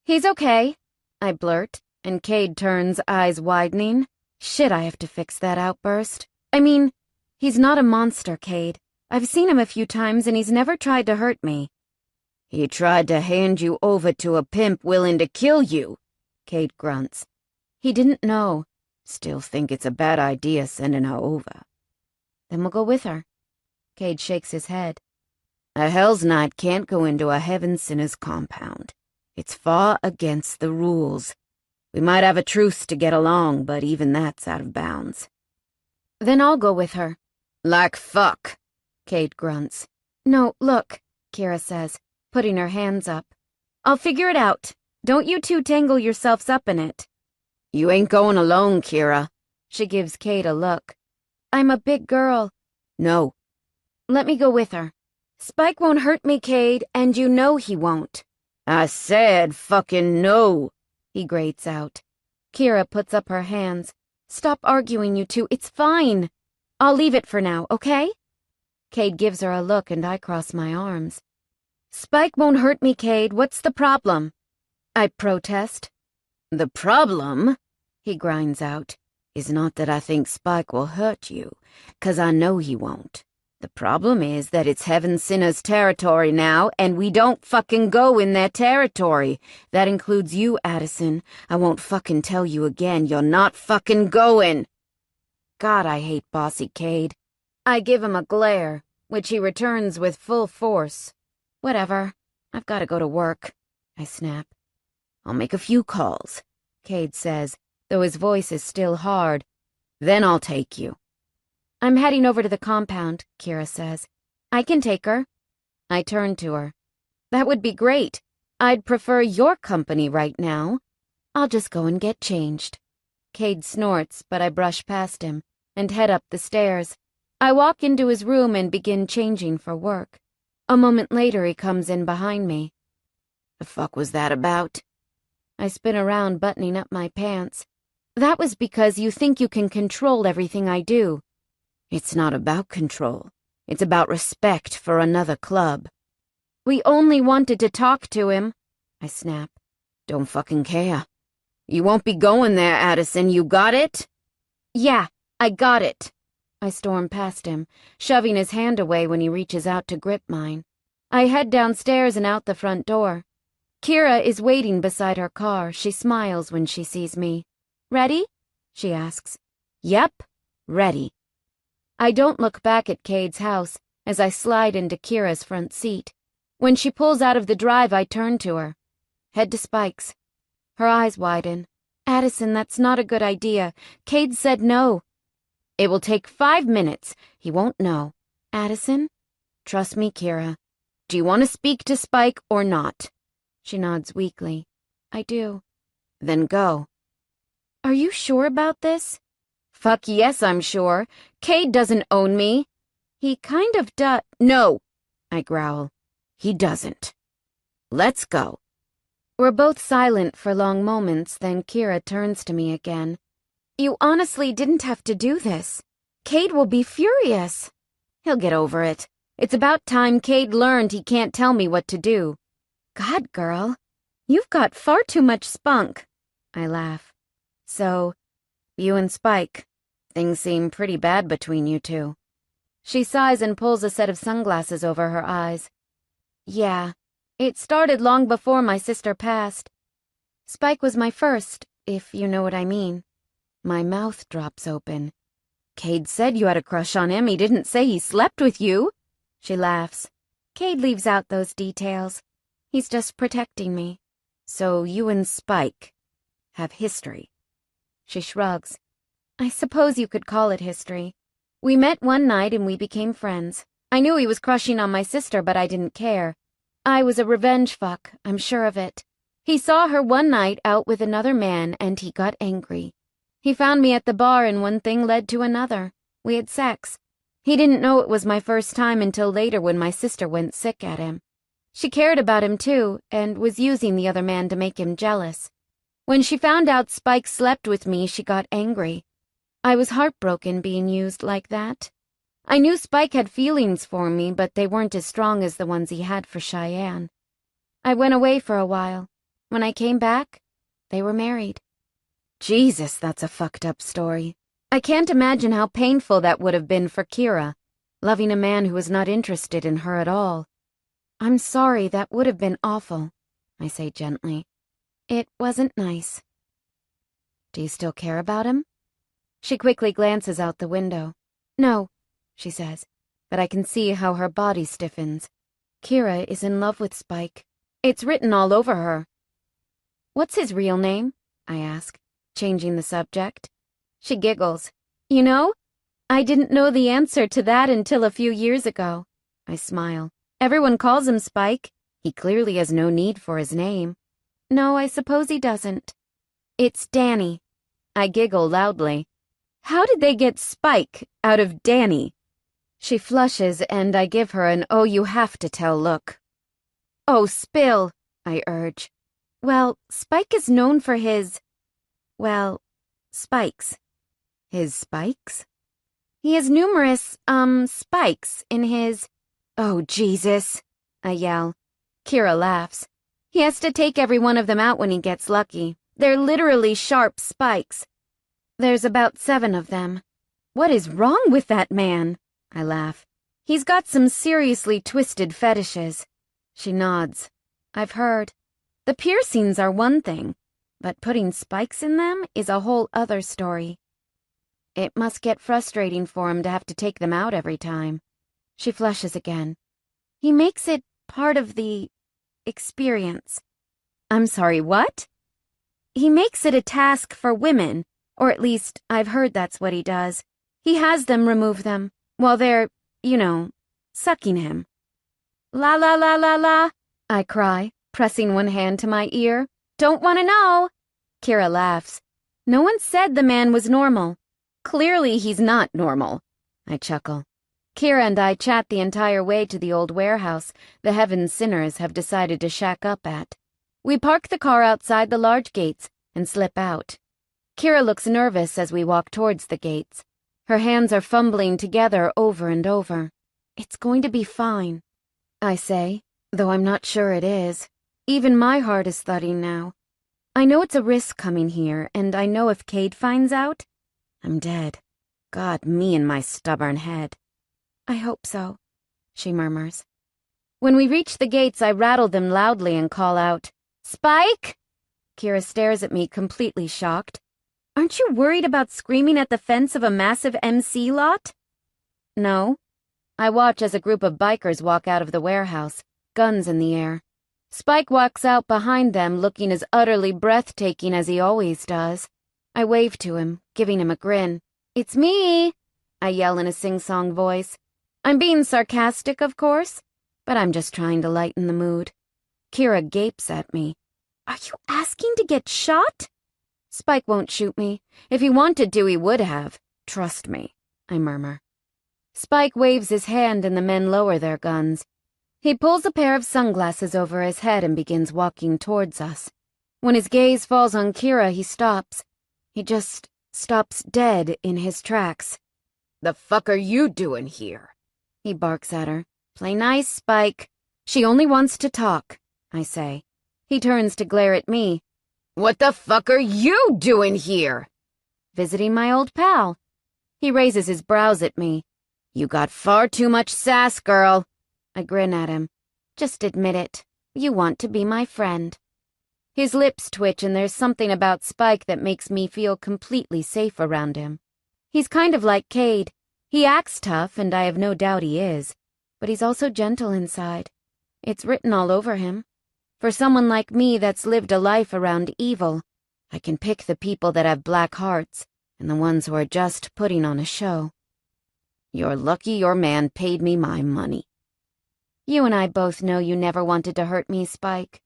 Speaker 3: He's okay, I blurt, and Cade turns, eyes widening. Shit, I have to fix that outburst. I mean, he's not a monster, Cade. I've seen him a few times and he's never tried to hurt me.
Speaker 2: He tried to hand you over to a pimp willing to kill you, Cade grunts.
Speaker 3: He didn't know.
Speaker 2: Still think it's a bad idea sending her over.
Speaker 3: Then we'll go with her. Cade shakes his head.
Speaker 2: A Hell's Knight can't go into a Heaven Sinner's compound. It's far against the rules. We might have a truce to get along, but even that's out of bounds.
Speaker 3: Then I'll go with her.
Speaker 2: Like fuck,
Speaker 3: Cade grunts. No, look, Kira says, putting her hands up. I'll figure it out. Don't you two tangle yourselves up in it.
Speaker 2: You ain't going alone, Kira.
Speaker 3: She gives Cade a look. I'm a big girl.
Speaker 2: No.
Speaker 3: Let me go with her. Spike won't hurt me, Cade, and you know he won't.
Speaker 2: I said fucking no,
Speaker 3: he grates out. Kira puts up her hands. Stop arguing, you two. It's fine. I'll leave it for now, okay? Cade gives her a look and I cross my arms. Spike won't hurt me, Cade. What's the problem? I protest.
Speaker 2: The problem, he grinds out, is not that I think Spike will hurt you, 'cause I know he won't. The problem is that it's Heaven Sinner's territory now, and we don't fucking go in their territory. That includes you, Addison. I won't fucking tell you again. You're not fucking going. God, I hate bossy Cade.
Speaker 3: I give him a glare, which he returns with full force. Whatever. I've got to go to work, I snap.
Speaker 2: I'll make a few calls, Cade says,
Speaker 3: though his voice is still hard.
Speaker 2: Then I'll take you.
Speaker 3: I'm heading over to the compound, Kira says. I can take her. I turn to her. That would be great. I'd prefer your company right now. I'll just go and get changed. Cade snorts, but I brush past him and head up the stairs. I walk into his room and begin changing for work. A moment later, he comes in behind me.
Speaker 2: The fuck was that about?
Speaker 3: I spin around, buttoning up my pants. That was because you think you can control everything I do.
Speaker 2: It's not about control. It's about respect for another club.
Speaker 3: We only wanted to talk to him, I snap.
Speaker 2: Don't fucking care. You won't be going there, Addison. You got it?
Speaker 3: Yeah, I got it. I storm past him, shoving his hand away when he reaches out to grip mine. I head downstairs and out the front door. Kira is waiting beside her car. She smiles when she sees me. Ready? She asks. Yep, ready. I don't look back at Cade's house as I slide into Kira's front seat. When she pulls out of the drive, I turn to her. Head to Spike's. Her eyes widen. Addison, that's not a good idea. Cade said no. It will take 5 minutes. He won't know. Addison? Trust me, Kira.
Speaker 1: Do you want to speak to Spike or not?
Speaker 3: She nods weakly. I do.
Speaker 1: Then go.
Speaker 3: Are you sure about this?
Speaker 1: Fuck yes, I'm sure. Cade doesn't own me.
Speaker 3: He kind of does.
Speaker 1: No, I growl. He doesn't. Let's go.
Speaker 3: We're both silent for long moments, then Kira turns to me again. You honestly didn't have to do this. Cade will be furious.
Speaker 1: He'll get over it. It's about time Cade learned he can't tell me what to do.
Speaker 3: God, girl, you've got far too much spunk. I laugh.
Speaker 1: So, you and Spike, things seem pretty bad between you two.
Speaker 3: She sighs and pulls a set of sunglasses over her eyes. Yeah, it started long before my sister passed. Spike was my first, if you know what I mean.
Speaker 1: My mouth drops open. Cade said you had a crush on him. He didn't say he slept with you.
Speaker 3: She laughs. Cade leaves out those details. He's just protecting me.
Speaker 1: So you and Spike have history.
Speaker 3: She shrugs. I suppose you could call it history. We met one night and we became friends. I knew he was crushing on my sister, but I didn't care. I was a revenge fuck, I'm sure of it. He saw her one night out with another man and he got angry. He found me at the bar and one thing led to another. We had sex. He didn't know it was my first time until later when my sister went sick at him. She cared about him too, and was using the other man to make him jealous. When she found out Spike slept with me, she got angry. I was heartbroken being used like that. I knew Spike had feelings for me, but they weren't as strong as the ones he had for Cheyenne. I went away for a while. When I came back, they were married.
Speaker 1: Jesus, that's a fucked up story.
Speaker 3: I can't imagine how painful that would have been for Kira, loving a man who was not interested in her at all. I'm sorry, that would have been awful, I say gently. It wasn't nice.
Speaker 1: Do you still care about him?
Speaker 3: She quickly glances out the window. No, she says, but I can see how her body stiffens. Kira is in love with Spike. It's written all over her. What's his real name? I ask, changing the subject. She giggles. You know, I didn't know the answer to that until a few years ago. I smile. Everyone calls him Spike.
Speaker 1: He clearly has no need for his name.
Speaker 3: No, I suppose he doesn't. It's Danny. I giggle loudly. How did they get Spike out of Danny? She flushes and I give her an oh you have to tell look. Oh, spill, I urge. Well, Spike is known for his, spikes.
Speaker 1: His spikes?
Speaker 3: He has numerous, spikes in his...
Speaker 1: Oh, Jesus,
Speaker 3: I yell. Kira laughs. He has to take every one of them out when he gets lucky. They're literally sharp spikes. There's about 7 of them. What is wrong with that man? I laugh. He's got some seriously twisted fetishes. She nods. I've heard. The piercings are one thing, but putting spikes in them is a whole other story. It must get frustrating for him to have to take them out every time. She flushes again. He makes it part of the experience. I'm sorry, what? He makes it a task for women, or at least I've heard that's what he does. He has them remove them, while they're, sucking him. La la la la la, I cry, pressing one hand to my ear. Don't want to know. Kira laughs. No one said the man was normal. Clearly he's not normal. I chuckle. Kira and I chat the entire way to the old warehouse the Heaven Sinners have decided to shack up at. We park the car outside the large gates and slip out. Kira looks nervous as we walk towards the gates. Her hands are fumbling together over and over. It's going to be fine, I say, though I'm not sure it is. Even my heart is thudding now. I know it's a risk coming here, and I know if Cade finds out, I'm dead. God, me and my stubborn head. I hope so, she murmurs. When we reach the gates, I rattle them loudly and call out, Spike! Kira stares at me, completely shocked. Aren't you worried about screaming at the fence of a massive MC lot? No. I watch as a group of bikers walk out of the warehouse, guns in the air. Spike walks out behind them, looking as utterly breathtaking as he always does. I wave to him, giving him a grin. It's me, I yell in a sing-song voice. I'm being sarcastic, of course, but I'm just trying to lighten the mood. Kira gapes at me. Are you asking to get shot? Spike won't shoot me. If he wanted to, he would have. Trust me, I murmur. Spike waves his hand and the men lower their guns. He pulls a pair of sunglasses over his head and begins walking towards us. When his gaze falls on Kira, he stops. He just stops dead in his tracks.
Speaker 2: The fuck are you doing here?
Speaker 3: He barks at her. Play nice, Spike. She only wants to talk, I say. He turns to glare at me.
Speaker 2: What the fuck are you doing here?
Speaker 3: Visiting my old pal. He raises his brows at me.
Speaker 2: You got far too much sass, girl.
Speaker 3: I grin at him. Just admit it. You want to be my friend. His lips twitch and there's something about Spike that makes me feel completely safe around him. He's kind of like Cade. He acts tough, and I have no doubt he is. But he's also gentle inside. It's written all over him. For someone like me that's lived a life around evil, I can pick the people that have black hearts and the ones who are just putting on a show.
Speaker 2: You're lucky your man paid me my money.
Speaker 3: You and I both know you never wanted to hurt me, Spike.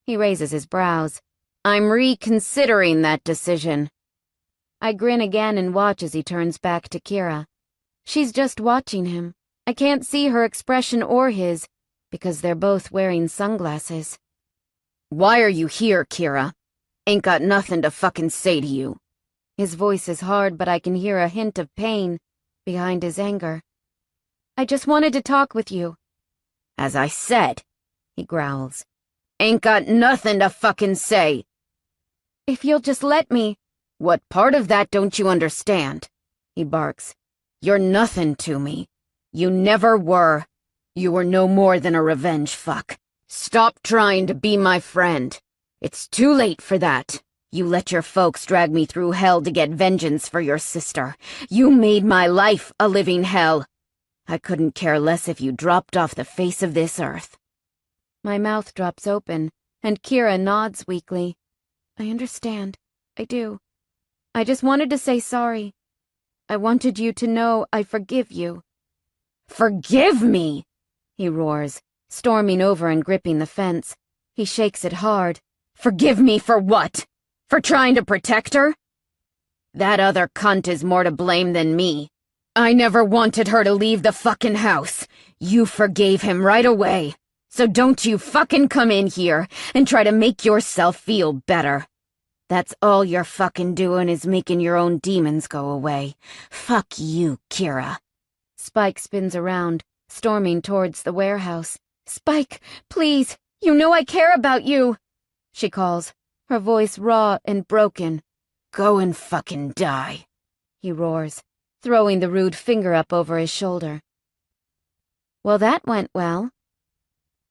Speaker 3: He raises his brows.
Speaker 2: I'm reconsidering that decision.
Speaker 3: I grin again and watch as he turns back to Kira. She's just watching him. I can't see her expression or his, because they're both wearing sunglasses.
Speaker 2: Why are you here, Kira? Ain't got nothing to fucking say to you.
Speaker 3: His voice is hard, but I can hear a hint of pain behind his anger. I just wanted to talk with you.
Speaker 2: As I said,
Speaker 3: he growls.
Speaker 2: Ain't got nothing to fucking say.
Speaker 3: If you'll just let me.
Speaker 2: What part of that don't you understand? He barks. You're nothing to me. You never were. You were no more than a revenge fuck. Stop trying to be my friend. It's too late for that. You let your folks drag me through hell to get vengeance for your sister. You made my life a living hell. I couldn't care less if you dropped off the face of this earth.
Speaker 3: My mouth drops open, and Kira nods weakly. I understand. I do. I just wanted to say sorry. I wanted you to know I forgive you.
Speaker 2: Forgive me?
Speaker 3: He roars, storming over and gripping the fence. He shakes it hard.
Speaker 2: Forgive me for what? For trying to protect her? That other cunt is more to blame than me. I never wanted her to leave the fucking house. You forgave him right away. So don't you fucking come in here and try to make yourself feel better. That's all you're fucking doing is making your own demons go away. Fuck you, Kira.
Speaker 3: Spike spins around, storming towards the warehouse. Spike, please, you know I care about you, she calls, her voice raw and broken.
Speaker 2: Go and fucking die,
Speaker 3: he roars, throwing the rude finger up over his shoulder. Well, that went well.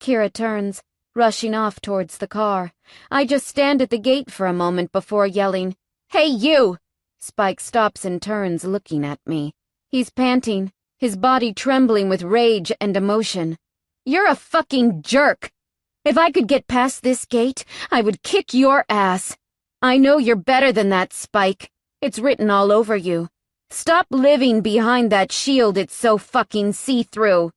Speaker 3: Kira turns, rushing off towards the car. I just stand at the gate for a moment before yelling, Hey, you! Spike stops and turns, looking at me. He's panting, his body trembling with rage and emotion. You're a fucking jerk! If I could get past this gate, I would kick your ass. I know you're better than that, Spike. It's written all over you. Stop living behind that shield it's so fucking see-through.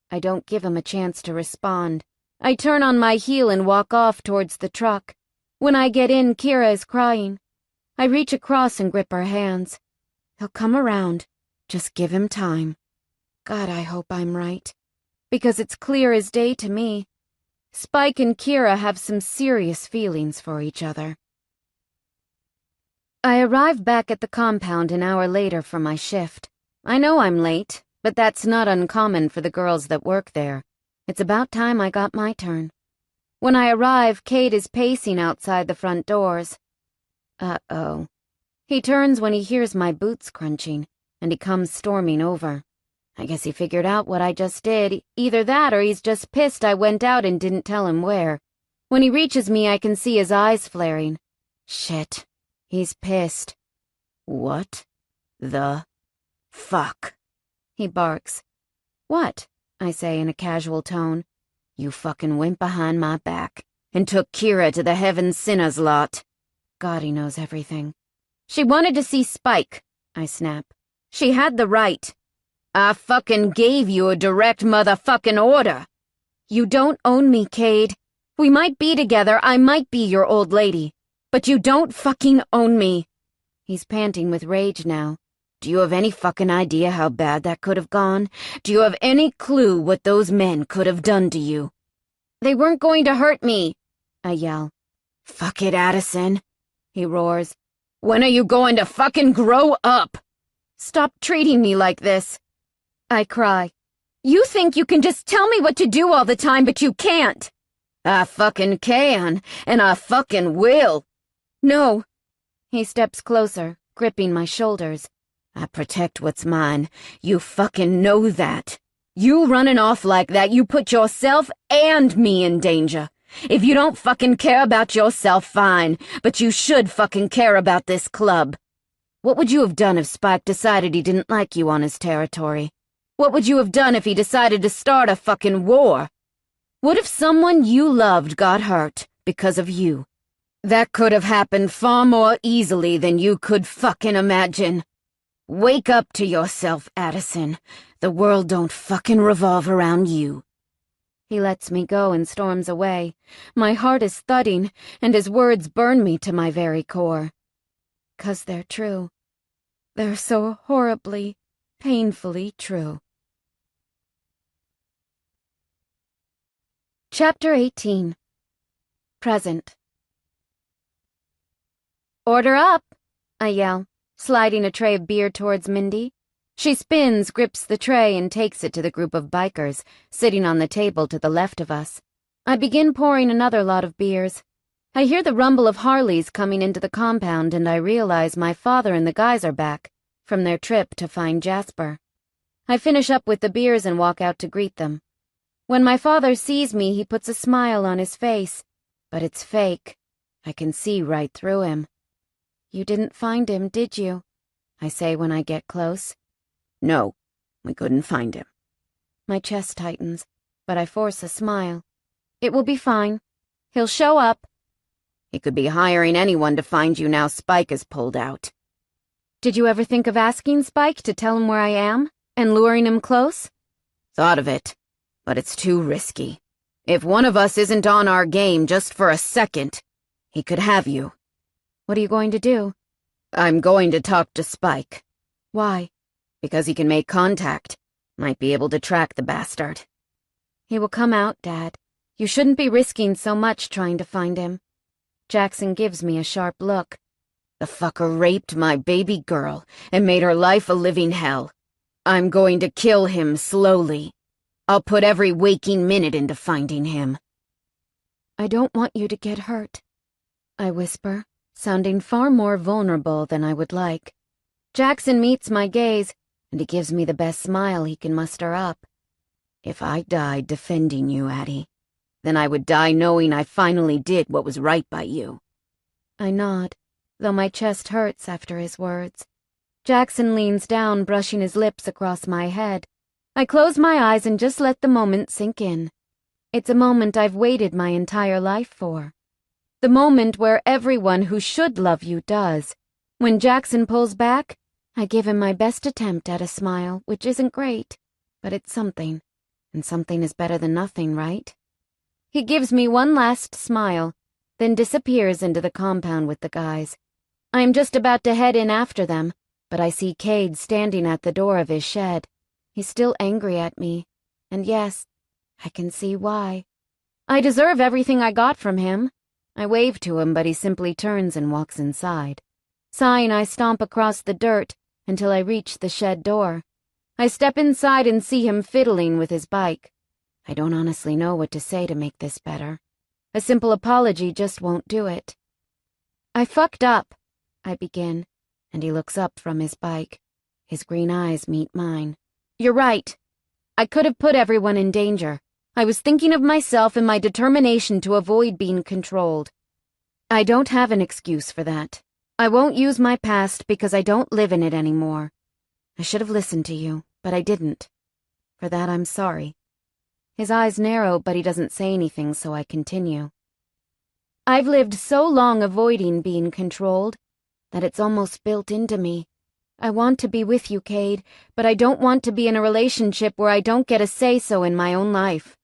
Speaker 3: I don't give him a chance to respond. I turn on my heel and walk off towards the truck. When I get in, Kira is crying. I reach across and grip her hands. He'll come around. Just give him time. God, I hope I'm right. Because it's clear as day to me. Spike and Kira have some serious feelings for each other. I arrive back at the compound an hour later for my shift. I know I'm late, but that's not uncommon for the girls that work there. It's about time I got my turn. When I arrive, Cade is pacing outside the front doors. Uh-oh. He turns when he hears my boots crunching, and he comes storming over. I guess he figured out what I just did. Either that or he's just pissed I went out and didn't tell him where. When he reaches me, I can see his eyes flaring. Shit. He's pissed.
Speaker 2: What the fuck?
Speaker 3: He barks. What? I say in a casual tone.
Speaker 2: You fucking went behind my back and took Kira to the Heaven Sinners lot.
Speaker 3: God, he knows everything. She wanted to see Spike, I snap. She had the right.
Speaker 2: I fucking gave you a direct motherfucking order.
Speaker 3: You don't own me, Cade. We might be together, I might be your old lady, but you don't fucking own me.
Speaker 1: He's panting with rage now. Do you have any fucking idea how bad that could have gone? Do you have any clue what those men could have done to you?
Speaker 3: They weren't going to hurt me, I yell.
Speaker 1: Fuck it, Addison, he roars.
Speaker 2: When are you going to fucking grow up?
Speaker 3: Stop treating me like this, I cry. You think you can just tell me what to do all the time, but you can't.
Speaker 2: I fucking can, and I fucking will.
Speaker 3: No. He steps closer, gripping my shoulders.
Speaker 1: I protect what's mine. You fucking know that.
Speaker 2: You running off like that, you put yourself and me in danger. If you don't fucking care about yourself, fine, but you should fucking care about this club.
Speaker 1: What would you have done if Spike decided he didn't like you on his territory? What would you have done if he decided to start a fucking war? What if someone you loved got hurt because of you?
Speaker 2: That could have happened far more easily than you could fucking imagine.
Speaker 1: Wake up to yourself, Addison. The world don't fucking revolve around you.
Speaker 3: He lets me go and storms away. My heart is thudding, and his words burn me to my very core. 'Cause they're true. They're so horribly, painfully true. Chapter 18. Present. Order up, I yell, sliding a tray of beer towards Mindy. She spins, grips the tray, and takes it to the group of bikers, sitting on the table to the left of us. I begin pouring another lot of beers. I hear the rumble of Harleys coming into the compound, and I realize my father and the guys are back, from their trip to find Jasper. I finish up with the beers and walk out to greet them. When my father sees me, he puts a smile on his face, but it's fake. I can see right through him. You didn't find him, did you? I say when I get close.
Speaker 1: No, we couldn't find him.
Speaker 3: My chest tightens, but I force a smile. It will be fine. He'll show up.
Speaker 1: He could be hiring anyone to find you now Spike is pulled out.
Speaker 3: Did you ever think of asking Spike to tell him where I am, and luring him close?
Speaker 1: Thought of it, but it's too risky. If one of us isn't on our game just for a second, he could have you.
Speaker 3: What are you going to do?
Speaker 1: I'm going to talk to Spike.
Speaker 3: Why?
Speaker 1: Because he can make contact. Might be able to track the bastard.
Speaker 3: He will come out, Dad. You shouldn't be risking so much trying to find him. Jackson gives me a sharp look.
Speaker 1: The fucker raped my baby girl and made her life a living hell. I'm going to kill him slowly. I'll put every waking minute into finding him.
Speaker 3: I don't want you to get hurt, I whisper, sounding far more vulnerable than I would like. Jackson meets my gaze, and he gives me the best smile he can muster up.
Speaker 1: If I died defending you, Addie, then I would die knowing I finally did what was right by you.
Speaker 3: I nod, though my chest hurts after his words. Jackson leans down, brushing his lips across my head. I close my eyes and just let the moment sink in. It's a moment I've waited my entire life for. The moment where everyone who should love you does. When Jackson pulls back, I give him my best attempt at a smile, which isn't great, but it's something. And something is better than nothing, right? He gives me one last smile, then disappears into the compound with the guys. I am just about to head in after them, but I see Cade standing at the door of his shed. He's still angry at me, and yes, I can see why. I deserve everything I got from him. I wave to him, but he simply turns and walks inside. Sighing, I stomp across the dirt until I reach the shed door. I step inside and see him fiddling with his bike. I don't honestly know what to say to make this better. A simple apology just won't do it. I fucked up, I begin, and he looks up from his bike. His green eyes meet mine. You're right. I could have put everyone in danger. I was thinking of myself and my determination to avoid being controlled. I don't have an excuse for that. I won't use my past because I don't live in it anymore. I should have listened to you, but I didn't. For that, I'm sorry. His eyes narrow, but he doesn't say anything, so I continue. I've lived so long avoiding being controlled that it's almost built into me. I want to be with you, Cade, but I don't want to be in a relationship where I don't get a say-so in my own life.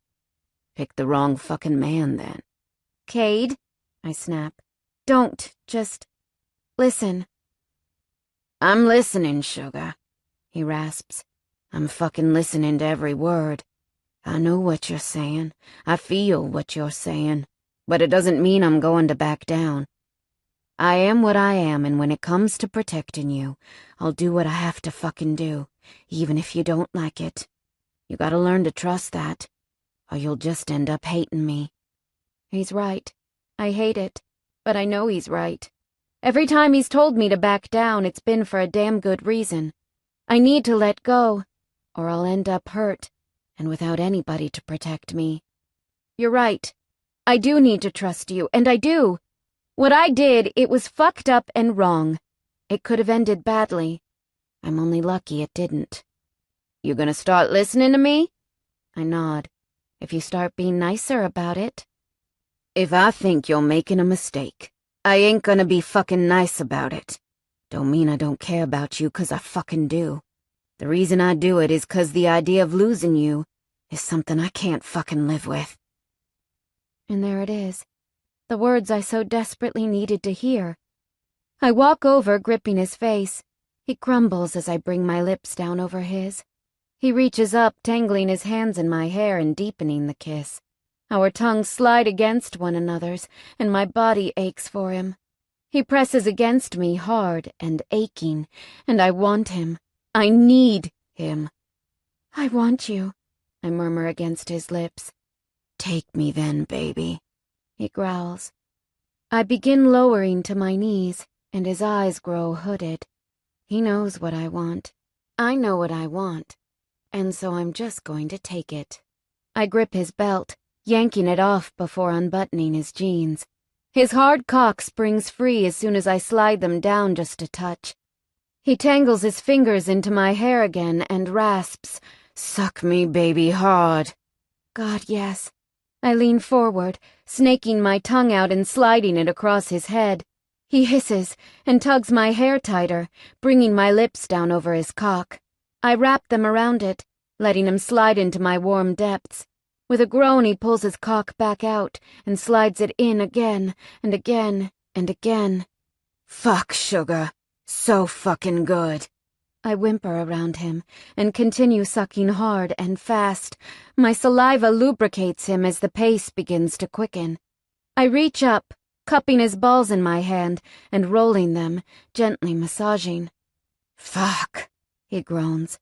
Speaker 2: Picked the wrong fucking man, then.
Speaker 3: Cade, I snap. Don't, just listen.
Speaker 2: I'm listening, sugar, he rasps. I'm fucking listening to every word. I know what you're saying. I feel what you're saying. But it doesn't mean I'm going to back down. I am what I am, and when it comes to protecting you, I'll do what I have to fucking do, even if you don't like it. You gotta learn to trust that, or you'll just end up hating me.
Speaker 3: He's right. I hate it, but I know he's right. Every time he's told me to back down, it's been for a damn good reason. I need to let go, or I'll end up hurt, and without anybody to protect me. You're right. I do need to trust you, and I do. What I did, it was fucked up and wrong. It could have ended badly. I'm only lucky it didn't.
Speaker 2: You gonna start listening to me?
Speaker 3: I nod. If you start being nicer about it.
Speaker 2: If I think you're making a mistake, I ain't gonna be fucking nice about it. Don't mean I don't care about you, 'cause I fucking do. The reason I do it is 'cause the idea of losing you is something I can't fucking live with.
Speaker 3: And there it is. The words I so desperately needed to hear. I walk over, gripping his face. He crumbles as I bring my lips down over his. He reaches up, tangling his hands in my hair and deepening the kiss. Our tongues slide against one another's, and my body aches for him. He presses against me hard and aching, and I want him. I need him. I want you, I murmur against his lips.
Speaker 2: Take me then, baby,
Speaker 3: he growls. I begin lowering to my knees, and his eyes grow hooded. He knows what I want. I know what I want, and so I'm just going to take it. I grip his belt, yanking it off before unbuttoning his jeans. His hard cock springs free as soon as I slide them down just a touch. He tangles his fingers into my hair again and rasps,
Speaker 2: "Suck me, baby, hard."
Speaker 3: God, yes. I lean forward, snaking my tongue out and sliding it across his head. He hisses and tugs my hair tighter, bringing my lips down over his cock. I wrap them around it, letting him slide into my warm depths. With a groan, he pulls his cock back out and slides it in again and again and again.
Speaker 2: Fuck, sugar. So fucking good.
Speaker 3: I whimper around him and continue sucking hard and fast. My saliva lubricates him as the pace begins to quicken. I reach up, cupping his balls in my hand and rolling them, gently massaging.
Speaker 2: Fuck,
Speaker 3: he groans.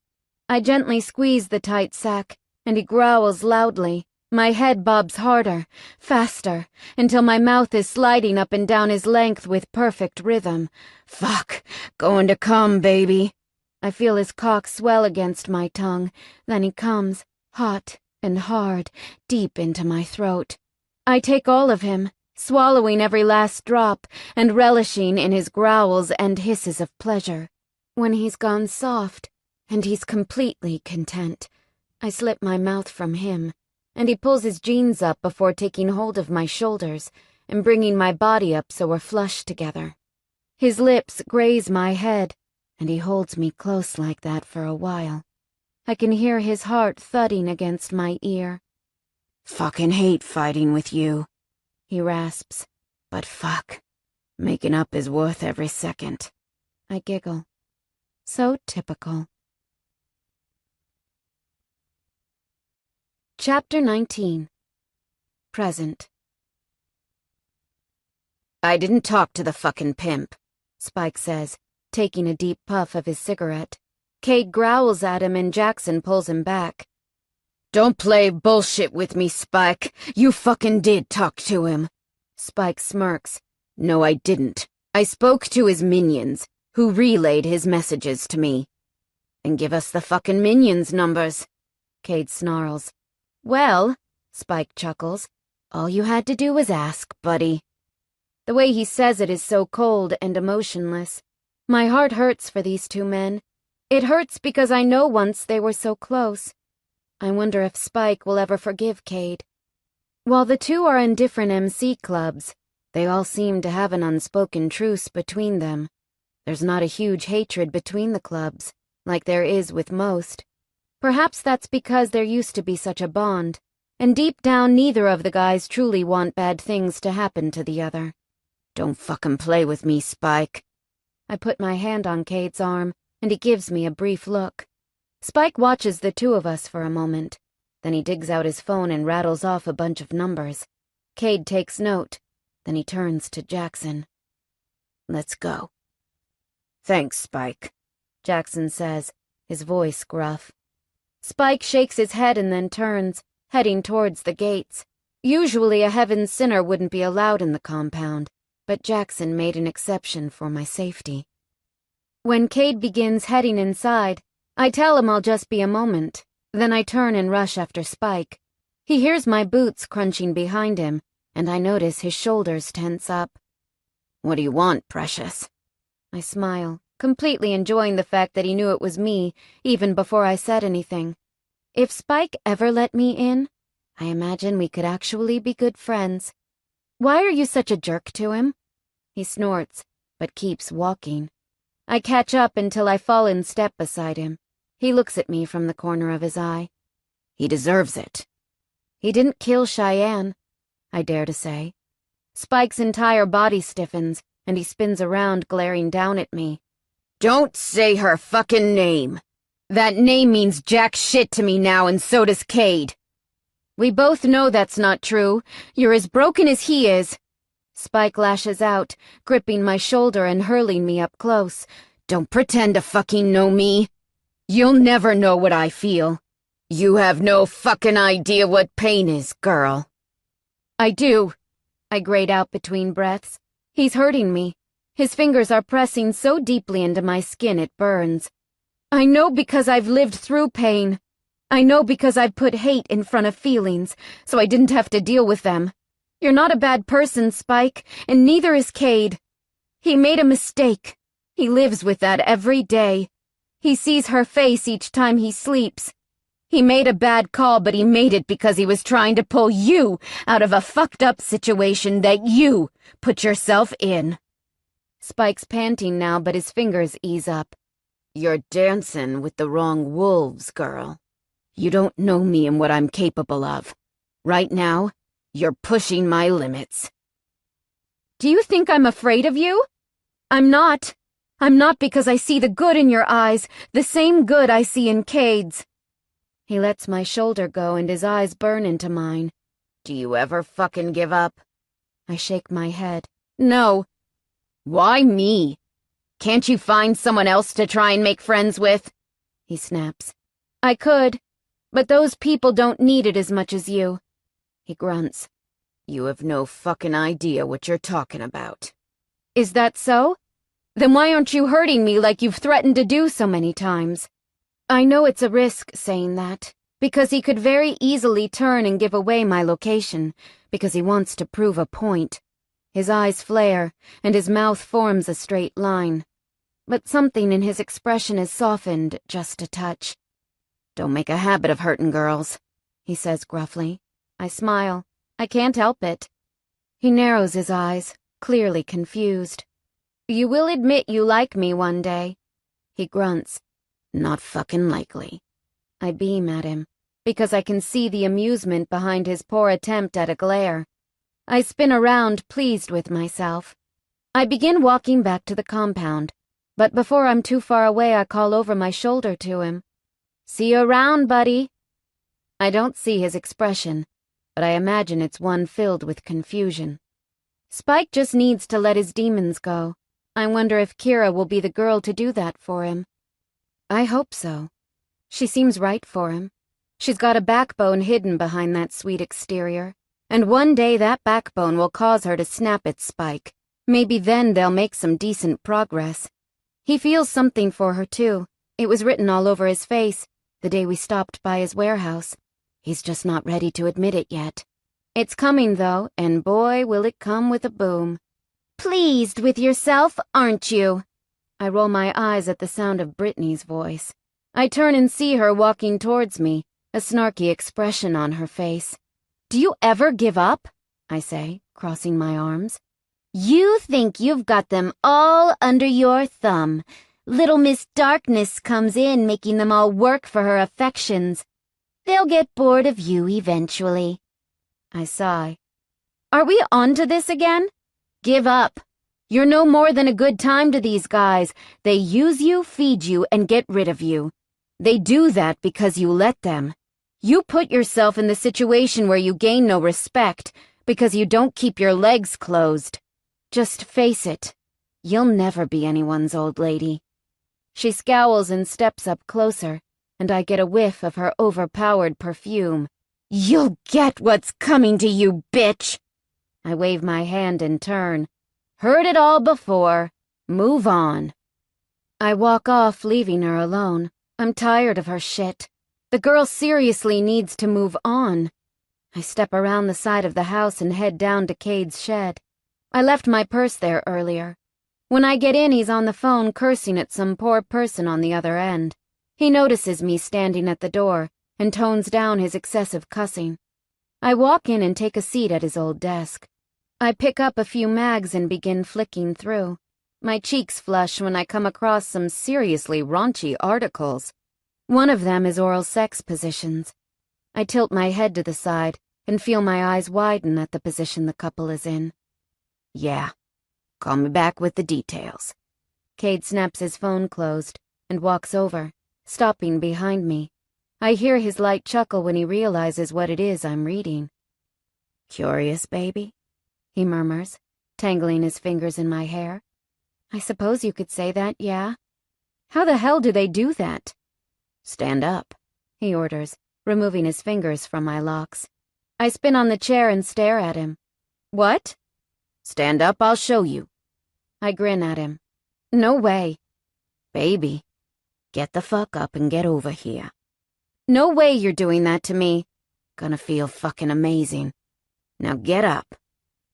Speaker 3: I gently squeeze the tight sack, and he growls loudly. My head bobs harder, faster, until my mouth is sliding up and down his length with perfect rhythm.
Speaker 2: Fuck, going to come, baby.
Speaker 3: I feel his cock swell against my tongue, then he comes, hot and hard, deep into my throat. I take all of him, swallowing every last drop and relishing in his growls and hisses of pleasure. When he's gone soft, and he's completely content, I slip my mouth from him, and he pulls his jeans up before taking hold of my shoulders and bringing my body up so we're flush together. His lips graze my head, and he holds me close like that for a while. I can hear his heart thudding against my ear.
Speaker 2: Fucking hate fighting with you,
Speaker 3: he rasps.
Speaker 2: But fuck, making up is worth every second.
Speaker 3: I giggle. So typical. Chapter 19. Present.
Speaker 2: I didn't talk to the fucking pimp,
Speaker 3: Spike says, taking a deep puff of his cigarette. Cade growls at him and Jackson pulls him back.
Speaker 2: Don't play bullshit with me, Spike. You fucking did talk to him.
Speaker 3: Spike smirks.
Speaker 2: No, I didn't. I spoke to his minions, who relayed his messages to me. And give us the fucking minions' numbers.
Speaker 3: Cade snarls. Well, Spike chuckles, all you had to do was ask, buddy. The way he says it is so cold and emotionless. My heart hurts for these two men. It hurts because I know once they were so close. I wonder if Spike will ever forgive Cade. While the two are in different MC clubs, they all seem to have an unspoken truce between them. There's not a huge hatred between the clubs, like there is with most. Perhaps that's because there used to be such a bond. and deep down neither of the guys truly want bad things to happen to the other.
Speaker 2: Don't fucking play with me, Spike.
Speaker 3: I put my hand on Cade's arm, and he gives me a brief look. Spike watches the two of us for a moment. Then he digs out his phone and rattles off a bunch of numbers. Cade takes note. Then he turns to Jackson.
Speaker 2: Let's go. Thanks, Spike,
Speaker 3: Jackson says, his voice gruff. Spike shakes his head and then turns, heading towards the gates. Usually a heaven sinner wouldn't be allowed in the compound, but Jackson made an exception for my safety. When Cade begins heading inside, I tell him I'll just be a moment. Then I turn and rush after Spike. He hears my boots crunching behind him, and I notice his shoulders tense up.
Speaker 2: What do you want, precious?
Speaker 3: I smile, completely enjoying the fact that he knew it was me, even before I said anything. If Spike ever let me in, I imagine we could actually be good friends. Why are you such a jerk to him? He snorts, but keeps walking. I catch up until I fall in step beside him. He looks at me from the corner of his eye.
Speaker 2: He deserves it.
Speaker 3: He didn't kill Cheyenne, I dare to say. Spike's entire body stiffens, and he spins around, glaring down at me.
Speaker 2: Don't say her fucking name. That name means jack shit to me now, and so does Cade.
Speaker 3: We both know that's not true. You're as broken as he is. Spike lashes out, gripping my shoulder and hurling me up close.
Speaker 2: Don't pretend to fucking know me. You'll never know what I feel. You have no fucking idea what pain is, girl.
Speaker 3: I do, I grate out between breaths. He's hurting me. His fingers are pressing so deeply into my skin it burns. I know because I've lived through pain. I know because I've put hate in front of feelings, so I didn't have to deal with them. You're not a bad person, Spike, and neither is Cade. He made a mistake. He lives with that every day. He sees her face each time he sleeps. He made a bad call, but he made it because he was trying to pull you out of a fucked up situation that you put yourself in. Spike's panting now, but his fingers ease up.
Speaker 2: You're dancing with the wrong wolves, girl. You don't know me and what I'm capable of. Right now, you're pushing my limits.
Speaker 3: Do you think I'm afraid of you? I'm not. I'm not because I see the good in your eyes, the same good I see in Cade's. He lets my shoulder go and his eyes burn into mine.
Speaker 2: Do you ever fucking give up?
Speaker 3: I shake my head. No.
Speaker 2: Why me? Can't you find someone else to try and make friends with?
Speaker 3: He snaps. I could, but those people don't need it as much as you. He grunts.
Speaker 2: You have no fucking idea what you're talking about.
Speaker 3: Is that so? Then why aren't you hurting me like you've threatened to do so many times? I know it's a risk saying that, because he could very easily turn and give away my location, because he wants to prove a point. His eyes flare, and his mouth forms a straight line. But something in his expression is softened just a touch.
Speaker 2: Don't make a habit of hurting girls, he says gruffly.
Speaker 3: I smile. I can't help it. He narrows his eyes, clearly confused. You will admit you like me one day. He grunts.
Speaker 2: Not fucking likely.
Speaker 3: I beam at him, because I can see the amusement behind his poor attempt at a glare. I spin around, pleased with myself. I begin walking back to the compound, but before I'm too far away I call over my shoulder to him. See you around, buddy. I don't see his expression, but I imagine it's one filled with confusion. Spike just needs to let his demons go. I wonder if Kira will be the girl to do that for him. I hope so. She seems right for him. She's got a backbone hidden behind that sweet exterior, and one day that backbone will cause her to snap at Spike. Maybe then they'll make some decent progress. He feels something for her, too. It was written all over his face, the day we stopped by his warehouse. He's just not ready to admit it yet. It's coming, though, and boy, will it come with a boom. Pleased with yourself, aren't you? I roll my eyes at the sound of Brittany's voice. I turn and see her walking towards me, a snarky expression on her face. Do you ever give up? I say, crossing my arms. You think you've got them all under your thumb. Little Miss Darkness comes in, making them all work for her affections.
Speaker 1: They'll get bored of you eventually. I sigh. Are we on to this again? Give up. You're no more than a good time to these guys. They use you, feed you, and get rid of you. They do that because you let them. You put yourself in the situation where you gain no respect because you don't keep your legs closed. Just face it. You'll never be anyone's old lady. She scowls and steps up closer, and I get a whiff of her overpowered perfume. You'll get what's coming to you, bitch! I wave my hand in turn. Heard it all before. Move on. I walk off, leaving her alone. I'm tired of her shit. The girl seriously needs to move on. I step around the side of the house and head down to Cade's shed. I left my purse there earlier. When I get in, he's on the phone cursing at some poor person on the other end. He notices me standing at the door and tones down his excessive cussing. I walk in and take a seat at his old desk. I pick up a few mags and begin flicking through. My cheeks flush when I come across some seriously raunchy articles. One of them is oral sex positions. I tilt my head to the side and feel my eyes widen at the position the couple is in. Yeah, call me back with the details. Cade snaps his phone closed and walks over, stopping behind me. I hear his light chuckle when he realizes what it is I'm reading. Curious, baby? He murmurs, tangling his fingers in my hair. I suppose you could say that, yeah. How the hell do they do that? Stand up, he orders, removing his fingers from my locks. I spin on the chair and stare at him. What? Stand up, I'll show you. I grin at him. No way. Baby, get the fuck up and get over here. No way you're doing that to me. Gonna feel fucking amazing. Now get up.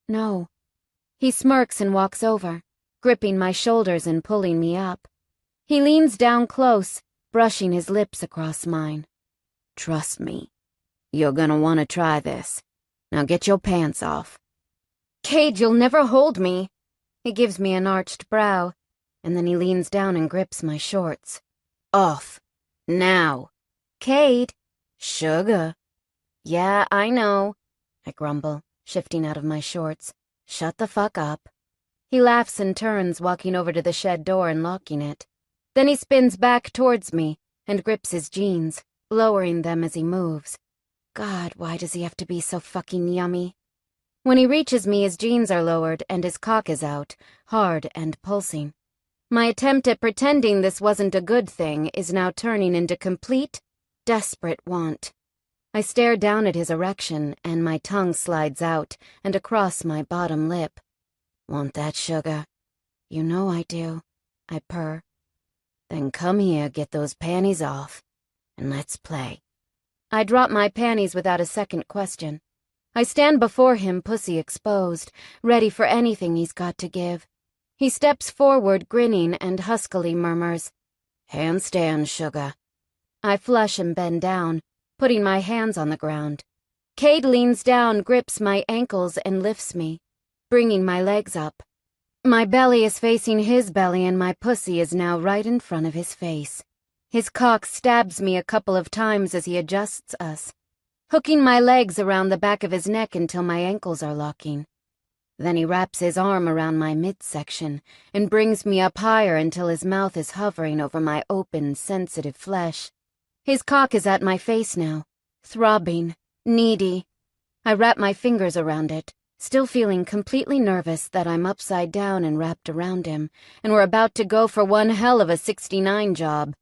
Speaker 1: No. He smirks and walks over, gripping my shoulders and pulling me up. He leans down close, brushing his lips across mine. Trust me. You're gonna want to try this. Now get your pants off. Cade, you'll never hold me. He gives me an arched brow, and then he leans down and grips my shorts. Off. Now. Cade. Sugar. Yeah, I know. I grumble, shifting out of my shorts. Shut the fuck up. He laughs and turns, walking over to the shed door and locking it. Then he spins back towards me and grips his jeans, lowering them as he moves. God, why does he have to be so fucking yummy? When he reaches me, his jeans are lowered and his cock is out, hard and pulsing. My attempt at pretending this wasn't a good thing is now turning into complete, desperate want. I stare down at his erection and my tongue slides out and across my bottom lip. Want that, sugar? You know I do, I purr. Then come here, get those panties off, and let's play. I drop my panties without a second question. I stand before him, pussy exposed, ready for anything he's got to give. He steps forward, grinning, and huskily murmurs, Handstand, sugar. I flush and bend down, putting my hands on the ground. Cade leans down, grips my ankles, and lifts me, bringing my legs up. My belly is facing his belly, and my pussy is now right in front of his face. His cock stabs me a couple of times as he adjusts us, hooking my legs around the back of his neck until my ankles are locking. Then he wraps his arm around my midsection and brings me up higher until his mouth is hovering over my open, sensitive flesh. His cock is at my face now, throbbing, needy. I wrap my fingers around it, still feeling completely nervous that I'm upside down and wrapped around him, and we're about to go for one hell of a 69 job.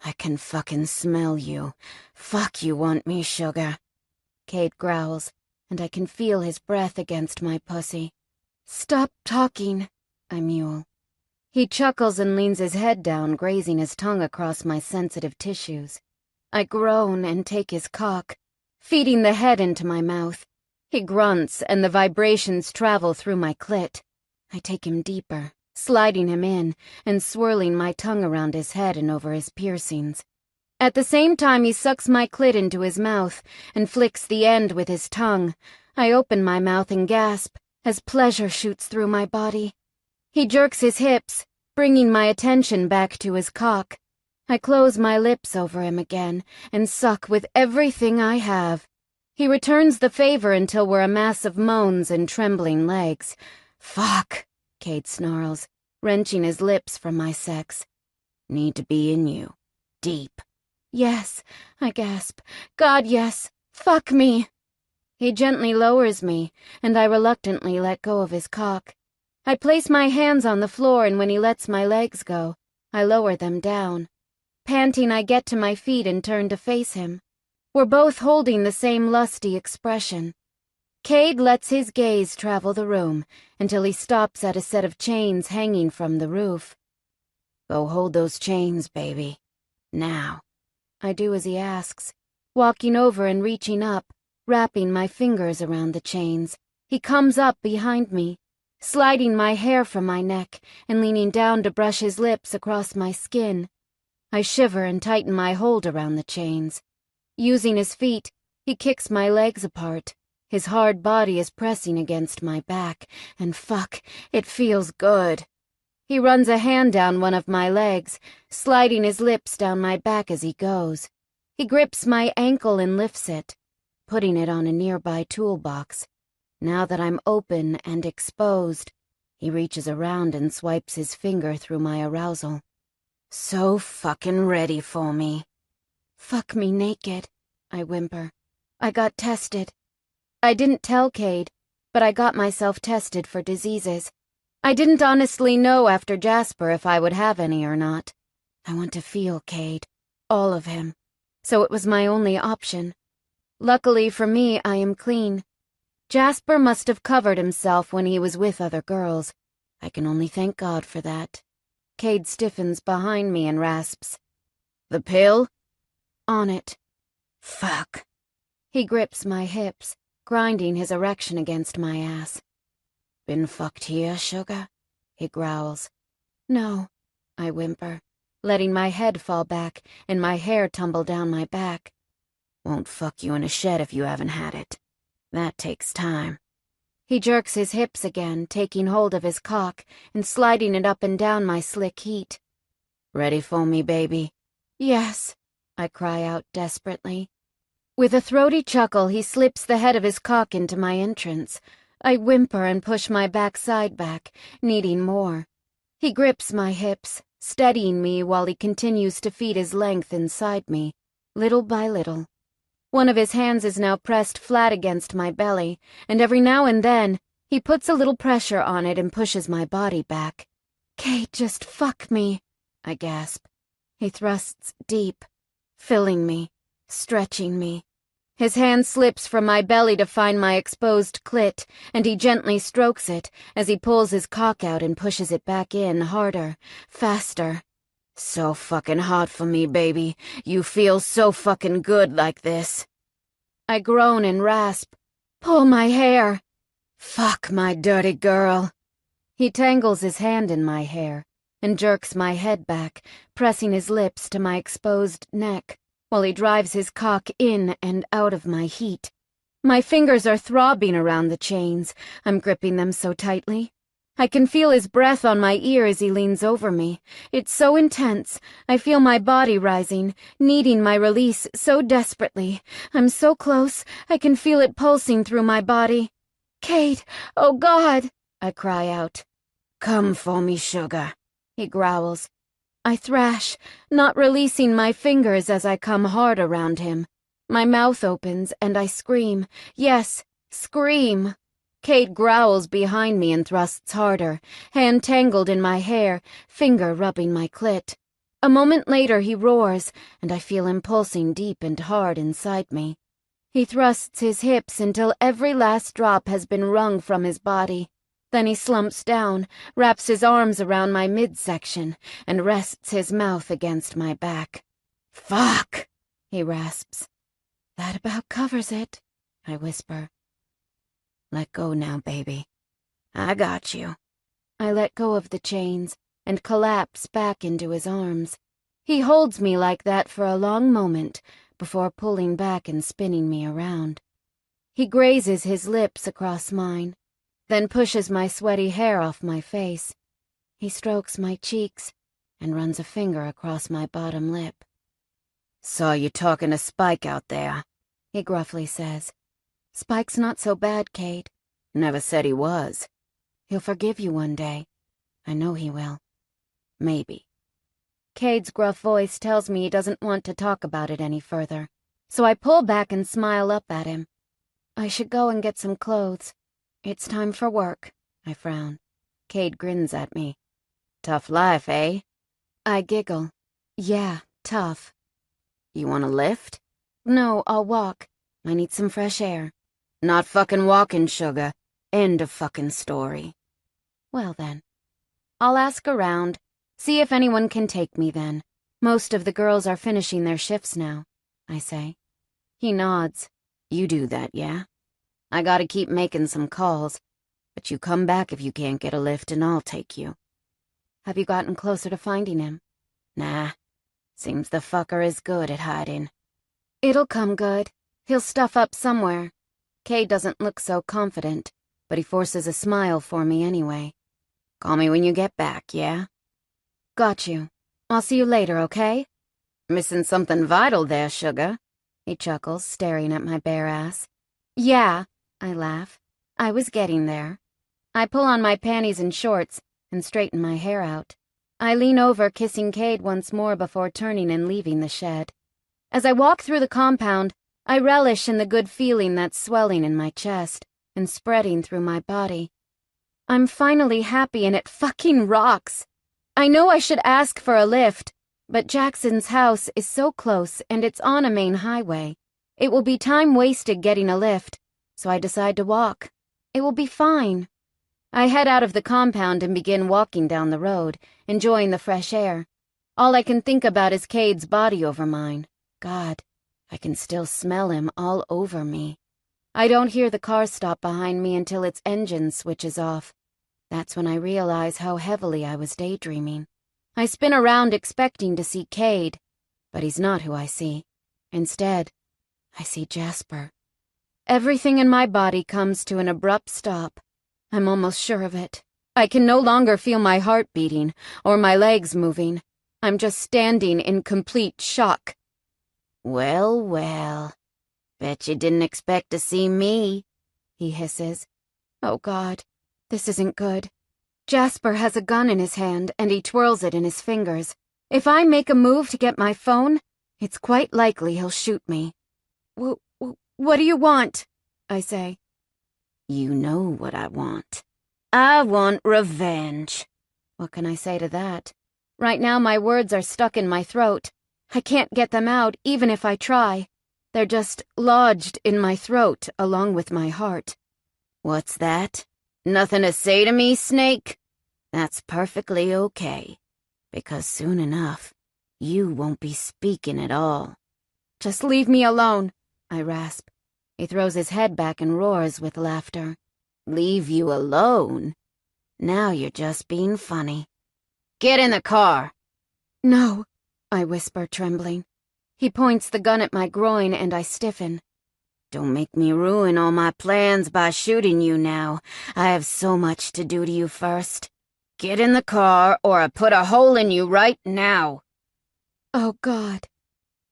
Speaker 1: I can fucking smell you. Fuck you want me, sugar. Cade growls, and I can feel his breath against my pussy. Stop talking, I mewl. He chuckles and leans his head down, grazing his tongue across my sensitive tissues. I groan and take his cock, feeding the head into my mouth. He grunts, and the vibrations travel through my clit. I take him deeper, sliding him in, and swirling my tongue around his head and over his piercings. At the same time, he sucks my clit into his mouth and flicks the end with his tongue. I open my mouth and gasp as pleasure shoots through my body. He jerks his hips, bringing my attention back to his cock.
Speaker 3: I close my lips over him again and suck with everything I have. He returns the favor until we're a mass of moans and trembling legs.
Speaker 1: Fuck,
Speaker 3: Cade snarls, wrenching his lips from my sex.
Speaker 1: Need to be in you. Deep.
Speaker 3: Yes, I gasp. God, yes. Fuck me. He gently lowers me, and I reluctantly let go of his cock. I place my hands on the floor, and when he lets my legs go, I lower them down. Panting, I get to my feet and turn to face him. We're both holding the same lusty expression. Cade lets his gaze travel the room until he stops at a set of chains hanging from the roof.
Speaker 1: Go hold those chains, baby. Now.
Speaker 3: I do as he asks, walking over and reaching up, wrapping my fingers around the chains. He comes up behind me, sliding my hair from my neck and leaning down to brush his lips across my skin. I shiver and tighten my hold around the chains. Using his feet, he kicks my legs apart. His hard body is pressing against my back, and fuck, it feels good. He runs a hand down one of my legs, sliding his lips down my back as he goes. He grips my ankle and lifts it, putting it on a nearby toolbox. Now that I'm open and exposed, he reaches around and swipes his finger through my arousal.
Speaker 1: So fucking ready for me.
Speaker 3: Fuck me naked, I whimper. I got tested. I didn't tell Cade, but I got myself tested for diseases. I didn't honestly know after Jasper if I would have any or not. I want to feel Cade, all of him, so it was my only option. Luckily for me, I am clean. Jasper must have covered himself when he was with other girls. I can only thank God for that. Cade stiffens behind me and rasps,
Speaker 1: "The pill?"
Speaker 3: "On it."
Speaker 1: "Fuck."
Speaker 3: He grips my hips, grinding his erection against my ass.
Speaker 1: "Been fucked here, sugar?" he growls.
Speaker 3: "No," I whimper, letting my head fall back and my hair tumble down my back.
Speaker 1: "Won't fuck you in a shed if you haven't had it. That takes time."
Speaker 3: He jerks his hips again, taking hold of his cock and sliding it up and down my slick heat.
Speaker 1: "Ready for me, baby?"
Speaker 3: "Yes," I cry out desperately. With a throaty chuckle, he slips the head of his cock into my entrance. I whimper and push my backside back, needing more. He grips my hips, steadying me while he continues to feed his length inside me, little by little. One of his hands is now pressed flat against my belly, and every now and then, he puts a little pressure on it and pushes my body back. "Kate, just fuck me," I gasp. He thrusts deep, filling me, stretching me. His hand slips from my belly to find my exposed clit, and he gently strokes it as he pulls his cock out and pushes it back in harder, faster.
Speaker 1: "So fucking hot for me, baby. You feel so fucking good like this."
Speaker 3: I groan and rasp. "Pull my hair."
Speaker 1: "Fuck, my dirty girl."
Speaker 3: He tangles his hand in my hair and jerks my head back, pressing his lips to my exposed neck, while he drives his cock in and out of my heat. My fingers are throbbing around the chains. I'm gripping them so tightly. I can feel his breath on my ear as he leans over me. It's so intense. I feel my body rising, needing my release so desperately. I'm so close. I can feel it pulsing through my body. "Kate, oh God!" I cry out.
Speaker 1: "Come for me, sugar,"
Speaker 3: he growls. I thrash, not releasing my fingers as I come hard around him. My mouth opens and I scream. Yes, scream. Kate growls behind me and thrusts harder, hand tangled in my hair, finger rubbing my clit. A moment later he roars, and I feel him pulsing deep and hard inside me. He thrusts his hips until every last drop has been wrung from his body. Then he slumps down, wraps his arms around my midsection, and rests his mouth against my back.
Speaker 1: "Fuck!"
Speaker 3: he rasps. "That about covers it," I whisper.
Speaker 1: "Let go now, baby. I got you."
Speaker 3: I let go of the chains and collapse back into his arms. He holds me like that for a long moment before pulling back and spinning me around. He grazes his lips across mine, then pushes my sweaty hair off my face. He strokes my cheeks,
Speaker 1: and runs a finger across my bottom lip.
Speaker 2: "Saw you talking to Spike out there,"
Speaker 1: he gruffly says. "Spike's not so bad, Cade."
Speaker 2: "Never said he was."
Speaker 1: "He'll forgive you one day. I know he will."
Speaker 2: "Maybe."
Speaker 1: Cade's gruff voice tells me he doesn't want to talk about it any further, so I pull back and smile up at him. "I should go and get some clothes. It's time for work," I frown. Cade grins at me.
Speaker 2: "Tough life, eh?"
Speaker 1: I giggle. "Yeah, tough."
Speaker 2: "You want a lift?"
Speaker 1: "No, I'll walk. I need some fresh air."
Speaker 2: "Not fucking walking, sugar. End of fucking story."
Speaker 1: "Well then. I'll ask around, see if anyone can take me then. Most of the girls are finishing their shifts now," I say. He nods.
Speaker 2: "You do that, yeah? I gotta keep making some calls, but you come back if you can't get a lift and I'll take you."
Speaker 1: "Have you gotten closer to finding him?"
Speaker 2: "Nah. Seems the fucker is good at hiding."
Speaker 1: "It'll come good. He'll stuff up somewhere." Cade doesn't look so confident, but he forces a smile for me anyway.
Speaker 2: "Call me when you get back, yeah?"
Speaker 1: "Got you. I'll see you later, okay?"
Speaker 2: "Missing something vital there, sugar,"
Speaker 1: he chuckles, staring at my bare ass. "Yeah," I laugh. "I was getting there." I pull on my panties and shorts and straighten my hair out. I lean over, kissing Cade once more before turning and leaving the shed. As I walk through the compound, I relish in the good feeling that's swelling in my chest and spreading through my body. I'm finally happy and it fucking rocks. I know I should ask for a lift, but Jackson's house is so close and it's on a main highway. It will be time wasted getting a lift, so I decide to walk. It will be fine. I head out of the compound and begin walking down the road, enjoying the fresh air. All I can think about is Cade's body over mine. God, I can still smell him all over me. I don't hear the car stop behind me until its engine switches off. That's when I realize how heavily I was daydreaming. I spin around expecting to see Cade, but he's not who I see. Instead, I see Jasper. Everything in my body comes to an abrupt stop. I'm almost sure of it. I can no longer feel my heart beating or my legs moving. I'm just standing in complete shock.
Speaker 2: "Well, well. Bet you didn't expect to see me,"
Speaker 1: he hisses. Oh God, this isn't good. Jasper has a gun in his hand and he twirls it in his fingers. If I make a move to get my phone, it's quite likely he'll shoot me. What do you want?" I say.
Speaker 2: "You know what I want. I want revenge."
Speaker 1: What can I say to that? Right now my words are stuck in my throat. I can't get them out even if I try. They're just lodged in my throat along with my heart.
Speaker 2: "What's that? Nothing to say to me, Snake? That's perfectly okay, because soon enough, you won't be speaking at all."
Speaker 1: "Just leave me alone," I rasp. He throws his head back and roars with laughter.
Speaker 2: "Leave you alone? Now you're just being funny. Get in the car."
Speaker 1: "No," I whisper, trembling. He points the gun at my groin and I stiffen.
Speaker 2: "Don't make me ruin all my plans by shooting you now. I have so much to do to you first. Get in the car or I put a hole in you right now."
Speaker 1: Oh God.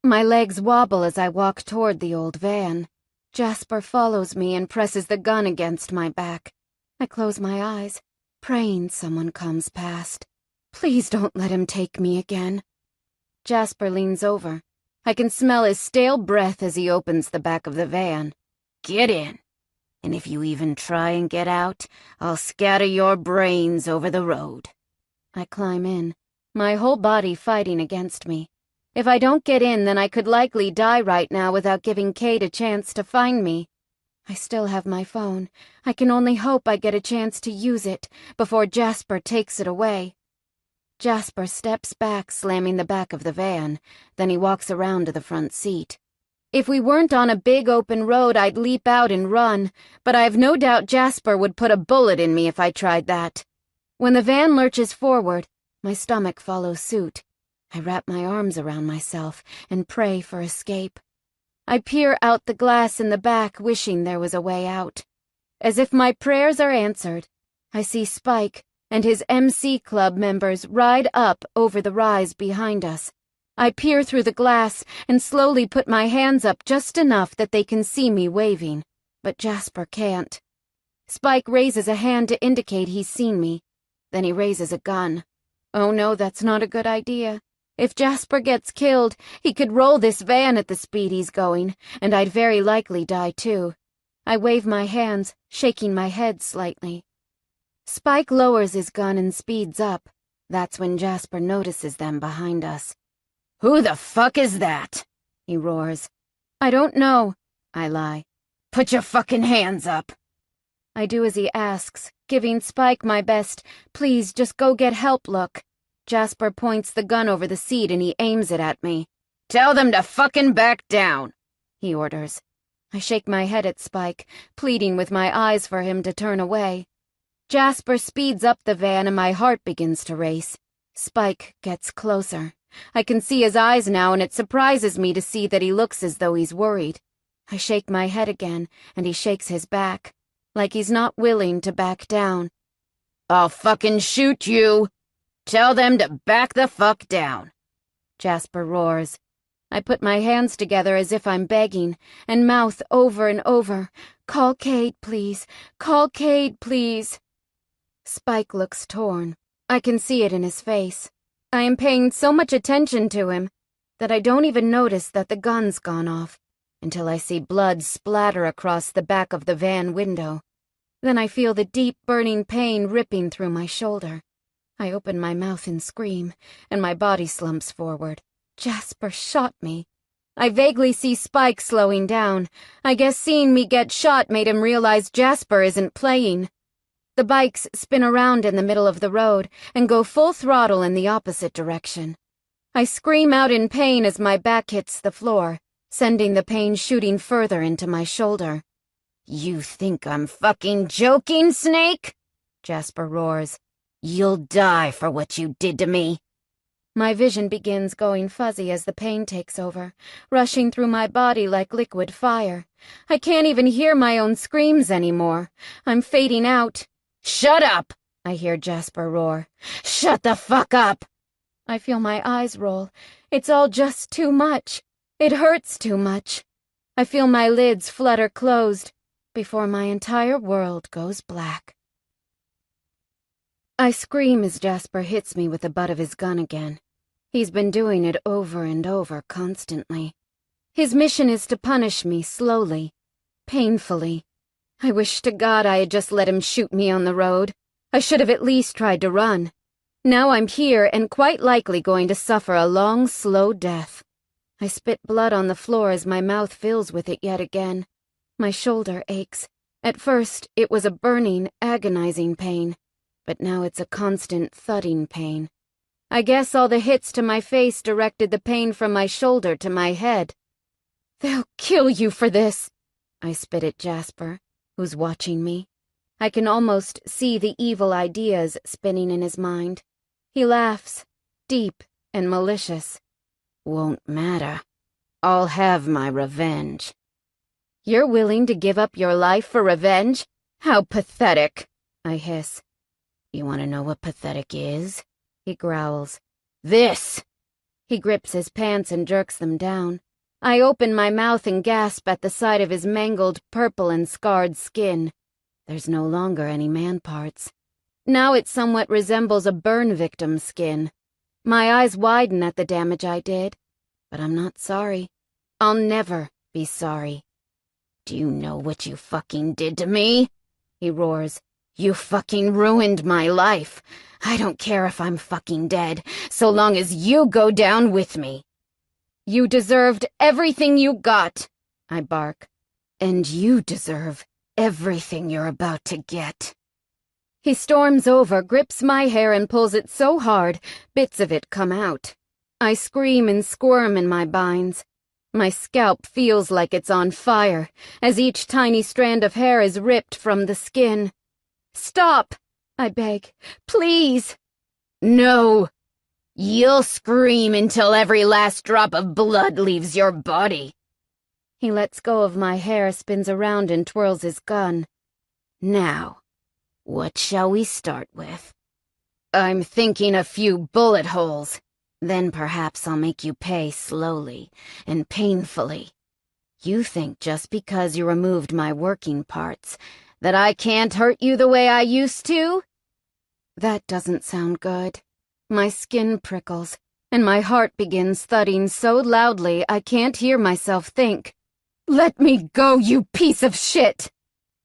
Speaker 1: My legs wobble as I walk toward the old van. Jasper follows me and presses the gun against my back. I close my eyes, praying someone comes past. Please don't let him take me again. Jasper leans over. I can smell his stale breath as he opens the back of the van.
Speaker 2: "Get in. And if you even try and get out, I'll scatter your brains over the road."
Speaker 1: I climb in, my whole body fighting against me. If I don't get in, then I could likely die right now without giving Cade a chance to find me. I still have my phone. I can only hope I get a chance to use it before Jasper takes it away. Jasper steps back, slamming the back of the van. Then he walks around to the front seat. If we weren't on a big open road, I'd leap out and run, but I've no doubt Jasper would put a bullet in me if I tried that. When the van lurches forward, my stomach follows suit. I wrap my arms around myself and pray for escape. I peer out the glass in the back, wishing there was a way out. As if my prayers are answered, I see Spike
Speaker 3: and his MC Club members ride up over the rise behind us. I peer through the glass and slowly put my hands up just enough that they can see me waving, but Jasper can't. Spike raises a hand to indicate he's seen me. Then he raises a gun. Oh no, that's not a good idea. If Jasper gets killed, he could roll this van at the speed he's going, and I'd very likely die too. I wave my hands, shaking my head slightly. Spike lowers his gun and speeds up. That's when Jasper notices them behind us.
Speaker 2: "Who the fuck is that?"
Speaker 3: he roars. "I don't know," I lie.
Speaker 2: "Put your fucking hands up."
Speaker 3: I do as he asks, giving Spike my best, "Please, just go get help" look. Jasper points the gun over the seat and he aims it at me.
Speaker 2: "Tell them to fucking back down,"
Speaker 3: he orders. I shake my head at Spike, pleading with my eyes for him to turn away. Jasper speeds up the van and my heart begins to race. Spike gets closer. I can see his eyes now and it surprises me to see that he looks as though he's worried. I shake my head again and he shakes his back, like he's not willing to back down.
Speaker 2: "I'll fucking shoot you. Tell them to back the fuck down,"
Speaker 3: Jasper roars. I put my hands together as if I'm begging, and mouth over and over, "Call Cade, please. Call Cade, please." Spike looks torn. I can see it in his face. I am paying so much attention to him that I don't even notice that the gun's gone off, until I see blood splatter across the back of the van window. Then I feel the deep, burning pain ripping through my shoulder. I open my mouth and scream, and my body slumps forward. Jasper shot me. I vaguely see Spike slowing down. I guess seeing me get shot made him realize Jasper isn't playing. The bikes spin around in the middle of the road and go full throttle in the opposite direction. I scream out in pain as my back hits the floor, sending the pain shooting further into my shoulder.
Speaker 2: "You think I'm fucking joking, Snake?" Jasper roars. "You'll die for what you did to me."
Speaker 3: My vision begins going fuzzy as the pain takes over, rushing through my body like liquid fire. I can't even hear my own screams anymore. I'm fading out.
Speaker 2: "Shut up!"
Speaker 3: I hear Jasper roar.
Speaker 2: "Shut the fuck up!"
Speaker 3: I feel my eyes roll. It's all just too much. It hurts too much. I feel my lids flutter closed before my entire world goes black. I scream as Jasper hits me with the butt of his gun again. He's been doing it over and over constantly. His mission is to punish me slowly, painfully. I wish to God I had just let him shoot me on the road. I should have at least tried to run. Now I'm here and quite likely going to suffer a long, slow death. I spit blood on the floor as my mouth fills with it yet again. My shoulder aches. At first, it was a burning, agonizing pain, but now it's a constant thudding pain. I guess all the hits to my face directed the pain from my shoulder to my head. "They'll kill you for this," I spit at Jasper, who's watching me. I can almost see the evil ideas spinning in his mind. He laughs, deep and malicious.
Speaker 2: "Won't matter. I'll have my revenge."
Speaker 3: "You're willing to give up your life for revenge? How pathetic," I hiss.
Speaker 2: "You want to know what pathetic is?"
Speaker 3: He growls.
Speaker 2: "This!"
Speaker 3: He grips his pants and jerks them down. I open my mouth and gasp at the sight of his mangled, purple and scarred skin. There's no longer any man parts. Now it somewhat resembles a burn victim's skin. My eyes widen at the damage I did, but I'm not sorry. I'll never be sorry.
Speaker 2: "Do you know what you fucking did to me?" he roars. "You fucking ruined my life. I don't care if I'm fucking dead, so long as you go down with me."
Speaker 3: "You deserved everything you got," I bark.
Speaker 2: "And you deserve everything you're about to get."
Speaker 3: He storms over, grips my hair and pulls it so hard, bits of it come out. I scream and squirm in my binds. My scalp feels like it's on fire, as each tiny strand of hair is ripped from the skin. "Stop!" I beg. "Please!"
Speaker 2: "No! You'll scream until every last drop of blood leaves your body."
Speaker 3: He lets go of my hair, spins around and twirls his gun.
Speaker 2: "Now, what shall we start with?" I'm thinking a few bullet holes. Then perhaps I'll make you pay slowly and painfully. You think just because you removed my working parts that I can't hurt you the way I used to?
Speaker 3: That doesn't sound good. My skin prickles, and my heart begins thudding so loudly I can't hear myself think. Let me go, you piece of shit!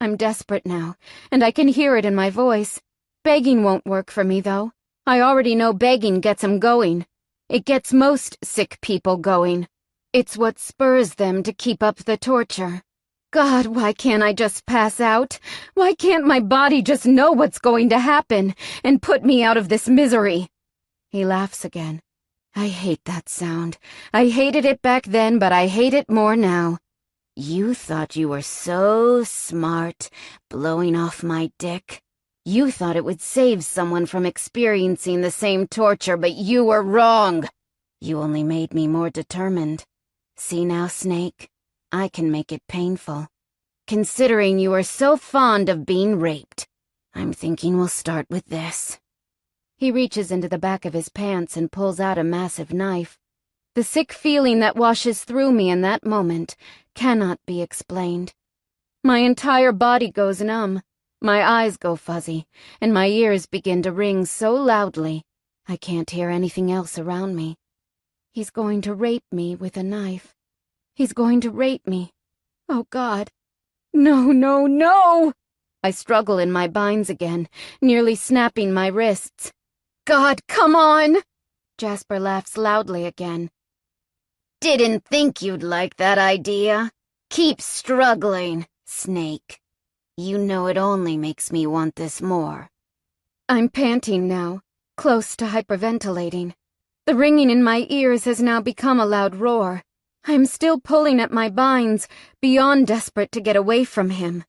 Speaker 3: I'm desperate now, and I can hear it in my voice. Begging won't work for me, though. I already know begging gets 'em going. It gets most sick people going. It's what spurs them to keep up the torture. God, why can't I just pass out? Why can't my body just know what's going to happen and put me out of this misery? He laughs again. I hate that sound. I hated it back then, but I hate it more now.
Speaker 2: You thought you were so smart, blowing off my dick. You thought it would save someone from experiencing the same torture, but you were wrong. You only made me more determined. See now, Snake? I can make it painful. Considering you are so fond of being raped, I'm thinking we'll start with this.
Speaker 3: He reaches into the back of his pants and pulls out a massive knife. The sick feeling that washes through me in that moment cannot be explained. My entire body goes numb, my eyes go fuzzy, and my ears begin to ring so loudly I can't hear anything else around me. He's going to rape me with a knife. He's going to rape me. Oh, God. No, no, no! I struggle in my binds again, nearly snapping my wrists. God, come on! Jasper laughs loudly again.
Speaker 2: Didn't think you'd like that idea. Keep struggling, Snake. You know it only makes me want this more.
Speaker 3: I'm panting now, close to hyperventilating. The ringing in my ears has now become a loud roar. I'm still pulling at my binds, beyond desperate to get away from him.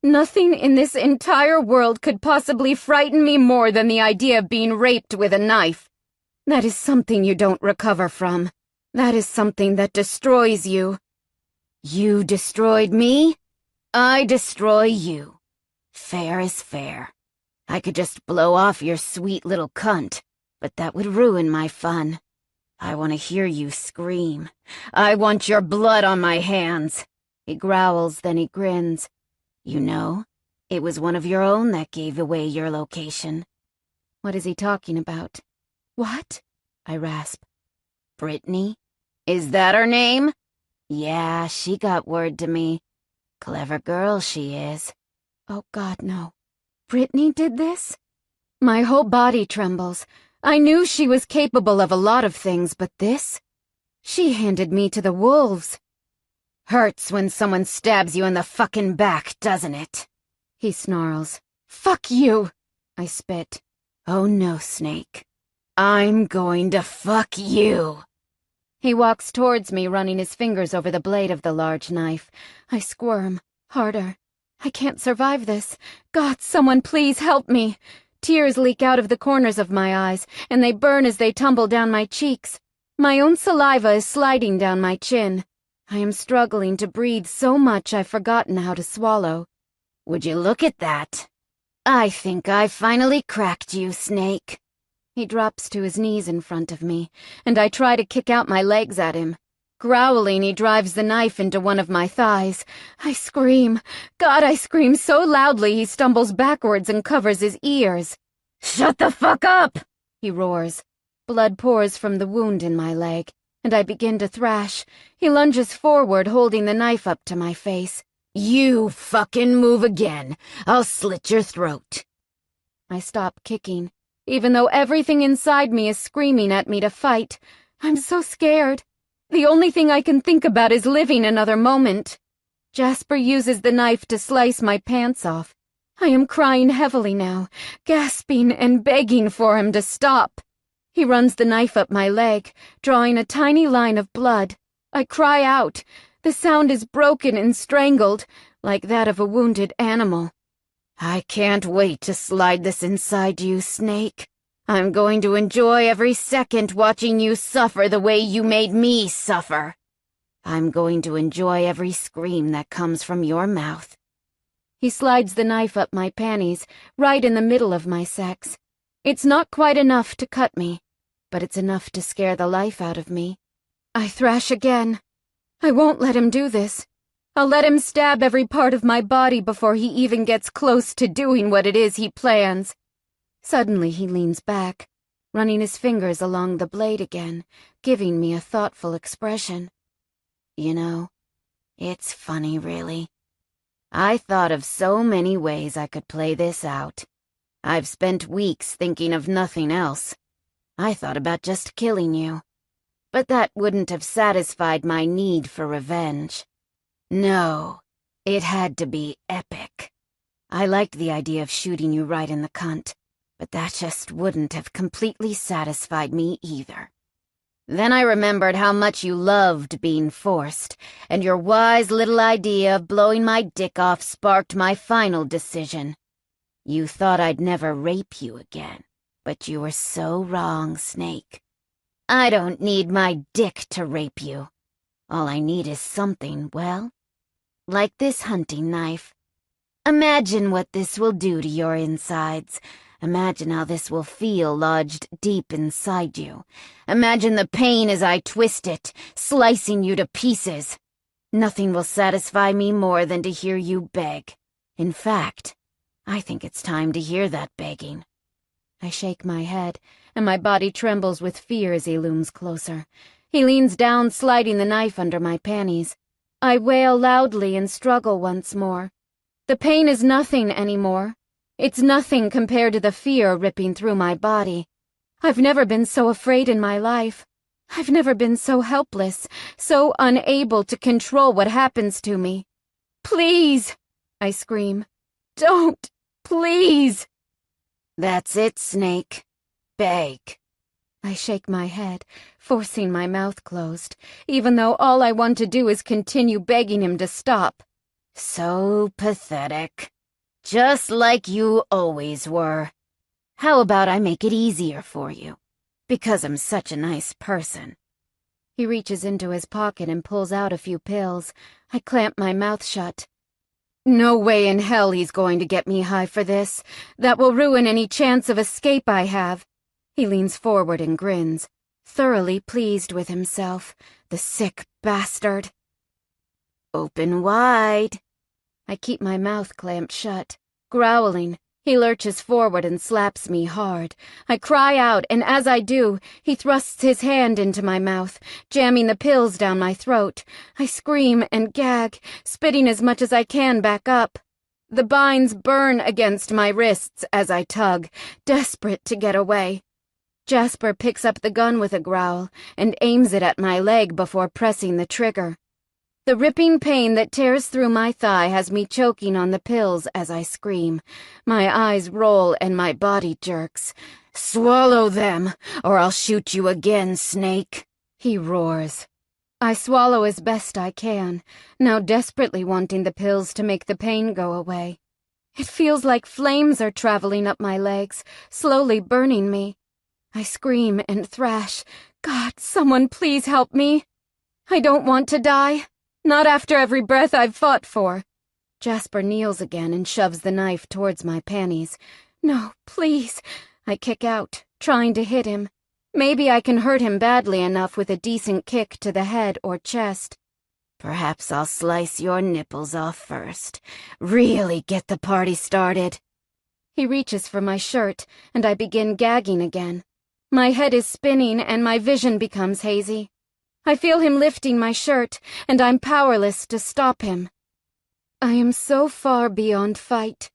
Speaker 3: Nothing in this entire world could possibly frighten me more than the idea of being raped with a knife. That is something you don't recover from. That is something that destroys you.
Speaker 2: You destroyed me? I destroy you. Fair is fair. I could just blow off your sweet little cunt, but that would ruin my fun. I want to hear you scream. I want your blood on my hands. He growls, then he grins. You know, it was one of your own that gave away your location.
Speaker 3: What is he talking about? What? I rasp.
Speaker 2: Brittany? Is that her name? Yeah, she got word to me. Clever girl she is.
Speaker 3: Oh, God, no. Brittany did this? My whole body trembles. I knew she was capable of a lot of things, but this? She handed me to the wolves.
Speaker 2: Hurts when someone stabs you in the fucking back, doesn't it?
Speaker 3: He snarls. Fuck you! I spit.
Speaker 2: Oh no, Snake. I'm going to fuck you.
Speaker 3: He walks towards me, running his fingers over the blade of the large knife. I squirm, harder. I can't survive this. God, someone please help me. Tears leak out of the corners of my eyes, and they burn as they tumble down my cheeks. My own saliva is sliding down my chin. I am struggling to breathe so much I've forgotten how to swallow.
Speaker 2: Would you look at that? I think I finally cracked you, Snake.
Speaker 3: He drops to his knees in front of me, and I try to kick out my legs at him. Growling, he drives the knife into one of my thighs. I scream. God, I scream so loudly he stumbles backwards and covers his ears.
Speaker 2: Shut the fuck up!
Speaker 3: He roars. Blood pours from the wound in my leg, and I begin to thrash. He lunges forward, holding the knife up to my face.
Speaker 2: You fucking move again. I'll slit your throat.
Speaker 3: I stop kicking, even though everything inside me is screaming at me to fight. I'm so scared. The only thing I can think about is living another moment. Jasper uses the knife to slice my pants off. I am crying heavily now, gasping and begging for him to stop. He runs the knife up my leg, drawing a tiny line of blood. I cry out. The sound is broken and strangled, like that of a wounded animal.
Speaker 2: I can't wait to slide this inside you, Snake. I'm going to enjoy every second watching you suffer the way you made me suffer. I'm going to enjoy every scream that comes from your mouth.
Speaker 3: He slides the knife up my panties, right in the middle of my sex. It's not quite enough to cut me, but it's enough to scare the life out of me. I thrash again. I won't let him do this. I'll let him stab every part of my body before he even gets close to doing what it is he plans. Suddenly he leans back, running his fingers along the blade again, giving me a thoughtful expression.
Speaker 1: You know, it's funny, really. I thought of so many ways I could play this out. I've spent weeks thinking of nothing else. I thought about just killing you. But that wouldn't have satisfied my need for revenge. No, it had to be epic. I liked the idea of shooting you right in the cunt, but that just wouldn't have completely satisfied me either. Then I remembered how much you loved being forced, and your wise little idea of blowing my dick off sparked my final decision. You thought I'd never rape you again, but you were so wrong, Snake. I don't need my dick to rape you. All I need is something, well, like this hunting knife. Imagine what this will do to your insides. Imagine how this will feel lodged deep inside you. Imagine the pain as I twist it, slicing you to pieces. Nothing will satisfy me more than to hear you beg. In fact, I think it's time to hear that begging.
Speaker 3: I shake my head, and my body trembles with fear as he looms closer. He leans down, sliding the knife under my panties. I wail loudly and struggle once more. The pain is nothing anymore. It's nothing compared to the fear ripping through my body. I've never been so afraid in my life. I've never been so helpless, so unable to control what happens to me. Please, I scream. Don't, please.
Speaker 1: That's it, Snake. Beg.
Speaker 3: I shake my head, forcing my mouth closed, even though all I want to do is continue begging him to stop.
Speaker 1: So pathetic. Just like you always were. How about I make it easier for you? Because I'm such a nice person.
Speaker 3: He reaches into his pocket and pulls out a few pills. I clamp my mouth shut. No way in hell he's going to get me high for this. That will ruin any chance of escape I have. He leans forward and grins, thoroughly pleased with himself, the sick bastard.
Speaker 1: Open wide.
Speaker 3: I keep my mouth clamped shut. Growling, he lurches forward and slaps me hard. I cry out, and as I do, he thrusts his hand into my mouth, jamming the pills down my throat. I scream and gag, spitting as much as I can back up. The binds burn against my wrists as I tug, desperate to get away. Jasper picks up the gun with a growl and aims it at my leg before pressing the trigger. The ripping pain that tears through my thigh has me choking on the pills as I scream. My eyes roll and my body jerks.
Speaker 1: Swallow them, or I'll shoot you again, Snake, he roars.
Speaker 3: I swallow as best I can, now desperately wanting the pills to make the pain go away. It feels like flames are traveling up my legs, slowly burning me. I scream and thrash. God, someone please help me. I don't want to die. Not after every breath I've fought for. Jasper kneels again and shoves the knife towards my panties. No, please. I kick out, trying to hit him. Maybe I can hurt him badly enough with a decent kick to the head or chest.
Speaker 1: Perhaps I'll slice your nipples off first. Really get the party started.
Speaker 3: He reaches for my shirt, and I begin gagging again. My head is spinning and my vision becomes hazy. I feel him lifting my shirt, and I'm powerless to stop him. I am so far beyond fight.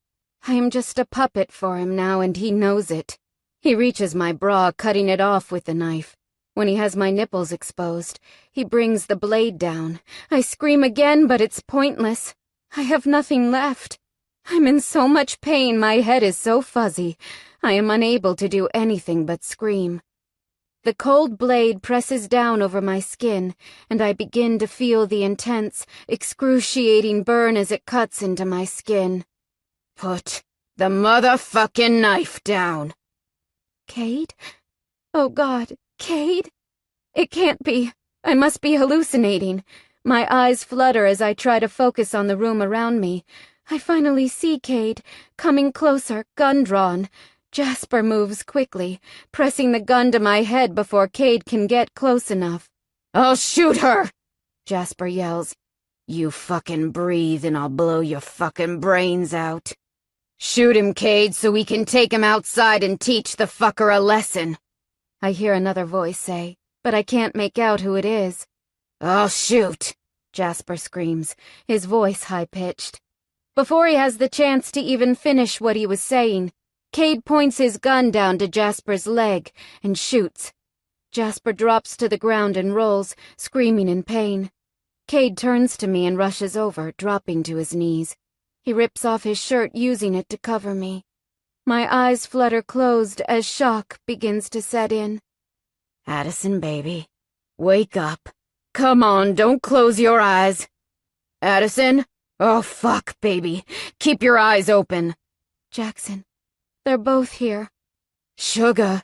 Speaker 3: I am just a puppet for him now, and he knows it. He reaches my bra, cutting it off with the knife. When he has my nipples exposed, he brings the blade down. I scream again, but it's pointless. I have nothing left. I'm in so much pain, my head is so fuzzy. I am unable to do anything but scream. The cold blade presses down over my skin, and I begin to feel the intense, excruciating burn as it cuts into my skin.
Speaker 2: Put the motherfucking knife down.
Speaker 3: Cade? Oh God, Cade? It can't be. I must be hallucinating. My eyes flutter as I try to focus on the room around me. I finally see Cade, coming closer, gun drawn. Jasper moves quickly, pressing the gun to my head before Cade can get close enough.
Speaker 2: "I'll shoot her!" Jasper yells. "You fucking breathe and I'll blow your fucking brains out." "Shoot him, Cade, so we can take him outside and teach the fucker a lesson,"
Speaker 3: I hear another voice say, but I can't make out who it is.
Speaker 2: "I'll shoot,"
Speaker 3: Jasper screams, his voice high-pitched. Before he has the chance to even finish what he was saying, Cade points his gun down to Jasper's leg and shoots. Jasper drops to the ground and rolls, screaming in pain. Cade turns to me and rushes over, dropping to his knees. He rips off his shirt, using it to cover me. My eyes flutter closed as shock begins to set in.
Speaker 2: "Addison, baby, wake up. Come on, don't close your eyes. Addison? Oh, fuck, baby. Keep your eyes open."
Speaker 3: Jackson. They're both here.
Speaker 2: "Sugar,"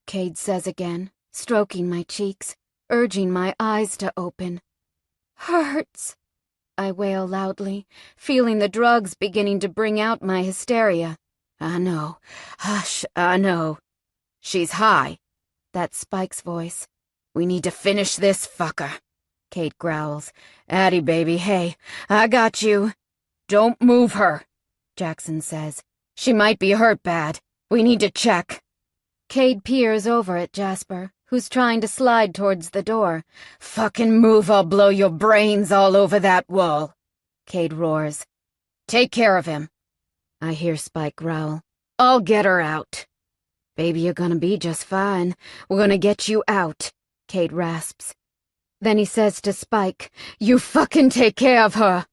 Speaker 3: Cade says again, stroking my cheeks, urging my eyes to open. "Hurts," I wail loudly, feeling the drugs beginning to bring out my hysteria.
Speaker 2: "I know. Hush, I know." "She's high."
Speaker 3: That's Spike's voice.
Speaker 2: "We need to finish this fucker," Cade growls. "Addie, baby, hey, I got you." "Don't move her," Jackson says. "She might be hurt bad. We need to check."
Speaker 3: Cade peers over at Jasper, who's trying to slide towards the door.
Speaker 2: "Fucking move, I'll blow your brains all over that wall," Cade roars. "Take care of him," I hear Spike growl. "I'll get her out." "Baby, you're gonna be just fine. We're gonna get you out," Cade rasps. Then he says to Spike, "You fucking take care of her.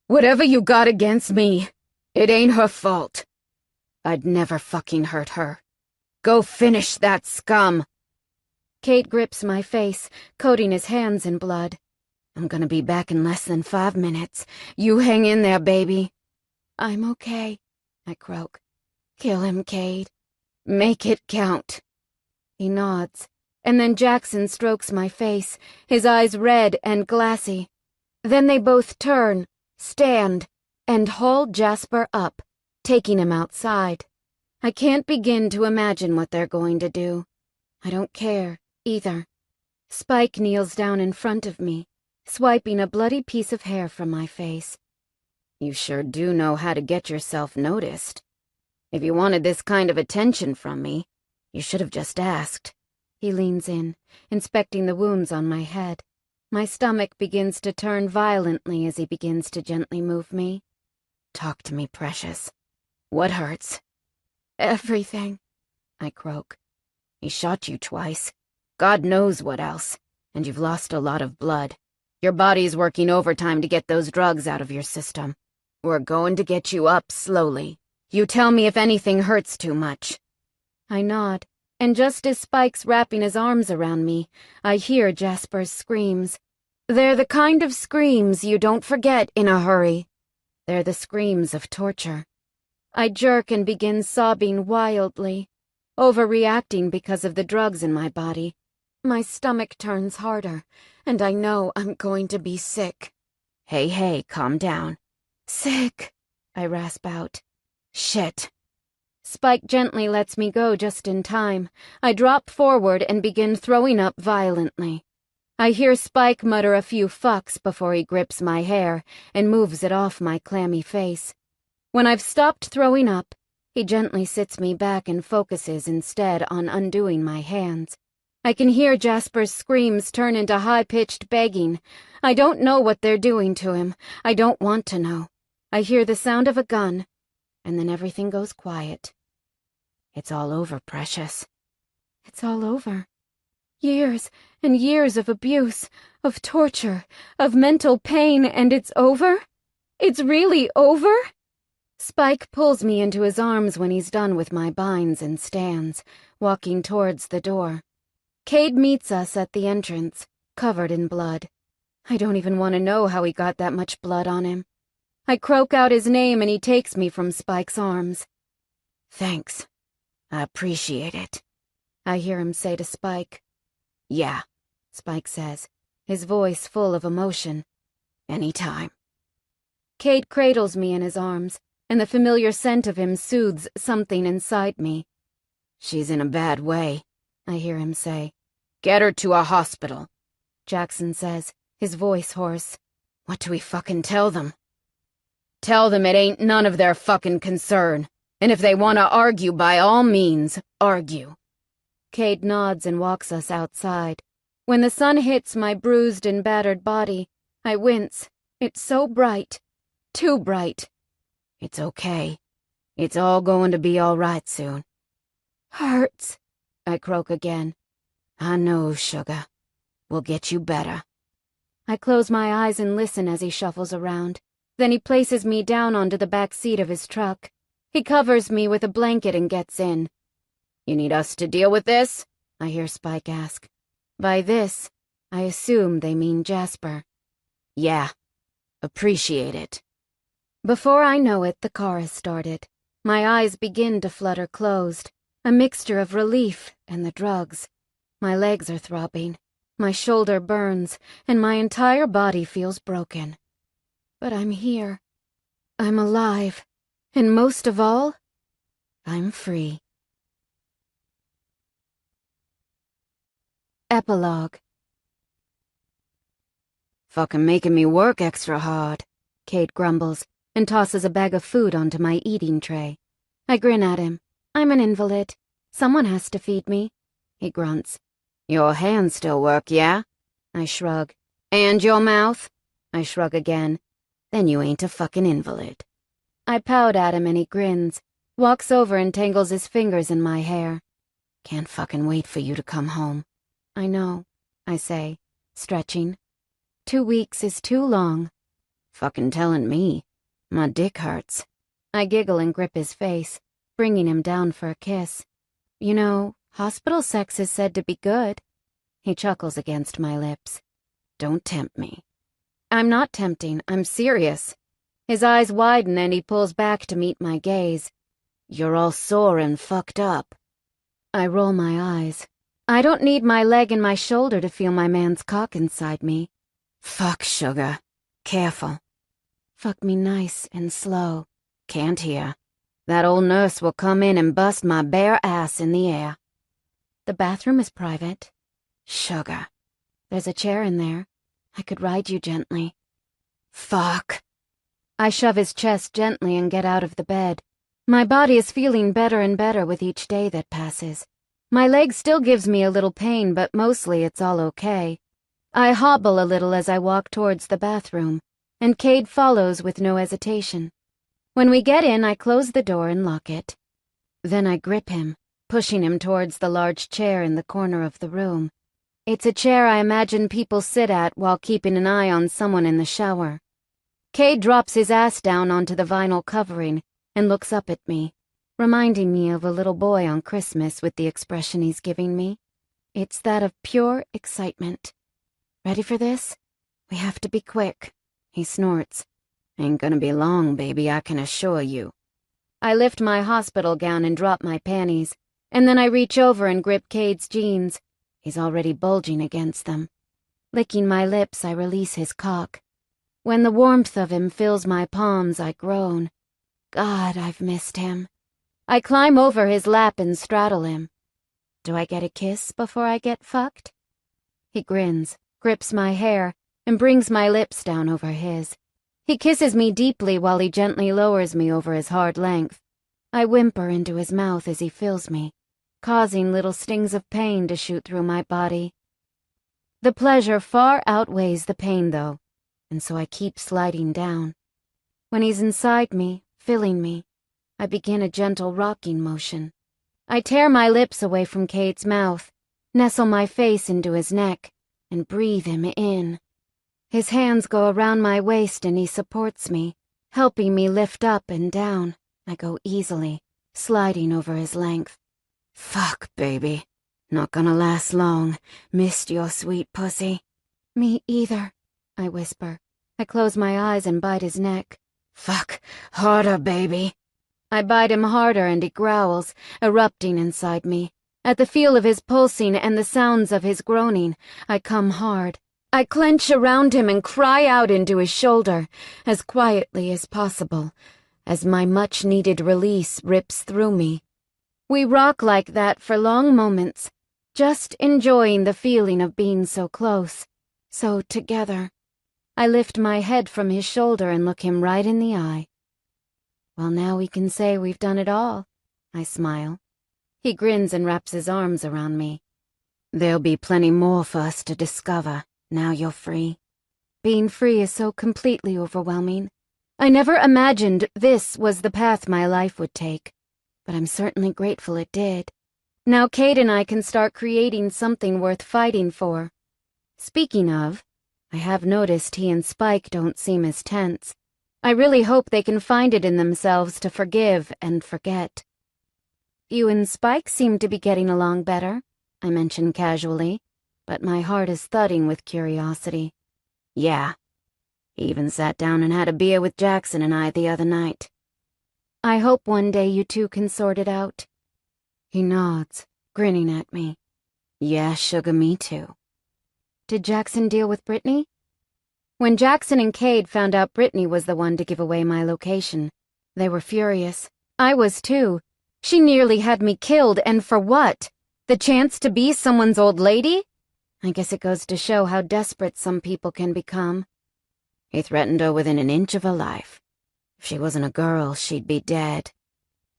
Speaker 2: Whatever you got against me, it ain't her fault. I'd never fucking hurt her. Go finish that scum."
Speaker 3: Cade grips my face, coating his hands in blood.
Speaker 2: "I'm gonna be back in less than 5 minutes. You hang in there, baby."
Speaker 3: "I'm okay," I croak.
Speaker 2: "Kill him, Cade. Make it count."
Speaker 3: He nods, and then Jackson strokes my face, his eyes red and glassy. Then they both turn, stand, and haul Jasper up, taking him outside. I can't begin to imagine what they're going to do. I don't care, either. Spike kneels down in front of me, swiping a bloody piece of hair from my face.
Speaker 2: "You sure do know how to get yourself noticed. If you wanted this kind of attention from me, you should have just asked."
Speaker 3: He leans in, inspecting the wounds on my head. My stomach begins to turn violently as he begins to gently move me.
Speaker 2: "Talk to me, precious. What hurts?"
Speaker 3: "Everything," I croak.
Speaker 2: "He shot you twice. God knows what else. And you've lost a lot of blood. Your body's working overtime to get those drugs out of your system. We're going to get you up slowly. You tell me if anything hurts too much."
Speaker 3: I nod, and just as Spike's wrapping his arms around me, I hear Jasper's screams. They're the kind of screams you don't forget in a hurry. They're the screams of torture. I jerk and begin sobbing wildly, overreacting because of the drugs in my body. My stomach turns harder, and I know I'm going to be sick.
Speaker 2: Hey, calm down."
Speaker 3: "Sick," I rasp out.
Speaker 2: "Shit."
Speaker 3: Spike gently lets me go just in time. I drop forward and begin throwing up violently. I hear Spike mutter a few fucks before he grips my hair and moves it off my clammy face. When I've stopped throwing up, he gently sits me back and focuses instead on undoing my hands. I can hear Jasper's screams turn into high-pitched begging. I don't know what they're doing to him. I don't want to know. I hear the sound of a gun, and then everything goes quiet.
Speaker 2: "It's all over, precious."
Speaker 3: It's all over. Years and years of abuse, of torture, of mental pain, and it's over? It's really over? Spike pulls me into his arms when he's done with my binds and stands, walking towards the door. Cade meets us at the entrance, covered in blood. I don't even want to know how he got that much blood on him. I croak out his name and he takes me from Spike's arms.
Speaker 2: "Thanks. I appreciate it,"
Speaker 3: I hear him say to Spike.
Speaker 2: "Yeah,"
Speaker 3: Spike says, his voice full of emotion.
Speaker 2: "Anytime."
Speaker 3: Cade cradles me in his arms, and the familiar scent of him soothes something inside me.
Speaker 2: "She's in a bad way," I hear him say.
Speaker 1: "Get her to a hospital,"
Speaker 3: Jackson says, his voice hoarse.
Speaker 2: "What do we fucking tell them?"
Speaker 1: "Tell them it ain't none of their fucking concern. And if they want to argue, by all means, argue."
Speaker 3: Cade nods and walks us outside. When the sun hits my bruised and battered body, I wince. It's so bright. Too bright.
Speaker 2: "It's okay. It's all going to be all right soon."
Speaker 3: "Hurts," I croak again.
Speaker 2: "I know, sugar. We'll get you better."
Speaker 3: I close my eyes and listen as he shuffles around. Then he places me down onto the back seat of his truck. He covers me with a blanket and gets in.
Speaker 1: "You need us to deal with this?"
Speaker 3: I hear Spike ask. By this, I assume they mean Jasper.
Speaker 2: "Yeah. Appreciate it."
Speaker 3: Before I know it, the car has started. My eyes begin to flutter closed, a mixture of relief and the drugs. My legs are throbbing, my shoulder burns, and my entire body feels broken. But I'm here. I'm alive. And most of all, I'm free. Epilogue.
Speaker 2: "Fucking making me work extra hard,"
Speaker 3: Cade grumbles and tosses a bag of food onto my eating tray. I grin at him. I'm an invalid. Someone has to feed me. He grunts.
Speaker 2: "Your hands still work, yeah?"
Speaker 3: I shrug.
Speaker 2: "And your mouth?"
Speaker 3: I shrug again.
Speaker 2: "Then you ain't a fucking invalid."
Speaker 3: I pout at him and he grins, walks over and tangles his fingers in my hair.
Speaker 2: "Can't fucking wait for you to come home."
Speaker 3: I know, I say, stretching. 2 weeks is too long.
Speaker 2: "Fucking telling me. My dick hurts."
Speaker 3: I giggle and grip his face, bringing him down for a kiss. You know, hospital sex is said to be good. He chuckles against my lips.
Speaker 2: "Don't tempt me."
Speaker 3: I'm not tempting, I'm serious. His eyes widen and he pulls back to meet my gaze.
Speaker 2: "You're all sore and fucked up."
Speaker 3: I roll my eyes. I don't need my leg and my shoulder to feel my man's cock inside me.
Speaker 2: "Fuck, sugar. Careful."
Speaker 3: Fuck me nice and slow.
Speaker 2: "Can't hear. That old nurse will come in and bust my bare ass in the air."
Speaker 3: The bathroom is private.
Speaker 2: "Sugar."
Speaker 3: There's a chair in there. I could ride you gently.
Speaker 2: "Fuck."
Speaker 3: I shove his chest gently and get out of the bed. My body is feeling better and better with each day that passes. My leg still gives me a little pain, but mostly it's all okay. I hobble a little as I walk towards the bathroom, and Cade follows with no hesitation. When we get in, I close the door and lock it. Then I grip him, pushing him towards the large chair in the corner of the room. It's a chair I imagine people sit at while keeping an eye on someone in the shower. Cade drops his ass down onto the vinyl covering and looks up at me, reminding me of a little boy on Christmas with the expression he's giving me. It's that of pure excitement. Ready for this? We have to be quick, he snorts.
Speaker 2: "Ain't gonna be long, baby, I can assure you."
Speaker 3: I lift my hospital gown and drop my panties, and then I reach over and grip Cade's jeans. He's already bulging against them. Licking my lips, I release his cock. When the warmth of him fills my palms, I groan. God, I've missed him. I climb over his lap and straddle him. Do I get a kiss before I get fucked? He grins, grips my hair, and brings my lips down over his. He kisses me deeply while he gently lowers me over his hard length. I whimper into his mouth as he fills me, causing little stings of pain to shoot through my body. The pleasure far outweighs the pain, though, and so I keep sliding down. When he's inside me, filling me, I begin a gentle rocking motion. I tear my lips away from Cade's mouth, nestle my face into his neck, and breathe him in. His hands go around my waist and he supports me, helping me lift up and down. I go easily, sliding over his length.
Speaker 2: "Fuck, baby. Not gonna last long. Missed your sweet pussy."
Speaker 3: Me either, I whisper. I close my eyes and bite his neck.
Speaker 2: "Fuck, harder, baby."
Speaker 3: I bite him harder and he growls, erupting inside me. At the feel of his pulsing and the sounds of his groaning, I come hard. I clench around him and cry out into his shoulder, as quietly as possible.
Speaker 1: as my much-needed release rips through me.
Speaker 3: We rock like that for long moments, just enjoying the feeling of being so close, so together. I lift my head from his shoulder and look him right in the eye.
Speaker 1: Well, now we can say we've done it all, I smile. He grins and wraps his arms around me. There'll be plenty more for us to discover, now you're free.
Speaker 3: Being free is so completely overwhelming. I never imagined this was the path my life would take, but I'm certainly grateful it did. Now Cade and I can start creating something worth fighting for. Speaking of, I have noticed he and Spike don't seem as tense. I really hope they can find it in themselves to forgive and forget. You and Spike seem to be getting along better, I mention casually, but my heart is thudding with curiosity.
Speaker 1: Yeah. He even sat down and had a beer with Jackson and I the other night.
Speaker 3: I hope one day you two can sort it out.
Speaker 1: He nods, grinning at me. Yeah, sugar, me too.
Speaker 3: Did Jackson deal with Brittany? When Jackson and Cade found out Brittany was the one to give away my location, they were furious. I was too. She nearly had me killed, and for what? The chance to be someone's old lady? I guess it goes to show how desperate some people can become.
Speaker 1: He threatened her within an inch of her life. If she wasn't a girl, she'd be dead.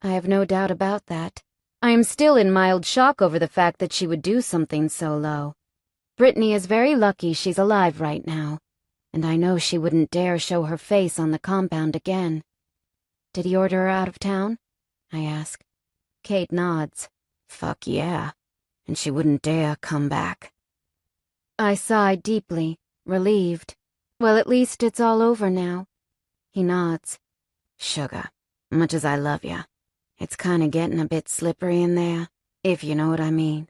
Speaker 3: I have no doubt about that. I am still in mild shock over the fact that she would do something so low. Brittany is very lucky she's alive right now, and I know she wouldn't dare show her face on the compound again. Did he order her out of town? I ask. Cade nods.
Speaker 1: Fuck yeah. And she wouldn't dare come back.
Speaker 3: I sigh deeply, relieved. Well, at least it's all over now. He nods.
Speaker 1: Sugar, much as I love ya, it's kinda getting a bit slippery in there, if you know what I mean.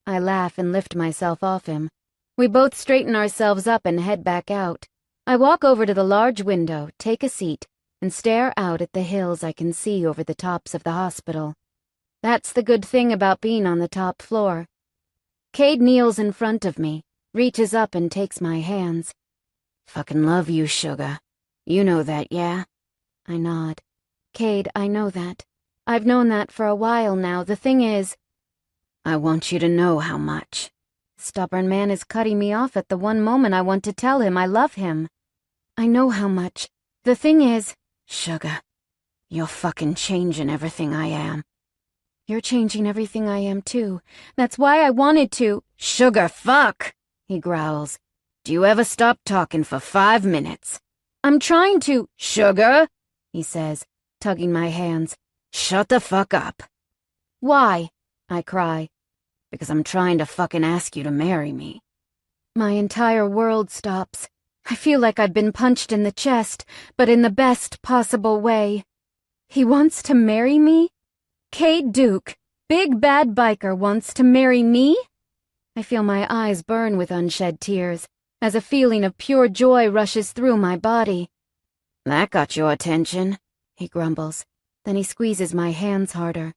Speaker 3: I laugh and lift myself off him. We both straighten ourselves up and head back out. I walk over to the large window, take a seat, and stare out at the hills I can see over the tops of the hospital. That's the good thing about being on the top floor. Cade kneels in front of me, reaches up and takes my hands.
Speaker 1: Fucking love you, sugar. You know that, yeah?
Speaker 3: I nod. Cade, I know that. I've known that for a while now. The thing is,
Speaker 1: I want you to know how much.
Speaker 3: Stubborn man is cutting me off at the one moment I want to tell him I love him. I know how much. The thing is,
Speaker 1: sugar, you're fucking changing everything I am.
Speaker 3: You're changing everything I am too. That's why I wanted to.
Speaker 1: Sugar, fuck, he growls. Do you ever stop talking for 5 minutes?
Speaker 3: I'm trying to.
Speaker 1: Sugar, he says, tugging my hands. Shut the fuck up.
Speaker 3: Why? I cry.
Speaker 1: Because I'm trying to fucking ask you to marry me.
Speaker 3: My entire world stops. I feel like I've been punched in the chest, but in the best possible way. He wants to marry me? Cade Duke, big bad biker, wants to marry me? I feel my eyes burn with unshed tears, as a feeling of pure joy rushes through my body.
Speaker 1: That got your attention,
Speaker 3: he grumbles. Then he squeezes my hands harder.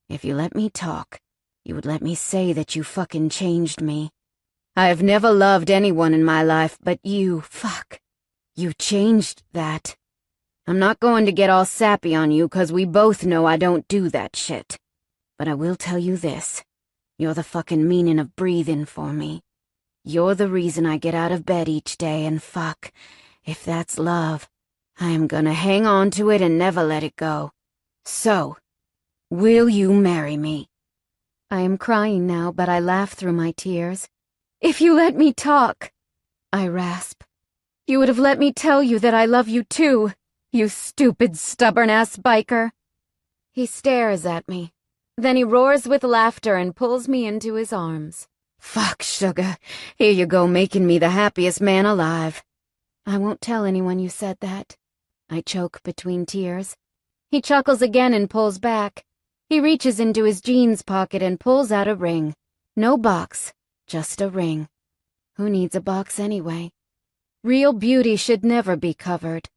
Speaker 1: If you let me talk, you would let me say that you fucking changed me. I have never loved anyone in my life but you. Fuck. You changed that. I'm not going to get all sappy on you, 'cause we both know I don't do that shit. But I will tell you this. You're the fucking meaning of breathing for me. You're the reason I get out of bed each day, and fuck, if that's love, I am gonna hang on to it and never let it go. So, will you marry me?
Speaker 3: I am crying now, but I laugh through my tears. If you let me talk, I rasp. You would have let me tell you that I love you too, you stupid, stubborn-ass biker. He stares at me. Then he roars with laughter and pulls me into his arms.
Speaker 1: Fuck, sugar. Here you go, making me the happiest man alive.
Speaker 3: I won't tell anyone you said that. I choke between tears. He chuckles again and pulls back. He reaches into his jeans pocket and pulls out a ring. No box, just a ring. Who needs a box anyway? Real beauty should never be covered.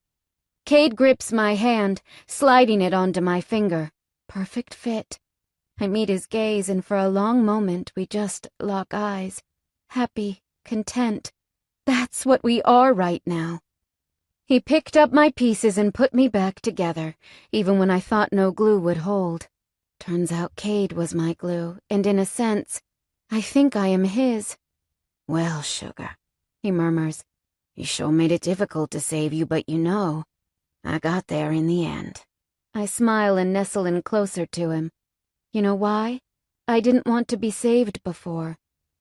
Speaker 3: Cade grips my hand, sliding it onto my finger. Perfect fit. I meet his gaze, and for a long moment we just lock eyes. Happy, content. That's what we are right now. He picked up my pieces and put me back together, even when I thought no glue would hold. Turns out Cade was my glue, and in a sense, I think I am his.
Speaker 1: Well, sugar, he murmurs, you sure made it difficult to save you, but you know, I got there in the end.
Speaker 3: I smile and nestle in closer to him. You know why? I didn't want to be saved before,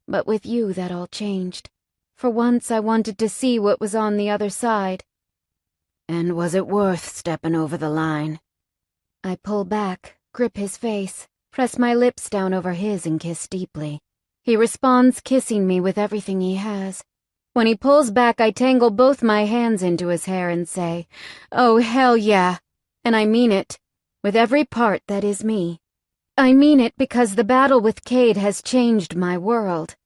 Speaker 3: but with you that all changed. For once I wanted to see what was on the other side.
Speaker 1: And was it worth stepping over the line?
Speaker 3: I pull back, grip his face, press my lips down over his and kiss deeply. He responds, kissing me with everything he has. When he pulls back, I tangle both my hands into his hair and say, "Oh, hell yeah." And I mean it, with every part that is me. I mean it because the battle with Cade has changed my world.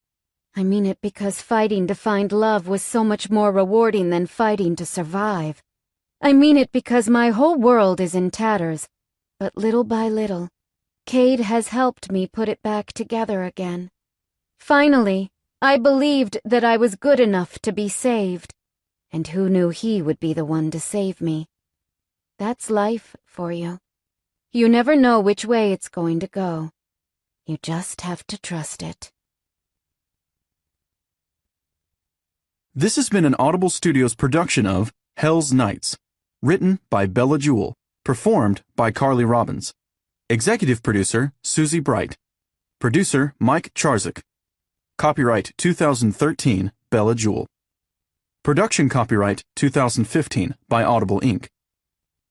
Speaker 3: I mean it because fighting to find love was so much more rewarding than fighting to survive. I mean it because my whole world is in tatters, but little by little, Cade has helped me put it back together again. Finally, I believed that I was good enough to be saved, and who knew he would be the one to save me? That's life for you. You never know which way it's going to go. You just have to trust it.
Speaker 4: This has been an Audible Studios production of Hell's Nights, written by Bella Jewell, performed by Carly Robbins. Executive producer, Susie Bright. Producer, Mike Charzik. Copyright 2013, Bella Jewell. Production copyright 2015 by Audible Inc.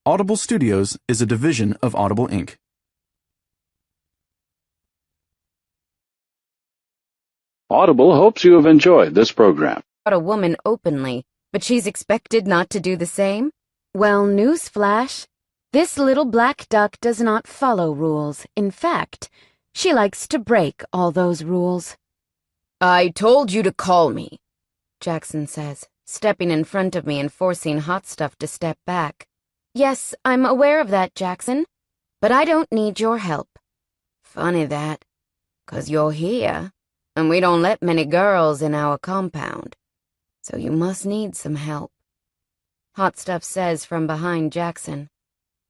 Speaker 4: Audible Studios is a division of Audible Inc.
Speaker 5: Audible hopes you have enjoyed this program.
Speaker 2: A woman openly, but she's expected not to do the same?
Speaker 3: Well, newsflash. This little black duck does not follow rules. In fact, she likes to break all those rules.
Speaker 2: I told you to call me, Jackson says, stepping in front of me and forcing Hot Stuff to step back.
Speaker 3: Yes, I'm aware of that, Jackson, but I don't need your help.
Speaker 2: Funny that, 'cause you're here, and we don't let many girls in our compound, so you must need some help. Hot Stuff says from behind Jackson.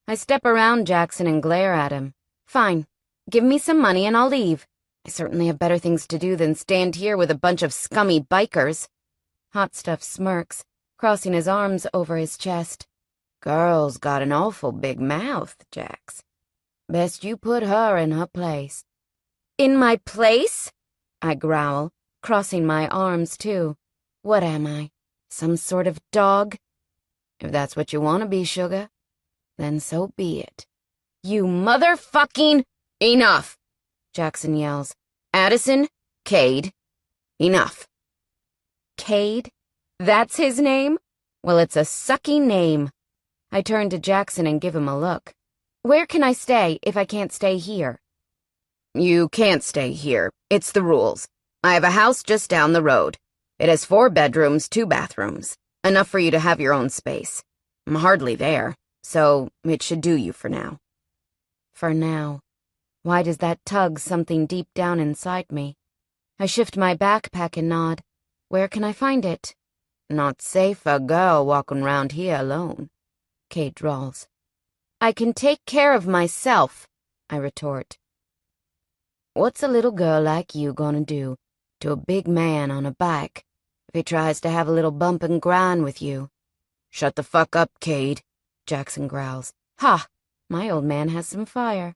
Speaker 2: I step around Jackson and glare at him. Fine, give me some money and I'll leave. I certainly have better things to do than stand here with a bunch of scummy bikers. Hot Stuff smirks, crossing his arms over his chest. Girl's got an awful big mouth, Jax. Best you put her in her place.
Speaker 3: In my place?
Speaker 2: I growl, crossing my arms too.
Speaker 3: What am I? Some sort of dog?
Speaker 2: If that's what you want to be, sugar, then so be it.
Speaker 3: You motherfucking—
Speaker 2: Enough! Jackson yells. Addison, Cade, enough.
Speaker 3: Cade? That's his name?
Speaker 2: Well, it's a sucky name. I turn to Jackson and give him a look.
Speaker 3: Where can I stay if I can't stay here?
Speaker 2: You can't stay here. It's the rules. I have a house just down the road. It has 4 bedrooms, 2 bathrooms. Enough for you to have your own space. I'm hardly there, so it should do you for now.
Speaker 3: For now. Why does that tug something deep down inside me? I shift my backpack and nod. Where can I find it?
Speaker 2: Not safe for a girl walking round here alone, Cade drawls.
Speaker 3: I can take care of myself, I retort.
Speaker 2: What's a little girl like you gonna do to a big man on a bike if he tries to have a little bump and grind with you? Shut the fuck up, Cade, Jackson growls.
Speaker 3: Ha! My old man has some fire.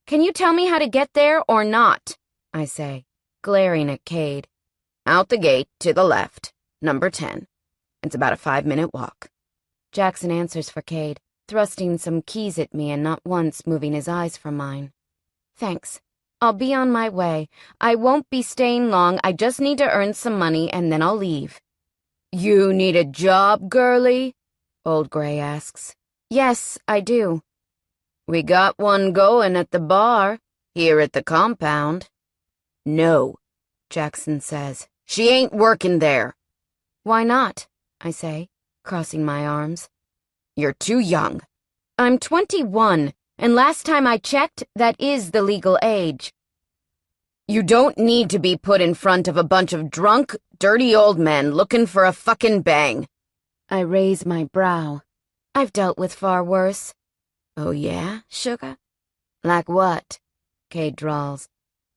Speaker 3: Can you tell me how to get there or not? I say, glaring at Cade.
Speaker 2: Out the gate, to the left, number 10. It's about a 5-minute walk.
Speaker 3: Jackson answers for Cade, thrusting some keys at me and not once moving his eyes from mine. Thanks. I'll be on my way. I won't be staying long. I just need to earn some money and then I'll leave.
Speaker 2: You need a job, girlie? Old Gray asks.
Speaker 3: Yes, I do.
Speaker 2: We got one going at the bar, here at the compound. No, Jackson says. She ain't working there.
Speaker 3: Why not? I say, crossing my arms.
Speaker 2: You're too young.
Speaker 3: I'm 21, and last time I checked, that is the legal age.
Speaker 2: You don't need to be put in front of a bunch of drunk, dirty old men looking for a fucking bang.
Speaker 1: I raise my brow. I've dealt with far worse. Oh yeah, sugar? Like what? Cade drawls.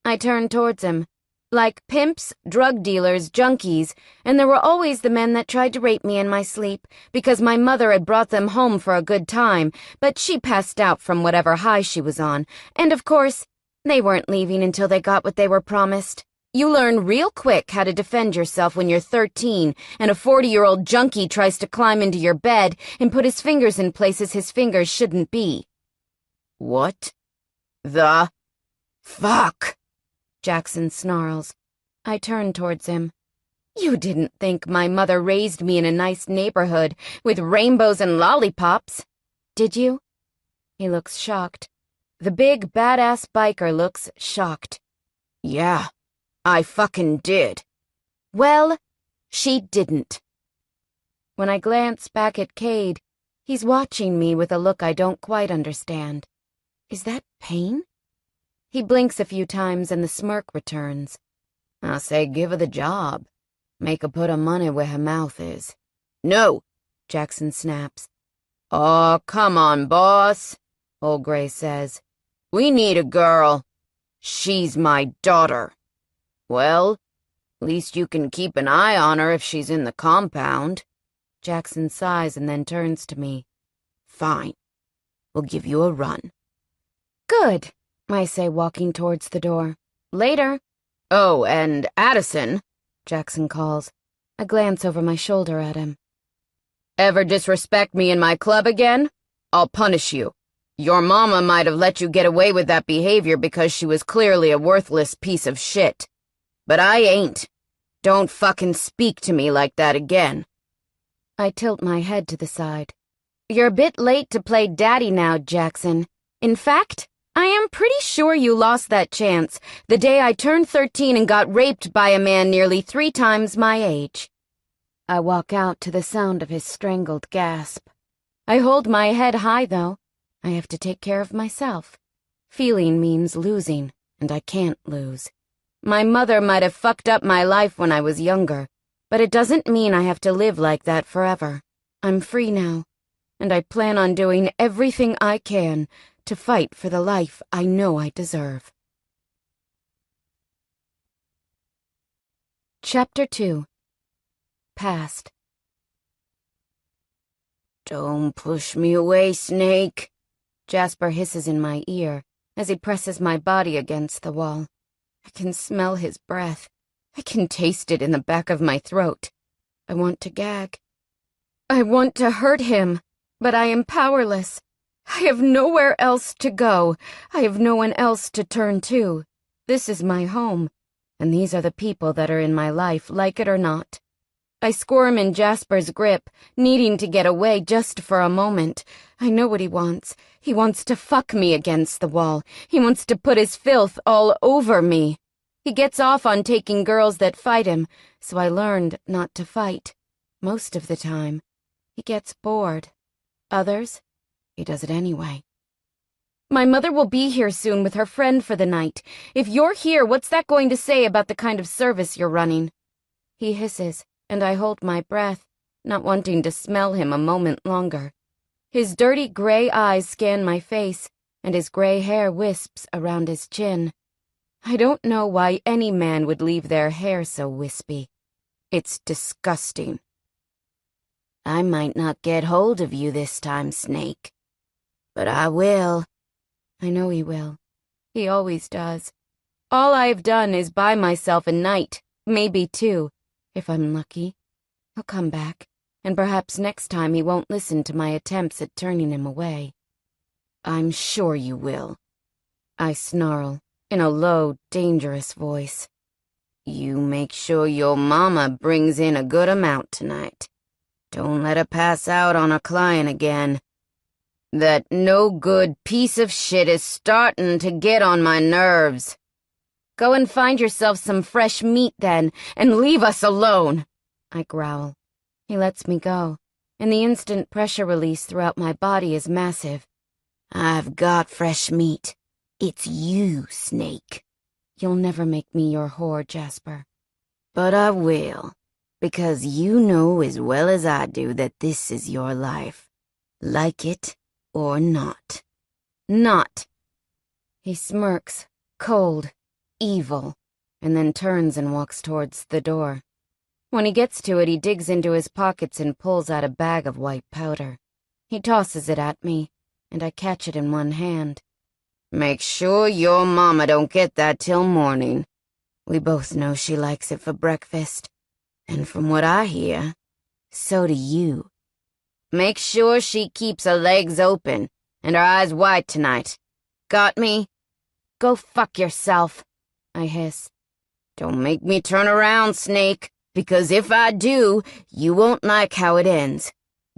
Speaker 1: I turn towards him. Like pimps, drug dealers, junkies, and there were always the men that tried to rape me in my sleep because my mother had brought them home for a good time, but she passed out from whatever high she was on, and of course, they weren't leaving until they got what they were promised. You learn real quick how to defend yourself when you're 13 and a 40-year-old junkie tries to climb into your bed and put his fingers in places his fingers shouldn't be.
Speaker 2: What the fuck?
Speaker 1: Jackson snarls. I turn towards him. You didn't think my mother raised me in a nice neighborhood with rainbows and lollipops, did you? He looks shocked. The big, badass biker looks shocked.
Speaker 2: Yeah, I fucking did.
Speaker 1: Well, she didn't. When I glance back at Cade, he's watching me with a look I don't quite understand. Is that pain? He blinks a few times and the smirk returns.
Speaker 2: I say give her the job. Make her put her money where her mouth is. No,
Speaker 1: Jackson snaps.
Speaker 2: Oh, come on, boss, Old Gray says. We need a girl. She's my daughter. Well, least you can keep an eye on her if she's in the compound.
Speaker 1: Jackson sighs and then turns to me.
Speaker 2: Fine. We'll give you a run.
Speaker 1: Good, I say, walking towards the door. Later.
Speaker 2: Oh, and Addison,
Speaker 1: Jackson calls. I glance over my shoulder at him.
Speaker 2: Ever disrespect me in my club again? I'll punish you. Your mama might have let you get away with that behavior because she was clearly a worthless piece of shit. But I ain't. Don't fucking speak to me like that again.
Speaker 1: I tilt my head to the side. You're a bit late to play daddy now, Jackson. In fact, I am pretty sure you lost that chance the day I turned 13 and got raped by a man nearly 3 times my age. I walk out to the sound of his strangled gasp. I hold my head high, though. I have to take care of myself. Feeling means losing, and I can't lose. My mother might have fucked up my life when I was younger, but it doesn't mean I have to live like that forever. I'm free now, and I plan on doing everything I can to fight for the life I know I deserve. Chapter 2. Past.
Speaker 2: Don't push me away, Snake.
Speaker 1: Jasper hisses in my ear as he presses my body against the wall. I can smell his breath. I can taste it in the back of my throat. I want to gag. I want to hurt him, but I am powerless. I have nowhere else to go. I have no one else to turn to. This is my home, and these are the people that are in my life, like it or not. I squirm in Jasper's grip, needing to get away just for a moment. I know what he wants. He wants to fuck me against the wall. He wants to put his filth all over me. He gets off on taking girls that fight him, so I learned not to fight. Most of the time. He gets bored. Others, he does it anyway. My mother will be here soon with her friend for the night. If you're here, what's that going to say about the kind of service you're running? He hisses, and I hold my breath, not wanting to smell him a moment longer. His dirty gray eyes scan my face, and his gray hair wisps around his chin. I don't know why any man would leave their hair so wispy. It's disgusting.
Speaker 2: I might not get hold of you this time, Snake. But I will.
Speaker 1: I know he will. He always does. All I've done is buy myself a night, maybe 2, if I'm lucky. He'll come back, and perhaps next time he won't listen to my attempts at turning him away.
Speaker 2: I'm sure you will.
Speaker 1: I snarl, in a low, dangerous voice.
Speaker 2: You make sure your mama brings in a good amount tonight. Don't let her pass out on a client again. That no-good piece of shit is starting to get on my nerves.
Speaker 1: Go and find yourself some fresh meat, then, and leave us alone, I growl. He lets me go, and the instant pressure release throughout my body is massive.
Speaker 2: I've got fresh meat. It's you, Snake.
Speaker 1: You'll never make me your whore, Jasper.
Speaker 2: But I will. because you know as well as I do that this is your life. Like it or not. Not.
Speaker 1: He smirks, cold, evil, and then turns and walks towards the door. When he gets to it, he digs into his pockets and pulls out a bag of white powder. He tosses it at me, and I catch it in one hand.
Speaker 2: Make sure your mama don't get that till morning.
Speaker 1: We both know she likes it for breakfast.
Speaker 2: And from what I hear, so do you. Make sure she keeps her legs open and her eyes wide tonight. Got me?
Speaker 1: Go fuck yourself, I hiss.
Speaker 2: Don't make me turn around, Snake, because if I do, you won't like how it ends.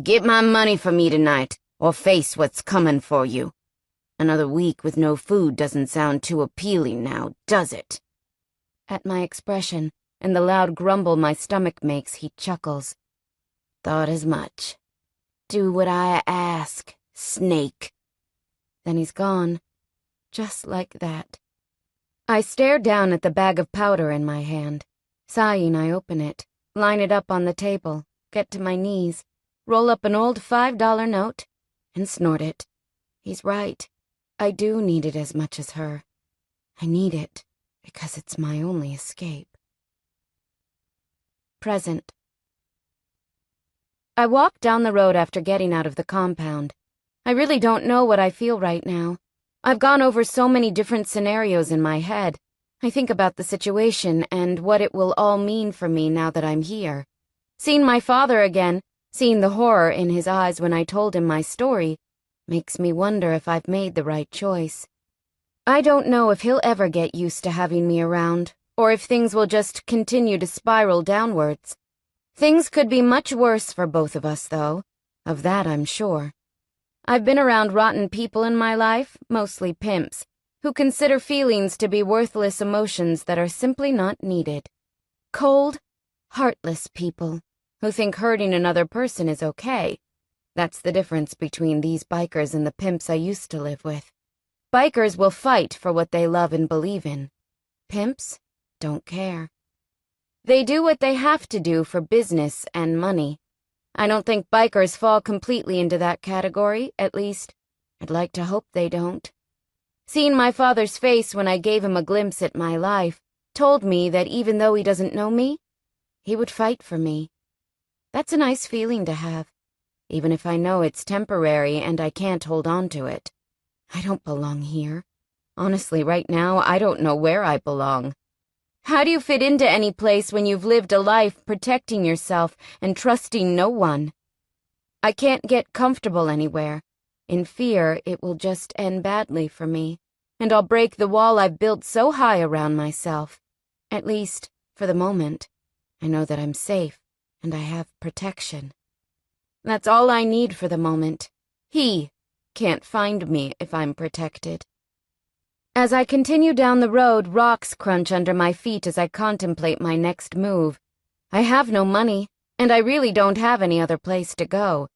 Speaker 2: Get my money for me tonight, or face what's coming for you. Another week with no food doesn't sound too appealing now, does it?
Speaker 1: At my expression and the loud grumble my stomach makes, he chuckles.
Speaker 2: Thought as much. Do what I ask, Snake.
Speaker 1: Then he's gone. Just like that. I stare down at the bag of powder in my hand. Sighing, I open it, line it up on the table, get to my knees, roll up an old $5 note, and snort it. He's right. I do need it as much as her. I need it because it's my only escape. Present. I walk down the road after getting out of the compound. I really don't know what I feel right now. I've gone over so many different scenarios in my head. I think about the situation and what it will all mean for me now that I'm here. Seeing my father again, seeing the horror in his eyes when I told him my story, makes me wonder if I've made the right choice. I don't know if he'll ever get used to having me around, or if things will just continue to spiral downwards. Things could be much worse for both of us, though. Of that I'm sure. I've been around rotten people in my life, mostly pimps, who consider feelings to be worthless emotions that are simply not needed. Cold, heartless people who think hurting another person is okay. That's the difference between these bikers and the pimps I used to live with. Bikers will fight for what they love and believe in. Pimps don't care. They do what they have to do for business and money. I don't think bikers fall completely into that category, at least, I'd like to hope they don't. Seeing my father's face when I gave him a glimpse at my life told me that even though he doesn't know me, he would fight for me. That's a nice feeling to have, even if I know it's temporary and I can't hold on to it. I don't belong here. Honestly, right now, I don't know where I belong. How do you fit into any place when you've lived a life protecting yourself and trusting no one? I can't get comfortable anywhere. In fear, it will just end badly for me, and I'll break the wall I've built so high around myself. At least, for the moment, I know that I'm safe, and I have protection. That's all I need for the moment. He can't find me if I'm protected. As I continue down the road, rocks crunch under my feet as I contemplate my next move. I have no money, and I really don't have any other place to go.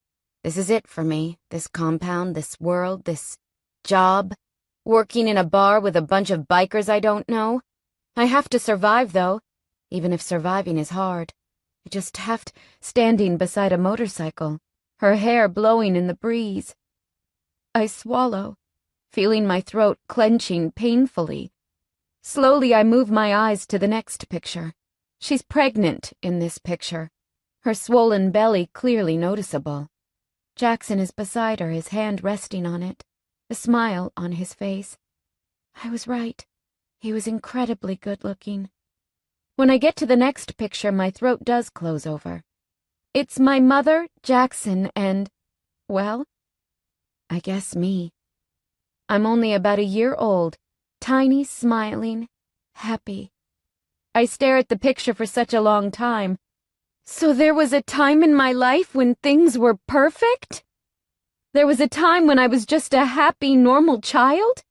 Speaker 1: This is it for me, this compound, this world, this job, working in a bar with a bunch of bikers I don't know. I have to survive, though, even if surviving is hard. I just have to, standing beside a motorcycle, her hair blowing in the breeze. I swallow, feeling my throat clenching painfully. Slowly I move my eyes to the next picture. She's pregnant in this picture, her swollen belly clearly noticeable. Jackson is beside her, his hand resting on it, a smile on his face. I was right. He was incredibly good-looking. When I get to the next picture, my throat does close over. It's my mother, Jackson, and, well, I guess me. I'm only about a year old, tiny, smiling, happy. I stare at the picture for such a long time. So there was a time in my life when things were perfect? There was a time when I was just a happy, normal child?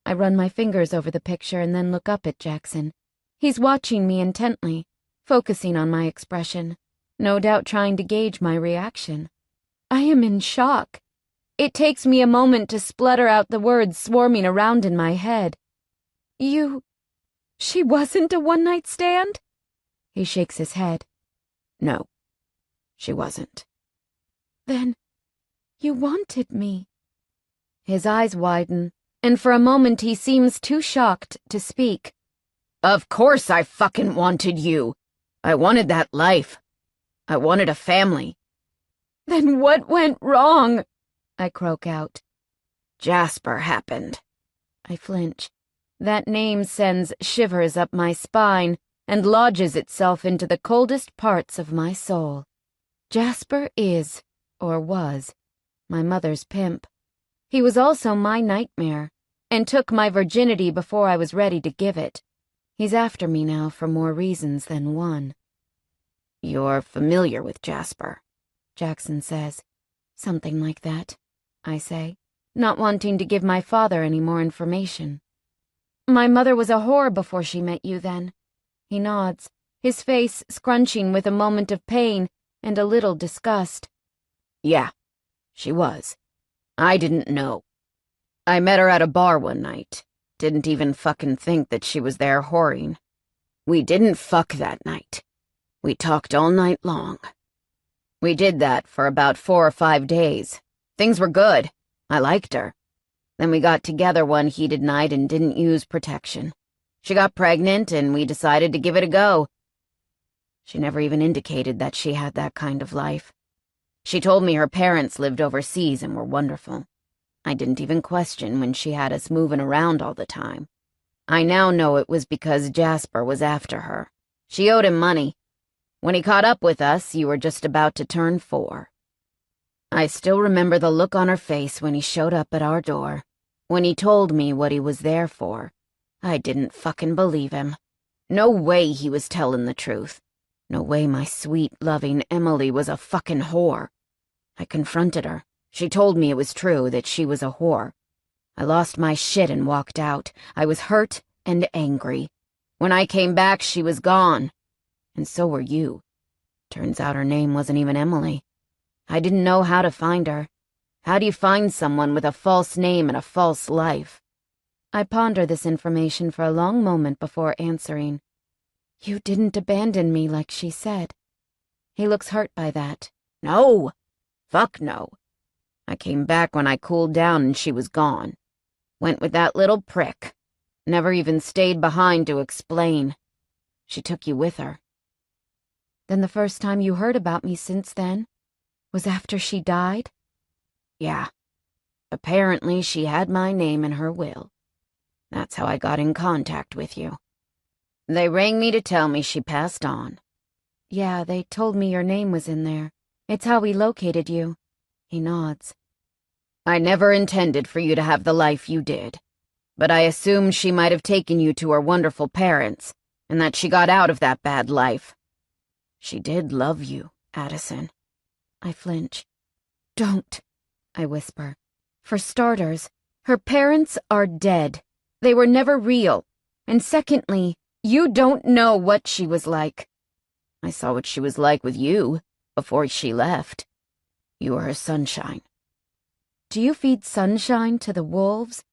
Speaker 1: I run my fingers over the picture and then look up at Jackson. He's watching me intently, focusing on my expression, no doubt trying to gauge my reaction. I am in shock. It takes me a moment to splutter out the words swarming around in my head. She wasn't a one-night stand? He shakes his head.
Speaker 2: No, she wasn't.
Speaker 3: Then you wanted me.
Speaker 1: His eyes widen, and for a moment he seems too shocked to speak.
Speaker 2: Of course I fucking wanted you. I wanted that life. I wanted a family.
Speaker 3: Then what went wrong?
Speaker 1: I croak out.
Speaker 2: Jasper happened.
Speaker 1: I flinch. That name sends shivers up my spine and lodges itself into the coldest parts of my soul. Jasper is, or was, my mother's pimp. He was also my nightmare, and took my virginity before I was ready to give it. He's after me now for more reasons than one.
Speaker 2: You're familiar with Jasper,
Speaker 1: Jackson says. Something like that, I say, not wanting to give my father any more information. My mother was a whore before she met you then. He nods, his face scrunching with a moment of pain and a little disgust.
Speaker 2: Yeah, she was. I didn't know. I met her at a bar one night. Didn't even fucking think that she was there whoring. We didn't fuck that night. We talked all night long. We did that for about 4 or 5 days. Things were good. I liked her. Then we got together one heated night and didn't use protection. She got pregnant and we decided to give it a go. She never even indicated that she had that kind of life. She told me her parents lived overseas and were wonderful. I didn't even question when she had us moving around all the time. I now know it was because Jasper was after her. She owed him money. When he caught up with us, you were just about to turn 4. I still remember the look on her face when he showed up at our door. When he told me what he was there for, I didn't fucking believe him. No way he was telling the truth. No way my sweet, loving Emily was a fucking whore. I confronted her. She told me it was true, that she was a whore. I lost my shit and walked out. I was hurt and angry. When I came back, she was gone. And so were you. Turns out her name wasn't even Emily. I didn't know how to find her. How do you find someone with a false name and a false life? I ponder this information for a long moment before answering. You didn't abandon me like she said. He looks hurt by that. No. Fuck no. I came back when I cooled down and she was gone. Went with that little prick. Never even stayed behind to explain. She took you with her.
Speaker 1: Then the first time you heard about me since then was after she died?
Speaker 2: Yeah. Apparently she had my name in her will. That's how I got in contact with you. They rang me to tell me she passed on.
Speaker 1: Yeah, they told me your name was in there. It's how we located you. He nods.
Speaker 2: I never intended for you to have the life you did, but I assumed she might have taken you to her wonderful parents, and that she got out of that bad life. She did love you, Addison.
Speaker 1: I flinch. Don't, I whisper. For starters, her parents are dead. They were never real. And secondly, you don't know what she was like.
Speaker 2: I saw what she was like with you before she left. You were her sunshine.
Speaker 1: Do you feed sunshine to the wolves?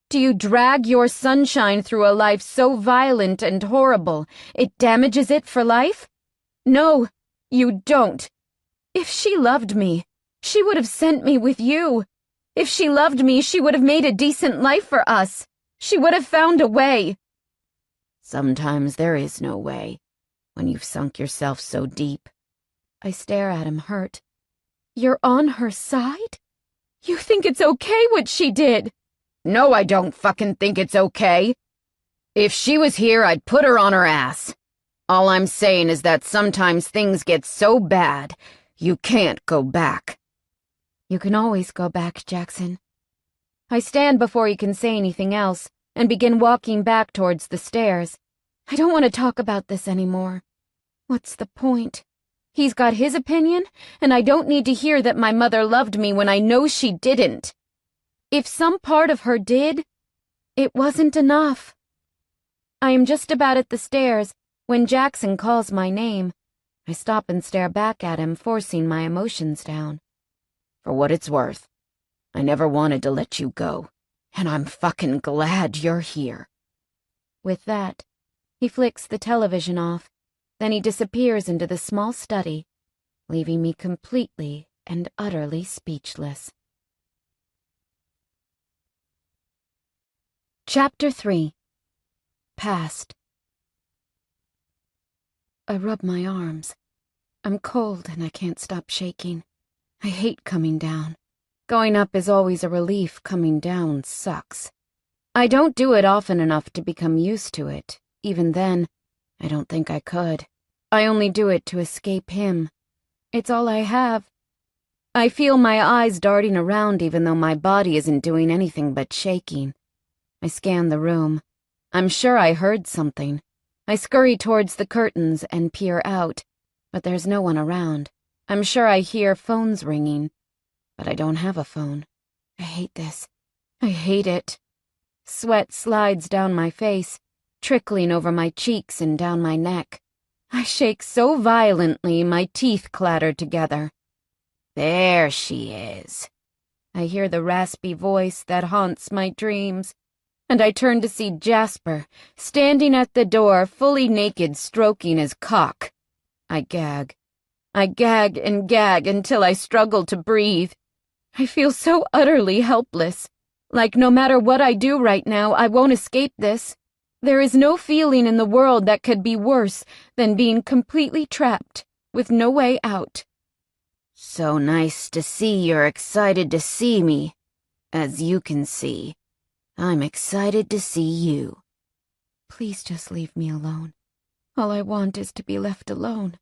Speaker 1: Do you drag your sunshine through a life so violent and horrible it damages it for life? No, you don't. If she loved me, she would have sent me with you. If she loved me, she would have made a decent life for us. She would have found a way.
Speaker 2: Sometimes there is no way, when you've sunk yourself so deep.
Speaker 1: I stare at him, hurt. You're on her side? You think it's okay what she did?
Speaker 2: No, I don't fucking think it's okay. If she was here, I'd put her on her ass. All I'm saying is that sometimes things get so bad, you can't go back.
Speaker 1: You can always go back, Jackson. I stand before he can say anything else and begin walking back towards the stairs. I don't want to talk about this anymore. What's the point? He's got his opinion, and I don't need to hear that my mother loved me when I know she didn't. If some part of her did, it wasn't enough. I am just about at the stairs when Jackson calls my name. I stop and stare back at him, forcing my emotions down.
Speaker 2: For what it's worth, I never wanted to let you go, and I'm fucking glad you're here.
Speaker 1: With that, he flicks the television off
Speaker 3: Then he disappears into the small study, leaving me completely and utterly speechless. Chapter 3. Past. I rub my arms. I'm cold and I can't stop shaking. I hate coming down. Going up is always a relief. Coming down sucks. I don't do it often enough to become used to it. Even then, I don't think I could. I only do it to escape him. It's all I have. I feel my eyes darting around even though my body isn't doing anything but shaking. I scan the room. I'm sure I heard something. I scurry towards the curtains and peer out, but there's no one around. I'm sure I hear phones ringing, but I don't have a phone. I hate this. I hate it. Sweat slides down my face, trickling over my cheeks and down my neck. I shake so violently my teeth clatter together.
Speaker 2: There she is.
Speaker 3: I hear the raspy voice that haunts my dreams, and I turn to see Jasper, standing at the door, fully naked, stroking his cock. I gag. I gag and gag until I struggle to breathe. I feel so utterly helpless, like no matter what I do right now, I won't escape this. There is no feeling in the world that could be worse than being completely trapped, with no way out.
Speaker 2: So nice to see you're excited to see me. As you can see, I'm excited to see you.
Speaker 3: Please just leave me alone. All I want is to be left alone.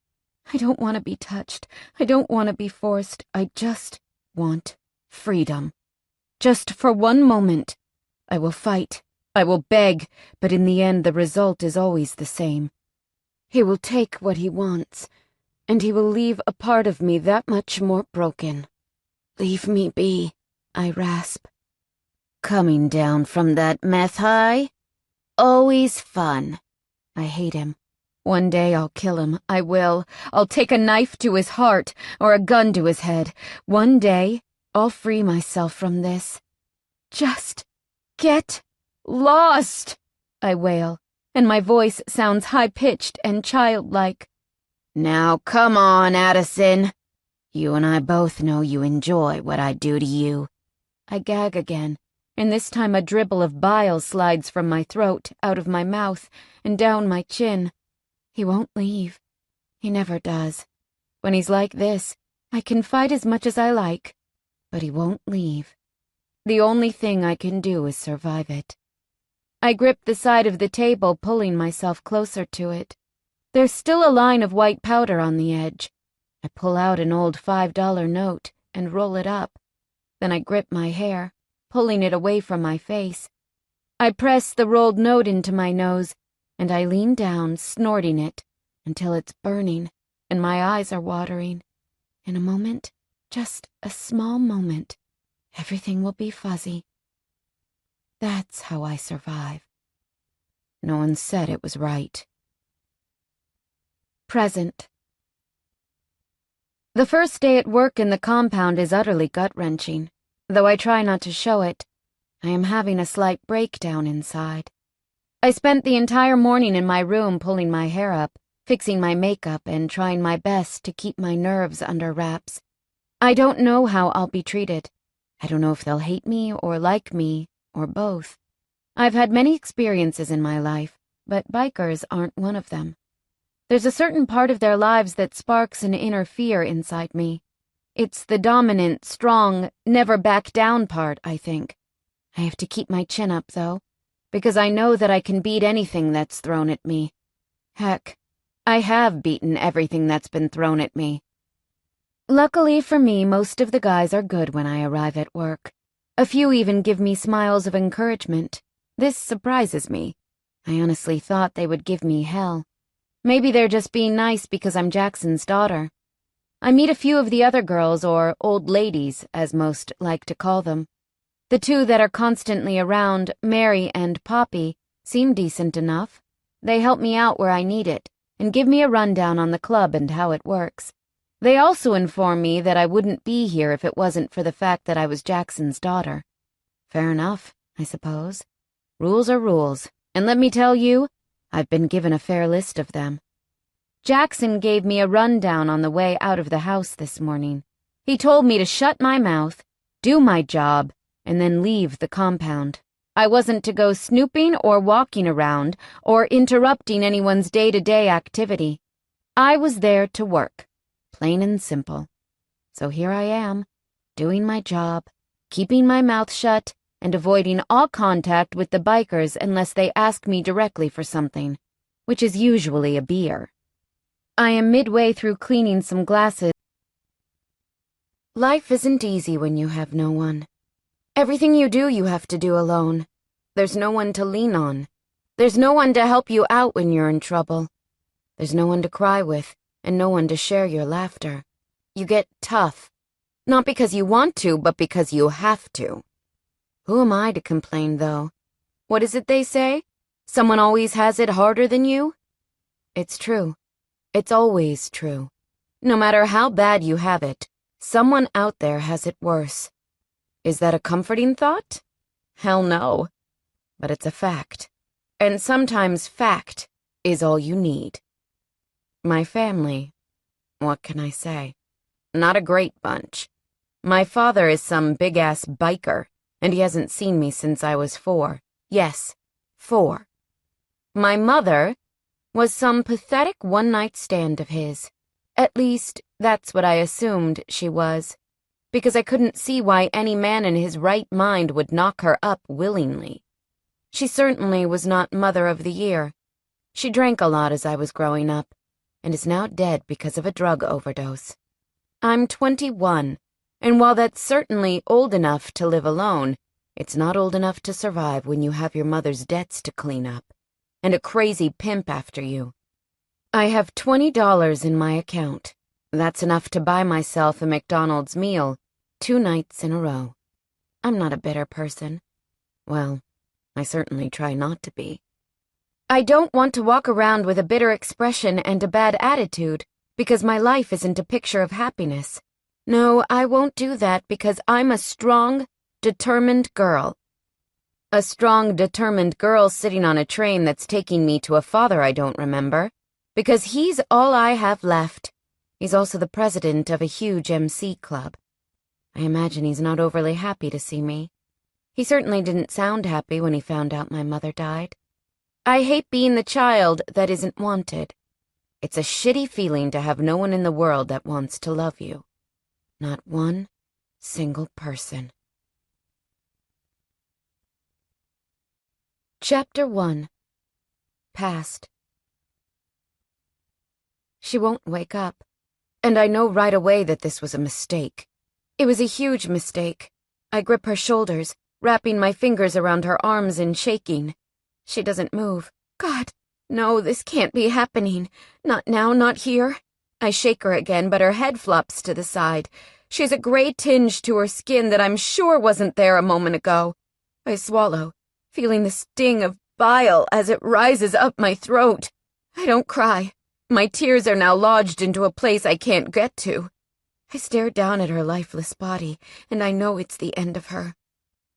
Speaker 3: I don't want to be touched. I don't want to be forced. I just want freedom. Just for one moment. I will fight. I will beg, but in the end the result is always the same. He will take what he wants, and he will leave a part of me that much more broken. Leave me be, I rasp.
Speaker 2: Coming down from that meth high? Always fun.
Speaker 3: I hate him. One day I'll kill him. I will. I'll take a knife to his heart or a gun to his head. One day I'll free myself from this. Just get lost, I wail, and my voice sounds high-pitched and childlike.
Speaker 2: Now come on, Addison. You and I both know you enjoy what I do to you.
Speaker 3: I gag again, and this time a dribble of bile slides from my throat, out of my mouth, and down my chin. He won't leave. He never does. When he's like this, I can fight as much as I like, but he won't leave. The only thing I can do is survive it. I grip the side of the table, pulling myself closer to it. There's still a line of white powder on the edge. I pull out an old $5 note and roll it up. Then I grip my hair, pulling it away from my face. I press the rolled note into my nose, and I lean down, snorting it, until it's burning, and my eyes are watering. In a moment, just a small moment, everything will be fuzzy. That's how I survive. No one said it was right. Present. The first day at work in the compound is utterly gut-wrenching. Though I try not to show it, I am having a slight breakdown inside. I spent the entire morning in my room pulling my hair up, fixing my makeup, and trying my best to keep my nerves under wraps. I don't know how I'll be treated. I don't know if they'll hate me or like me, or both. I've had many experiences in my life, but bikers aren't one of them. There's a certain part of their lives that sparks an inner fear inside me. It's the dominant, strong, never back down part, I think. I have to keep my chin up, though, because I know that I can beat anything that's thrown at me. Heck, I have beaten everything that's been thrown at me. Luckily for me, most of the guys are good when I arrive at work. A few even give me smiles of encouragement. This surprises me. I honestly thought they would give me hell. Maybe they're just being nice because I'm Jackson's daughter. I meet a few of the other girls, or old ladies, as most like to call them. The two that are constantly around, Mary and Poppy, seem decent enough. They help me out where I need it, and give me a rundown on the club and how it works. They also inform me that I wouldn't be here if it wasn't for the fact that I was Jackson's daughter. Fair enough, I suppose. Rules are rules, and let me tell you, I've been given a fair list of them. Jackson gave me a rundown on the way out of the house this morning. He told me to shut my mouth, do my job, and then leave the compound. I wasn't to go snooping or walking around or interrupting anyone's day-to-day activity. I was there to work, plain and simple. So here I am, doing my job, keeping my mouth shut, and avoiding all contact with the bikers unless they ask me directly for something, which is usually a beer. I am midway through cleaning some glasses.
Speaker 1: Life isn't easy when you have no one. Everything you do, you have to do alone. There's no one to lean on. There's no one to help you out when you're in trouble. There's no one to cry with, and no one to share your laughter. You get tough. Not because you want to, but because you have to. Who am I to complain, though? What is it they say? Someone always has it harder than you? It's true. It's always true. No matter how bad you have it, someone out there has it worse. Is that a comforting thought? Hell no. But it's a fact. And sometimes fact is all you need. My family, what can I say? Not a great bunch. My father is some big-ass biker, and he hasn't seen me since I was 4. Yes, 4. My mother was some pathetic one-night stand of his. At least, that's what I assumed she was, because I couldn't see why any man in his right mind would knock her up willingly. She certainly was not Mother of the Year. She drank a lot as I was growing up, and is now dead because of a drug overdose. I'm 21, and while that's certainly old enough to live alone, it's not old enough to survive when you have your mother's debts to clean up, and a crazy pimp after you. I have $20 in my account. That's enough to buy myself a McDonald's meal 2 nights in a row. I'm not a bitter person. Well, I certainly try not to be. I don't want to walk around with a bitter expression and a bad attitude because my life isn't a picture of happiness. No, I won't do that because I'm a strong, determined girl. A strong, determined girl sitting on a train that's taking me to a father I don't remember, because he's all I have left. He's also the president of a huge MC club. I imagine he's not overly happy to see me. He certainly didn't sound happy when he found out my mother died. I hate being the child that isn't wanted. It's a shitty feeling to have no one in the world that wants to love you. Not one single person. Chapter 1. Past. She won't wake up, and I know right away that this was a mistake. It was a huge mistake. I grip her shoulders, wrapping my fingers around her arms and shaking. She doesn't move. God, no, this can't be happening. Not now, not here. I shake her again, but her head flops to the side. She has a gray tinge to her skin that I'm sure wasn't there a moment ago. I swallow, feeling the sting of bile as it rises up my throat. I don't cry. My tears are now lodged into a place I can't get to. I stare down at her lifeless body, and I know it's the end of her.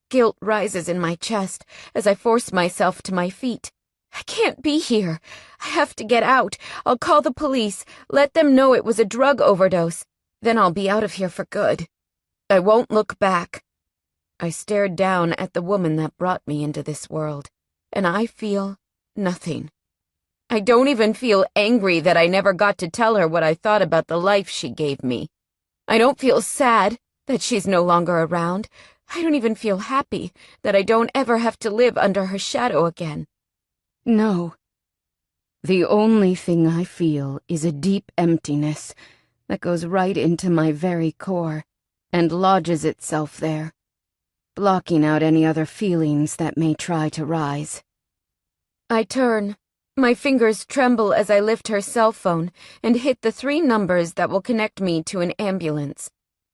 Speaker 1: Guilt rises in my chest as I force myself to my feet. I can't be here. I have to get out. I'll call the police, let them know it was a drug overdose. Then I'll be out of here for good. I won't look back. I stared down at the woman that brought me into this world, and I feel nothing. I don't even feel angry that I never got to tell her what I thought about the life she gave me. I don't feel sad that she's no longer around. I don't even feel happy that I don't ever have to live under her shadow again. No. The only thing I feel is a deep emptiness that goes right into my very core and lodges itself there, blocking out any other feelings that may try to rise. I turn. My fingers tremble as I lift her cell phone and hit the 3 numbers that will connect me to an ambulance.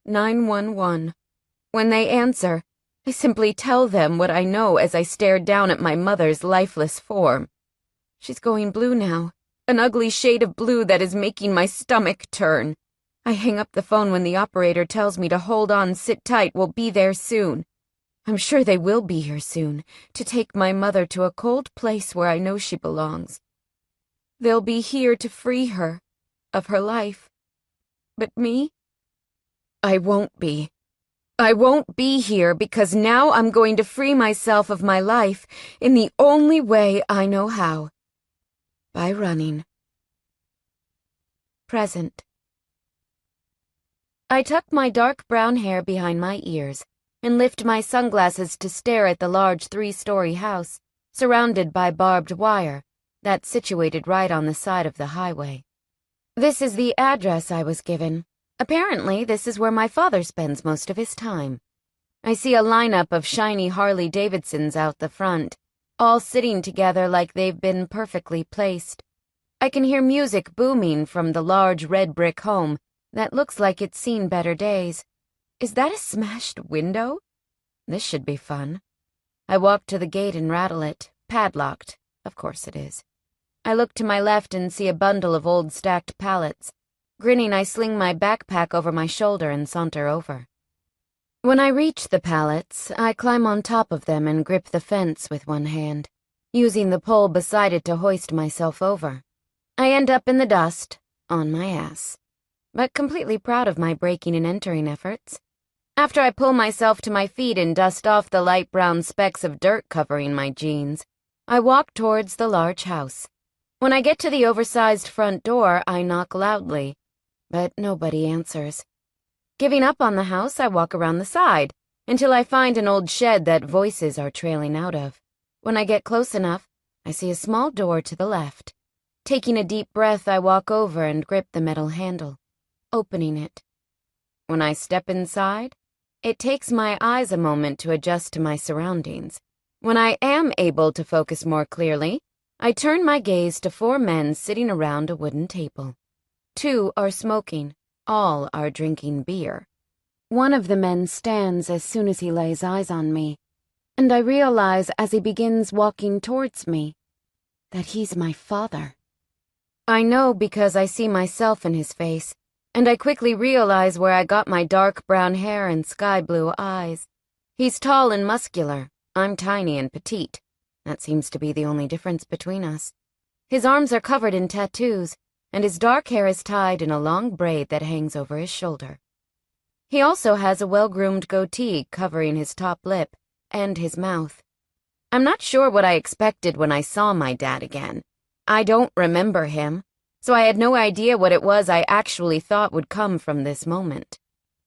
Speaker 1: 911. When they answer, I simply tell them what I know as I stare down at my mother's lifeless form. She's going blue now, an ugly shade of blue that is making my stomach turn. I hang up the phone when the operator tells me to hold on, sit tight, we'll be there soon. I'm sure they will be here soon, to take my mother to a cold place where I know she belongs.
Speaker 3: They'll be here to free her of her life. But me? I won't be. I won't be here because now I'm going to free myself of my life in the only way I know how. By running. Present. I tuck my dark brown hair behind my ears and lift my sunglasses to stare at the large 3-story house, surrounded by barbed wire, that's situated right on the side of the highway. This is the address I was given. Apparently, this is where my father spends most of his time. I see a lineup of shiny Harley-Davidsons out the front, all sitting together like they've been perfectly placed. I can hear music booming from the large red brick home that looks like it's seen better days. Is that a smashed window? This should be fun. I walk to the gate and rattle it. Padlocked. Of course it is. I look to my left and see a bundle of old stacked pallets. Grinning, I sling my backpack over my shoulder and saunter over. When I reach the pallets, I climb on top of them and grip the fence with one hand, using the pole beside it to hoist myself over. I end up in the dust, on my ass, but completely proud of my breaking and entering efforts. After I pull myself to my feet and dust off the light brown specks of dirt covering my jeans, I walk towards the large house. When I get to the oversized front door, I knock loudly, but nobody answers. Giving up on the house, I walk around the side until I find an old shed that voices are trailing out of. When I get close enough, I see a small door to the left. Taking a deep breath, I walk over and grip the metal handle, opening it. When I step inside, it takes my eyes a moment to adjust to my surroundings. When I am able to focus more clearly, I turn my gaze to 4 men sitting around a wooden table. 2 are smoking, all are drinking beer. One of the men stands as soon as he lays eyes on me, and I realize as he begins walking towards me that he's my father. I know because I see myself in his face, and I quickly realize where I got my dark brown hair and sky-blue eyes. He's tall and muscular. I'm tiny and petite. That seems to be the only difference between us. His arms are covered in tattoos, and his dark hair is tied in a long braid that hangs over his shoulder. He also has a well-groomed goatee covering his top lip and his mouth. I'm not sure what I expected when I saw my dad again. I don't remember him, so I had no idea what it was I actually thought would come from this moment.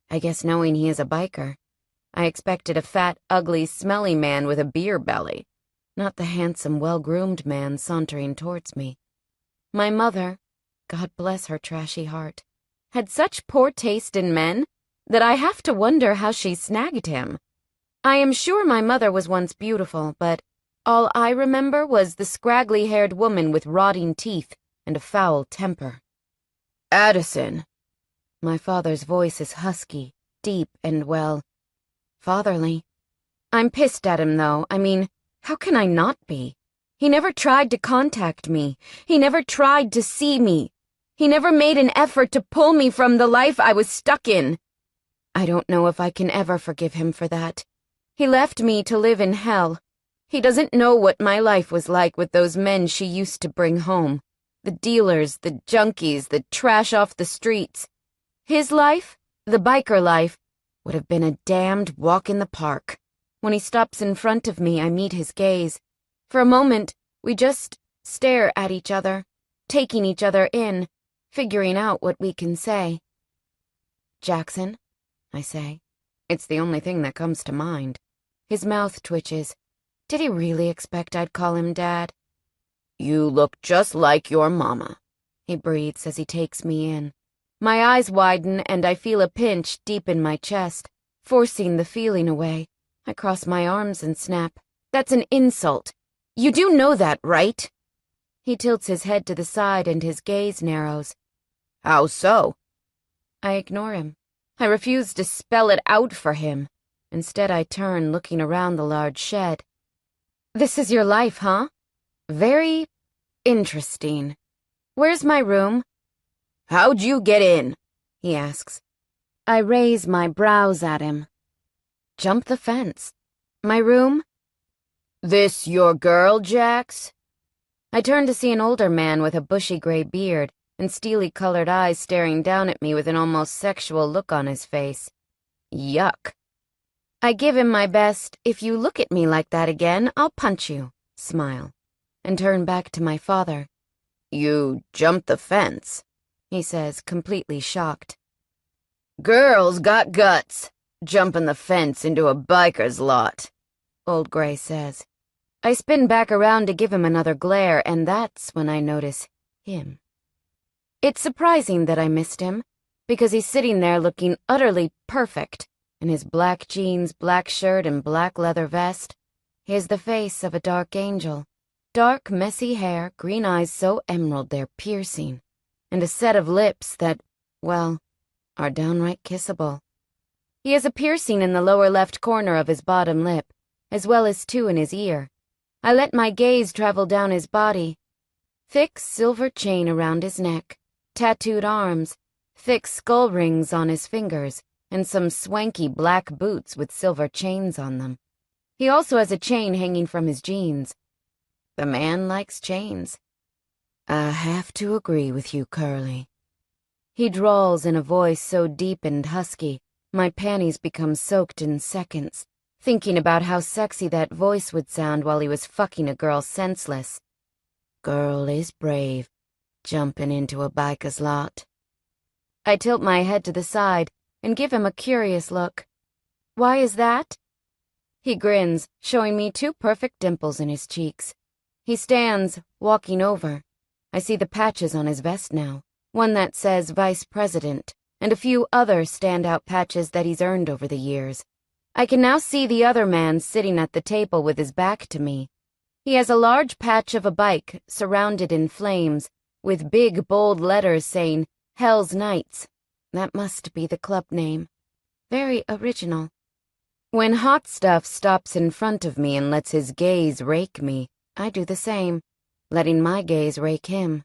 Speaker 3: I guess knowing he is a biker, I expected a fat, ugly, smelly man with a beer belly, not the handsome, well-groomed man sauntering towards me. My mother, God bless her trashy heart, had such poor taste in men that I have to wonder how she snagged him. I am sure my mother was once beautiful, but all I remember was the scraggly-haired woman with rotting teeth and a foul temper.
Speaker 2: Addison.
Speaker 3: My father's voice is husky, deep, and, well, fatherly. I'm pissed at him, though. I mean, how can I not be? He never tried to contact me. He never tried to see me. He never made an effort to pull me from the life I was stuck in. I don't know if I can ever forgive him for that. He left me to live in hell. He doesn't know what my life was like with those men she used to bring home. The dealers, the junkies, the trash off the streets. His life, the biker life, would have been a damned walk in the park. When he stops in front of me, I meet his gaze. For a moment, we just stare at each other, taking each other in, figuring out what we can say. Jackson, I say. It's the only thing that comes to mind. His mouth twitches. Did he really expect I'd call him Dad?
Speaker 2: You look just like your mama,
Speaker 3: he breathes as he takes me in. My eyes widen and I feel a pinch deep in my chest, forcing the feeling away. I cross my arms and snap. That's an insult. You do know that, right? He tilts his head to the side and his gaze narrows.
Speaker 2: How so?
Speaker 3: I ignore him. I refuse to spell it out for him. Instead, I turn, looking around the large shed. This is your life, huh? Very interesting. Where's my room?
Speaker 2: How'd you get in?
Speaker 3: He asks. I raise my brows at him. Jump the fence. My room?
Speaker 2: This your girl, Jax?
Speaker 1: I turn to see an older man with a bushy gray beard and steely-colored eyes staring down at me with an almost sexual look on his face. Yuck. I give him my best, "If you look at me like that again, I'll punch you," smile, and turn back to my father.
Speaker 2: "You jumped the fence,"
Speaker 1: he says, completely shocked.
Speaker 2: "Girls got guts, jumping the fence into a biker's lot,"
Speaker 1: Old Gray says. I spin back around to give him another glare, and that's when I notice him. It's surprising that I missed him, because he's sitting there looking utterly perfect, in his black jeans, black shirt, and black leather vest. He has the face of a dark angel. Dark, messy hair, green eyes so emerald they're piercing, and a set of lips that, well, are downright kissable. He has a piercing in the lower left corner of his bottom lip, as well as two in his ear. I let my gaze travel down his body. Thick silver chain around his neck, tattooed arms, thick skull rings on his fingers, and some swanky black boots with silver chains on them. He also has a chain hanging from his jeans. The man likes chains. I have to agree with you, Curly. He drawls in a voice so deep and husky, my panties become soaked in seconds, thinking about how sexy that voice would sound while he was fucking a girl senseless. Girl is brave, jumping into a biker's lot. I tilt my head to the side and give him a curious look. Why is that? He grins, showing me two perfect dimples in his cheeks. He stands, walking over. I see the patches on his vest now, one that says Vice President, and a few other standout patches that he's earned over the years. I can now see the other man sitting at the table with his back to me. He has a large patch of a bike surrounded in flames, with big, bold letters saying, Hell's Knights. That must be the club name. Very original. When Hot Stuff stops in front of me and lets his gaze rake me, I do the same, letting my gaze rake him.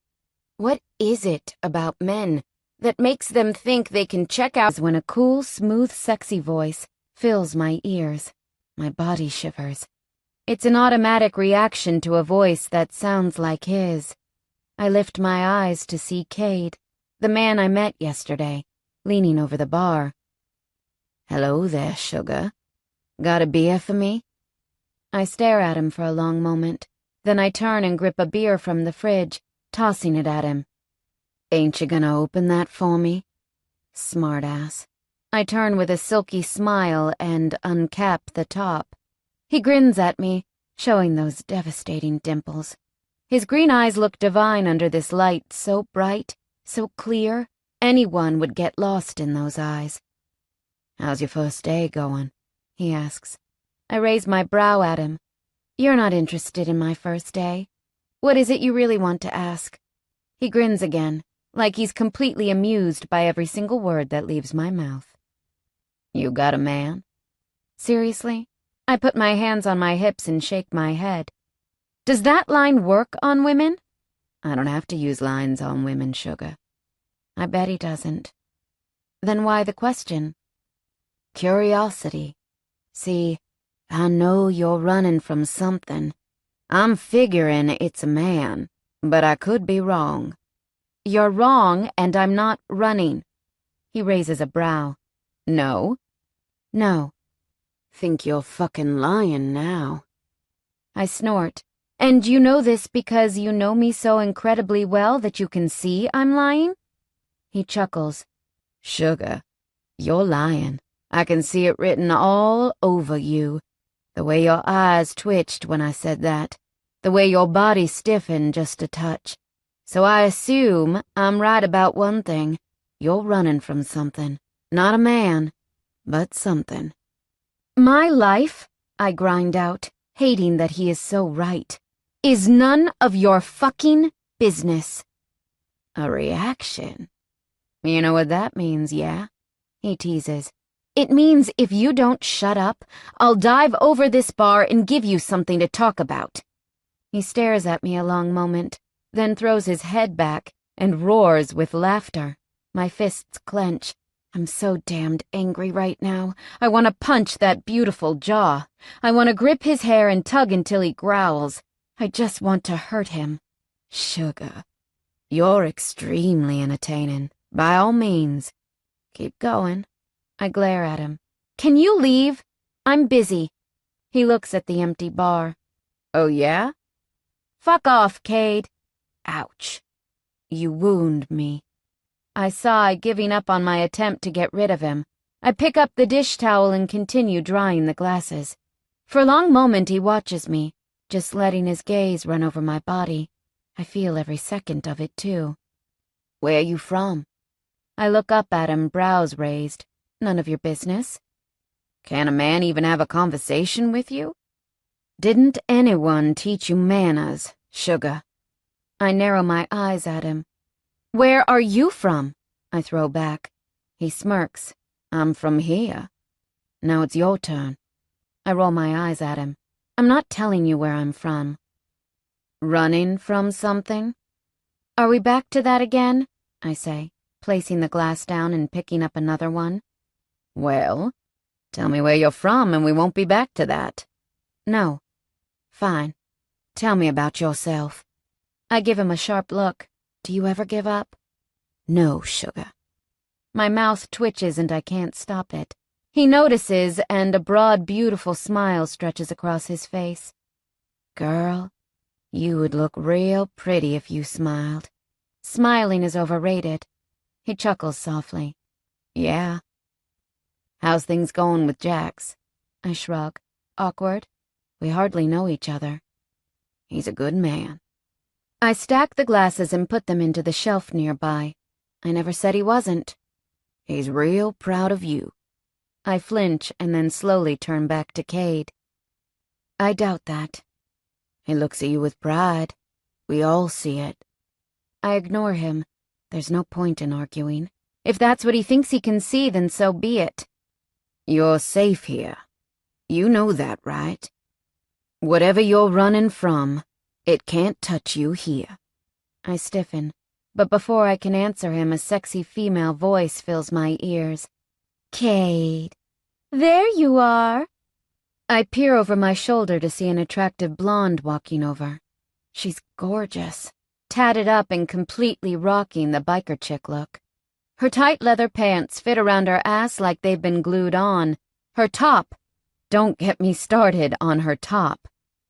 Speaker 1: What is it about men that makes them think they can check out when a cool, smooth, sexy voice fills my ears? My body shivers. It's an automatic reaction to a voice that sounds like his. I lift my eyes to see Cade, the man I met yesterday, leaning over the bar. Hello there, sugar. Got a beer for me? I stare at him for a long moment. Then I turn and grip a beer from the fridge, tossing it at him. Ain't you gonna open that for me? Smartass. I turn with a silky smile and uncap the top. He grins at me, showing those devastating dimples. His green eyes look divine under this light so bright, so clear, anyone would get lost in those eyes. How's your first day going? He asks. I raise my brow at him. You're not interested in my first day. What is it you really want to ask? He grins again, like he's completely amused by every single word that leaves my mouth. You got a man? Seriously? I put my hands on my hips and shake my head. Does that line work on women? I don't have to use lines on women, sugar. I bet he doesn't. Then why the question? Curiosity. See, I know you're running from something. I'm figuring it's a man, but I could be wrong. You're wrong, and I'm not running. He raises a brow. No? No. Think you're fucking lying now. I snort. And you know this because you know me so incredibly well that you can see I'm lying? He chuckles. Sugar, you're lying. I can see it written all over you. The way your eyes twitched when I said that. The way your body stiffened just a touch. So I assume I'm right about one thing. You're running from something. Not a man, but something. My life, I grind out, hating that he is so right, is none of your fucking business. A reaction? You know what that means, yeah? He teases. It means if you don't shut up, I'll dive over this bar and give you something to talk about. He stares at me a long moment, then throws his head back and roars with laughter. My fists clench. I'm so damned angry right now. I want to punch that beautiful jaw. I want to grip his hair and tug until he growls. I just want to hurt him. Sugar, you're extremely entertaining. By all means. Keep going.
Speaker 3: I glare at him. Can you leave? I'm busy. He looks at the empty bar.
Speaker 2: Oh, yeah?
Speaker 3: Fuck off, Cade.
Speaker 1: Ouch. You wound me.
Speaker 3: I sigh, giving up on my attempt to get rid of him. I pick up the dish towel and continue drying the glasses. For a long moment he watches me, just letting his gaze run over my body. I feel every second of it, too.
Speaker 1: Where are you from?
Speaker 3: I look up at him, brows raised. None of your business.
Speaker 2: Can a man even have a conversation with you?
Speaker 1: Didn't anyone teach you manners, Sugar?
Speaker 3: I narrow my eyes at him. Where are you from? I throw back. He smirks.
Speaker 1: I'm from here. Now it's your turn.
Speaker 3: I roll my eyes at him. I'm not telling you where I'm from.
Speaker 1: Running from something?
Speaker 3: Are we back to that again? I say, placing the glass down and picking up another one.
Speaker 1: Well, tell me where you're from and we won't be back to that.
Speaker 3: No.
Speaker 1: Fine. Tell me about yourself.
Speaker 3: I give him a sharp look. Do you ever give up?
Speaker 1: No, Sugar.
Speaker 3: My mouth twitches and I can't stop it. He notices and a broad, beautiful smile stretches across his face.
Speaker 1: Girl, you would look real pretty if you smiled.
Speaker 3: Smiling is overrated. He chuckles softly.
Speaker 1: Yeah. How's things going with Jax?
Speaker 3: I shrug. Awkward. We hardly know each other.
Speaker 1: He's a good man.
Speaker 3: I stack the glasses and put them into the shelf nearby. I never said he wasn't.
Speaker 1: He's real proud of you.
Speaker 3: I flinch and then slowly turn back to Cade.
Speaker 1: I doubt that. He looks at you with pride. We all see it.
Speaker 3: I ignore him. There's no point in arguing. If that's what he thinks he can see, then so be it.
Speaker 1: You're safe here. You know that, right? Whatever you're running from, it can't touch you here.
Speaker 3: I stiffen, but before I can answer him, a sexy female voice fills my ears. Cade, there you are. I peer over my shoulder to see an attractive blonde walking over. She's gorgeous, tatted up and completely rocking the biker chick look. Her tight leather pants fit around her ass like they've been glued on. Her top. Don't get me started on her top.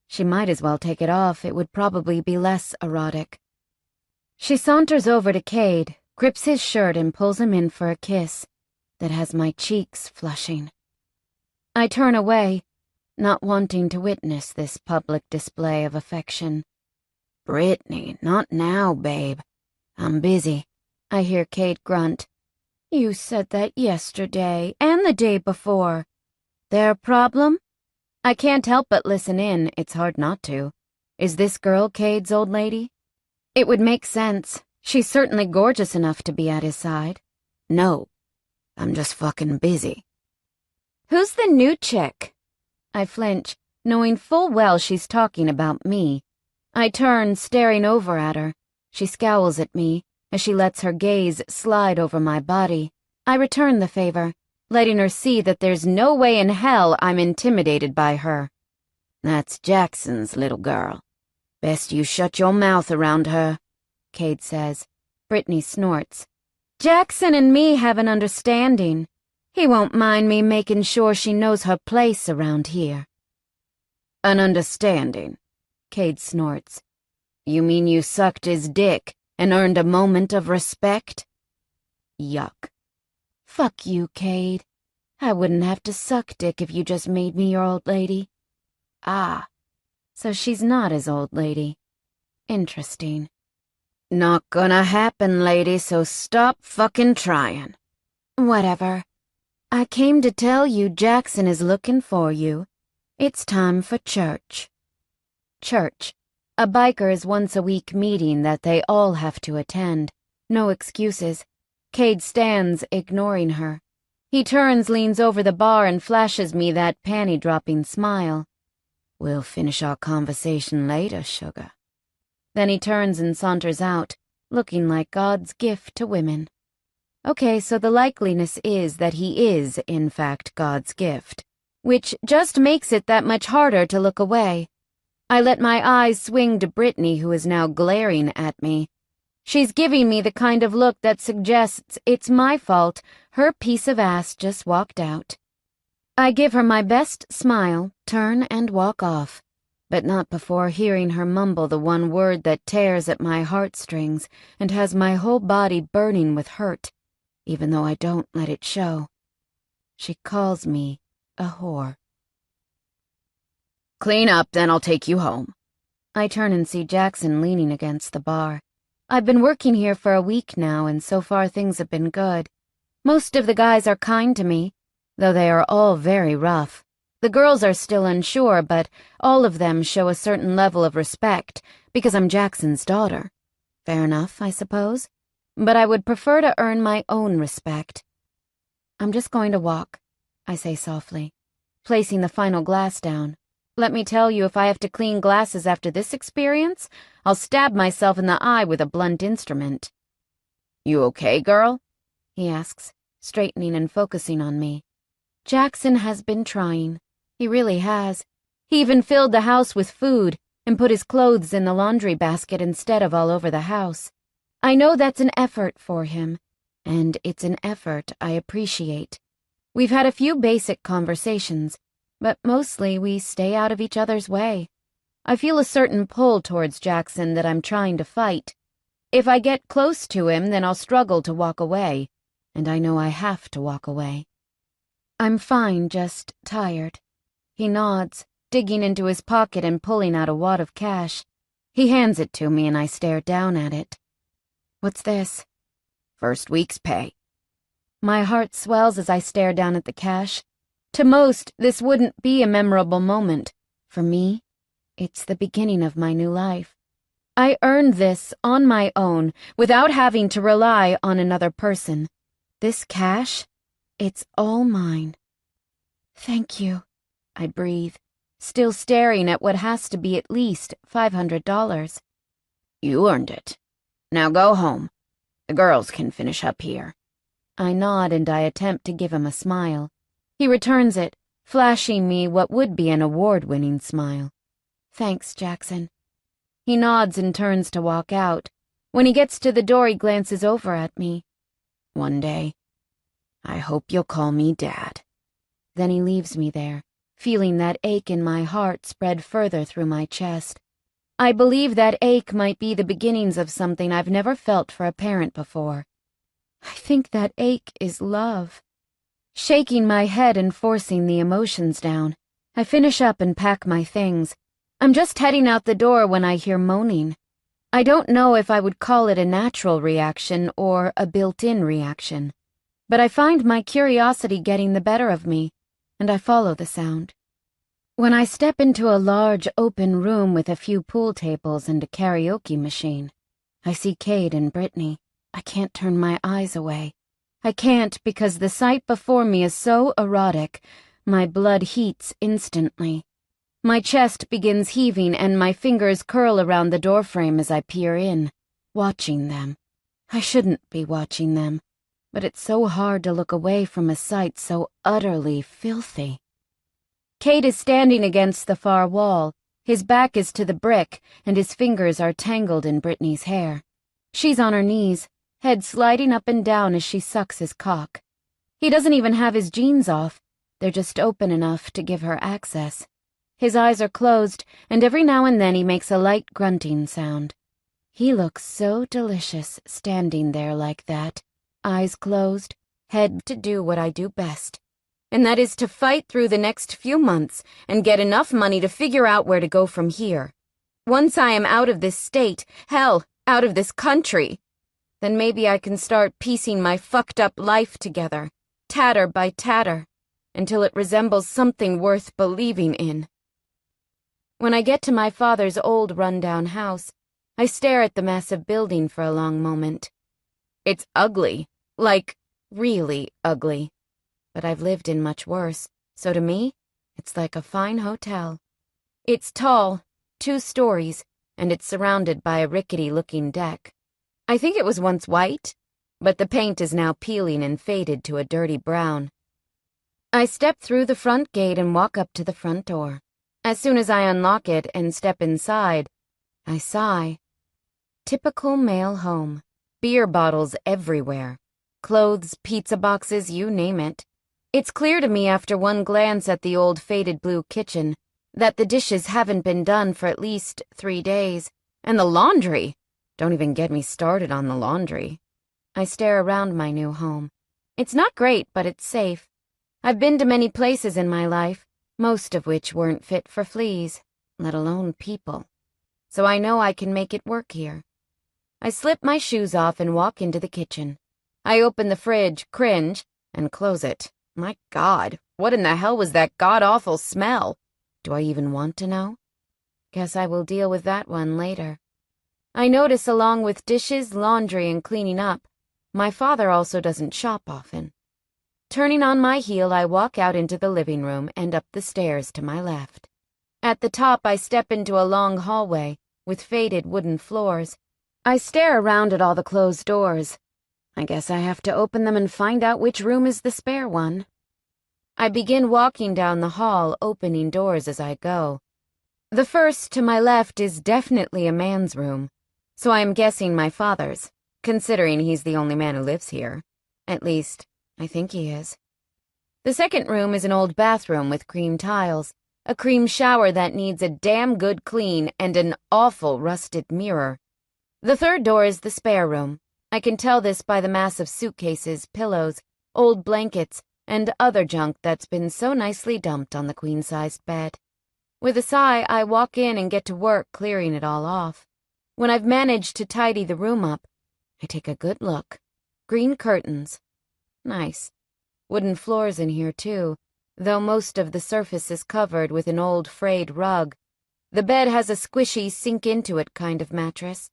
Speaker 3: She might as well take it off. It would probably be less erotic. She saunters over to Cade, grips his shirt and pulls him in for a kiss that has my cheeks flushing. I turn away, not wanting to witness this public display of affection.
Speaker 1: Brittany, not now, babe. I'm busy.
Speaker 3: I hear Cade grunt. You said that yesterday and the day before. There a problem? I can't help but listen in. It's hard not to. Is this girl Cade's old lady? It would make sense. She's certainly gorgeous enough to be at his side.
Speaker 1: No, I'm just fucking busy.
Speaker 3: Who's the new chick? I flinch, knowing full well she's talking about me. I turn, staring over at her. She scowls at me as she lets her gaze slide over my body. I return the favor, letting her see that there's no way in hell I'm intimidated by her.
Speaker 1: That's Jackson's little girl. Best you shut your mouth around her, Cade says.
Speaker 3: Brittany snorts. Jackson and me have an understanding. He won't mind me making sure she knows her place around here.
Speaker 1: An understanding, Cade snorts. You mean you sucked his dick and earned a moment of respect? Yuck.
Speaker 3: Fuck you, Cade. I wouldn't have to suck dick if you just made me your old lady.
Speaker 1: Ah,
Speaker 3: so she's not his old lady. Interesting.
Speaker 1: Not gonna happen, lady, so stop fucking trying.
Speaker 3: Whatever. I came to tell you Jackson is looking for you. It's time for church. Church. A biker's once-a-week meeting that they all have to attend. No excuses. Cade stands, ignoring her. He turns, leans over the bar, and flashes me that panty-dropping smile.
Speaker 1: We'll finish our conversation later, sugar.
Speaker 3: Then he turns and saunters out, looking like God's gift to women. Okay, so the likeliness is that he is, in fact, God's gift, which just makes it that much harder to look away.
Speaker 1: I let my eyes swing to Brittany, who is now glaring at me. She's giving me the kind of look that suggests it's my fault her piece of ass just walked out. I give her my best smile, turn and walk off, but not before hearing her mumble the one word that tears at my heartstrings and has my whole body burning with hurt, even though I don't let it show. She calls me a whore.
Speaker 2: Clean up, then I'll take you home.
Speaker 1: I turn and see Jackson leaning against the bar. I've been working here for a week now, and so far things have been good. Most of the guys are kind to me, though they are all very rough. The girls are still unsure, but all of them show a certain level of respect, because I'm Jackson's daughter. Fair enough, I suppose. But I would prefer to earn my own respect. I'm just going to walk, I say softly, placing the final glass down. Let me tell you, if I have to clean glasses after this experience, I'll stab myself in the eye with a blunt instrument.
Speaker 2: You okay, girl?
Speaker 1: He asks, straightening and focusing on me. Jackson has been trying. He really has. He even filled the house with food and put his clothes in the laundry basket instead of all over the house. I know that's an effort for him, and it's an effort I appreciate. We've had a few basic conversations, but mostly we stay out of each other's way. I feel a certain pull towards Jackson that I'm trying to fight. If I get close to him, then I'll struggle to walk away, and I know I have to walk away. I'm fine, just tired. He nods, digging into his pocket and pulling out a wad of cash. He hands it to me and I stare down at it. What's this?
Speaker 2: First week's pay.
Speaker 1: My heart swells as I stare down at the cash. To most, this wouldn't be a memorable moment. For me, it's the beginning of my new life. I earned this on my own, without having to rely on another person. This cash, it's all mine. Thank you, I breathe, still staring at what has to be at least $500.
Speaker 2: You earned it. Now go home. The girls can finish up here.
Speaker 1: I nod and I attempt to give him a smile. He returns it, flashing me what would be an award-winning smile. Thanks, Jackson. He nods and turns to walk out. When he gets to the door, he glances over at me.
Speaker 2: One day, I hope you'll call me Dad.
Speaker 1: Then he leaves me there, feeling that ache in my heart spread further through my chest. I believe that ache might be the beginnings of something I've never felt for a parent before. I think that ache is love. Shaking my head and forcing the emotions down, I finish up and pack my things. I'm just heading out the door when I hear moaning. I don't know if I would call it a natural reaction or a built-in reaction, but I find my curiosity getting the better of me, and I follow the sound. When I step into a large open room with a few pool tables and a karaoke machine, I see Cade and Brittany. I can't turn my eyes away. I can't because the sight before me is so erotic, my blood heats instantly. My chest begins heaving and my fingers curl around the doorframe as I peer in, watching them. I shouldn't be watching them, but it's so hard to look away from a sight so utterly filthy. Cade is standing against the far wall. His back is to the brick, and his fingers are tangled in Brittany's hair. She's on her knees, head sliding up and down as she sucks his cock. He doesn't even have his jeans off. They're just open enough to give her access. His eyes are closed, and every now and then he makes a light grunting sound. He looks so delicious standing there like that, eyes closed, head to do what I do best, and that is to fight through the next few months and get enough money to figure out where to go from here. Once I am out of this state, hell, out of this country, then maybe I can start piecing my fucked-up life together, tatter by tatter, until it resembles something worth believing in. When I get to my father's old run-down house, I stare at the massive building for a long moment. It's ugly, like, really ugly. But I've lived in much worse, so to me, it's like a fine hotel. It's tall, 2 stories, and it's surrounded by a rickety-looking deck. I think it was once white, but the paint is now peeling and faded to a dirty brown. I step through the front gate and walk up to the front door. As soon as I unlock it and step inside, I sigh. Typical male home. Beer bottles everywhere. Clothes, pizza boxes, you name it. It's clear to me after one glance at the old faded blue kitchen that the dishes haven't been done for at least 3 days. And the laundry! Don't even get me started on the laundry. I stare around my new home. It's not great, but it's safe. I've been to many places in my life, most of which weren't fit for fleas, let alone people. So I know I can make it work here. I slip my shoes off and walk into the kitchen. I open the fridge, cringe, and close it. My God, what in the hell was that god-awful smell? Do I even want to know? Guess I will deal with that one later. I notice along with dishes, laundry, and cleaning up, my father also doesn't shop often. Turning on my heel, I walk out into the living room and up the stairs to my left. At the top, I step into a long hallway with faded wooden floors. I stare around at all the closed doors. I guess I have to open them and find out which room is the spare one. I begin walking down the hall, opening doors as I go. The first to my left is definitely a man's room, so I am guessing my father's, considering he's the only man who lives here. At least, I think he is. The second room is an old bathroom with cream tiles, a cream shower that needs a damn good clean, and an awful rusted mirror. The third door is the spare room. I can tell this by the mass of suitcases, pillows, old blankets, and other junk that's been so nicely dumped on the queen-sized bed. With a sigh, I walk in and get to work clearing it all off. When I've managed to tidy the room up, I take a good look. Green curtains. Nice. Wooden floors in here, too, though most of the surface is covered with an old frayed rug. The bed has a squishy sink-into-it kind of mattress.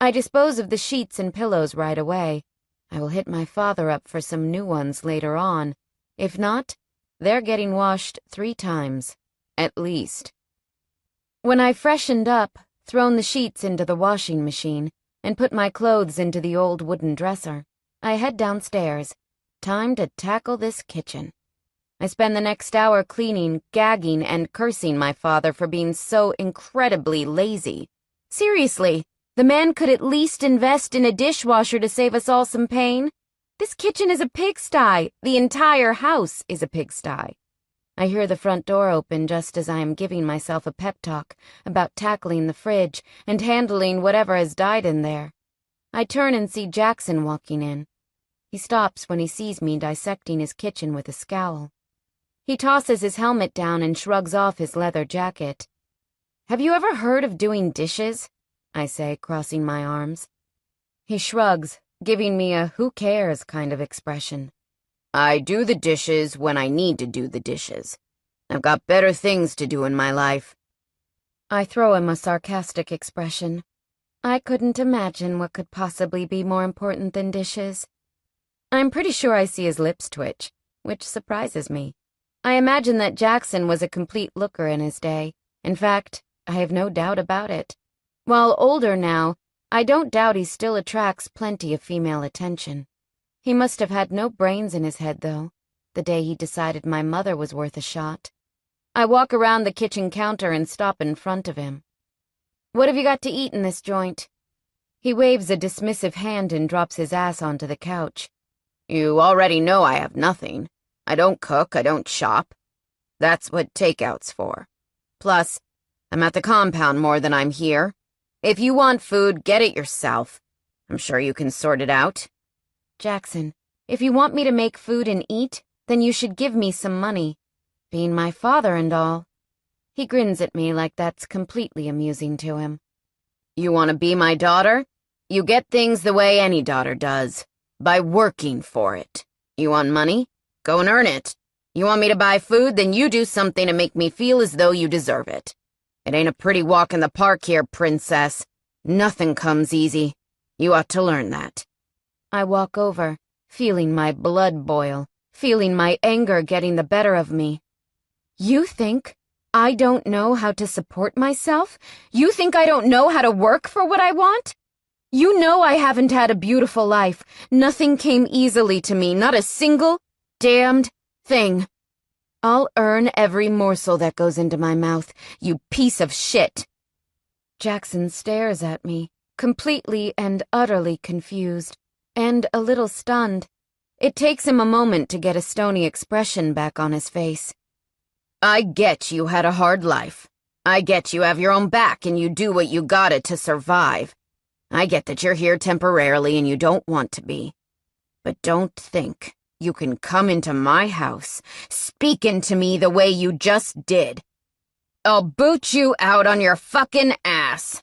Speaker 1: I dispose of the sheets and pillows right away. I will hit my father up for some new ones later on. If not, they're getting washed 3 times, at least. When I freshened up, thrown the sheets into the washing machine, and put my clothes into the old wooden dresser, I head downstairs. Time to tackle this kitchen. I spend the next hour cleaning, gagging, and cursing my father for being so incredibly lazy. Seriously, the man could at least invest in a dishwasher to save us all some pain. This kitchen is a pigsty. The entire house is a pigsty. I hear the front door open just as I am giving myself a pep talk about tackling the fridge and handling whatever has died in there. I turn and see Jackson walking in. He stops when he sees me dissecting his kitchen with a scowl. He tosses his helmet down and shrugs off his leather jacket. "Have you ever heard of doing dishes?" I say, crossing my arms. He shrugs, giving me a who cares kind of expression.
Speaker 2: I do the dishes when I need to do the dishes. I've got better things to do in my life.
Speaker 1: I throw him a sarcastic expression. I couldn't imagine what could possibly be more important than dishes. I'm pretty sure I see his lips twitch, which surprises me. I imagine that Jackson was a complete looker in his day. In fact, I have no doubt about it. While older now, I don't doubt he still attracts plenty of female attention. He must have had no brains in his head, though, the day he decided my mother was worth a shot. I walk around the kitchen counter and stop in front of him. "What have you got to eat in this joint?" He waves a dismissive hand and drops his ass onto the couch.
Speaker 2: You already know I have nothing. I don't cook, I don't shop. That's what takeout's for. Plus, I'm at the compound more than I'm here. If you want food, get it yourself. I'm sure you can sort it out.
Speaker 1: "Jackson, if you want me to make food and eat, then you should give me some money. Being my father and all." He grins at me like that's completely amusing to him.
Speaker 2: You want to be my daughter? You get things the way any daughter does. By working for it. You want money? Go and earn it. You want me to buy food? Then you do something to make me feel as though you deserve it. It ain't a pretty walk in the park here, princess. Nothing comes easy. You ought to learn that.
Speaker 1: I walk over, feeling my blood boil, feeling my anger getting the better of me. "You think I don't know how to support myself? You think I don't know how to work for what I want? You know I haven't had a beautiful life. Nothing came easily to me, not a single damned thing." I'll earn every morsel that goes into my mouth, you piece of shit. Jackson stares at me, completely and utterly confused, and a little stunned. It takes him a moment to get a stony expression back on his face.
Speaker 2: I get you had a hard life. I get you have your own back and you do what you gotta to survive. I get that you're here temporarily and you don't want to be. But don't think you can come into my house, speaking to me the way you just did. I'll boot you out on your fucking ass.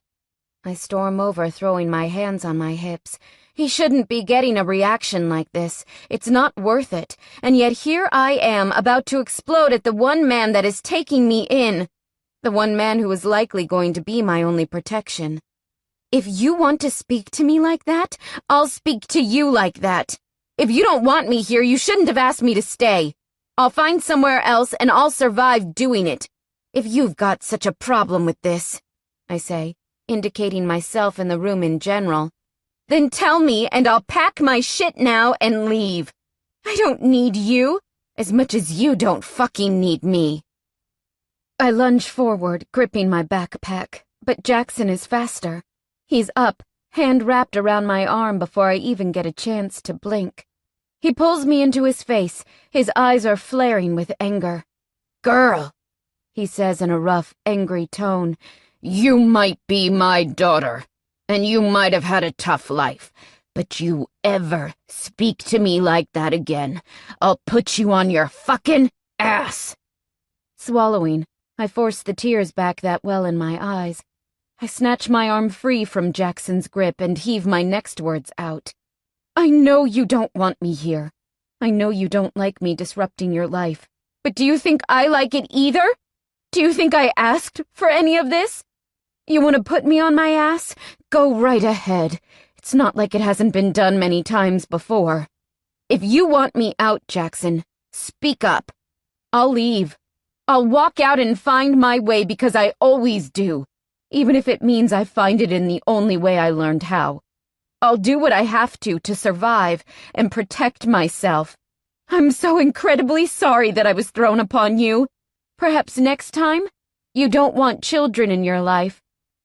Speaker 1: I storm over, throwing my hands on my hips. He shouldn't be getting a reaction like this. It's not worth it. And yet here I am, about to explode at the one man that is taking me in. The one man who is likely going to be my only protection. If you want to speak to me like that, I'll speak to you like that. If you don't want me here, you shouldn't have asked me to stay. I'll find somewhere else and I'll survive doing it. If you've got such a problem with this, I say, indicating myself in the room in general, then tell me and I'll pack my shit now and leave. I don't need you, as much as you don't fucking need me. I lunge forward, gripping my backpack, but Jackson is faster. He's up, hand wrapped around my arm before I even get a chance to blink. He pulls me into his face. His eyes are flaring with anger.
Speaker 2: Girl,
Speaker 1: he says in a rough, angry tone,
Speaker 2: you might be my daughter, and you might have had a tough life, but you ever speak to me like that again, I'll put you on your fucking ass.
Speaker 1: Swallowing, I force the tears back that well in my eyes. I snatch my arm free from Jackson's grip and heave my next words out. I know you don't want me here. I know you don't like me disrupting your life. But do you think I like it either? Do you think I asked for any of this? You want to put me on my ass? Go right ahead. It's not like it hasn't been done many times before. If you want me out, Jackson, speak up. I'll leave. I'll walk out and find my way because I always do. Even if it means I find it in the only way I learned how. I'll do what I have to survive and protect myself. I'm so incredibly sorry that I was thrown upon you. Perhaps next time, you don't want children in your life.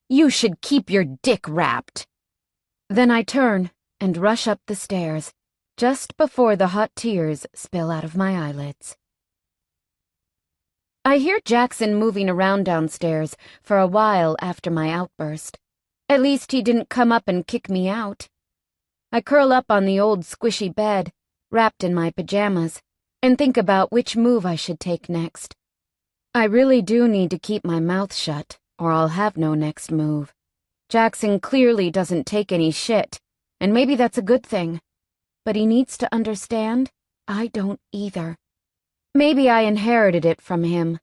Speaker 1: You should keep your dick wrapped. Then I turn and rush up the stairs, just before the hot tears spill out of my eyelids. I hear Jackson moving around downstairs for a while after my outburst. At least he didn't come up and kick me out. I curl up on the old squishy bed, wrapped in my pajamas, and think about which move I should take next. I really do need to keep my mouth shut, or I'll have no next move. Jackson clearly doesn't take any shit, and maybe that's a good thing. But he needs to understand I don't either. Maybe I inherited it from him.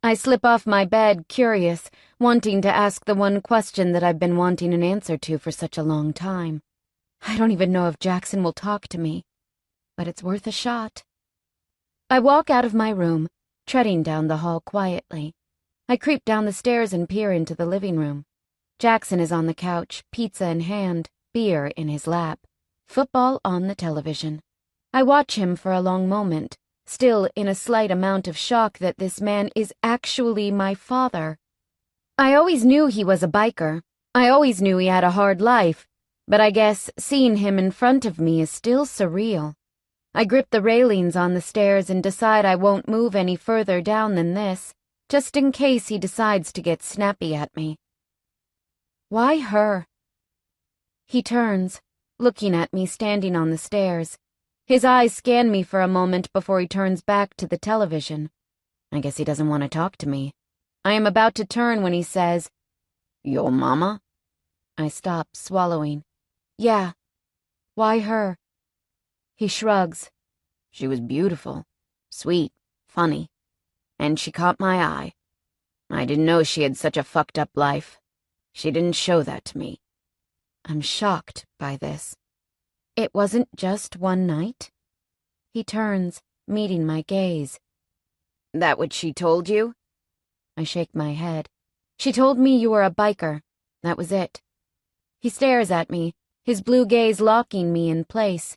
Speaker 1: I slip off my bed, curious, wanting to ask the one question that I've been wanting an answer to for such a long time. I don't even know if Jackson will talk to me, but it's worth a shot. I walk out of my room, treading down the hall quietly. I creep down the stairs and peer into the living room. Jackson is on the couch, pizza in hand, beer in his lap, football on the television. I watch him for a long moment, still in a slight amount of shock that this man is actually my father. I always knew he was a biker. I always knew he had a hard life, but I guess seeing him in front of me is still surreal. I grip the railings on the stairs and decide I won't move any further down than this, just in case he decides to get snappy at me. Why her? He turns, looking at me standing on the stairs. His eyes scan me for a moment before he turns back to the television. I guess he doesn't want to talk to me. I am about to turn when he says, "Your mama?" I stop, swallowing. Yeah. Why her? He shrugs. She was beautiful, sweet, funny, and she caught my eye. I didn't know she had such a fucked up life. She didn't show that to me. I'm shocked by this. It wasn't just one night? He turns, meeting my gaze. That what she told you? I shake my head. She told me you were a biker. That was it. He stares at me, his blue gaze locking me in place.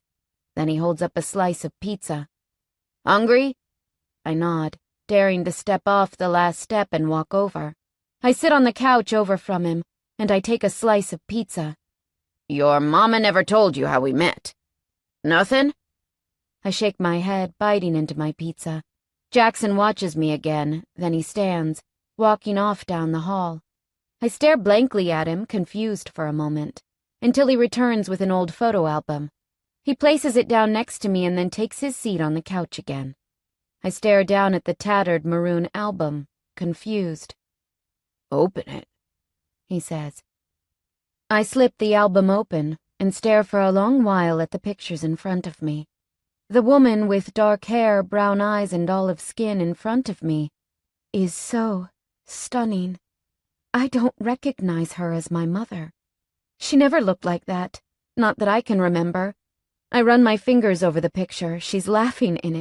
Speaker 1: Then he holds up a slice of pizza. Hungry? I nod.
Speaker 3: daring to step off the last step and walk over. I sit on the couch over from him, and I take a slice of pizza.
Speaker 2: Your mama never told you how we met. Nothing?
Speaker 3: I shake my head, biting into my pizza. Jackson watches me again, then he stands, walking off down the hall. I stare blankly at him, confused for a moment, until he returns with an old photo album. He places it down next to me and then takes his seat on the couch again. I stare down at the tattered maroon album, confused.
Speaker 2: Open it,
Speaker 3: he says. I slip the album open and stare for a long while at the pictures in front of me. The woman with dark hair, brown eyes, and olive skin in front of me is so stunning. I don't recognize her as my mother. She never looked like that, not that I can remember. I run my fingers over the picture. She's laughing in it.